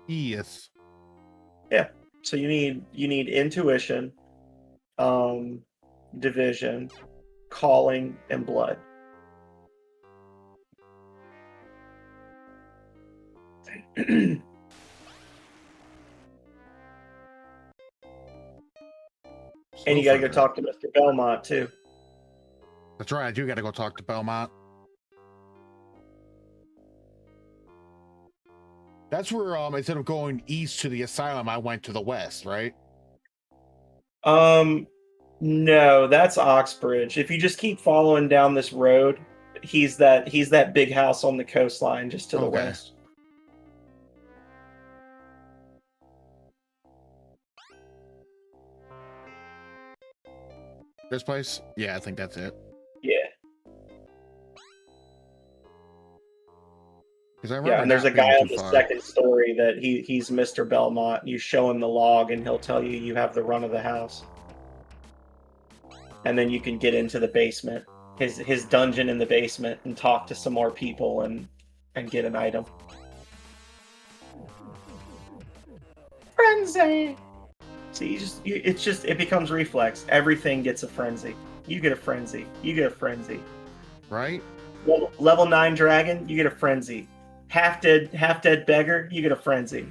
Yes. Yeah. So you need intuition, division, calling, and blood. And you gotta go talk to Mr. Belmont too. That's right, I do gotta go talk to Belmont. That's where instead of going east to the asylum, I went to the west, right? No, that's Oxbridge. If you just keep following down this road, he's that big house on the coastline just to the west. This place? Yeah, I think that's it. Yeah. Yeah, and there's a guy on the second story that he's Mr. Belmont. You show him the log, and he'll tell you have the run of the house. And then you can get into the basement, his dungeon in the basement, and talk to some more people and get an item. Frenzy. See, it becomes reflex. Everything gets a frenzy. You get a frenzy. You get a frenzy. Right? Level 9 dragon, you get a frenzy. Half dead beggar, you get a frenzy.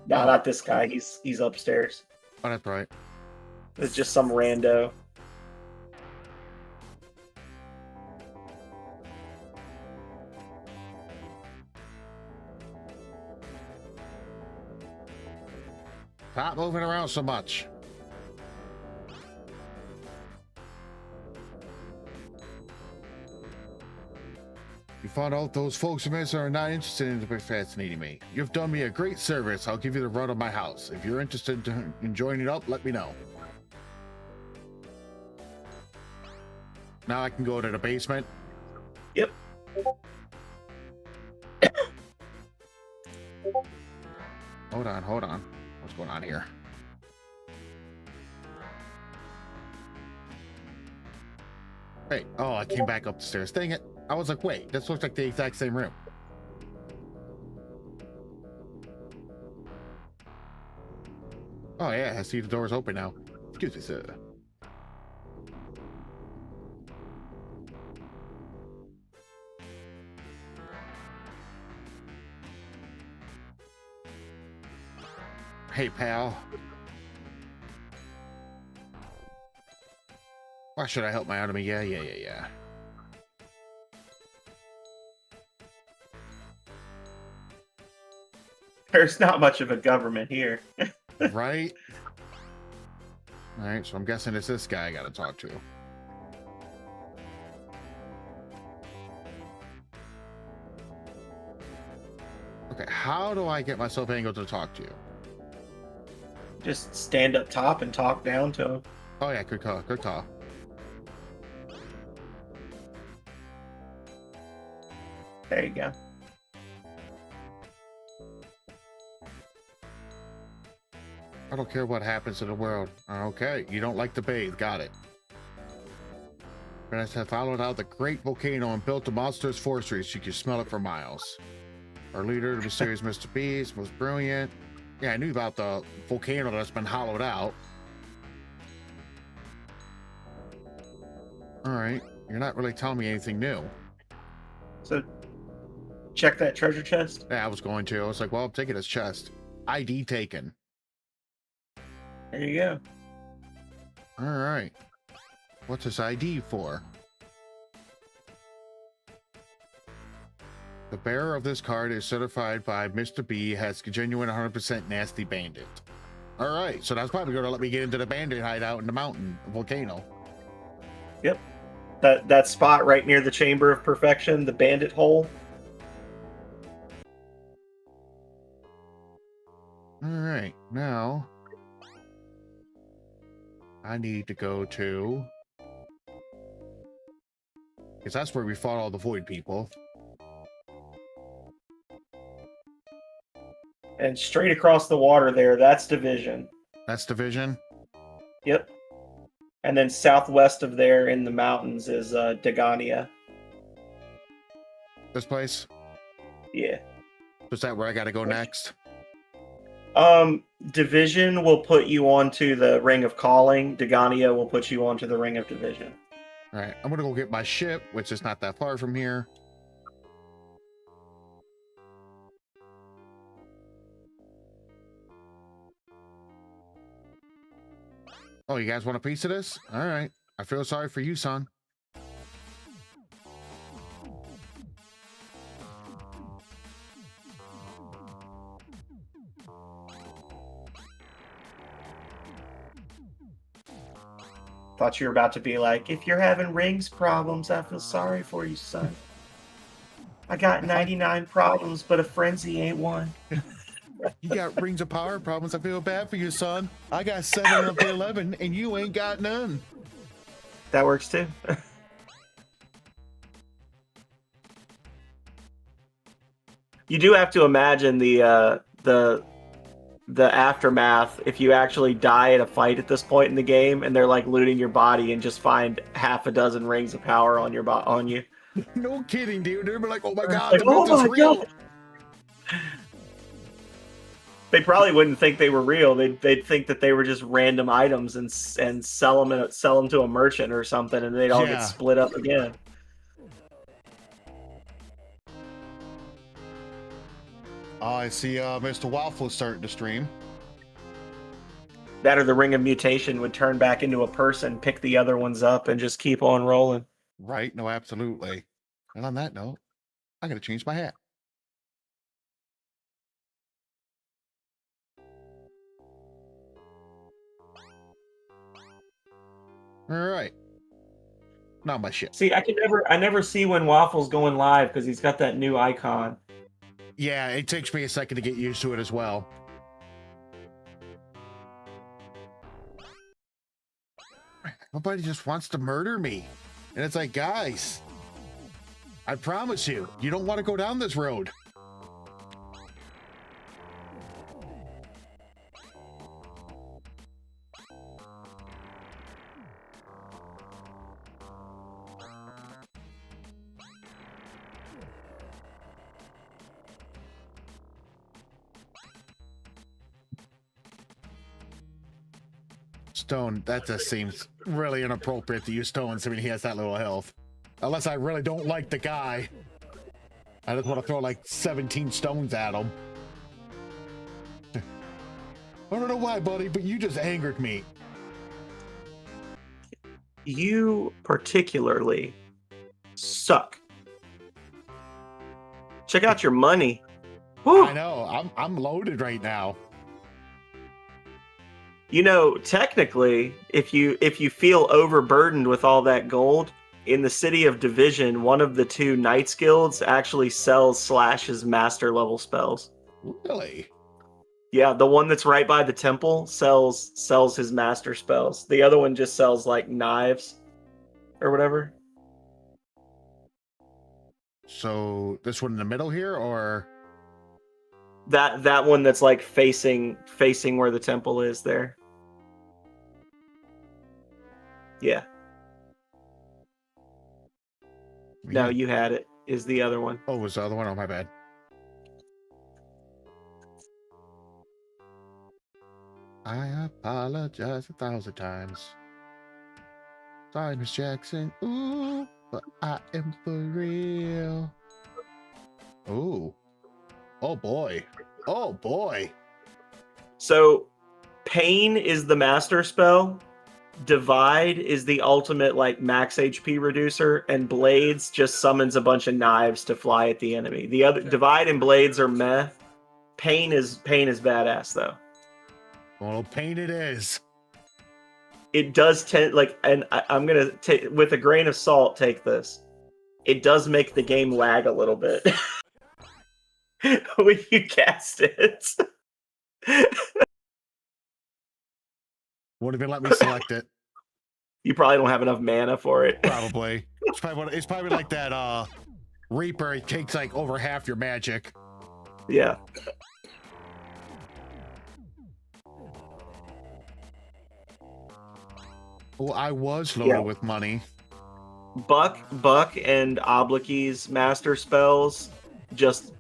No, not this guy. He's upstairs. Oh, that's right. It's just some rando. Stop moving around so much. You found out those folks in Mesa are not interested in fascinating me. You've done me a great service. I'll give you the run of my house. If you're interested in joining up, let me know. Now I can go to the basement. Yep. Hold on. What's going on here? Hey, oh, I came back up the stairs. Dang it. I was like, wait, this looks like the exact same room. Oh yeah, I see the door's open now. Excuse me, sir. Hey, pal. Why should I help my enemy? Yeah. There's not much of a government here. Right? Alright, so I'm guessing it's this guy I gotta talk to. Okay, how do I get myself angled to talk to you? Just stand up top and talk down to him. Oh yeah, good call. There you go. I don't care what happens in the world. Okay, you don't like to bathe. Got it. Venice had followed out the great volcano and built a monstrous fortress. You could smell it for miles. Our leader, the mysterious Mr. Beast, was brilliant. Yeah, I knew about the volcano that's been hollowed out. Alright, you're not really telling me anything new. So, check that treasure chest. Yeah, I was going to. I was like, well, I'm taking his chest. ID taken. There you go. Alright. What's this ID for? The bearer of this card is certified by Mr. B, has genuine 100% nasty bandit. Alright, so that's probably going to let me get into the bandit hideout in the mountain volcano. Yep. That spot right near the Chamber of Perfection, the bandit hole. Alright, now I need to go to... because that's where we fought all the void people. And straight across the water there, that's Division. That's Division? Yep. And then southwest of there in the mountains is Dagania. This place? Yeah. Is that where I gotta go next? Division will put you onto the Ring of Calling. Dagania will put you onto the Ring of Division. Alright, I'm gonna go get my ship, which is not that far from here. Oh, you guys want a piece of this? Alright. I feel sorry for you, son. Thought you were about to be like, if you're having rings problems, I feel sorry for you, son. I got 99 problems, but a frenzy ain't one. You got rings of power problems. I feel bad for you, son. I got 7 of the 11, and you ain't got none. That works too. You do have to imagine the aftermath if you actually die in a fight at this point in the game, and they're like looting your body and just find half a dozen rings of power on your on you. No kidding, dude. They're like, oh my god, Like, the myth is real. God. They probably wouldn't think they were real. They'd think that they were just random items and sell them to a merchant or something, and they'd all get split up again. Oh, I see Mr. Waffle starting to stream. That or the Ring of Mutation would turn back into a person, pick the other ones up, and just keep on rolling. Right? No, absolutely. And on that note, I gotta change my hat. All right. Not my shit. See, I never see when Waffle's going live because he's got that new icon. Yeah, it takes me a second to get used to it as well. Nobody just wants to murder me. And it's like, guys, I promise you, you don't want to go down this road. Stone, that just seems really inappropriate to use stones. I mean, he has that little health. Unless I really don't like the guy. I just want to throw like 17 stones at him. I don't know why, buddy, but you just angered me. You particularly suck. Check out your money. Woo. I know. I'm loaded right now. You know, technically, if you feel overburdened with all that gold, in the city of Division, one of the two Knights Guilds actually sells Slash's master level spells. Really? Yeah, the one that's right by the temple sells his master spells. The other one just sells like knives or whatever. So this one in the middle here, or that one that's like facing where the temple is there. Yeah. No, you had it. Is the other one. Oh, was the other one? Oh, my bad. I apologize 1,000 times. Sorry, Miss Jackson. Ooh, but I am for real. Ooh. Oh, boy. Oh, boy. So, Pain is the master spell. Divide is the ultimate like max HP reducer, and Blades just summons a bunch of knives to fly at the enemy. The other Divide and Blades are meh. Pain is badass though. Well, Pain it is. It does tend like, and I'm gonna take with a grain of salt. Take this. It does make the game lag a little bit when you cast it. Won't even let me select it. You probably don't have enough mana for it. Probably. It's probably like that Reaper. It takes like over half your magic. Yeah. Well, I was loaded with money. Buck and Oblique's master spells just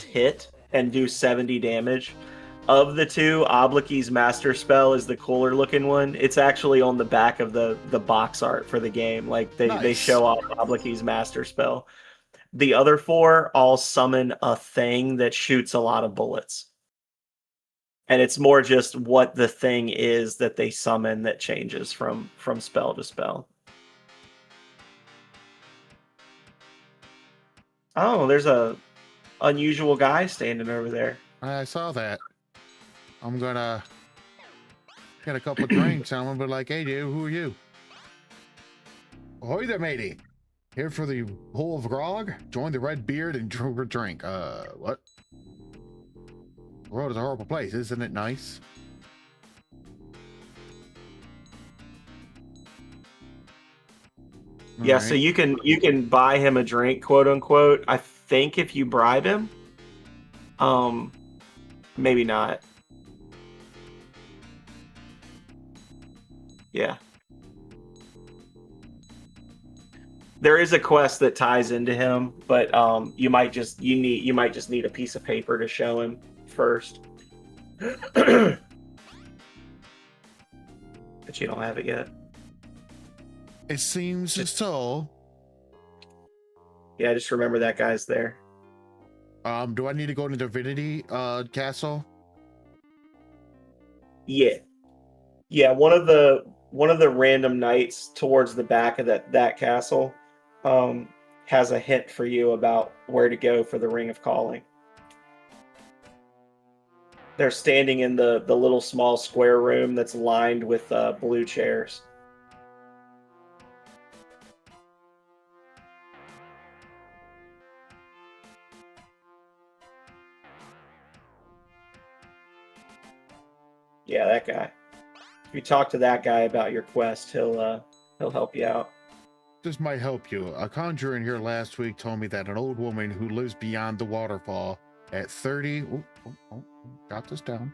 hit and do 70 damage. Of the two, Oblique's master spell is the cooler looking one. It's actually on the back of the box art for the game. Like they show off Oblique's master spell. The other four all summon a thing that shoots a lot of bullets. And it's more just what the thing is that they summon that changes from spell to spell. Oh, there's a unusual guy standing over there. I saw that. I'm gonna get a couple of drinks and I'm gonna be like, hey dude, who are you? Ahoy there, matey. Here for the bowl of grog? Join the red beard and drink. What? The world is a horrible place, isn't it nice? Yeah, so you can buy him a drink, quote unquote. I think if you bribe him, maybe not. Yeah. There is a quest that ties into him, but you might just need a piece of paper to show him first. But you don't have it yet. It seems so. Yeah, just remember that guy's there. Do I need to go to Divinity Castle? Yeah. Yeah, one of the random knights towards the back of that castle has a hint for you about where to go for the Ring of Calling. They're standing in the little small square room that's lined with blue chairs. Yeah, that guy. If you talk to that guy about your quest, he'll help you out. This might help you. A conjurer in here last week told me that an old woman who lives beyond the waterfall at 30... got this down.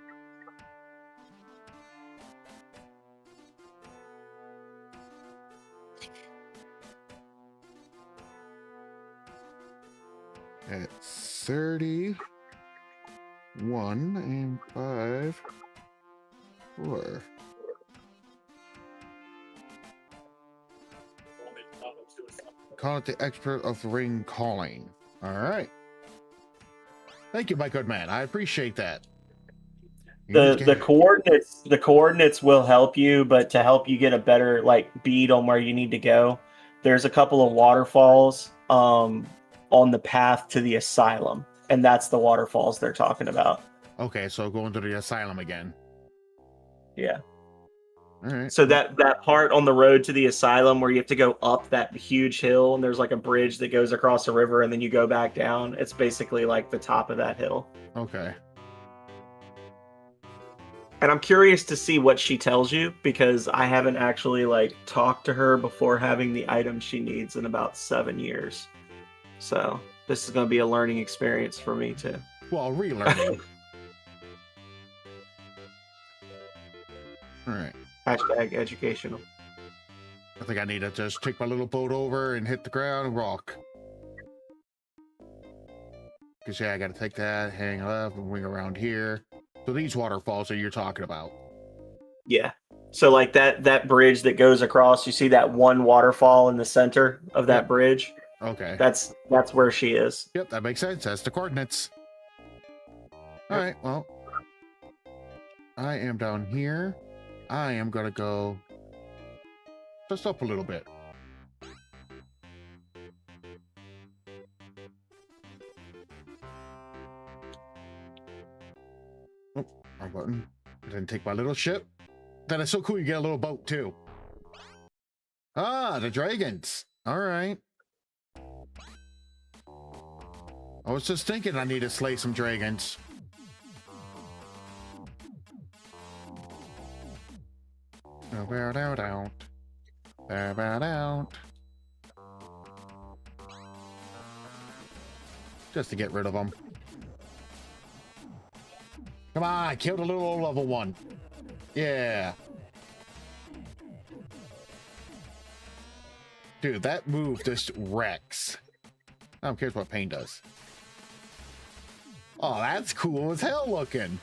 At 31 and 5, 4. Call it the expert of ring calling. All right. Thank you, my good man. I appreciate that. The coordinates will help you, but to help you get a better bead on where you need to go, there's a couple of waterfalls on the path to the asylum, and that's the waterfalls they're talking about. Okay, so going to the asylum again. Yeah. All right. So that part on the road to the asylum where you have to go up that huge hill and there's like a bridge that goes across a river and then you go back down, it's basically like the top of that hill. Okay. And I'm curious to see what she tells you, because I haven't actually talked to her before having the item she needs in about 7 years. So this is going to be a learning experience for me too. Well, relearning. All right. Hashtag educational. I think I need to just take my little boat over and hit the ground and rock. Because, yeah, I got to take that, hang up, and wing around here. So these waterfalls that you're talking about. Yeah. So that bridge that goes across, you see that one waterfall in the center of that bridge? Okay. That's where she is. Yep, that makes sense. That's the coordinates. All right, well. I am down here. I am going to go just up a little bit. Oh, wrong button. I didn't take my little ship. That is so cool. You get a little boat too. Ah, the dragons. All right. I was just thinking I need to slay some dragons. Just to get rid of them. Come on, kill the little level one. Yeah. Dude, that move just wrecks. I don't care what pain does. Oh, that's cool as hell looking.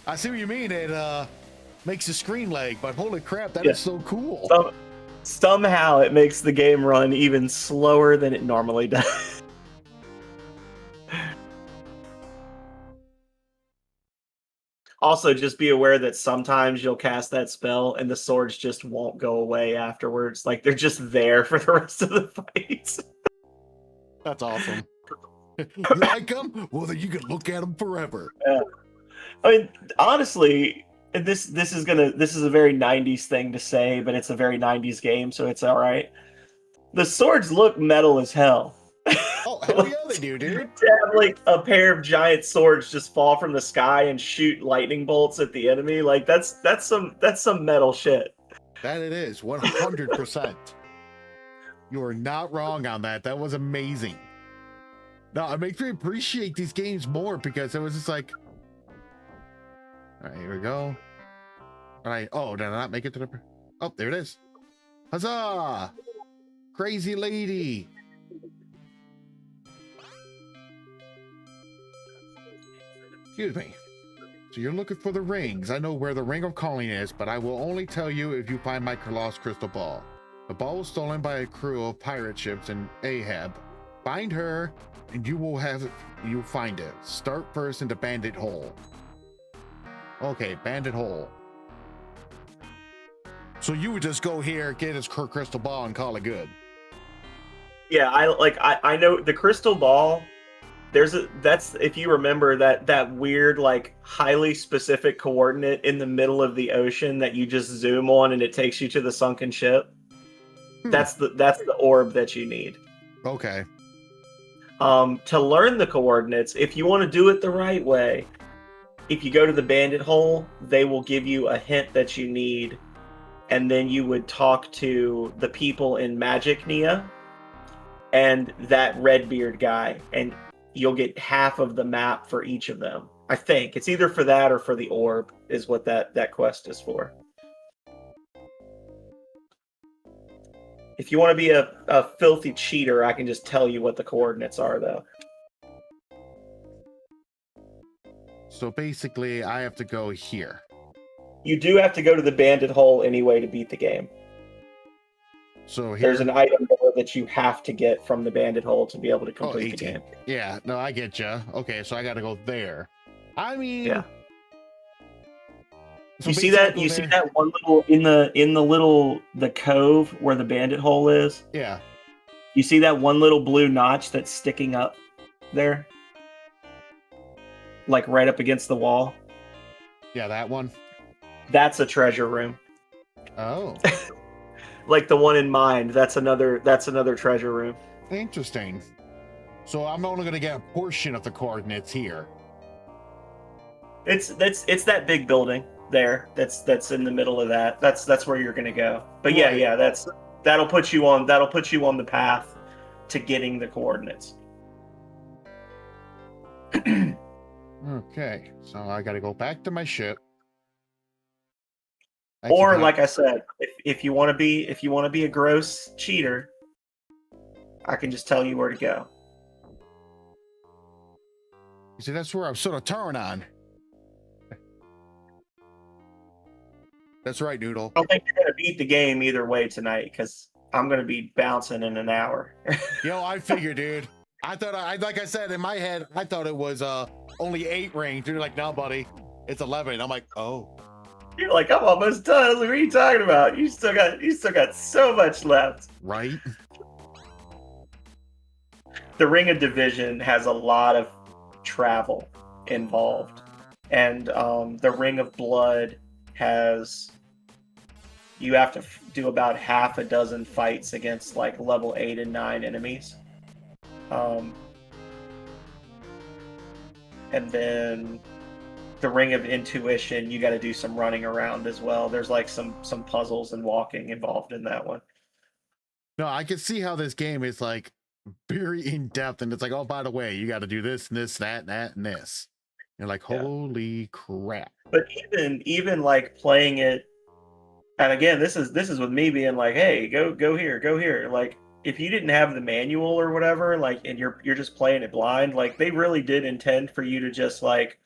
I see what you mean. It makes the screen lag, but holy crap, that is so cool. Somehow it makes the game run even slower than it normally does. Also, just be aware that sometimes you'll cast that spell and the swords just won't go away afterwards. Like, they're just there for the rest of the fights. That's awesome. You like them? Well, then you can look at them forever. Yeah. I mean, honestly, this is a very 90s thing to say, but it's a very 90s game, so it's all right. The swords look metal as hell. Oh, hell yeah, they do, dude. To have like a pair of giant swords just fall from the sky and shoot lightning bolts at the enemy, like that's some metal shit. That it is 100%. You are not wrong on that. That was amazing. No, it makes me appreciate these games more because it was just like, all right, here we go. All right. Oh, did I not make it to the? Oh, there it is. Huzzah! Crazy lady. Excuse me. So you're looking for the rings. I know where the Ring of Calling is, but I will only tell you if you find my lost crystal ball. The ball was stolen by a crew of pirate ships in Ahab. Find her, and you'll find it. Start first in the Bandit Hole. Okay, Bandit Hole. So you would just go here, get his crystal ball, and call it good. Yeah, I know the crystal ball. That's if you remember that weird, like, highly specific coordinate in the middle of the ocean that you just zoom on and it takes you to the sunken ship. That's the orb that you need. Okay. To learn the coordinates, if you want to do it the right way, if you go to the Bandit Hole, they will give you a hint that you need, and then you would talk to the people in Magic Nia and that Redbeard guy, and you'll get half of the map for each of them. I think it's either for that or for the orb is what that quest is for. If you want to be a filthy cheater, I can just tell you what the coordinates are, though. So basically, I have to go here. You do have to go to the Bandit Hole anyway to beat the game. So here, there's an item there that you have to get from the Bandit Hole to be able to complete the game. Yeah, no, I get you. Okay, so I got to go there. I mean, yeah. So you see that? You see that one little in the cove where the Bandit Hole is? Yeah. You see that one little blue notch that's sticking up there, like right up against the wall? Yeah, that one. That's a treasure room. Oh. Like the one in Mind, that's another treasure room. Interesting. So I'm only going to get a portion of the coordinates here. It's that big building there. That's in the middle of that. That's where you're going to go. But right. yeah, that'll put you on the path to getting the coordinates. Okay, so I got to go back to my ship. Or like I said, if you want to be a gross cheater, I can just tell you where to go. You see, that's where I'm sort of torn on. That's right, Noodle. I don't think you're gonna beat the game either way tonight because I'm gonna be bouncing in an hour. Yo, I figured, dude. I thought like I said in my head, I thought it was only 8 rings. You're like, no, buddy, it's 11. I'm like, oh. You're like, I'm almost done. I was like, what are you talking about? You still got so much left. Right. The Ring of Division has a lot of travel involved, and the Ring of Blood you have to do about half a dozen fights against like level 8 and 9 enemies. And then the Ring of Intuition, you got to do some running around as well. There's like some puzzles and walking involved in that one. No, I can see how this game is like very in depth, and it's like, oh, by the way, you got to do this and this, that, and this. You're like, holy crap! But even like playing it, and again, this is with me being like, hey, go here. Like, if you didn't have the manual or whatever, like, and you're just playing it blind, like they really did intend for you to just like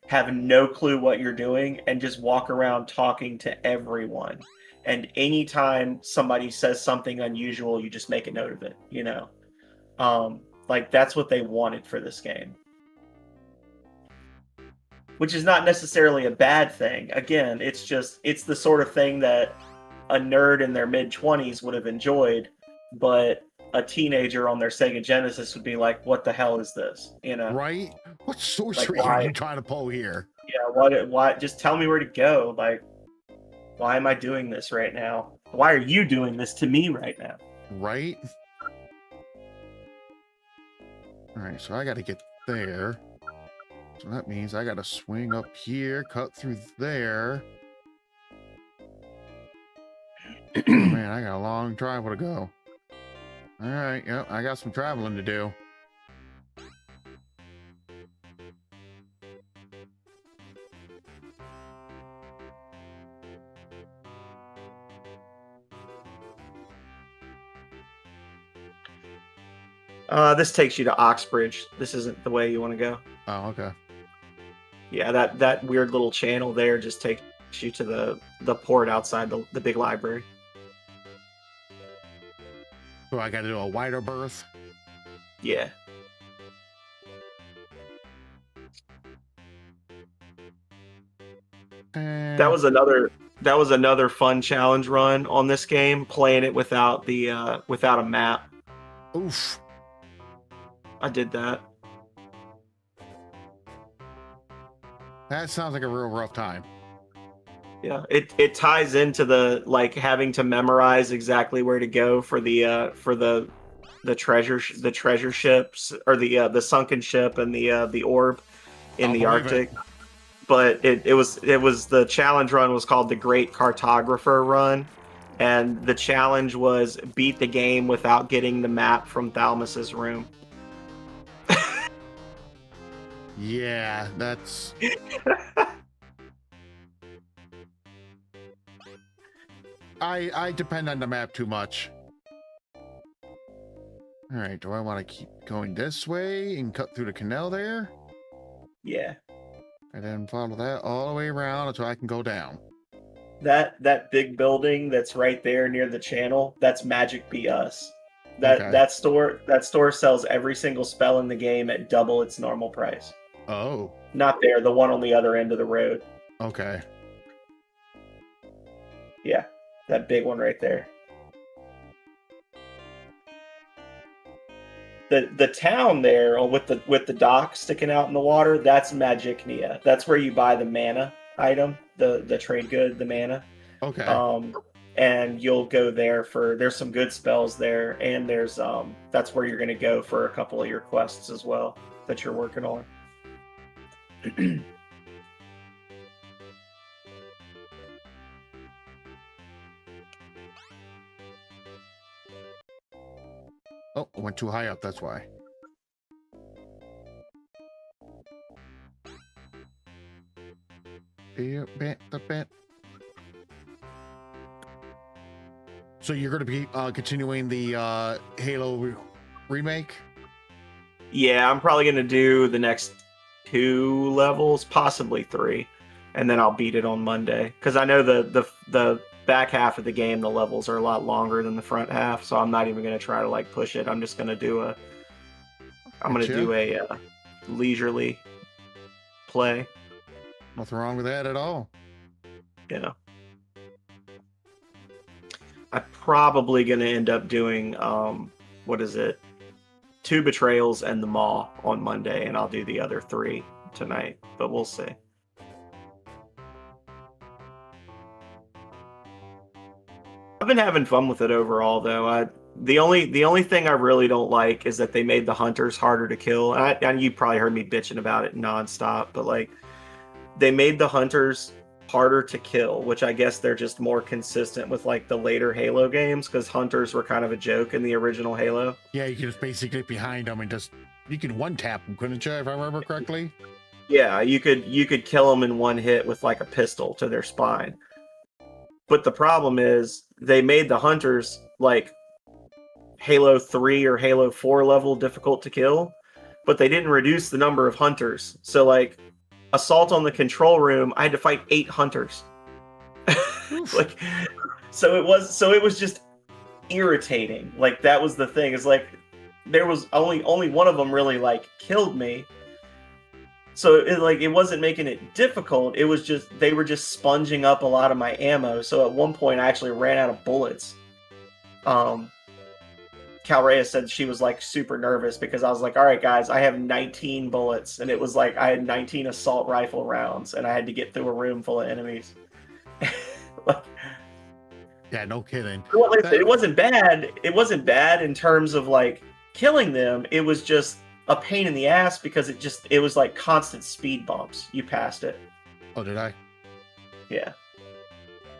have no clue what you're doing and just walk around talking to everyone. And anytime somebody says something unusual, you just make a note of it, you know? Like that's what they wanted for this game. Which is not necessarily a bad thing. Again, it's the sort of thing that a nerd in their mid-20s would have enjoyed, but a teenager on their Sega Genesis would be like, what the hell is this? You know? Right? What sorcery like, are you trying to pull here? Yeah, why just tell me where to go. Like, why am I doing this right now? Why are you doing this to me right now? Right? Alright, so I gotta get there. So that means I gotta swing up here, cut through there. Man, I got a long travel to go. All right, yep, I got some traveling to do. This takes you to Oxbridge. This isn't the way you want to go. Oh, okay. Yeah, that weird little channel there just takes you to the port outside the big library. So I got to do a wider berth. Yeah. That was another fun challenge run on this game, playing it without a map. Oof. I did that. That sounds like a real rough time. Yeah, it ties into the like having to memorize exactly where to go for the treasure ships, or the sunken ship and the orb in the Arctic. But it was the challenge run was called the Great Cartographer Run, and the challenge was beat the game without getting the map from Thalmus's room. Yeah, that's. I depend on the map too much. All right, do I want to keep going this way and cut through the canal there? Yeah. And then follow that all the way around until I can go down. That big building that's right there near the channel, that's Magic Be Us. Okay. That store sells every single spell in the game at double its normal price. Oh. Not there, the one on the other end of the road. Okay. Yeah, that big one right there. The town there with the dock sticking out in the water, that's Magicnia. That's where you buy the mana item, the trade good, the mana. Okay. And you'll go there there's some good spells there, and there's that's where you're gonna go for a couple of your quests as well that you're working on. Oh, I went too high up, that's why. So you're going to be continuing the Halo remake? Yeah, I'm probably gonna do the next 2 levels, possibly 3, and then I'll beat it on Monday. Because I know the back half of the game, the levels are a lot longer than the front half, so I'm not even gonna try to like push it. I'm just gonna do a leisurely play. Nothing wrong with that at all. Yeah. I'm probably gonna end up doing what is it? 2 Betrayals and the Maw on Monday, and I'll do the other 3 tonight, but we'll see. I've been having fun with it overall, though. The only thing I really don't like is that they made the hunters harder to kill. And you probably heard me bitching about it nonstop, but like they made the hunters harder to kill, which I guess they're just more consistent with like the later Halo games, because hunters were kind of a joke in the original Halo. Yeah, you can just basically get behind them and you can one tap them, couldn't you, if I remember correctly? Yeah, you could kill them in one hit with like a pistol to their spine. But the problem is they made the hunters like Halo 3 or Halo 4 level difficult to kill, but they didn't reduce the number of hunters. So like assault on the control room, I had to fight 8 hunters. Like so it was just irritating. Like that was the thing. Is like there was only one of them really like killed me. So it wasn't making it difficult. It was just they were just sponging up a lot of my ammo. So at one point I actually ran out of bullets. Calrea said she was like super nervous because I was like, all right guys, I have 19 bullets, and it was like I had 19 assault rifle rounds and I had to get through a room full of enemies. Like, yeah, no kidding. It wasn't bad. It wasn't bad in terms of like killing them. It was just a pain in the ass because it was like constant speed bumps. You passed it. Oh, did I? Yeah.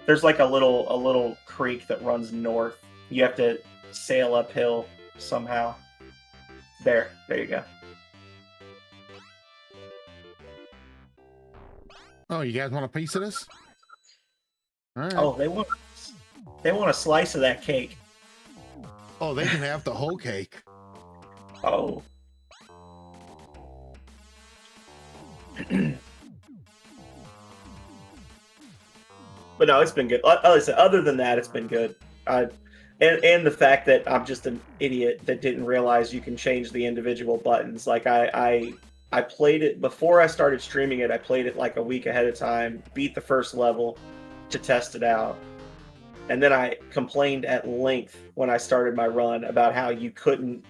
There's like a little creek that runs north. You have to sail uphill somehow. There you go. Oh, you guys want a piece of this? All right. Oh, they want a slice of that cake. Oh, they can have the whole cake. Oh. But no, it's been good. Like I said, other than that, it's been good. And the fact that I'm just an idiot that didn't realize you can change the individual buttons. Like I played it before I started streaming it. I played it like a week ahead of time, beat the first level to test it out. And then I complained at length when I started my run about how you couldn't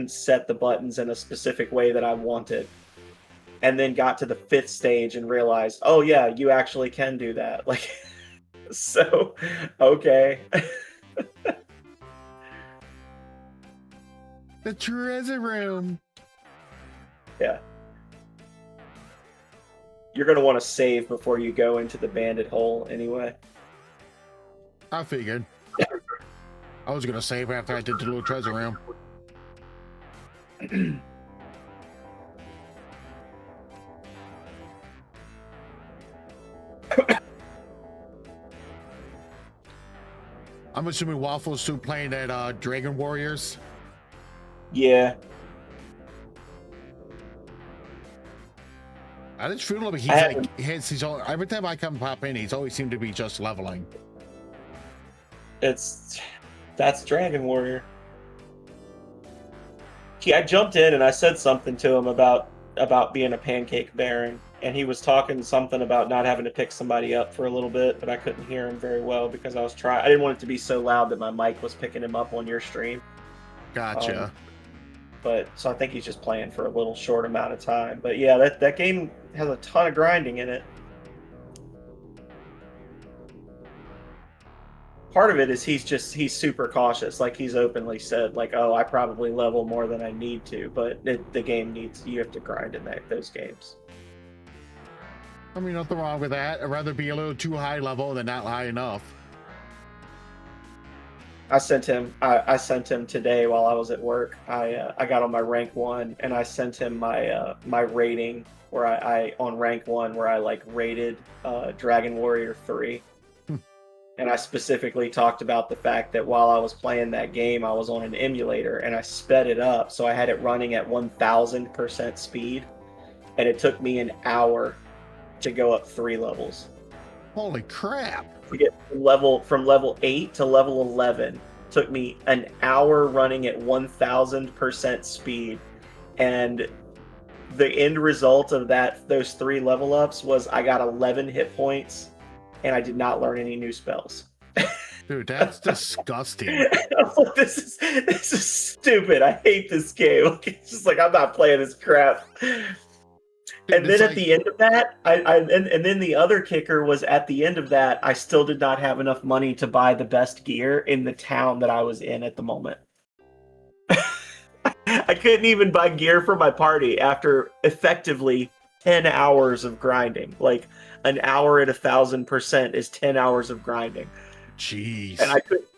set the buttons in a specific way that I wanted. And then got to the 5th stage and realized, oh yeah, you actually can do that. Like, so, okay. The treasure room. Yeah. You're going to want to save before you go into the bandit hole anyway. I figured. I was going to save after I did the little treasure room. I'm assuming Waffle's still playing that Dragon Warriors. Yeah. I just feel like he's every time I come pop in, he's always seemed to be just leveling. That's Dragon Warrior. I jumped in and I said something to him about being a pancake baron, and he was talking something about not having to pick somebody up for a little bit, but I couldn't hear him very well because I didn't want it to be so loud that my mic was picking him up on your stream. Gotcha. So I think he's just playing for a little short amount of time. But yeah, that game has a ton of grinding in it. Part of it is he's super cautious. Like, he's openly said, like, oh, I probably level more than I need to, but the game you have to grind in those games. I mean, nothing wrong with that. I'd rather be a little too high level than not high enough. I sent him today while I was at work. I got on my rank 1 and I sent him my rating where I on rank 1 where I like rated Dragon Warrior 3. And I specifically talked about the fact that while I was playing that game, I was on an emulator and I sped it up. So I had it running at 1000% speed. And it took me an hour to go up 3 levels. Holy crap. To get from level 8 to level 11 took me an hour running at 1000% speed. And the end result of those 3 level ups was I got 11 hit points. And I did not learn any new spells. Dude, that's disgusting. This is stupid. I hate this game. It's just like, I'm not playing this crap. Dude, and then at the end of that, and then the other kicker was at the end of that, I still did not have enough money to buy the best gear in the town that I was in at the moment. I couldn't even buy gear for my party after effectively 10 hours of grinding. Like, an hour at 1000% is 10 hours of grinding. Jeez. And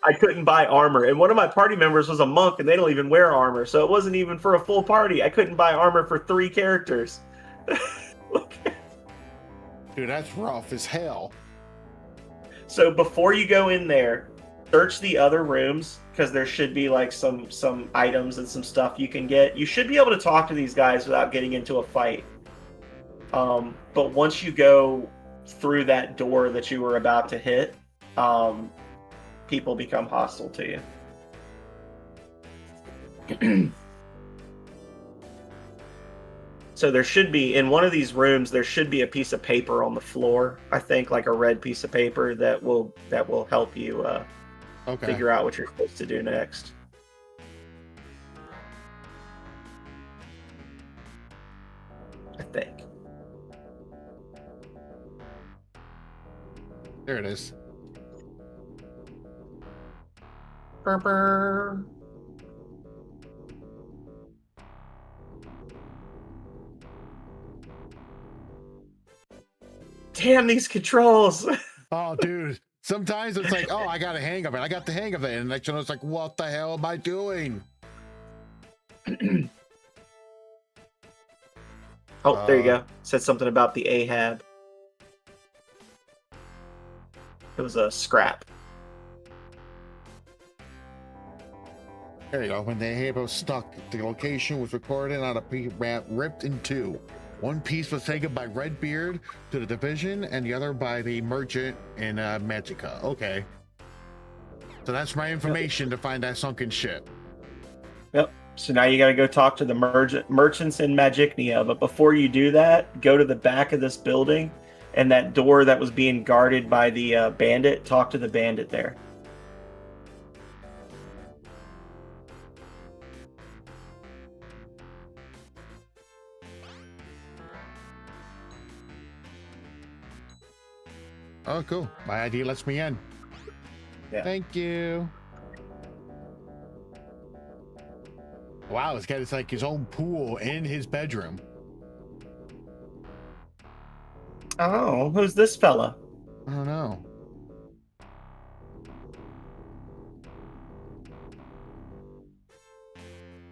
I couldn't buy armor. And one of my party members was a monk, and they don't even wear armor, so it wasn't even for a full party. I couldn't buy armor for 3 characters. Dude, that's rough as hell. So before you go in there, search the other rooms, because there should be like some items and some stuff you can get. You should be able to talk to these guys without getting into a fight. But once you go through that door that you were about to hit, people become hostile to you. So there should be, in one of these rooms, there should be a piece of paper on the floor, I think, like a red piece of paper that will help you figure out what you're supposed to do next. I think. There it is. Burr. Damn these controls! Oh, dude. Sometimes it's like, oh, I got a hang of it. I got the hang of it. And next you know, it's like, what the hell am I doing? Oh, there you go. Said something about the Ahab. It was a scrap. There you go. When the Ahab was stuck, the location was recorded on a piece ripped in two. One piece was taken by Redbeard to the Division, and the other by the merchant in Magica. Okay. So that's my information to find that sunken ship. Yep. So now you got to go talk to the merchants in Magicnia. But before you do that, go to the back of this building, and that door that was being guarded by the bandit, talk to the bandit there. Oh, cool. My ID lets me in. Yeah. Thank you. Wow, it's like his own pool in his bedroom. Oh, who's this fella? I don't know.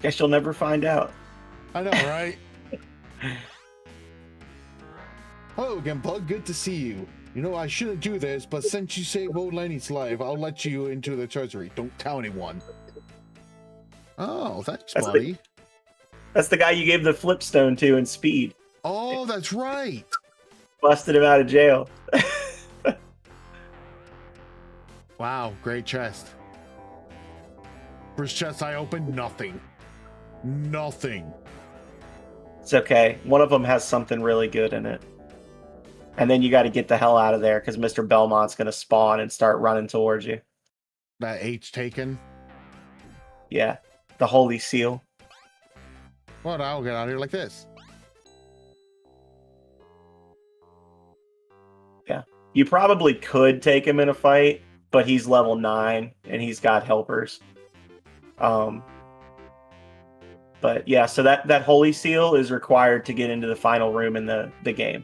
Guess you'll never find out. I know, right? Hello again, Bug. Good to see you. You know, I shouldn't do this, but since you saved old Lenny's life, I'll let you into the treasury. Don't tell anyone. Oh, thanks, buddy. That's the guy you gave the flipstone to in Speed. Oh, that's right. Busted him out of jail. Wow, great chest. First chest I opened, nothing. Nothing. It's okay. One of them has something really good in it. And then you got to get the hell out of there because Mr. Belmont's going to spawn and start running towards you. That H taken? Yeah. The Holy Seal. Well, I'll get out of here like this. Yeah. You probably could take him in a fight, but he's level 9 and he's got helpers. But yeah, so that Holy Seal is required to get into the final room in the game.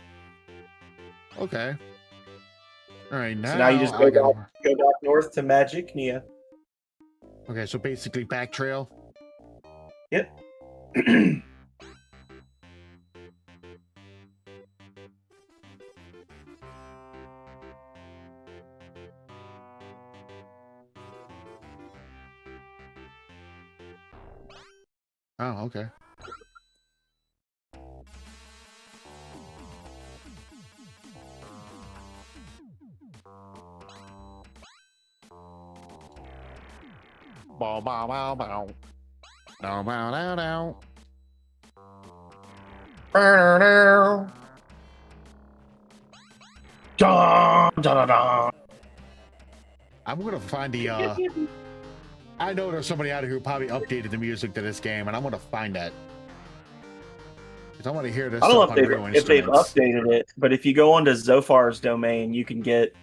Okay. All right, now, So now you just go back north to Magicnia. Okay, so basically back trail. Yep. Oh, okay. Bow, bow, bow, bow. Bow, bow, bow, bow. I'm gonna find the I know there's somebody out here who probably updated the music to this game, and I'm gonna find that. Because I want to hear this. I don't stuff know on if they've instruments. updated it, but if you go onto Zophar's domain, you can get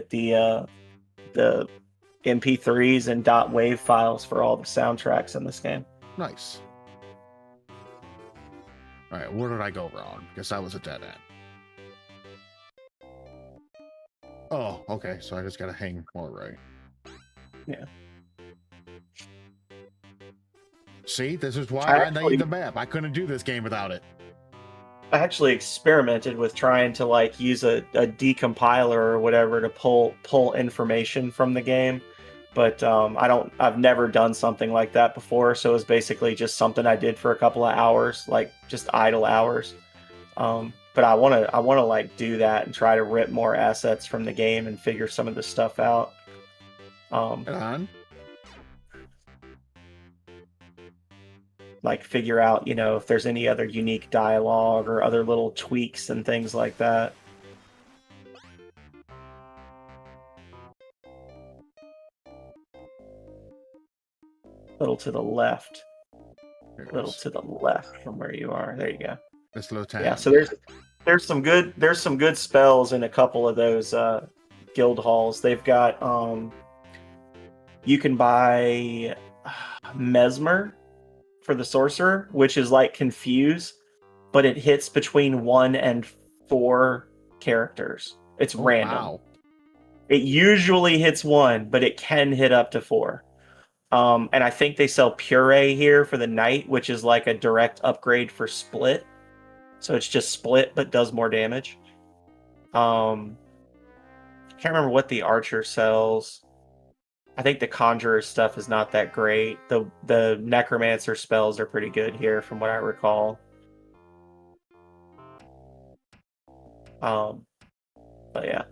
the MP3s and .wav files for all the soundtracks in this game. Nice. All right, where did I go wrong? Because that was a dead end. Oh, okay. So I just gotta hang more right. Yeah. See, this is why I I need the map. I couldn't do this game without it. I actually experimented with trying to like use a decompiler or whatever to pull information from the game, but I've never done something like that before. So it was basically just something I did for a couple of hours, like just idle hours. But I want to like do that and try to rip more assets from the game and figure some of this stuff out. Like figure out, you know, if there's any other unique dialogue or other little tweaks and things like that. Little to the left. Little to the left from where you are. There you go. This little town. Yeah, so there's some good spells in a couple of those guild halls. They've got you can buy Mesmer for the sorcerer, which is like Confuse, but it hits between 1 and 4 characters. It's random. Wow. It usually hits 1, but it can hit up to 4. And I think they sell Puree here for the Knight, which is like a direct upgrade for Split. So it's just Split, but does more damage. Can't remember what the Archer sells. I think the Conjurer stuff is not that great. The Necromancer spells are pretty good here, from what I recall. But yeah.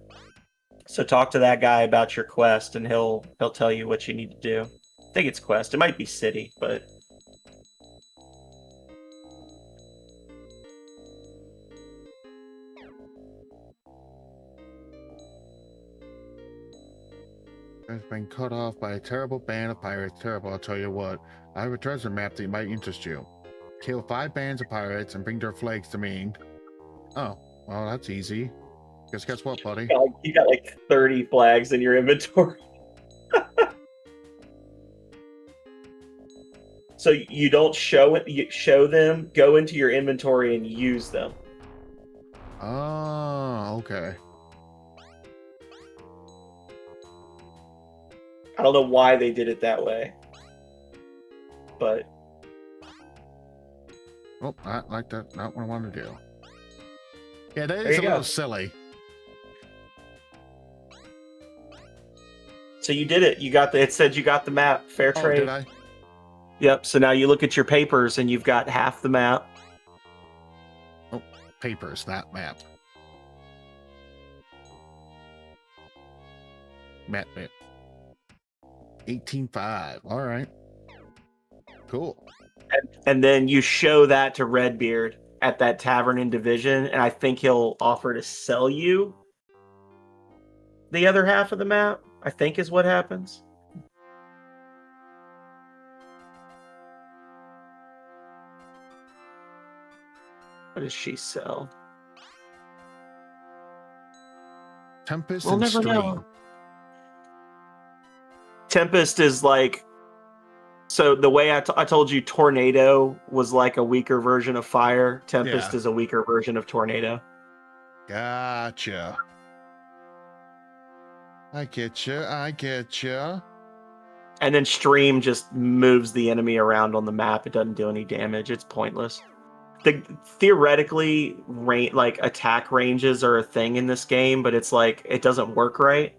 So talk to that guy about your quest, and he'll tell you what you need to do. I think it's quest. It might be city, but Has been cut off by a terrible band of pirates. Terrible, I'll tell you what. I have a treasure map that might interest you. Kill 5 bands of pirates and bring their flags to me. Oh, well, that's easy. Guess what, buddy? you got like 30 flags in your inventory. So you don't show it. You show them. Go into your inventory and use them. Oh, okay. I don't know why they did it that way, but Oh, I like that. Not what I want to do. Yeah, that There is you a little go. silly. so you did it. You got the. It said you got the map. Fair Oh, trade. did I? Yep. So now you look at your papers and you've got half the map. Papers, not map. Map. 18.5. All right. Cool. And then you show that to Redbeard at that tavern in Division, and I think he'll offer to sell you the other half of the map, I think is what happens. What does she sell? Tempest We'll and never Stream. know. Tempest is like... So the way I told you Tornado was like a weaker version of Fire, Tempest Yeah. is a weaker version of Tornado. Gotcha. I get you. I get you. And then Stream just moves the enemy around on the map. It doesn't do any damage. It's pointless. Theoretically, like attack ranges are a thing in this game, but it's like it doesn't work right.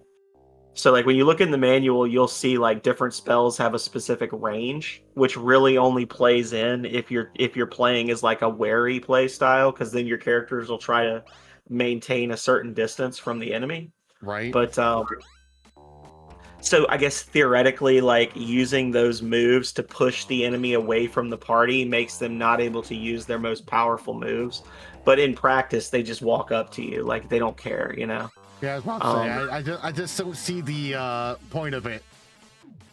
So like when you look in the manual, you'll see like different spells have a specific range, which really only plays in if you're playing as like a wary play style, because then your characters will try to maintain a certain distance from the enemy. Right. But so I guess theoretically, like using those moves to push the enemy away from the party makes them not able to use their most powerful moves. But in practice, they just walk up to you like they don't care, you know? Yeah, I was about to say, I just don't see the point of it.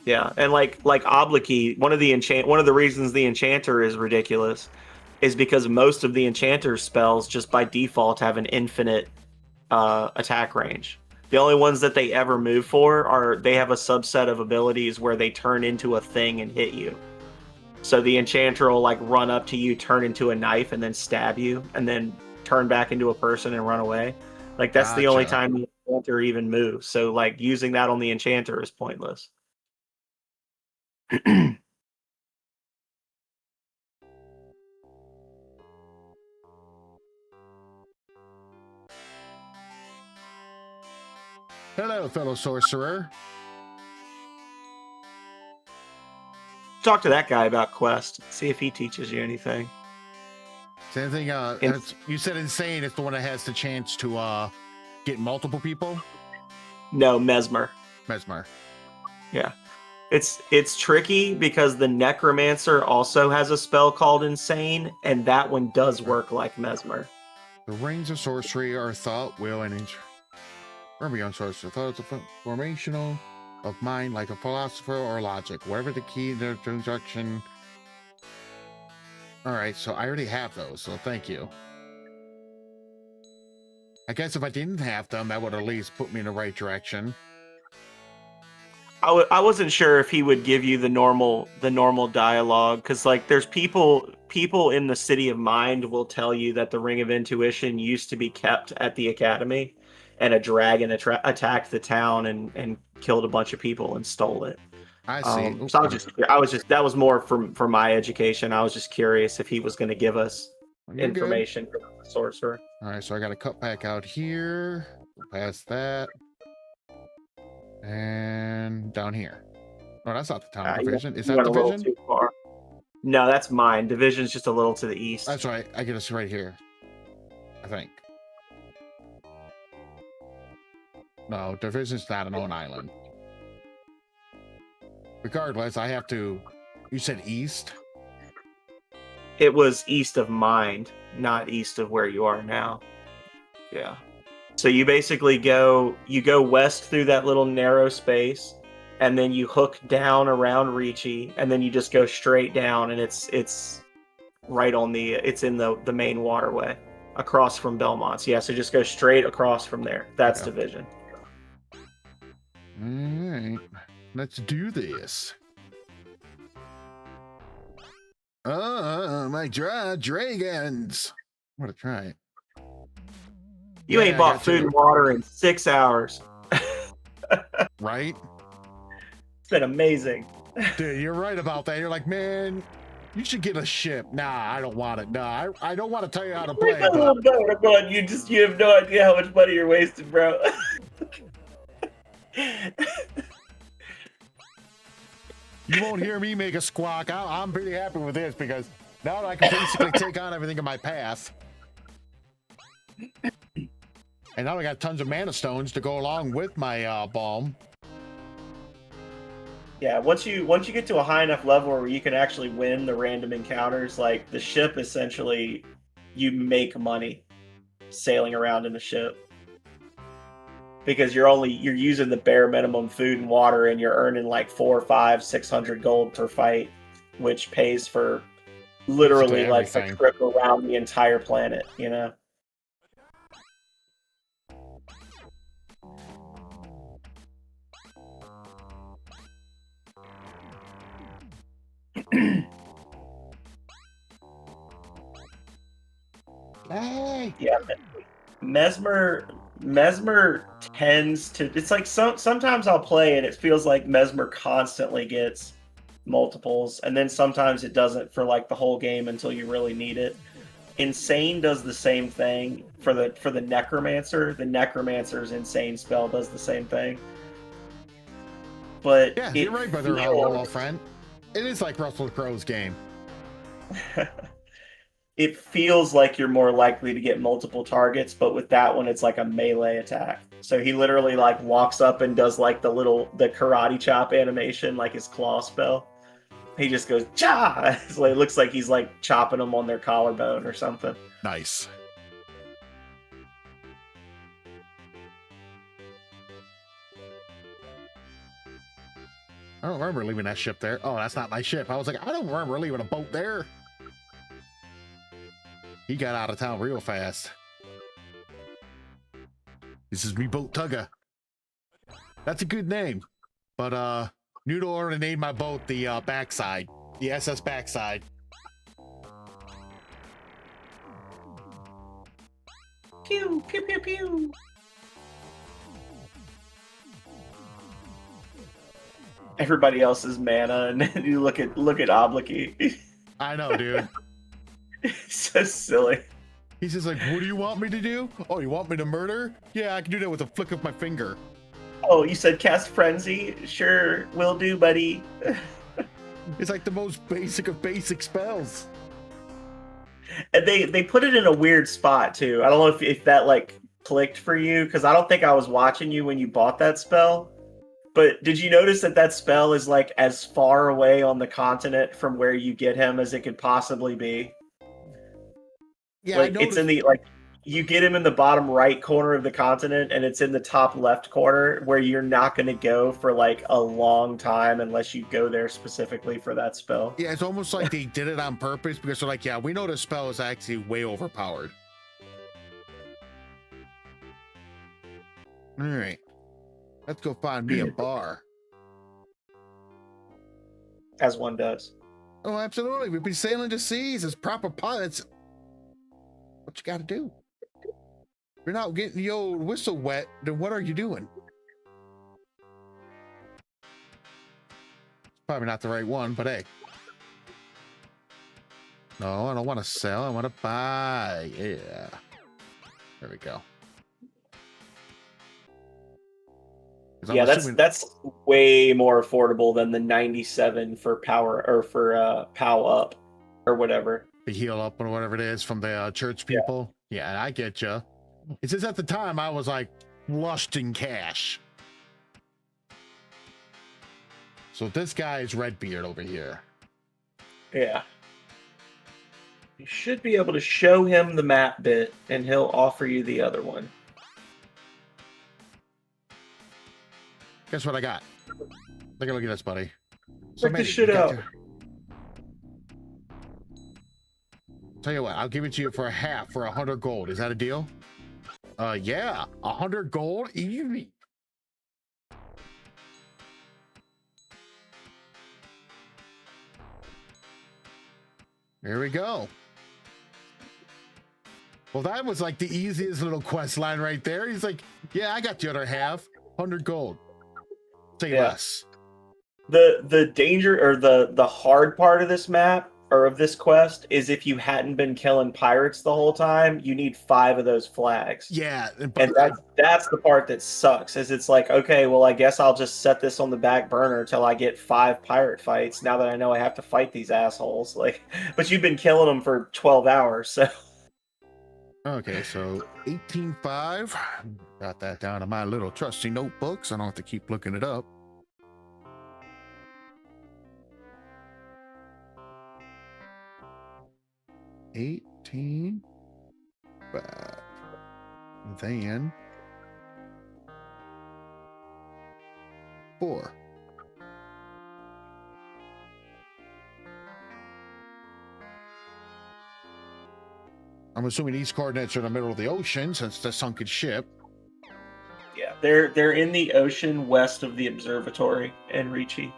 Yeah, and like Obliki, one of the reasons the Enchanter is ridiculous is because most of the Enchanter spells just by default have an infinite attack range. The only ones that they ever move for are they have a subset of abilities where they turn into a thing and hit you. So the Enchanter will like run up to you, turn into a knife, and then stab you, and then turn back into a person and run away. Like that's the only Gotcha. time the Enchanter even moves. So like using that on the Enchanter is pointless. Hello, fellow sorcerer. Talk to that guy about Quest. See if he teaches you anything. Same thing. You said Insane is the one that has the chance to get multiple people. No, Mesmer. Mesmer. Yeah. It's tricky because the Necromancer also has a spell called Insane, and that one does work like Mesmer. The reins of sorcery are thought, will, and beyond sorcery. Thought is a formational of mind, like a philosopher or logic. Whatever the key to instruction. All right, so I already have those, so thank you. I guess if I didn't have them, that would at least put me in the right direction. I wasn't sure if he would give you the normal dialogue, because like there's people in the City of Mind will tell you that the Ring of Intuition used to be kept at the Academy, and a dragon attacked the town and killed a bunch of people and stole it. I see. So I was just that was more for my education. I was just curious if he was going to give us You're good. information from the sorcerer. All right, so I got to cut back out here, go past that, and down here. Oh, that's not the town division. Is that went a little division? too far. No, that's mine. Division's just a little to the east. That's right. I get us right here, I think. No, division's not an own island. Regardless, I have to. You said east? It was east of Mind, not east of where you are now. Yeah. So you basically go west through that little narrow space, and then you hook down around Ricci, and then you just go straight down, and it's right on it's in the main waterway across from Belmont's. Yeah, so just go straight across from there. That's Okay. Division. All right, let's do this. My dragons. I'm gonna try it. You Yeah, ain't I bought got food you. and water in 6 hours. Right? It's been amazing. Dude, you're right about that. You're like, man, you should get a ship. Nah, I don't want it. Nah, I don't want to tell you how to play. Like a little boat, but you have no idea how much money you're wasting, bro. You won't hear me make a squawk. I'm pretty happy with this because now I can basically take on everything in my path. And now I got tons of mana stones to go along with my balm. Yeah, once you get to a high enough level where you can actually win the random encounters, like the ship, essentially, you make money sailing around in a ship because you're using the bare minimum food and water, and you're earning like 400, 500, 600 gold per fight, which pays for literally like a everything. trip around the entire planet. You know. Hey! Yeah, Mesmer tends to. It's like sometimes I'll play and it feels like Mesmer constantly gets multiples, and then sometimes it doesn't for like the whole game until you really need it. Insane does the same thing for the Necromancer. The Necromancer's Insane spell does the same thing. But Yeah, you're right, brother, old friend. It is like Russell Crowe's game. It feels like you're more likely to get multiple targets, but with that one, it's like a melee attack. So he literally like walks up and does like the karate chop animation, like his claw spell. He just goes, cha! So it looks like he's like chopping them on their collarbone or something. Nice. I don't remember leaving that ship there. Oh, that's not my ship. I was like, I don't remember leaving a boat there. He got out of town real fast. This is me boat Tugga. That's a good name. But Noodle already named my boat the Backside. The SS Backside. Pew, pew, pew, pew. Everybody else's mana, and then you look at Oblique. I know, dude. So silly. He's just like, what do you want me to do? Oh, you want me to murder? Yeah, I can do that with a flick of my finger. Oh, you said cast Frenzy? Sure, will do, buddy. It's like the most basic of basic spells. And they put it in a weird spot, too. I don't know if that, like, clicked for you, because I don't think I was watching you when you bought that spell. But did you notice that spell is, like, as far away on the continent from where you get him as it could possibly be? Yeah, like, it's in the, like, you get him in the bottom right corner of the continent, and it's in the top left corner, where you're not going to go for, like, a long time unless you go there specifically for that spell. Yeah, it's almost like they did it on purpose because they're like, yeah, we know this spell is actually way overpowered. All right. Let's go find me a bar. As one does. Oh, absolutely. We've been sailing the seas as proper pilots. What you got to do? you're not getting the old whistle wet, then what are you doing? Probably not the right one, but hey. No, I don't want to sell. I want to buy. Yeah. There we go. Yeah, that's way more affordable than the 97 for power or for POW up or whatever. The heal up or whatever it is from the church people. Yeah, I get you. It says at the time I was like flushed in cash. So this guy is Redbeard over here. Yeah. You should be able to show him the map bit and he'll offer you the other one. Guess what I got? Take a look at this, buddy. Check this shit out. Tell you what, I'll give it to you for a half for 100 gold. Is that a deal? Yeah, 100 gold, easy. There we go. Well, that was like the easiest little quest line right there. He's like, yeah, I got the other half, 100 gold. Say less. The danger or the hard part of this map or of this quest is if you hadn't been killing pirates the whole time, you need 5 of those flags. Yeah, and that's the part that sucks. Is it's like, okay, well, I guess I'll just set this on the back burner until I get 5 pirate fights. Now that I know I have to fight these assholes, like, but you've been killing them for 12 hours, so. Okay, so 18.5. Got that down in my little trusty notebook, so I don't have to keep looking it up. $18.5. Then 4. I'm assuming these coordinates are in the middle of the ocean since the sunken ship. Yeah, they're in the ocean west of the observatory in Ricci.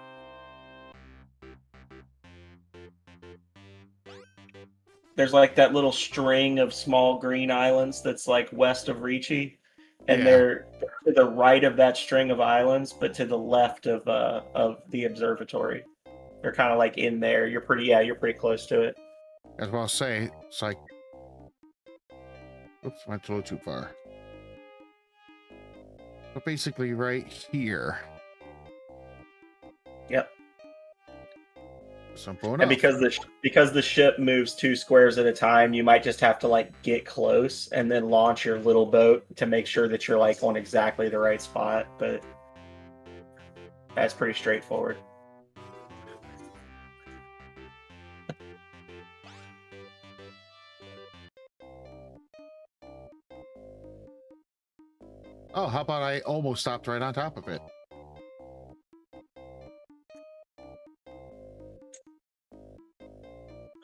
There's like that little string of small green islands that's like west of Ricci, and they're to the right of that string of islands, but to the left of the observatory. They're kind of like in there. You're pretty close to it. As well, say it's like, oops, went a little too far. But basically, right here. Yep. Simple enough. And because the ship moves 2 squares at a time, you might just have to like get close and then launch your little boat to make sure that you're like on exactly the right spot. But that's pretty straightforward. Oh, how about I almost stopped right on top of it?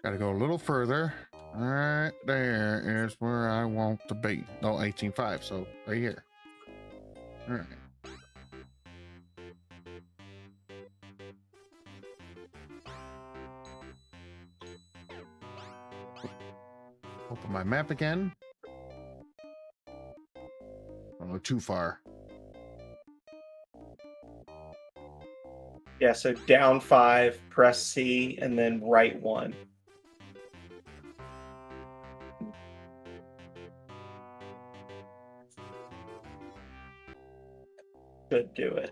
Gotta go a little further. All right, there is where I want to be. No, 18.5, so right here. All right. Open my map again. Oh, too far. Yeah, so down 5, press C, and then right 1. Should do it.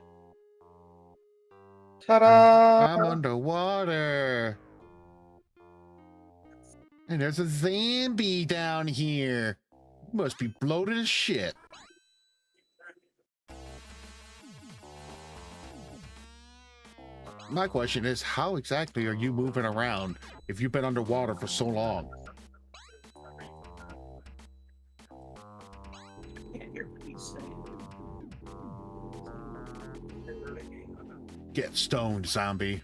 Ta-da! I'm underwater. And there's a zombie down here. Must be bloated as shit. My question is, how exactly are you moving around if you've been underwater for so long? Get stoned, zombie.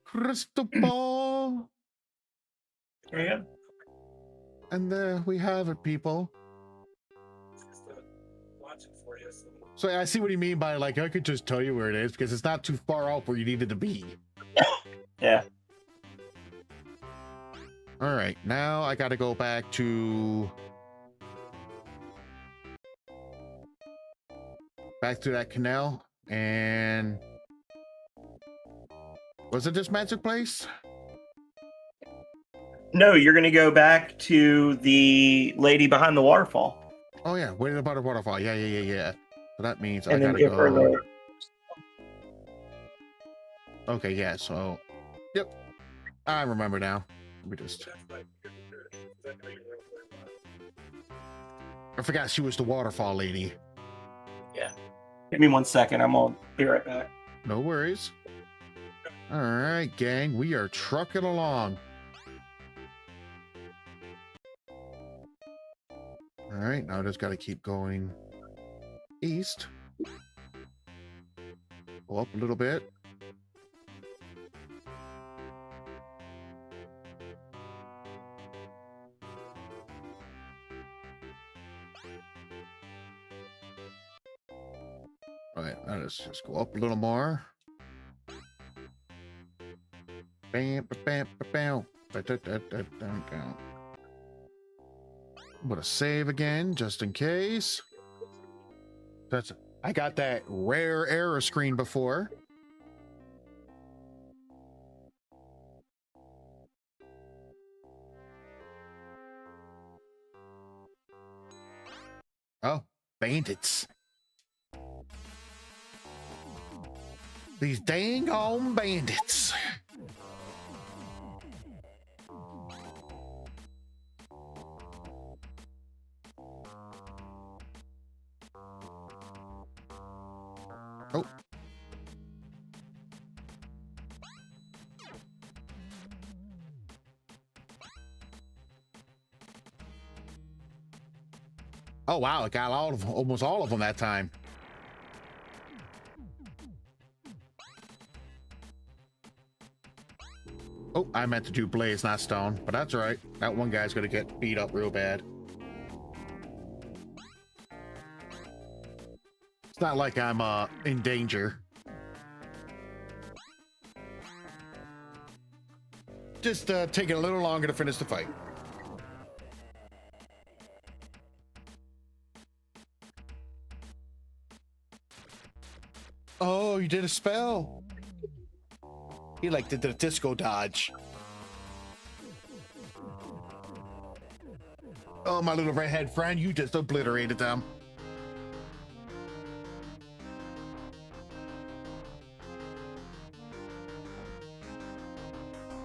Crystal ball. There you go. And there we have it, people. So I see what you mean by, like, I could just tell you where it is because it's not too far off where you needed to be. Yeah. All right, now I got to go back to that canal. And was it this magic place? No, you're going to go back to the lady behind the waterfall. Oh yeah, wait about a waterfall. Yeah. So that means And I then gotta give her go. the... Okay, yeah. So, yep, I remember now. We just. I forgot she was the waterfall lady. Yeah. Give me 1 second. I'm gonna be right back. No worries. All right, gang, we are trucking along. All right, now I just got to keep going east. Go up a little bit. All right, now let's just go up a little more. Bam, bam, bam, bam. I'm gonna save again just in case. I got that rare error screen before. Oh, bandits. These dang on bandits. Oh. Oh wow, it got almost all of them that time. Oh, I meant to do blaze, not stone, but that's all right. That one guy's gonna get beat up real bad. It's not like I'm in danger. Just taking a little longer to finish the fight. Oh, you did a spell. He like did the disco dodge. Oh, my little redhead friend, you just obliterated them.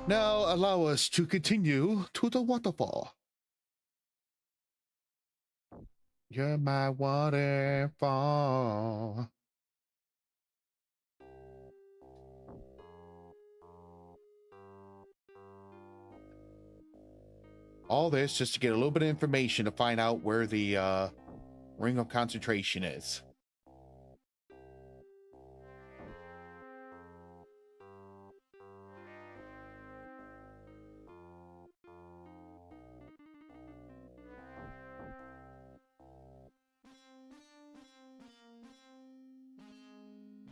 Now allow us to continue to the waterfall. You're my waterfall. All this just to get a little bit of information to find out where the ring of concentration is.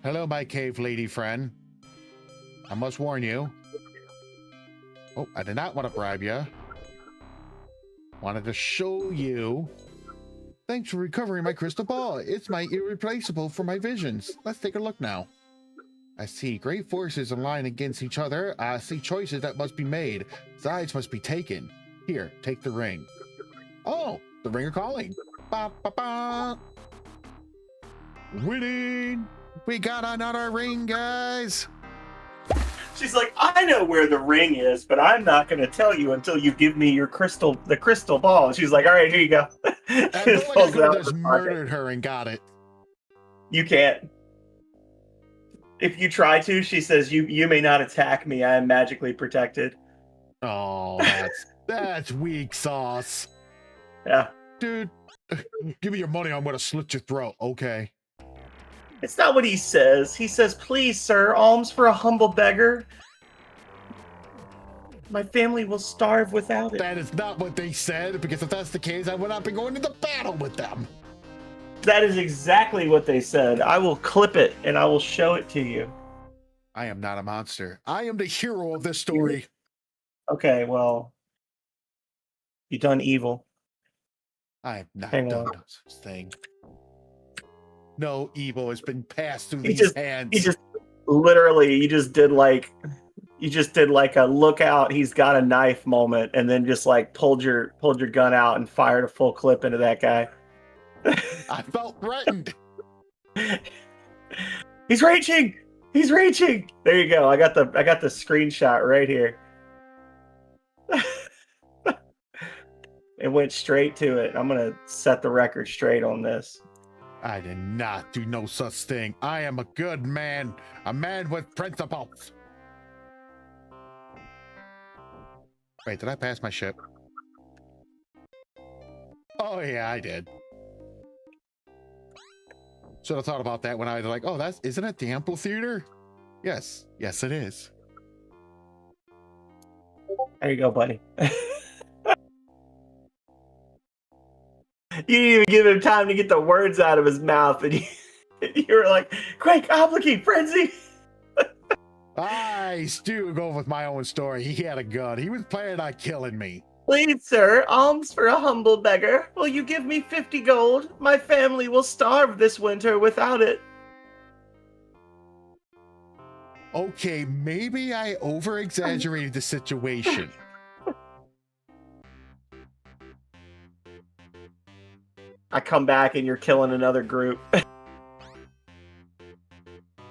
Hello, my cave lady friend. I must warn you. Oh, I did not want to bribe you. Wanted to show you. Thanks for recovering my crystal ball. It's my irreplaceable for my visions. Let's take a look now. I see great forces align against each other. I see choices that must be made. Sides must be taken. Here, take the ring. Oh, the ring of calling. Ba, ba, ba. Winning! We got another ring, guys! She's like, I know where the ring is, but I'm not going to tell you until you give me the crystal ball. And she's like, all right, here you go. I feel like I could have just murdered her and got it. You can't. If you try to, she says, you may not attack me. I am magically protected. Oh, that's weak sauce. Yeah. Dude, give me your money. I'm going to slit your throat. Okay. It's not what he says. He says, please, sir, alms for a humble beggar. My family will starve without it. That is not what they said, because if that's the case, I would not be going into battle with them. That is exactly what they said. I will clip it and I will show it to you. I am not a monster. I am the hero of this story. Okay, well, you done evil. I have not Hang done on. no such thing. No evil has been passed through He these just hands. literally, you just did like a look out, he's got a knife moment, and then just like pulled your gun out and fired a full clip into that guy. I felt threatened. He's reaching. He's reaching. There you go. I got the screenshot right here. It went straight to it. I'm gonna set the record straight on this. I did not do no such thing. I am a good man, a man with principles. Wait, did I pass my ship? Oh yeah, I did. Should have thought about that when I was like, oh, isn't it the amphitheater? Yes, it is. There you go, buddy. You didn't even give him time to get the words out of his mouth, and you were like, "Quick, obligate, frenzy!" I still go with my own story. He had a gun. He was planning on killing me. Please, sir, alms for a humble beggar. Will you give me 50 gold? My family will starve this winter without it. Okay, maybe I over-exaggerated the situation. I come back and you're killing another group.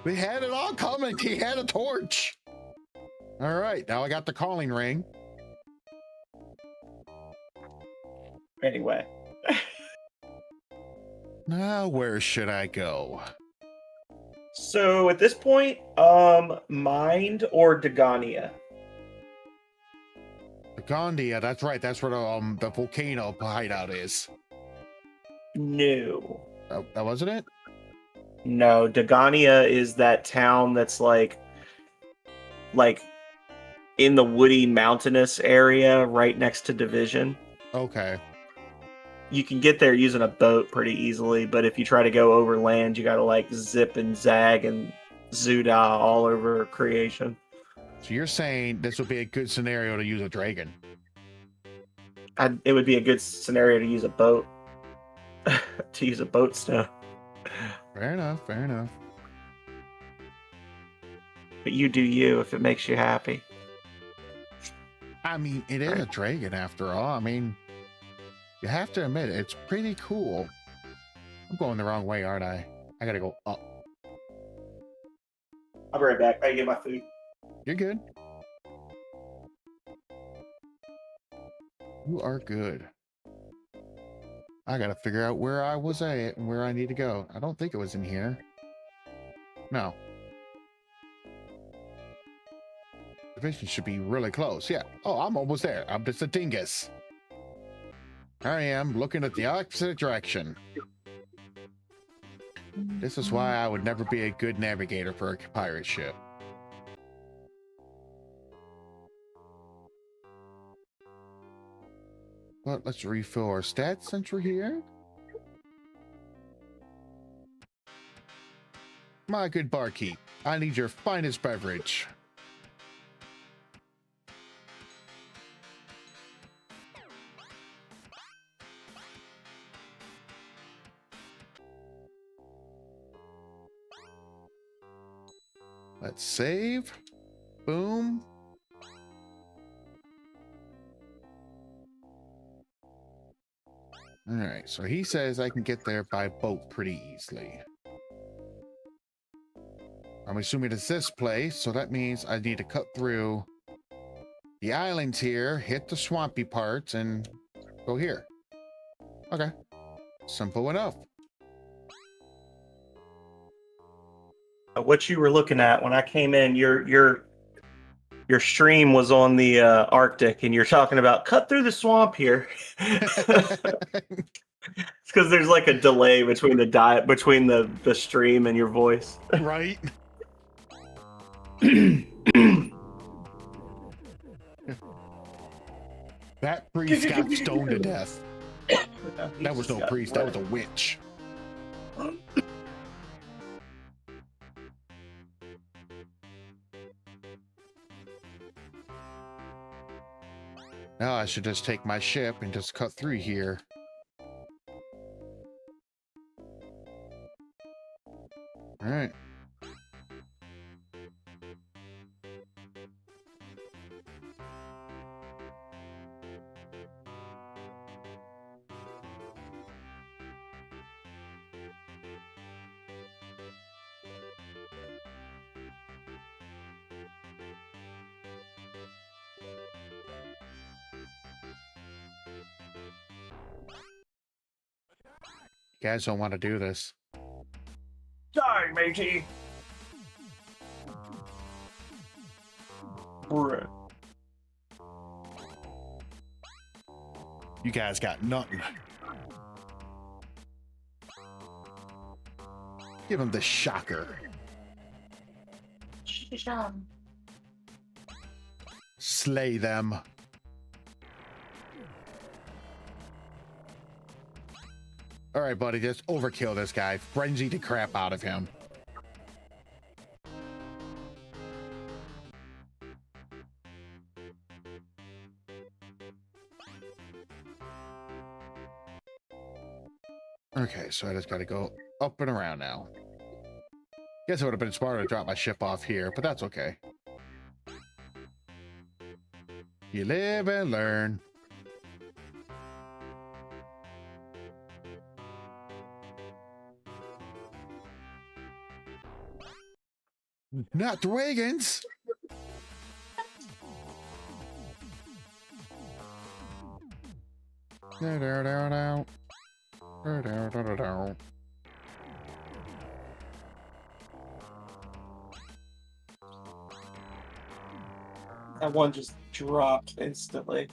We had it all coming. He had a torch. All right, now I got the calling ring. Anyway. Now, where should I go? So at this point, Mind or Dagania? Gondia, that's right. That's where the volcano hideout is. No. Oh, that wasn't it? No, Dagania is that town that's like in the woody mountainous area right next to Division. Okay. You can get there using a boat pretty easily, but if you try to go over land, you gotta like zip and zag and Zuda all over creation. So you're saying this would be a good scenario to use a dragon? It would be a good scenario to use a boat. To use a boat stone. Fair enough, fair enough. But you do you if it makes you happy. I mean, it is a dragon after all. I mean, you have to admit, it's pretty cool. I'm going the wrong way, aren't I? I gotta go up. I'll be right back. I get my food. You're good. You are good. I gotta figure out where I was at and where I need to go. I don't think it was in here. No. Division should be really close. Yeah. Oh, I'm almost there. I'm just a dingus. Here I am looking at the opposite direction. This is why I would never be a good navigator for a pirate ship. But let's refill our stats since we're here. My good barkeep, I need your finest beverage. Let's save. Boom. All right, so he says I can get there by boat pretty easily. I'm assuming it's this place, so that means I need to cut through the islands here, hit the swampy parts, and go here. Okay, simple enough. What you were looking at when I came in, your stream was on the Arctic, and you're talking about cut through the swamp here. It's because there's like a delay between the stream and your voice. Right? That priest got stoned to death. No, he That was just no got priest, that was wrecked. a witch. Now I should just take my ship and just cut through here. All right. You guys don't want to do this. Die, matey. Bruh. You guys got nothing. Give him the shocker. Shisham. Slay them. All right, buddy, just overkill this guy. Frenzy the crap out of him. Okay, so I just got to go up and around now. Guess it would have been smarter to drop my ship off here, but that's okay. You live and learn. Not the wagons. That one just dropped instantly.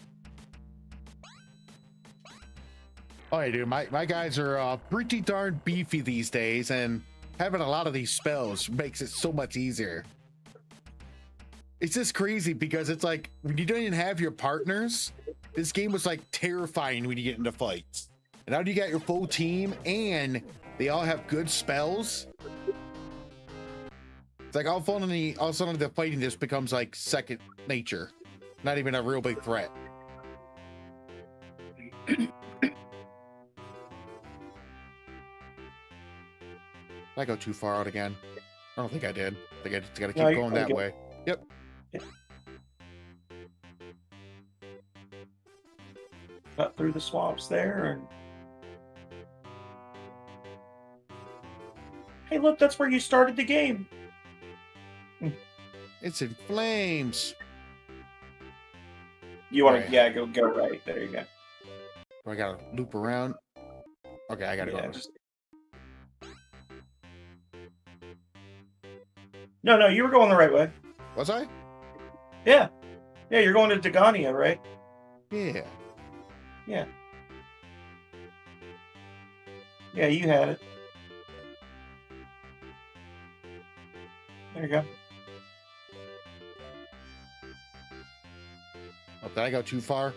Oh, yeah, dude, my guys are pretty darn beefy these days, and having a lot of these spells makes it so much easier. It's just crazy because it's like when you don't even have your partners, this game was like terrifying when you get into fights. And now you got your full team and they all have good spells. It's like all of a sudden the fighting just becomes like second nature, not even a real big threat. I go too far out again. I don't think I did. I think I just gotta keep going that way. Yep. Cut through the swamps there and hey, look, that's where you started the game. It's in flames. You want Right. to, yeah, go right. There you go. Do I gotta loop around? Okay, I gotta Yeah, go. just... No, you were going the right way. Was I? Yeah. Yeah, you're going to Dagania, right? Yeah. Yeah. Yeah, you had it. There you go. Oh, did I go too far?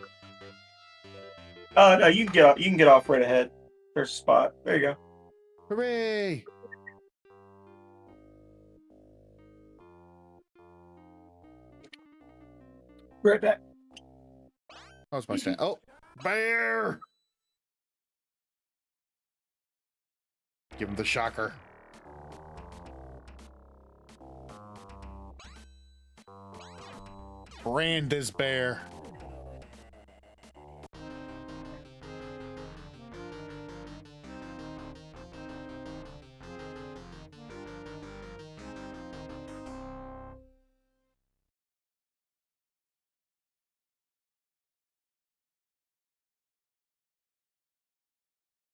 No, you can get off right ahead. There's a spot. There you go. Hooray! Right back. That was my stand. Oh, bear! Give him the shocker. Brand this bear.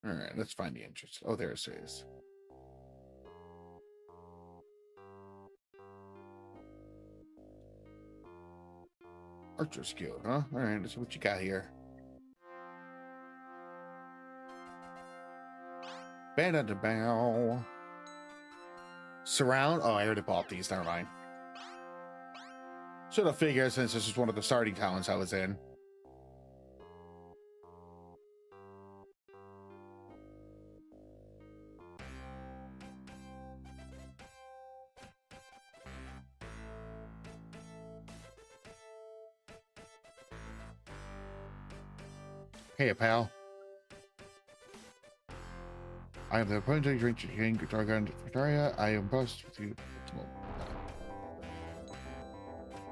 All right, let's find the entrance. Oh, there it is. Archer skill, huh? All right, let's see what you got here. Bow. Surround. Oh, I already bought these. Never mind. Should have figured since this is one of the starting talents I was in. Hey, pal. I am the appointed drink king, Dragon Victoria. I am blessed with you.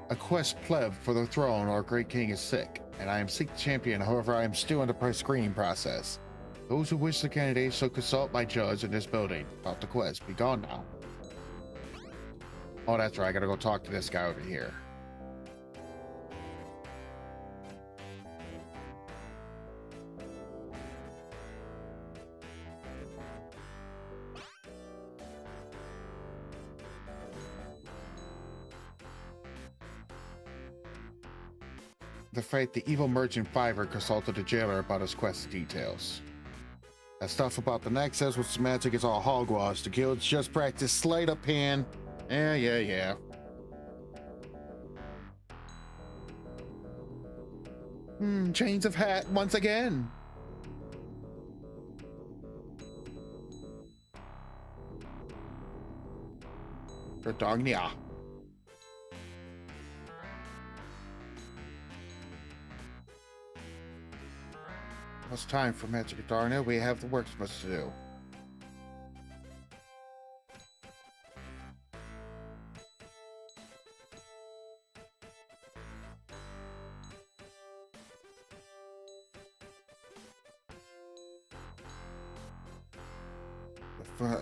A quest pleb for the throne, our great king is sick, and I am seek champion. However, I am still in the screening process. Those who wish the candidate shall consult my judge in this building about the quest. Be gone now. Oh, that's right. I gotta go talk to this guy over here. The fate, the evil merchant Fiver consulted the jailer about his quest details. That stuff about the Nexus with magic is all hogwash. The guild's just practice sleight of hand. Yeah. Chains of hat once again. Redognia. It's time for Magic Darna. We have the work much to do.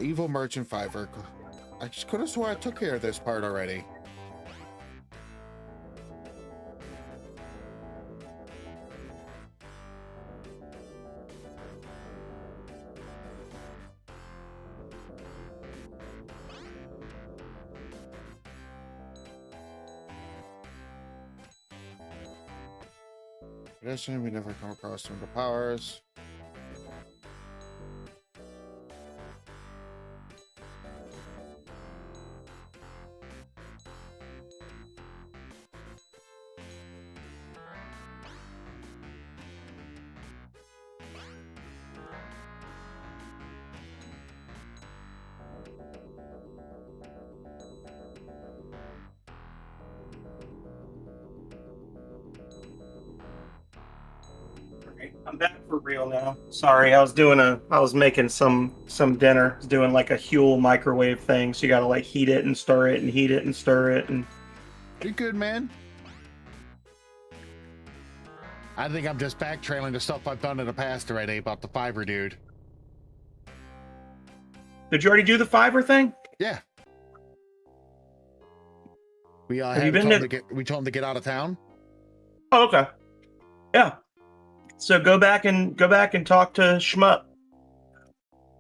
Evil Merchant Fiver. I just could have sworn I took care of this part already. Tradition, we never come across some of the powers. I'm back for real now. Sorry, I was making some dinner. I was doing like a Huel microwave thing, so you gotta like heat it and stir it and heat it and stir it and You're good, man. I think I'm just backtrailing the stuff I've done in the past already about the Fiver dude. Did you already do the Fiverr thing? Yeah. We Have you been we told him to get out of town. Oh, okay. Yeah. So go back and talk to Shmup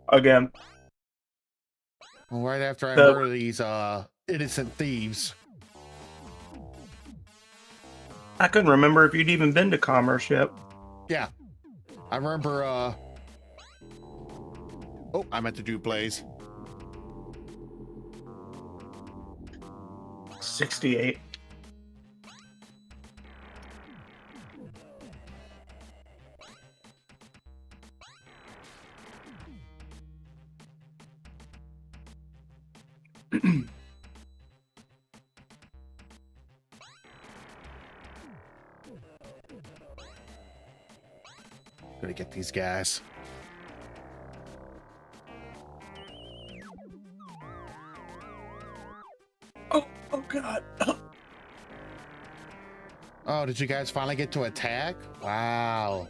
again. Well, right after I murder these innocent thieves. I couldn't remember if you'd even been to Commerce yet. Yeah. I remember oh, I meant to do Blaze. 68. Gonna get these guys. Oh God. Oh, did you guys finally get to attack? Wow.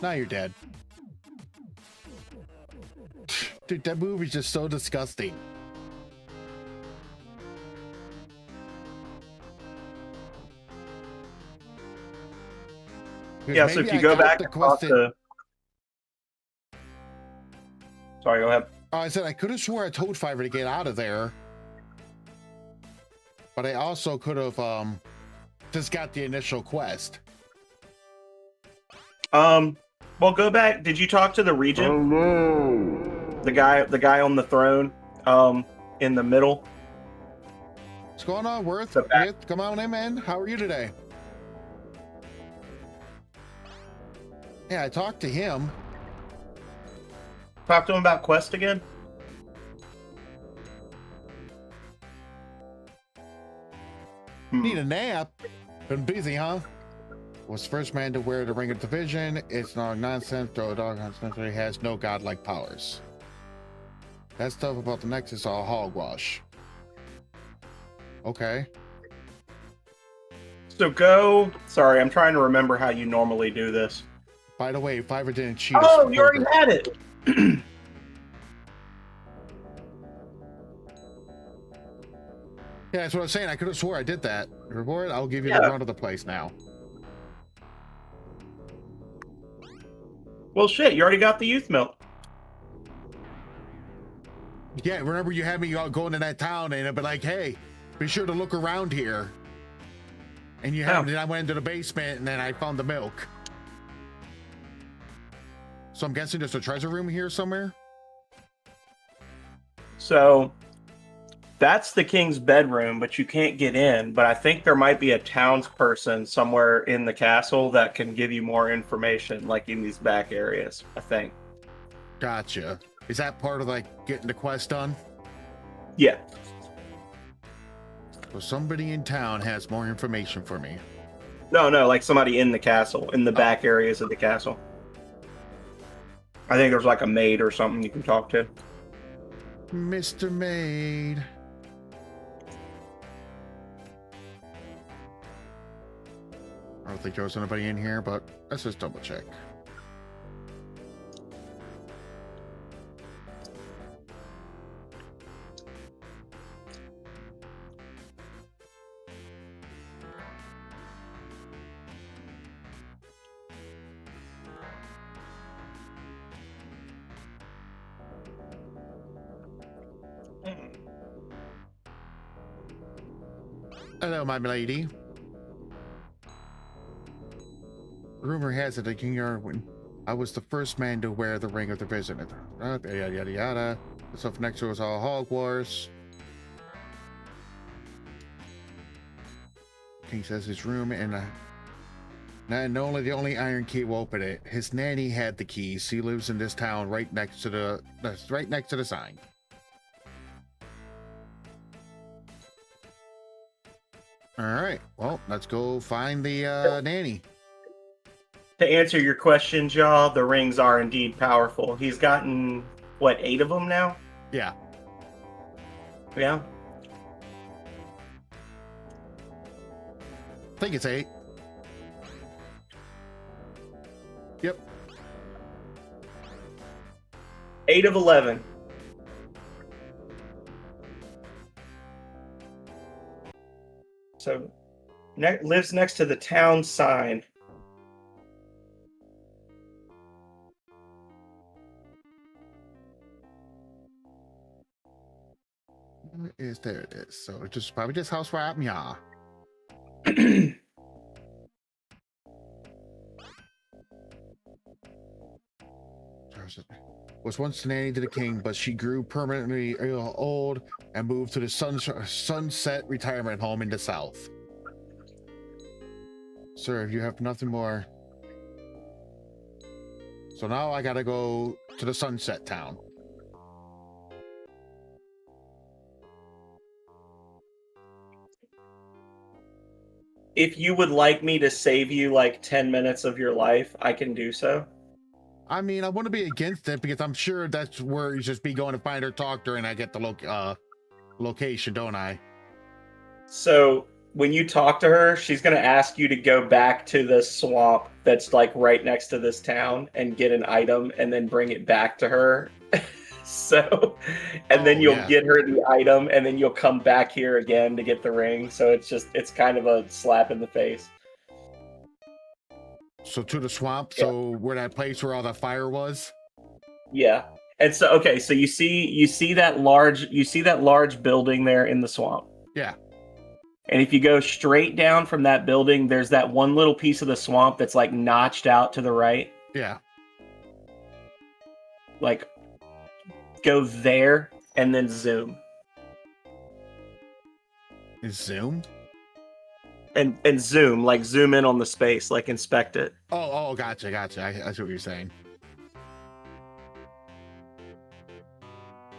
Now you're dead. Dude, that movie's just so disgusting. Yeah, so if you go back and talk to... Sorry, go ahead. Oh, I said I could have swore I told Fiver to get out of there. But I also could have just got the initial quest. Well, go back. Did you talk to the regent? Oh no. The guy on the throne, in the middle. What's going on, Worth? Come on in, man. How are you today? Yeah, I talked to him. Talk to him about quest again. Need a nap. Been busy, huh? Was the first man to wear the Ring of Division. It's no nonsense, though a dog necessarily has no godlike powers. That stuff about the Nexus all hogwash. Okay. So go. Sorry, I'm trying to remember how you normally do this. By the way, Fiverr didn't cheat. Oh, you already had it. Yeah, that's what I'm saying. I could have swore I did that. Reward, I'll give you Yeah. the run of the place now. Well, shit, you already got the youth milk. Yeah, remember you had me go into that town and I'd be like, hey, be sure to look around here. And you have, and I went into the basement and then I found the milk. So I'm guessing there's a treasure room here somewhere? So that's the king's bedroom, but you can't get in. But I think there might be a townsperson somewhere in the castle that can give you more information, like in these back areas, I think. Gotcha. Is that part of like getting the quest done? Yeah. So somebody in town has more information for me. No, like somebody in the castle, in the back areas of the castle. I think there's like a maid or something you can talk to. Mr. Maid. I don't think there was anybody in here, but let's just double check. Hello, my lady. Rumor has it that King Arwen, I was the first man to wear the Ring of the Division. Yada yada yada. The stuff next to us all Hogwarts. King says his room and not only the only iron key will open it. His nanny had the keys. He lives in this town right next to the sign. All right. Well, let's go find the nanny. To answer your question, Jaw, the rings are indeed powerful. He's gotten, what, 8 of them now? Yeah. Yeah. I think it's 8. Yep. 8 of 11. So, lives next to the town sign. Where is there? It is. So it's just probably this house right yeah. Was once the nanny to the king, but she grew permanently old and moved to the Sunset retirement home in the south. Sir, if you have nothing more. So now I gotta go to the Sunset town. If you would like me to save you like 10 minutes of your life, I can do so. I mean, I want to be against it because I'm sure that's where you just be going to find her, talk to her, and I get the location, don't I? So when you talk to her, she's going to ask you to go back to the swamp that's like right next to this town and get an item and then bring it back to her. Then you'll get her the item and then you'll come back here again to get the ring. So it's kind of a slap in the face. So to the swamp, Yeah. So where that place where all that fire was? Yeah. And so, okay, so you see that large building there in the swamp. Yeah. And if you go straight down from that building, there's that one little piece of the swamp that's like notched out to the right. Yeah. Like, go there and then zoom. Zoom? And zoom, like zoom in on the space, like inspect it. Oh, gotcha. I see what you're saying.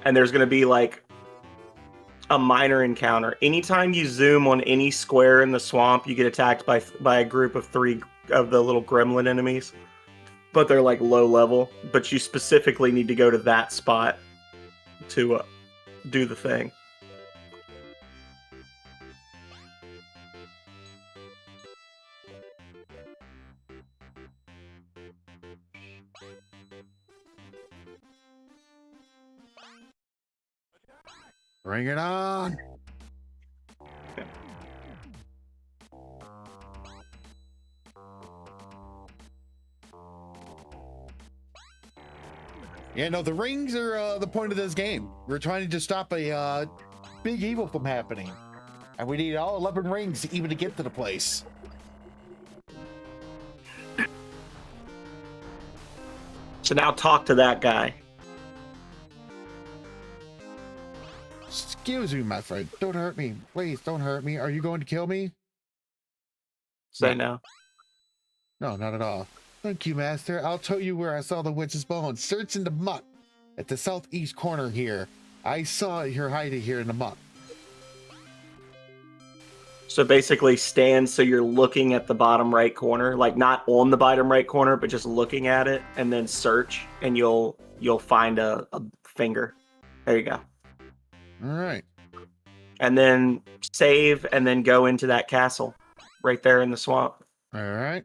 And there's going to be like a minor encounter. Anytime you zoom on any square in the swamp, you get attacked by a group of 3 the little gremlin enemies, but they're like low level. But you specifically need to go to that spot to do the thing. Bring it on. Yeah, no, the rings are the point of this game. We're trying to stop a big evil from happening. And we need all 11 rings even to get to the place. So now talk to that guy. Excuse me, my friend. Don't hurt me. Please, don't hurt me. Are you going to kill me? Say no. No, not at all. Thank you, master. I'll tell you where I saw the witch's bones. Search in the muck at the southeast corner here. I saw her hiding here in the muck. So basically stand so you're looking at the bottom right corner, like not on the bottom right corner, but just looking at it, and then search, and you'll find a finger. There you go. All right. And then save, and then go into that castle right there in the swamp. All right.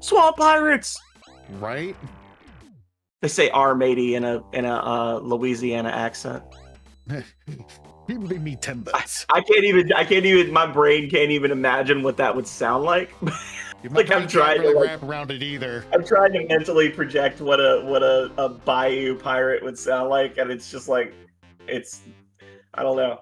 Swamp pirates. Right. They say "R matey" in a Louisiana accent. Give me 10 bucks. I can't even. My brain can't even imagine what that would sound like. Like I'm trying to wrap around it either. I'm trying to mentally project what a bayou pirate would sound like, and it's just like I don't know.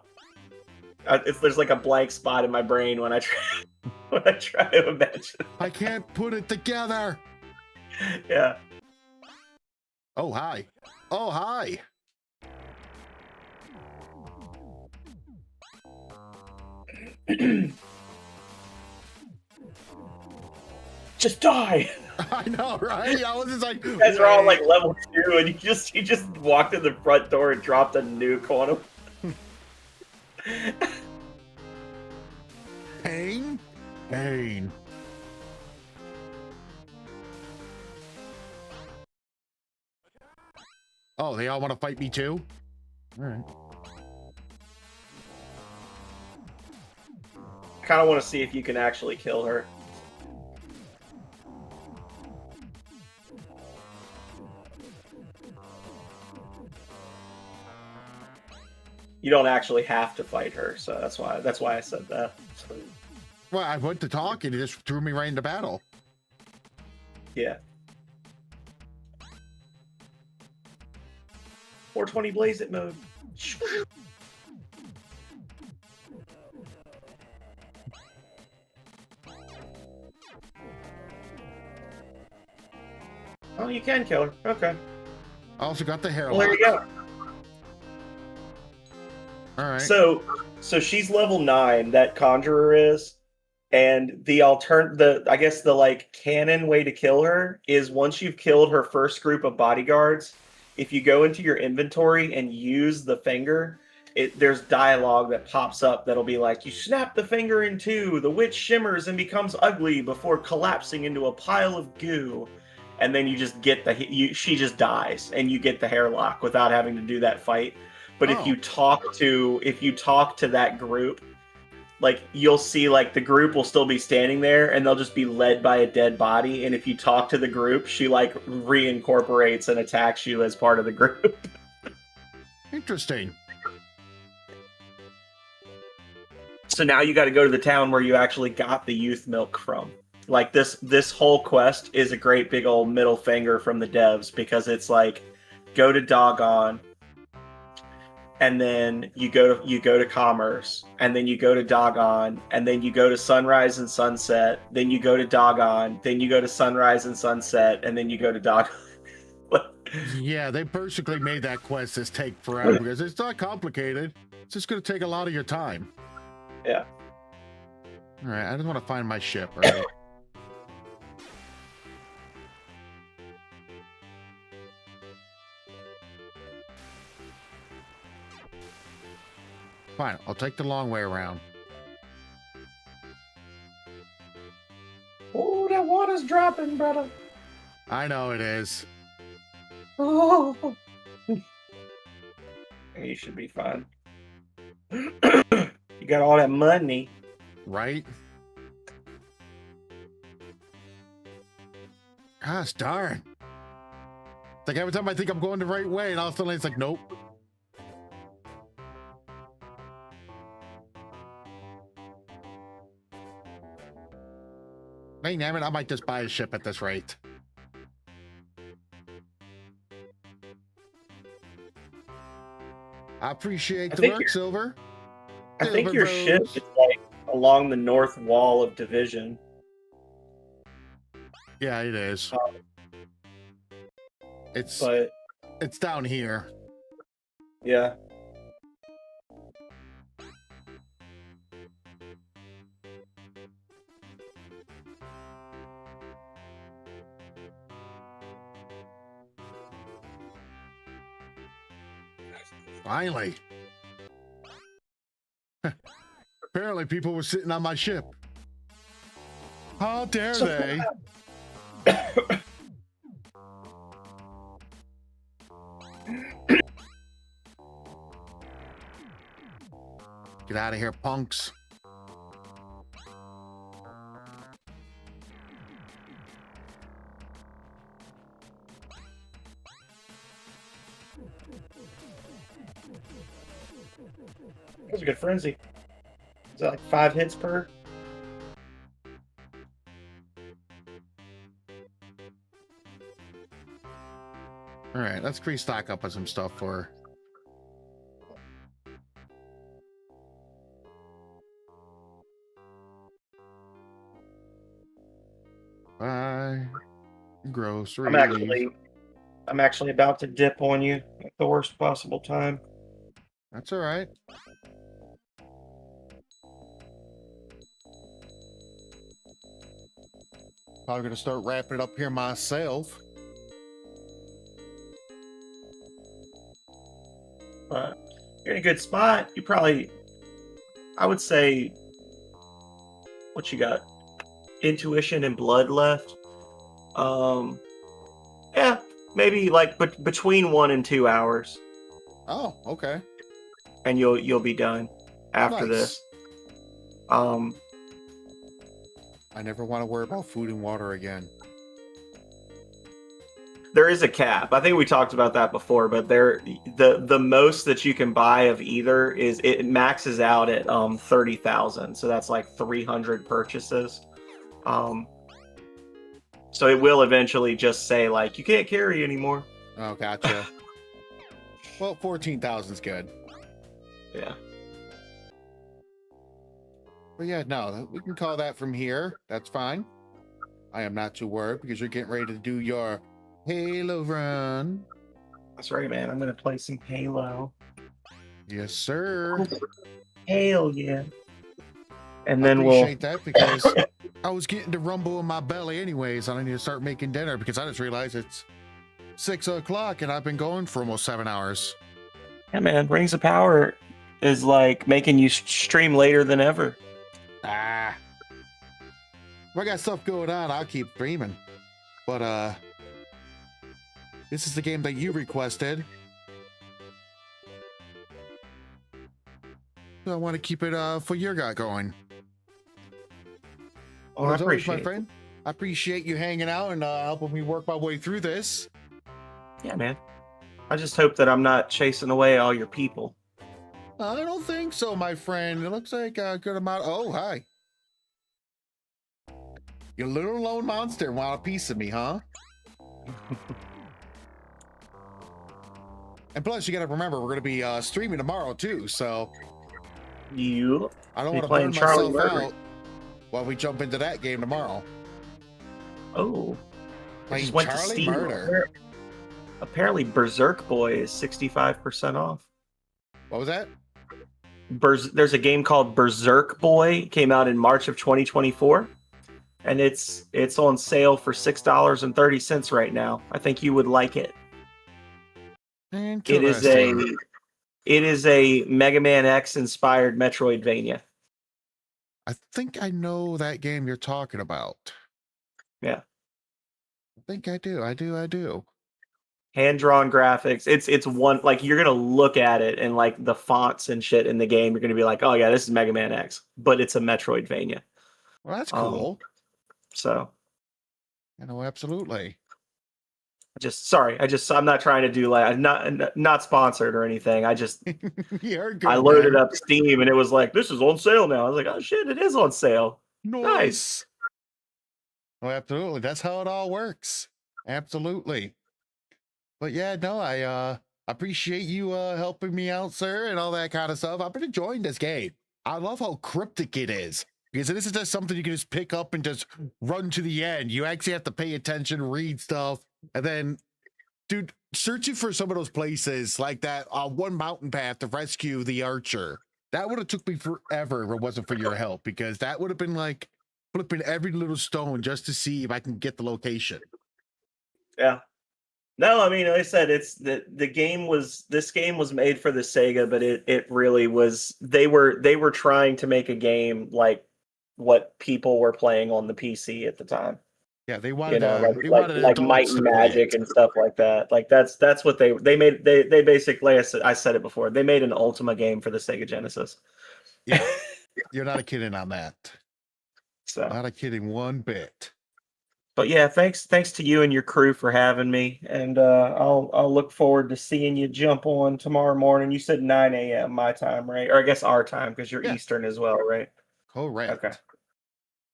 There's like a blank spot in my brain when I try to imagine. I can't put it together. Yeah. Oh hi. Oh hi. Just die. I know, right? I was just like, You guys are all like level 2, and you just walked in the front door and dropped a nuke on them. Pain? Pain. Oh, they all want to fight me too? All right. I kind of want to see if you can actually kill her. You don't actually have to fight her, so that's why I said that. Well, I went to talk and it just threw me right into battle. Yeah. 420 blaze it mode. Oh, you can kill her. Okay. I also got the hair. Well, there you go. All right. So she's level 9. That conjurer is, and I guess the like canon way to kill her is once you've killed her first group of bodyguards, if you go into your inventory and use the finger, there's dialogue that pops up that'll be like, you snap the finger in two, the witch shimmers and becomes ugly before collapsing into a pile of goo. And then you just get she just dies, and you get the hairlock without having to do that fight. But if you talk to that group, like you'll see like the group will still be standing there, and they'll just be led by a dead body. And if you talk to the group, she like reincorporates and attacks you as part of the group. Interesting. So now you got to go to the town where you actually got the youth milk from. Like this whole quest is a great big old middle finger from the devs, because it's like, go to Doggone, and then you go to Commerce, and then you go to Doggone, and then you go to Sunrise and Sunset, then you go to Doggone, then you go to Sunrise and Sunset, and then you go to Doggone. Yeah, they basically made that quest just take forever because it's not complicated. It's just going to take a lot of your time. Yeah. All right, I just want to find my ship. All right. Fine, I'll take the long way around. dropping, brother. I know it is. Oh. You should be fine. You got all that money. Right? Gosh darn. It's like every time I think I'm going the right way, and all of a sudden it's like, nope. Hey, damn it, I might just buy a ship at this rate. I appreciate the work, Silver. I think Silver your Rose. ship is like along the north wall of Division. Yeah, it is. It's down here. Yeah. Finally. Apparently people were sitting on my ship. How dare they? Get out of here, punks. That was a good frenzy. Is that like 5 hits per? All right, let's restock up on some stuff for. Buy groceries. I'm actually about to dip on you at the worst possible time. That's all right. Probably gonna start wrapping it up here myself. But you're in a good spot. You probably, I would say, what you got? Intuition and blood left. Yeah, maybe like between 1 and 2 hours. Oh, okay. And you'll be done after this. I never want to worry about food and water again. There is a cap. I think we talked about that before, but the most that you can buy of either is it maxes out at 30,000. So that's like 300 purchases. So it will eventually just say like you can't carry anymore. Oh, gotcha. Well, 14,000 is good. Yeah. But yeah, no, we can call that from here. That's fine. I am not too worried because you're getting ready to do your Halo run. That's right, man. I'm gonna play some Halo. Yes, sir. Hell yeah. And I then appreciate that because I was getting the rumble in my belly anyways, and I need to start making dinner because I just realized it's 6 o'clock and I've been going for almost 7 hours. Yeah, man. Rings of Power is like making you stream later than ever. If I got stuff going on, I'll keep streaming. But this is the game that you requested. So I want to keep it for your guy going. Oh, Well, I as always, my appreciate it. friend, I appreciate you hanging out and helping me work my way through this. Yeah, man. I just hope that I'm not chasing away all your people. I don't think so, my friend. It looks like a good amount. Oh, hi. You little lone monster want a piece of me, huh? And plus, you got to remember, we're going to be streaming tomorrow, too. So You I don't be want to playing burn Charlie myself Murray. out while we jump into that game tomorrow. Oh. I Playing just went to Charlie Steam. Murder. Apparently Berserk Boy is 65% off. What was that? There's a game called Berserk Boy. It came out in March of 2024. And it's on sale for $6.30 right now. I think you would like it. It is a Mega Man X inspired Metroidvania. I think I know that game you're talking about. Yeah. think I do. I do. Hand drawn graphics. It's one like you're gonna look at it and like the fonts and shit in the game. You're gonna be like, oh yeah, this is Mega Man X, but it's a Metroidvania. Well, that's Um, cool. So You know, absolutely. I'm not trying to do like I'm not sponsored or anything. You're good, I loaded man. up Steam and it was like, this is on sale now. I was like, oh shit, it is on sale. Nice. Oh, absolutely. That's how it all works. Absolutely. But yeah, no, I appreciate you helping me out, sir, and all that kind of stuff. I've been enjoying this game. I love how cryptic it is. Because this is just something you can just pick up and just run to the end. You actually have to pay attention, read stuff, and then, dude, searching for some of those places like that one mountain path to rescue the archer. That would have took me forever if it wasn't for your help, because that would have been like flipping every little stone just to see if I can get the location. Yeah. No, I mean, like I said, it's this game was made for the Sega, but it really was they were trying to make a game like what people were playing on the PC at the time. Yeah, they wanted You know, like Might and Magic and stuff like that. Like that's what they made. They basically, I said it before, they made an Ultima game for the Sega Genesis. Yeah, you're not kidding on that. So not kidding one bit. But yeah, thanks to you and your crew for having me, and I'll look forward to seeing you jump on tomorrow morning. You said 9 a.m. my time, right? Or I guess our time because you're Eastern as well, right? Correct. Okay.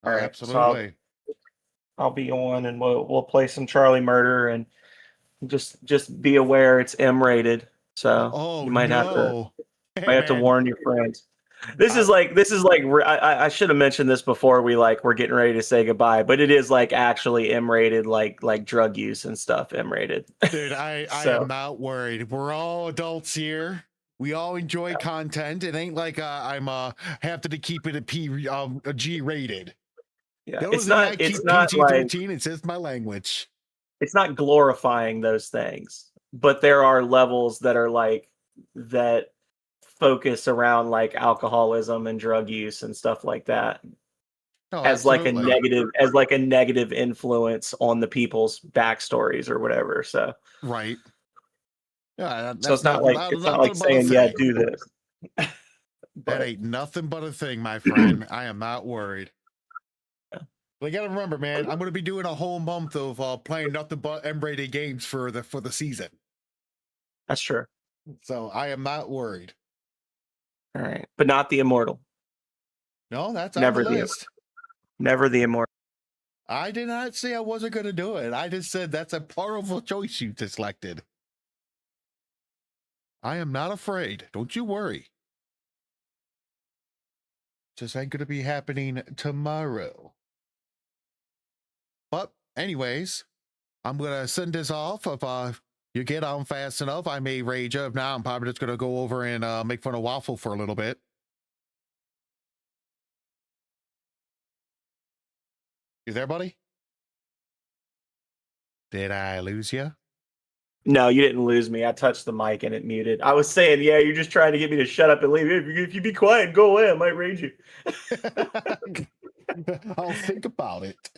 All right. Absolutely. So I'll be on, and we'll play some Charlie Murder, and just be aware it's M rated, so you might have to warn your friends. This is like I should have mentioned this before we're getting ready to say goodbye, but it is like actually M rated, like drug use and stuff M rated. Dude, I am not worried. We're all adults here. We all enjoy content. It ain't like I'm have to keep it a G rated. Yeah, it's not PG-13. It's just my language. It's not glorifying those things, but there are levels that are like that focus around like alcoholism and drug use and stuff like that. As like a negative influence on the people's backstories or whatever. So right. Yeah, so it's not like saying, yeah, do this. That ain't nothing but a thing, my friend. I am not worried. But you gotta remember, man, I'm gonna be doing a whole month of playing nothing but M-rated games for the season. That's true. So I am not worried. All right, but not the Immortal. No, that's never on the list. Never the Immortal. I did not say I wasn't gonna do it. I just said that's a powerful choice you selected. I am not afraid. Don't you worry. Just ain't gonna be happening tomorrow. But anyways, I'm gonna send this off. If you get on fast enough, I may rage up. Now I'm probably just gonna go over and make fun of Waffle for a little bit. You there, buddy? Did I lose you? No, you didn't lose me. I touched the mic and it muted. I was saying, yeah, you're just trying to get me to shut up and leave. If you be quiet and go away, I might rage you. I'll think about it.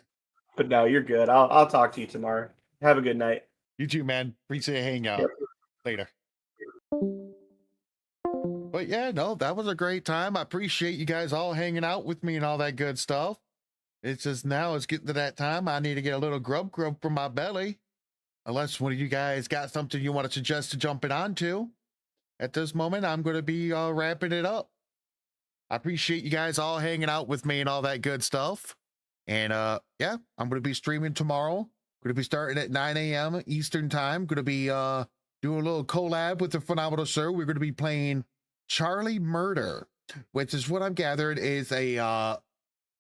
But no, you're good. I'll talk to you tomorrow. Have a good night. You too, man. Appreciate hanging out. Yep. Later. But yeah, no, that was a great time. I appreciate you guys all hanging out with me and all that good stuff. It's just now it's getting to that time. I need to get a little grub from my belly. Unless one of you guys got something you want to suggest to jump it onto. At this moment, I'm going to be wrapping it up. I appreciate you guys all hanging out with me and all that good stuff. And yeah, I'm going to be streaming tomorrow. Going to be starting at 9 a.m. Eastern time. Going to be doing a little collab with the Phenomenal Sir. We're going to be playing Charlie Murder, which is what I've gathered is a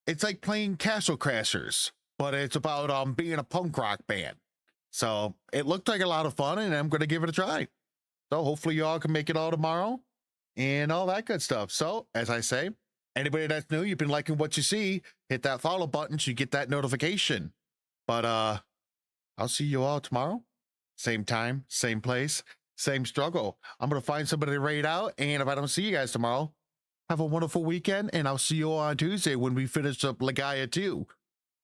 it's like playing Castle Crashers, but it's about being a punk rock band. So it looked like a lot of fun, and I'm going to give it a try. So hopefully you all can make it all tomorrow and all that good stuff. So as I say, anybody that's new, you've been liking what you see, hit that follow button so you get that notification. But I'll see you all tomorrow. Same time, same place, same struggle. I'm going to find somebody to raid out. And if I don't see you guys tomorrow, have a wonderful weekend. And I'll see you all on Tuesday when we finish up Legaia 2.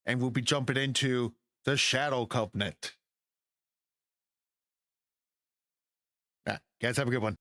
And we'll be jumping into The Shadow Covenant. Yeah, guys, have a good one.